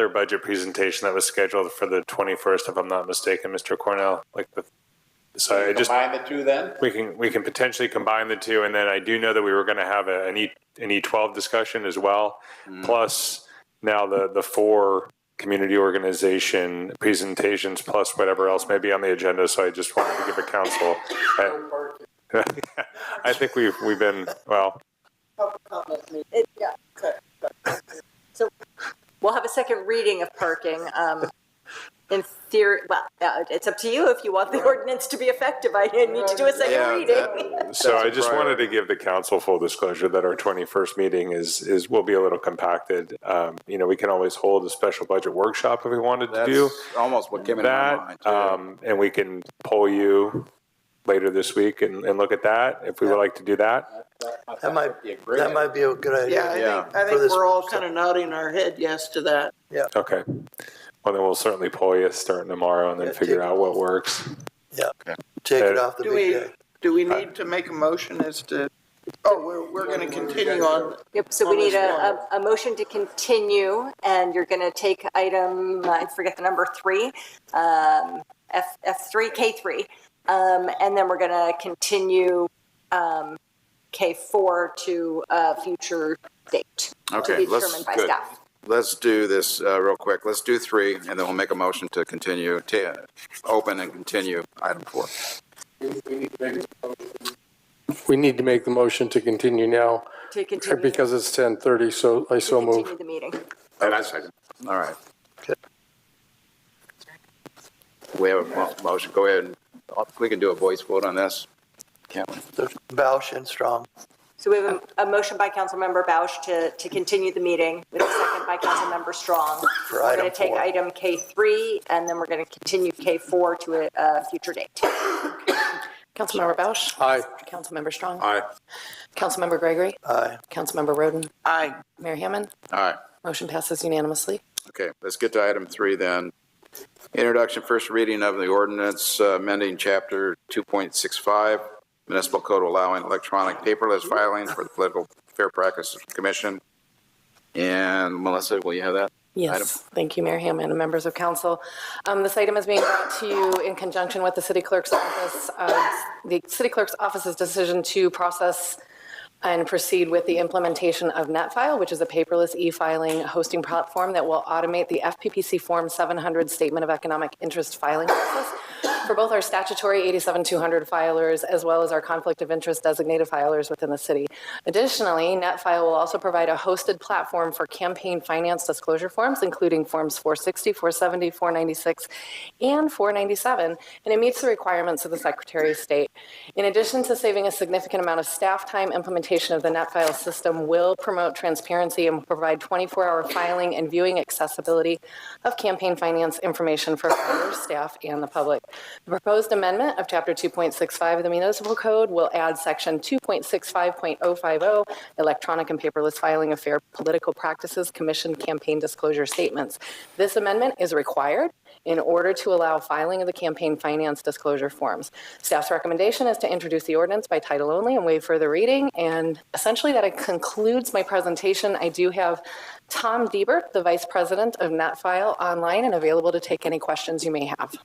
budget presentation that was scheduled for the 21st, if I'm not mistaken, Mr. Cornell. So I just combine the two then? We can potentially combine the two, and then I do know that we were going to have an E12 discussion as well. Plus, now the 4 community organization presentations plus whatever else may be on the agenda. So I just wanted to give a council. I think we've been well. So we'll have a second reading of parking. In theory, well, it's up to you if you want the ordinance to be effective. I need to do a second reading. So I just wanted to give the council full disclosure that our 21st meeting will be a little compacted. We can always hold a special budget workshop if we wanted to do almost what came in my mind too. And we can poll you later this week and look at that if we would like to do that. That might be a good idea. Yeah, I think we're all kind of nodding our head yes to that. Yeah. Okay. Well, then we'll certainly poll you starting tomorrow and then figure out what works. Yeah. Take it off the big day. Do we need to make a motion as to, we're going to continue on? Yep, so we need a motion to continue, and you're going to take item, I forget the number 3, F3, K3, and then we're going to continue K4 to a future date to be determined by staff. Let's do this real quick. Let's do 3, and then we'll make a motion to continue, open and continue item 4. We need to make the motion to continue now. To continue. Because it's 10:30, so I so move. Continue the meeting. And I second. All right. Okay. We have a motion. Go ahead. We can do a voice vote on this, can't we? There's Bausch and Strong. So we have a motion by Councilmember Bausch to continue the meeting with a second by Councilmember Strong. We're going to take item K3 and then we're going to continue K4 to a future date. Councilmember Bausch? Aye. Councilmember Strong? Aye. Councilmember Gregory? Aye. Councilmember Roden? Aye. Mayor Hammond? Aye. Motion passes unanimously. Okay, let's get to item 3 then. Introduction, first reading of the ordinance amending chapter 2.65, municipal code allowing electronic paperless filing for the Political Fair Practices Commission. And Melissa, will you have that? Yes, item? thank you, Mayor Hammond and members of council. This item is being brought to you in conjunction with the City Clerk's Office. The City Clerk's Office's decision to process and proceed with the implementation of NetFile, which is a paperless e-filing hosting platform that will automate the FPPC Form 700 Statement of Economic Interest filing process for both our statutory 87200 filers as well as our conflict of interest designated filers within the city. Additionally, NetFile will also provide a hosted platform for campaign finance disclosure forms, including Forms 460, 470, 496, and 497, and it meets the requirements of the Secretary of State. In addition to saving a significant amount of staff time, implementation of the NetFile system will promote transparency and provide 24-hour filing and viewing accessibility of campaign finance information for filers, staff, and the public. The proposed amendment of Chapter 2.65 of the Municipal Code will add Section 2.65.050, Electronic and Paperless Filing of Fair Political Practices Commission Campaign Disclosure Statements. This amendment is required in order to allow filing of the campaign finance disclosure forms. Staff's recommendation is to introduce the ordinance by title only and waive further reading. And essentially that concludes my presentation. I do have Tom Diebert, the Vice President of NetFile, online and available to take any questions you may have.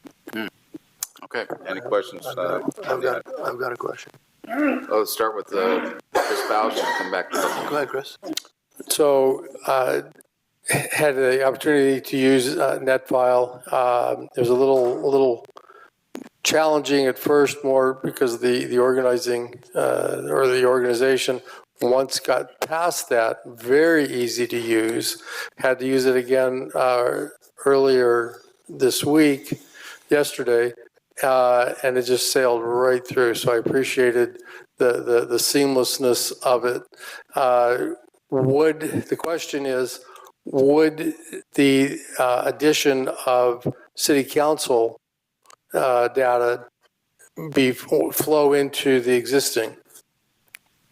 Okay, any questions? I've got a question. Let's start with Chris Bausch and come back. Go ahead, Chris. So had the opportunity to use NetFile. It was a little challenging at first, more because the organizing or the organization. Once got past that, very easy to use. Had to use it again earlier this week, yesterday, and it just sailed right through. So I appreciated the seamlessness of it. The question is, would the addition of city council data flow into the existing?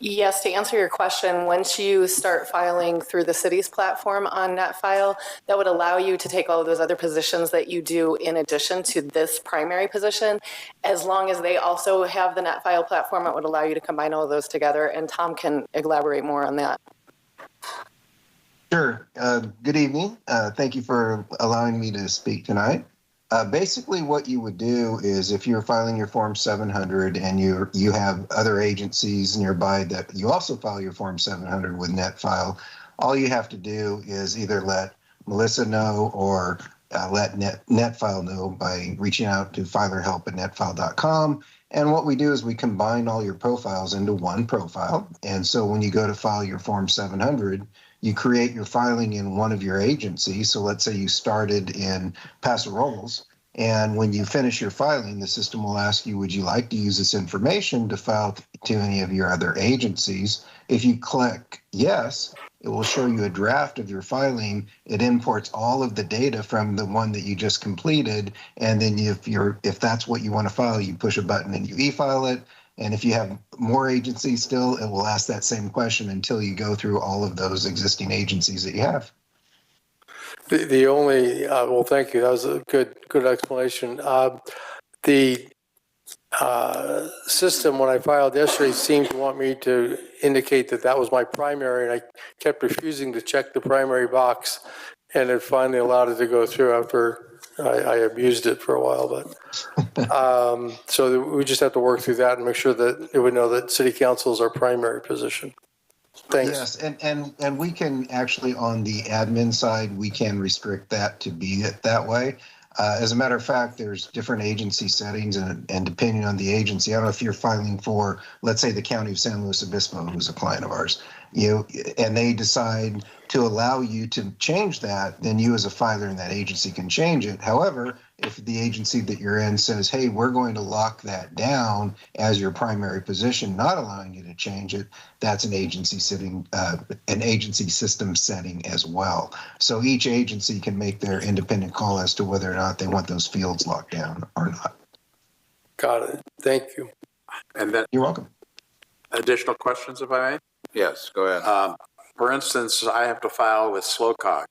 Yes, to answer your question, once you start filing through the city's platform on NetFile, that would allow you to take all of those other positions that you do in addition to this primary position. As long as they also have the NetFile platform, it would allow you to combine all of those together, and Tom can elaborate more on that. Sure. Good evening. Thank you for allowing me to speak tonight. Basically, what you would do is if you're filing your Form 700 and you have other agencies nearby that you also file your Form 700 with NetFile, all you have to do is either let Melissa know or let NetFile know by reaching out to filerhelp@netfile.com. And what we do is we combine all your profiles into one profile. And so when you go to file your Form 700, you create your filing in one of your agencies. So let's say you started in Paso Robles, and when you finish your filing, the system will ask you, would you like to use this information to file to any of your other agencies? If you click yes, it will show you a draft of your filing. It imports all of the data from the one that you just completed, and then if that's what you want to file, you push a button and you e-file it. And if you have more agencies still, it will ask that same question until you go through all of those existing agencies that you have. The only, well, thank you. That was a good explanation. The system, when I filed yesterday, seemed to want me to indicate that was my primary, and I kept refusing to check the primary box, and it finally allowed it to go through after I abused it for a while. But so we just have to work through that and make sure that it would know that city council is our primary position. Thanks. Yes, and we can actually, on the admin side, we can restrict that to be it that way. As a matter of fact, there's different agency settings, and depending on the agency, I don't know if you're filing for, let's say, the County of San Luis Obispo, who's a client of ours, and they decide to allow you to change that, then you as a filer in that agency can change it. However, if the agency that you're in says, hey, we're going to lock that down as your primary position, not allowing you to change it, that's an agency system setting as well. So each agency can make their independent call as to whether or not they want those fields locked down or not. Got it. Thank you. And then you're welcome. Additional questions, if I may? Yes, go ahead. For instance, I have to file with SLOCOG.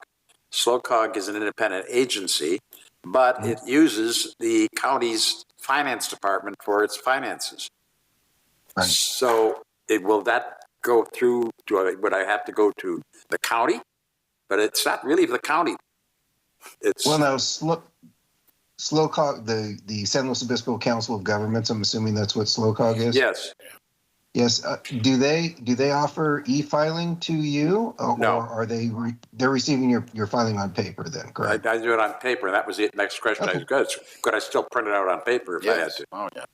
SLOCOG is an independent agency, but it uses the county's finance department for its finances. Right. So will that go through, would I have to go to the county? But it's not really the county. It's well, now, SLOCOG, the San Luis Obispo Council of Governments, I'm assuming that's what SLOCOG is? Yes. Yes. Do they offer e-filing to you, No. or are they're receiving your filing on paper then? Correct. I do it on paper, and that was the next question. Okay. Could I still print it out on paper if I had to? Oh, yeah.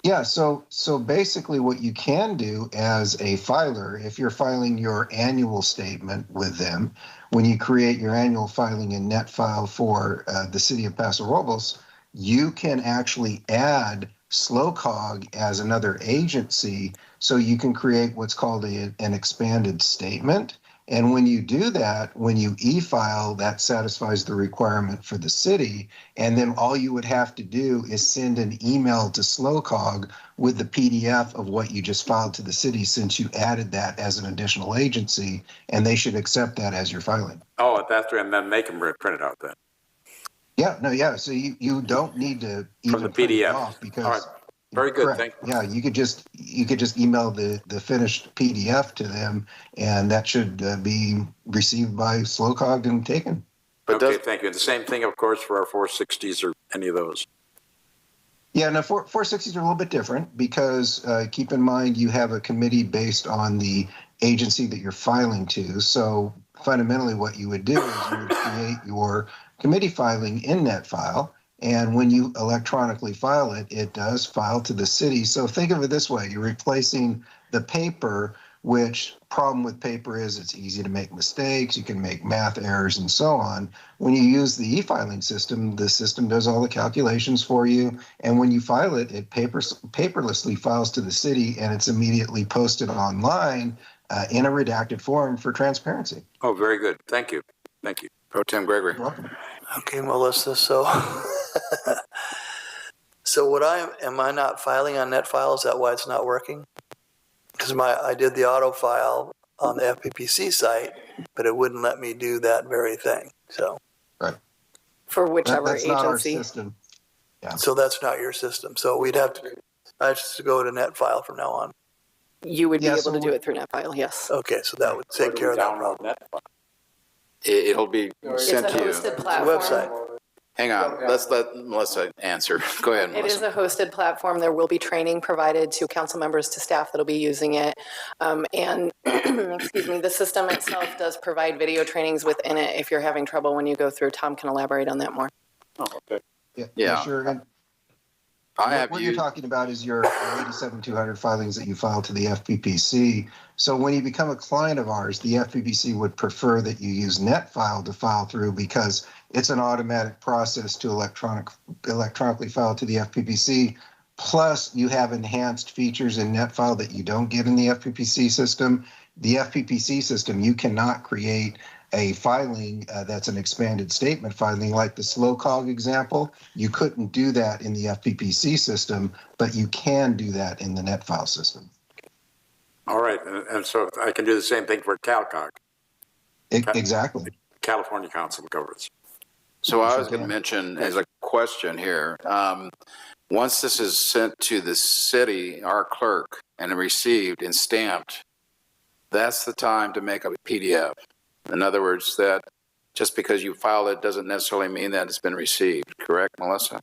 Yeah. So basically, what you can do as a filer, if you're filing your annual statement with them, when you create your annual filing in NetFile for the city of Paso Robles, you can actually add SLOCOG as another agency, so you can create what's called an expanded statement. And when you do that, when you e-file, that satisfies the requirement for the city. And then all you would have to do is send an email to SLOCOG with the PDF of what you just filed to the city, since you added that as an additional agency, and they should accept that as your filing. Oh, that's right, and then they can print it out then. Yeah. So you don't need to even From the print it PDF. off, because All right. Very good. correct. Thank you. Yeah, you could just email the finished PDF to them, and that should be received by SLOCOG and taken. Okay, thank you. The same thing, of course, for our 460s or any of those. Yeah, no, 460s are a little bit different because keep in mind you have a committee based on the agency that you're filing to. So fundamentally what you would do is you would create your committee filing in NetFile. And when you electronically file it, it does file to the city. So think of it this way, you're replacing the paper, which problem with paper is it's easy to make mistakes, you can make math errors and so on. When you use the e-filing system, the system does all the calculations for you. And when you file it, it paperlessly files to the city and it's immediately posted online in a redacted form for transparency. Oh, very good. Thank you. Thank you. Pro Tem Gregory. Okay, Melissa, so so am I not filing on NetFile? Is that why it's not working? Because I did the auto file on the FPPC site, but it wouldn't let me do that very thing. So right for whichever that's agency. not our system. Yeah. So that's not your system. So I have to go to NetFile from now on. You would be able to do it through NetFile, yes. Okay, so that would take care of that problem. It'll be sent to you. It's a hosted platform. Website. Hang on, let's let Melissa answer. Go ahead, It is Melissa. a hosted platform. There will be training provided to council members, to staff that'll be using it. And excuse me, the system itself does provide video trainings within it. If you're having trouble when you go through, Tom can elaborate on that more. Oh, okay. Yeah. Sure. And what you're used- talking about is your 87-200 filings that you file to the FPPC. So when you become a client of ours, the FPPC would prefer that you use NetFile to file through because it's an automatic process to electronically file to the FPPC. Plus, you have enhanced features in NetFile that you don't get in the FPPC system. The FPPC system, you cannot create a filing that's an expanded statement filing like the slow cog example. You couldn't do that in the FPPC system, but you can do that in the NetFile system. All right, and so I can do the same thing for CalCog. Exactly. California Council of Governments. So I was going to mention as a question here, once this is sent to the city, our clerk, and received and stamped, that's the time to make a PDF. In other words, that just because you filed it doesn't necessarily mean that it's been received. Correct, Melissa?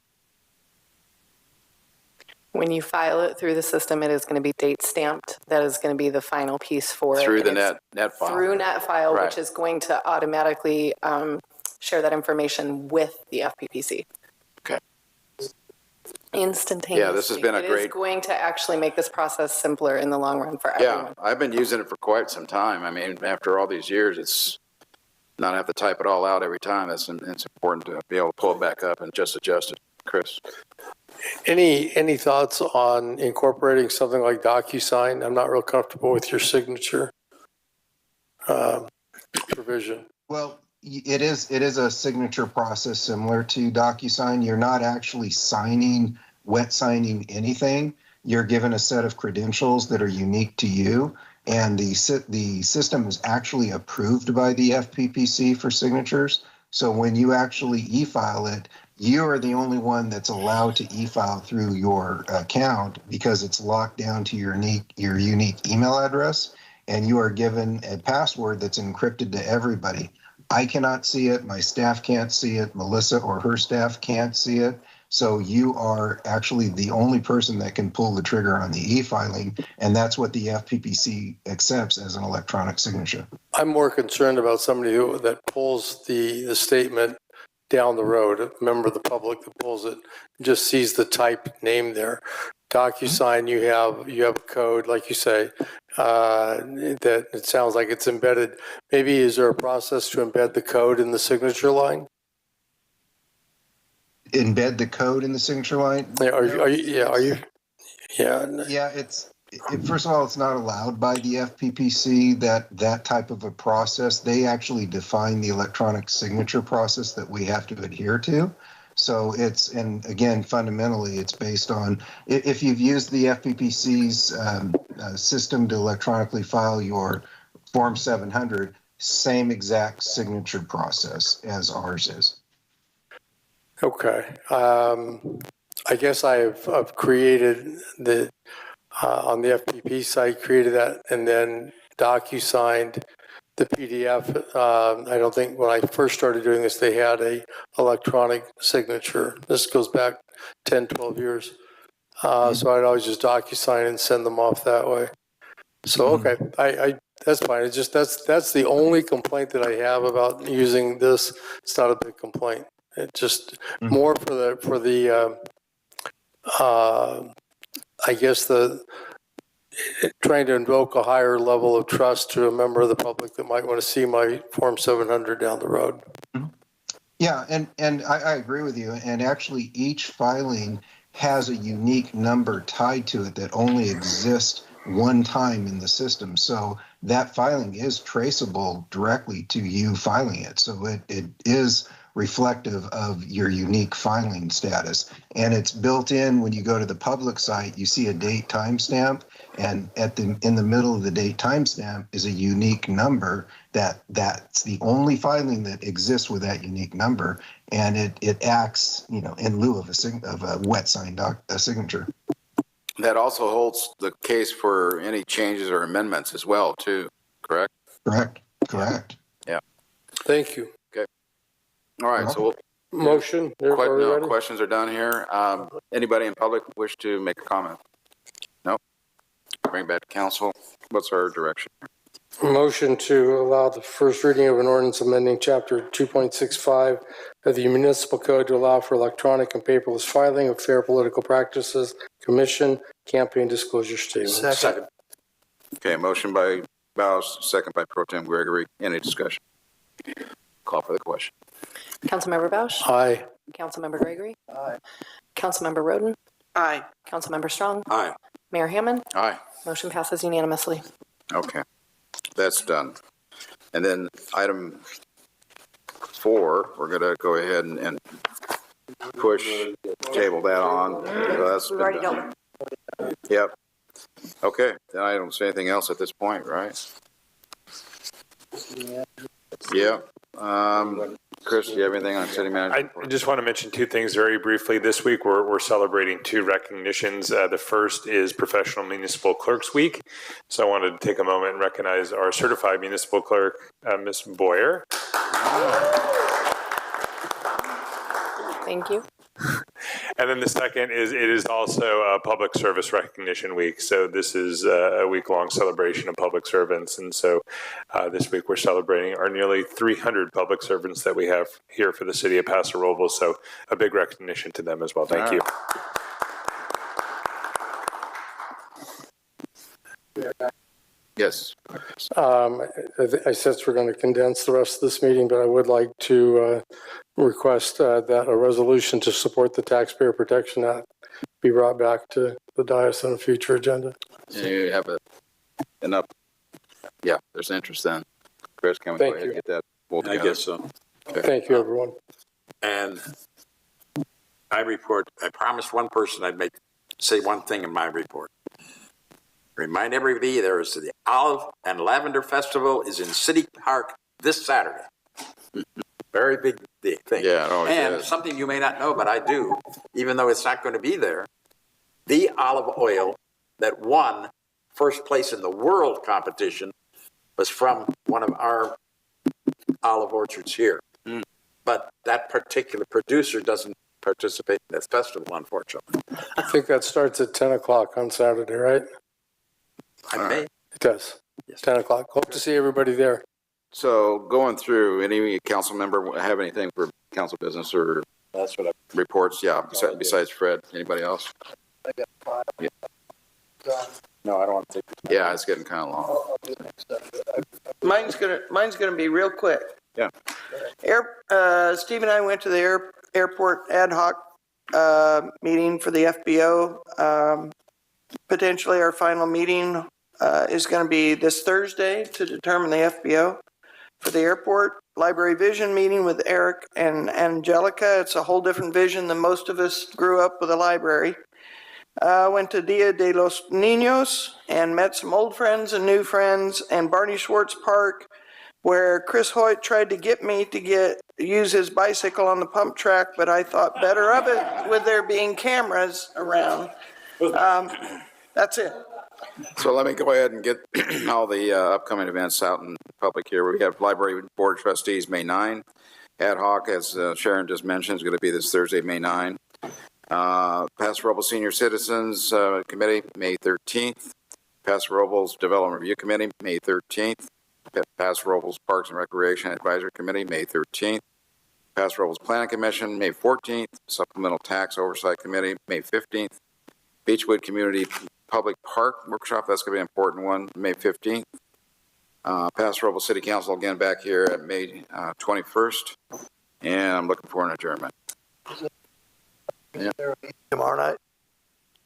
When you file it through the system, it is going to be date stamped. That is going to be the final piece for it. Through the And NetFile. Through NetFile, Right. which is going to automatically share that information with the FPPC. Okay. Instantaneously. Yeah, this has been a It is great. going to actually make this process simpler in the long run for everyone. Yeah, I've been using it for quite some time. I mean, after all these years, it's not have to type it all out every time. It's important to be able to pull it back up and just adjust it. Chris? Any thoughts on incorporating something like DocuSign? I'm not real comfortable with your signature provision. Well, it is a signature process similar to DocuSign. You're not actually wet signing anything. You're given a set of credentials that are unique to you, and the system is actually approved by the FPPC for signatures. So when you actually e-file it, you are the only one that's allowed to e-file through your account because it's locked down to your unique email address, and you are given a password that's encrypted to everybody. I cannot see it, my staff can't see it, Melissa or her staff can't see it. So you are actually the only person that can pull the trigger on the e-filing, and that's what the FPPC accepts as an electronic signature. I'm more concerned about somebody that pulls the statement down the road, a member of the public that pulls it, just sees the type name there. DocuSign, you have a code, like you say, that it sounds like it's embedded. Maybe is there a process to embed the code in the signature line? Embed the code in the signature line? Yeah, Yeah, first of all, it's not allowed by the FPPC, that type of a process. They actually define the electronic signature process that we have to adhere to. So and again, fundamentally, it's based on, if you've used the FPPC's system to electronically file your Form 700, same exact signature process as ours is. Okay. I guess I've created on the FPP site, created that, and then DocuSigned the PDF. I don't think when I first started doing this, they had a electronic signature. This goes back 10, 12 years. So I'd always just DocuSign and send them off that way. So, okay, That's fine. It's just, that's the only complaint that I have about using this. It's not a big complaint. It's just more for the I guess trying to invoke a higher level of trust to a member of the public that might want to see my Form 700 down the road. Yeah, and I agree with you. And actually, each filing has a unique number tied to it that only exists one time in the system. So that filing is traceable directly to you filing it. So it is reflective of your unique filing status. And it's built in when you go to the public site, you see a date timestamp, and in the middle of the date timestamp is a unique number that's the only filing that exists with that unique number, and it acts, in lieu of a wet signed signature. That also holds the case for any changes or amendments as well, too, correct? Correct. Yeah. Thank you. Okay. All right, so motion. Questions are done here. Anybody in public wish to make a comment? No? Bring it back to council. What's our direction? Motion to allow the first reading of an ordinance amending Chapter 2.65 of the Municipal Code to allow for electronic and paperless filing of fair political practices, commission, campaign disclosure statements. Second. Okay, motion by Bowes, second by Pro Tem Gregory. Any discussion? Call for the question. Councilmember Bausch? Aye. Councilmember Gregory? Aye. Councilmember Roden? Aye. Councilmember Strong? Aye. Mayor Hammond? Aye. Motion passes unanimously. Okay, that's done. And then item 4, we're going to go ahead and table that on. So that's We've been already done. done. Yep. Okay, then I don't say anything else at this point, right? Yeah. Chris, do you have anything on city manager? I just want to mention 2 things very briefly. This week, we're celebrating 2 recognitions. The first is Professional Municipal Clerks Week. So I wanted to take a moment and recognize our certified municipal clerk, Ms. Boyer. Thank you. And then the second is it is also a Public Service Recognition Week. So this is a week-long celebration of public servants. And so this week we're celebrating our nearly 300 public servants that we have here for the city of Paso Robles. So a big recognition to them as well. Thank you. Yes. I sense we're going to condense the rest of this meeting, but I would like to request that a resolution to support the Taxpayer Protection Act be brought back to the dais on a future agenda. You have enough. Yeah, there's interest then. Chris, can we go ahead and get that pulled together? I guess so. Okay. Thank you, everyone. And I promised one person I'd say one thing in my report. Remind everybody there's the Olive and Lavender Festival is in City Park this Saturday. Very big thing. Yeah, it always and is. something you may not know, but I do, even though it's not going to be there, the olive oil that won first place in the world competition was from one of our olive orchards here. But that particular producer doesn't participate in this festival, unfortunately. I think that starts at 10 o'clock on Saturday, right? I may. It does. Yes. 10 o'clock. Hope to see everybody there. So going through, any council member have anything for council business or That's what reports? Yeah, besides Fred. Anybody else? I got 5. Yeah. No, I don't want to take the time. Yeah, it's getting kind of long. Mine's gonna be real quick. Yeah. Steve and I went to the airport ad hoc meeting for the FBO. Potentially our final meeting is going to be this Thursday to determine the FBO for the airport. Library Vision meeting with Eric and Angelica. It's a whole different vision than most of us grew up with a library. Went to Dia de los Niños and met some old friends and new friends, and Barney Schwartz Park, where Chris Hoyt tried to get me to use his bicycle on the pump track, but I thought better of it with there being cameras around. That's it. So let me go ahead and get all the upcoming events out in public here. We have Library Board of Trustees, May 9. Ad hoc, as Sharon just mentioned, is going to be this Thursday, May 9. Paso Robles Senior Citizens Committee, May 13th. Paso Robles Development Review Committee, May 13th. Paso Robles Parks and Recreation Advisory Committee, May 13th. Paso Robles Planning Commission, May 14th. Supplemental Tax Oversight Committee, May 15th. Beechwood Community Public Park Workshop, that's going to be an important one, May 15th. Paso Robles City Council again back here at May 21st. And I'm looking for an adjournment. Yeah. Tomorrow night,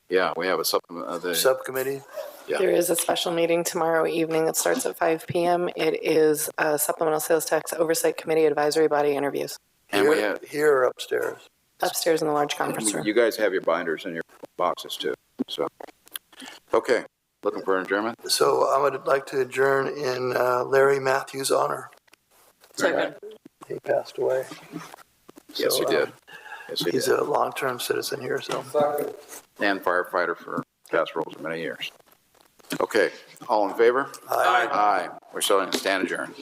Yeah, we have a supplement. subcommittee. Yeah. There is a special meeting tomorrow evening that starts at 5 p.m. It is Supplemental Sales Tax Oversight Committee Advisory Body interviews. And we have Here or upstairs? Upstairs in the large conference room. You guys have your binders in your boxes too. So, okay, looking for an adjournment. So I would like to adjourn in Larry Matthews' honor. Second. He passed away. Yes, he did. Yes, he He's did. a long-term citizen here, so. And firefighter for Paso Robles for many years. Okay, all in favor? Aye. Aye. We're still in stand adjourned.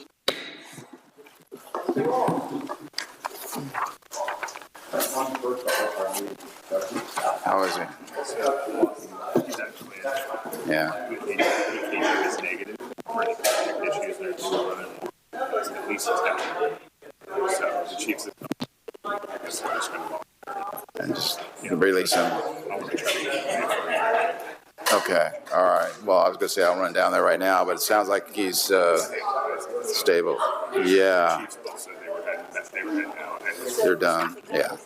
How is he? Yeah. Is negative for any issues that are still running. At least it's down. So the chiefs And just release him. Okay, all right. Well, I was gonna say I'll run down there right now, but it sounds like he's stable. Yeah, they were heading down. they're done. Yeah.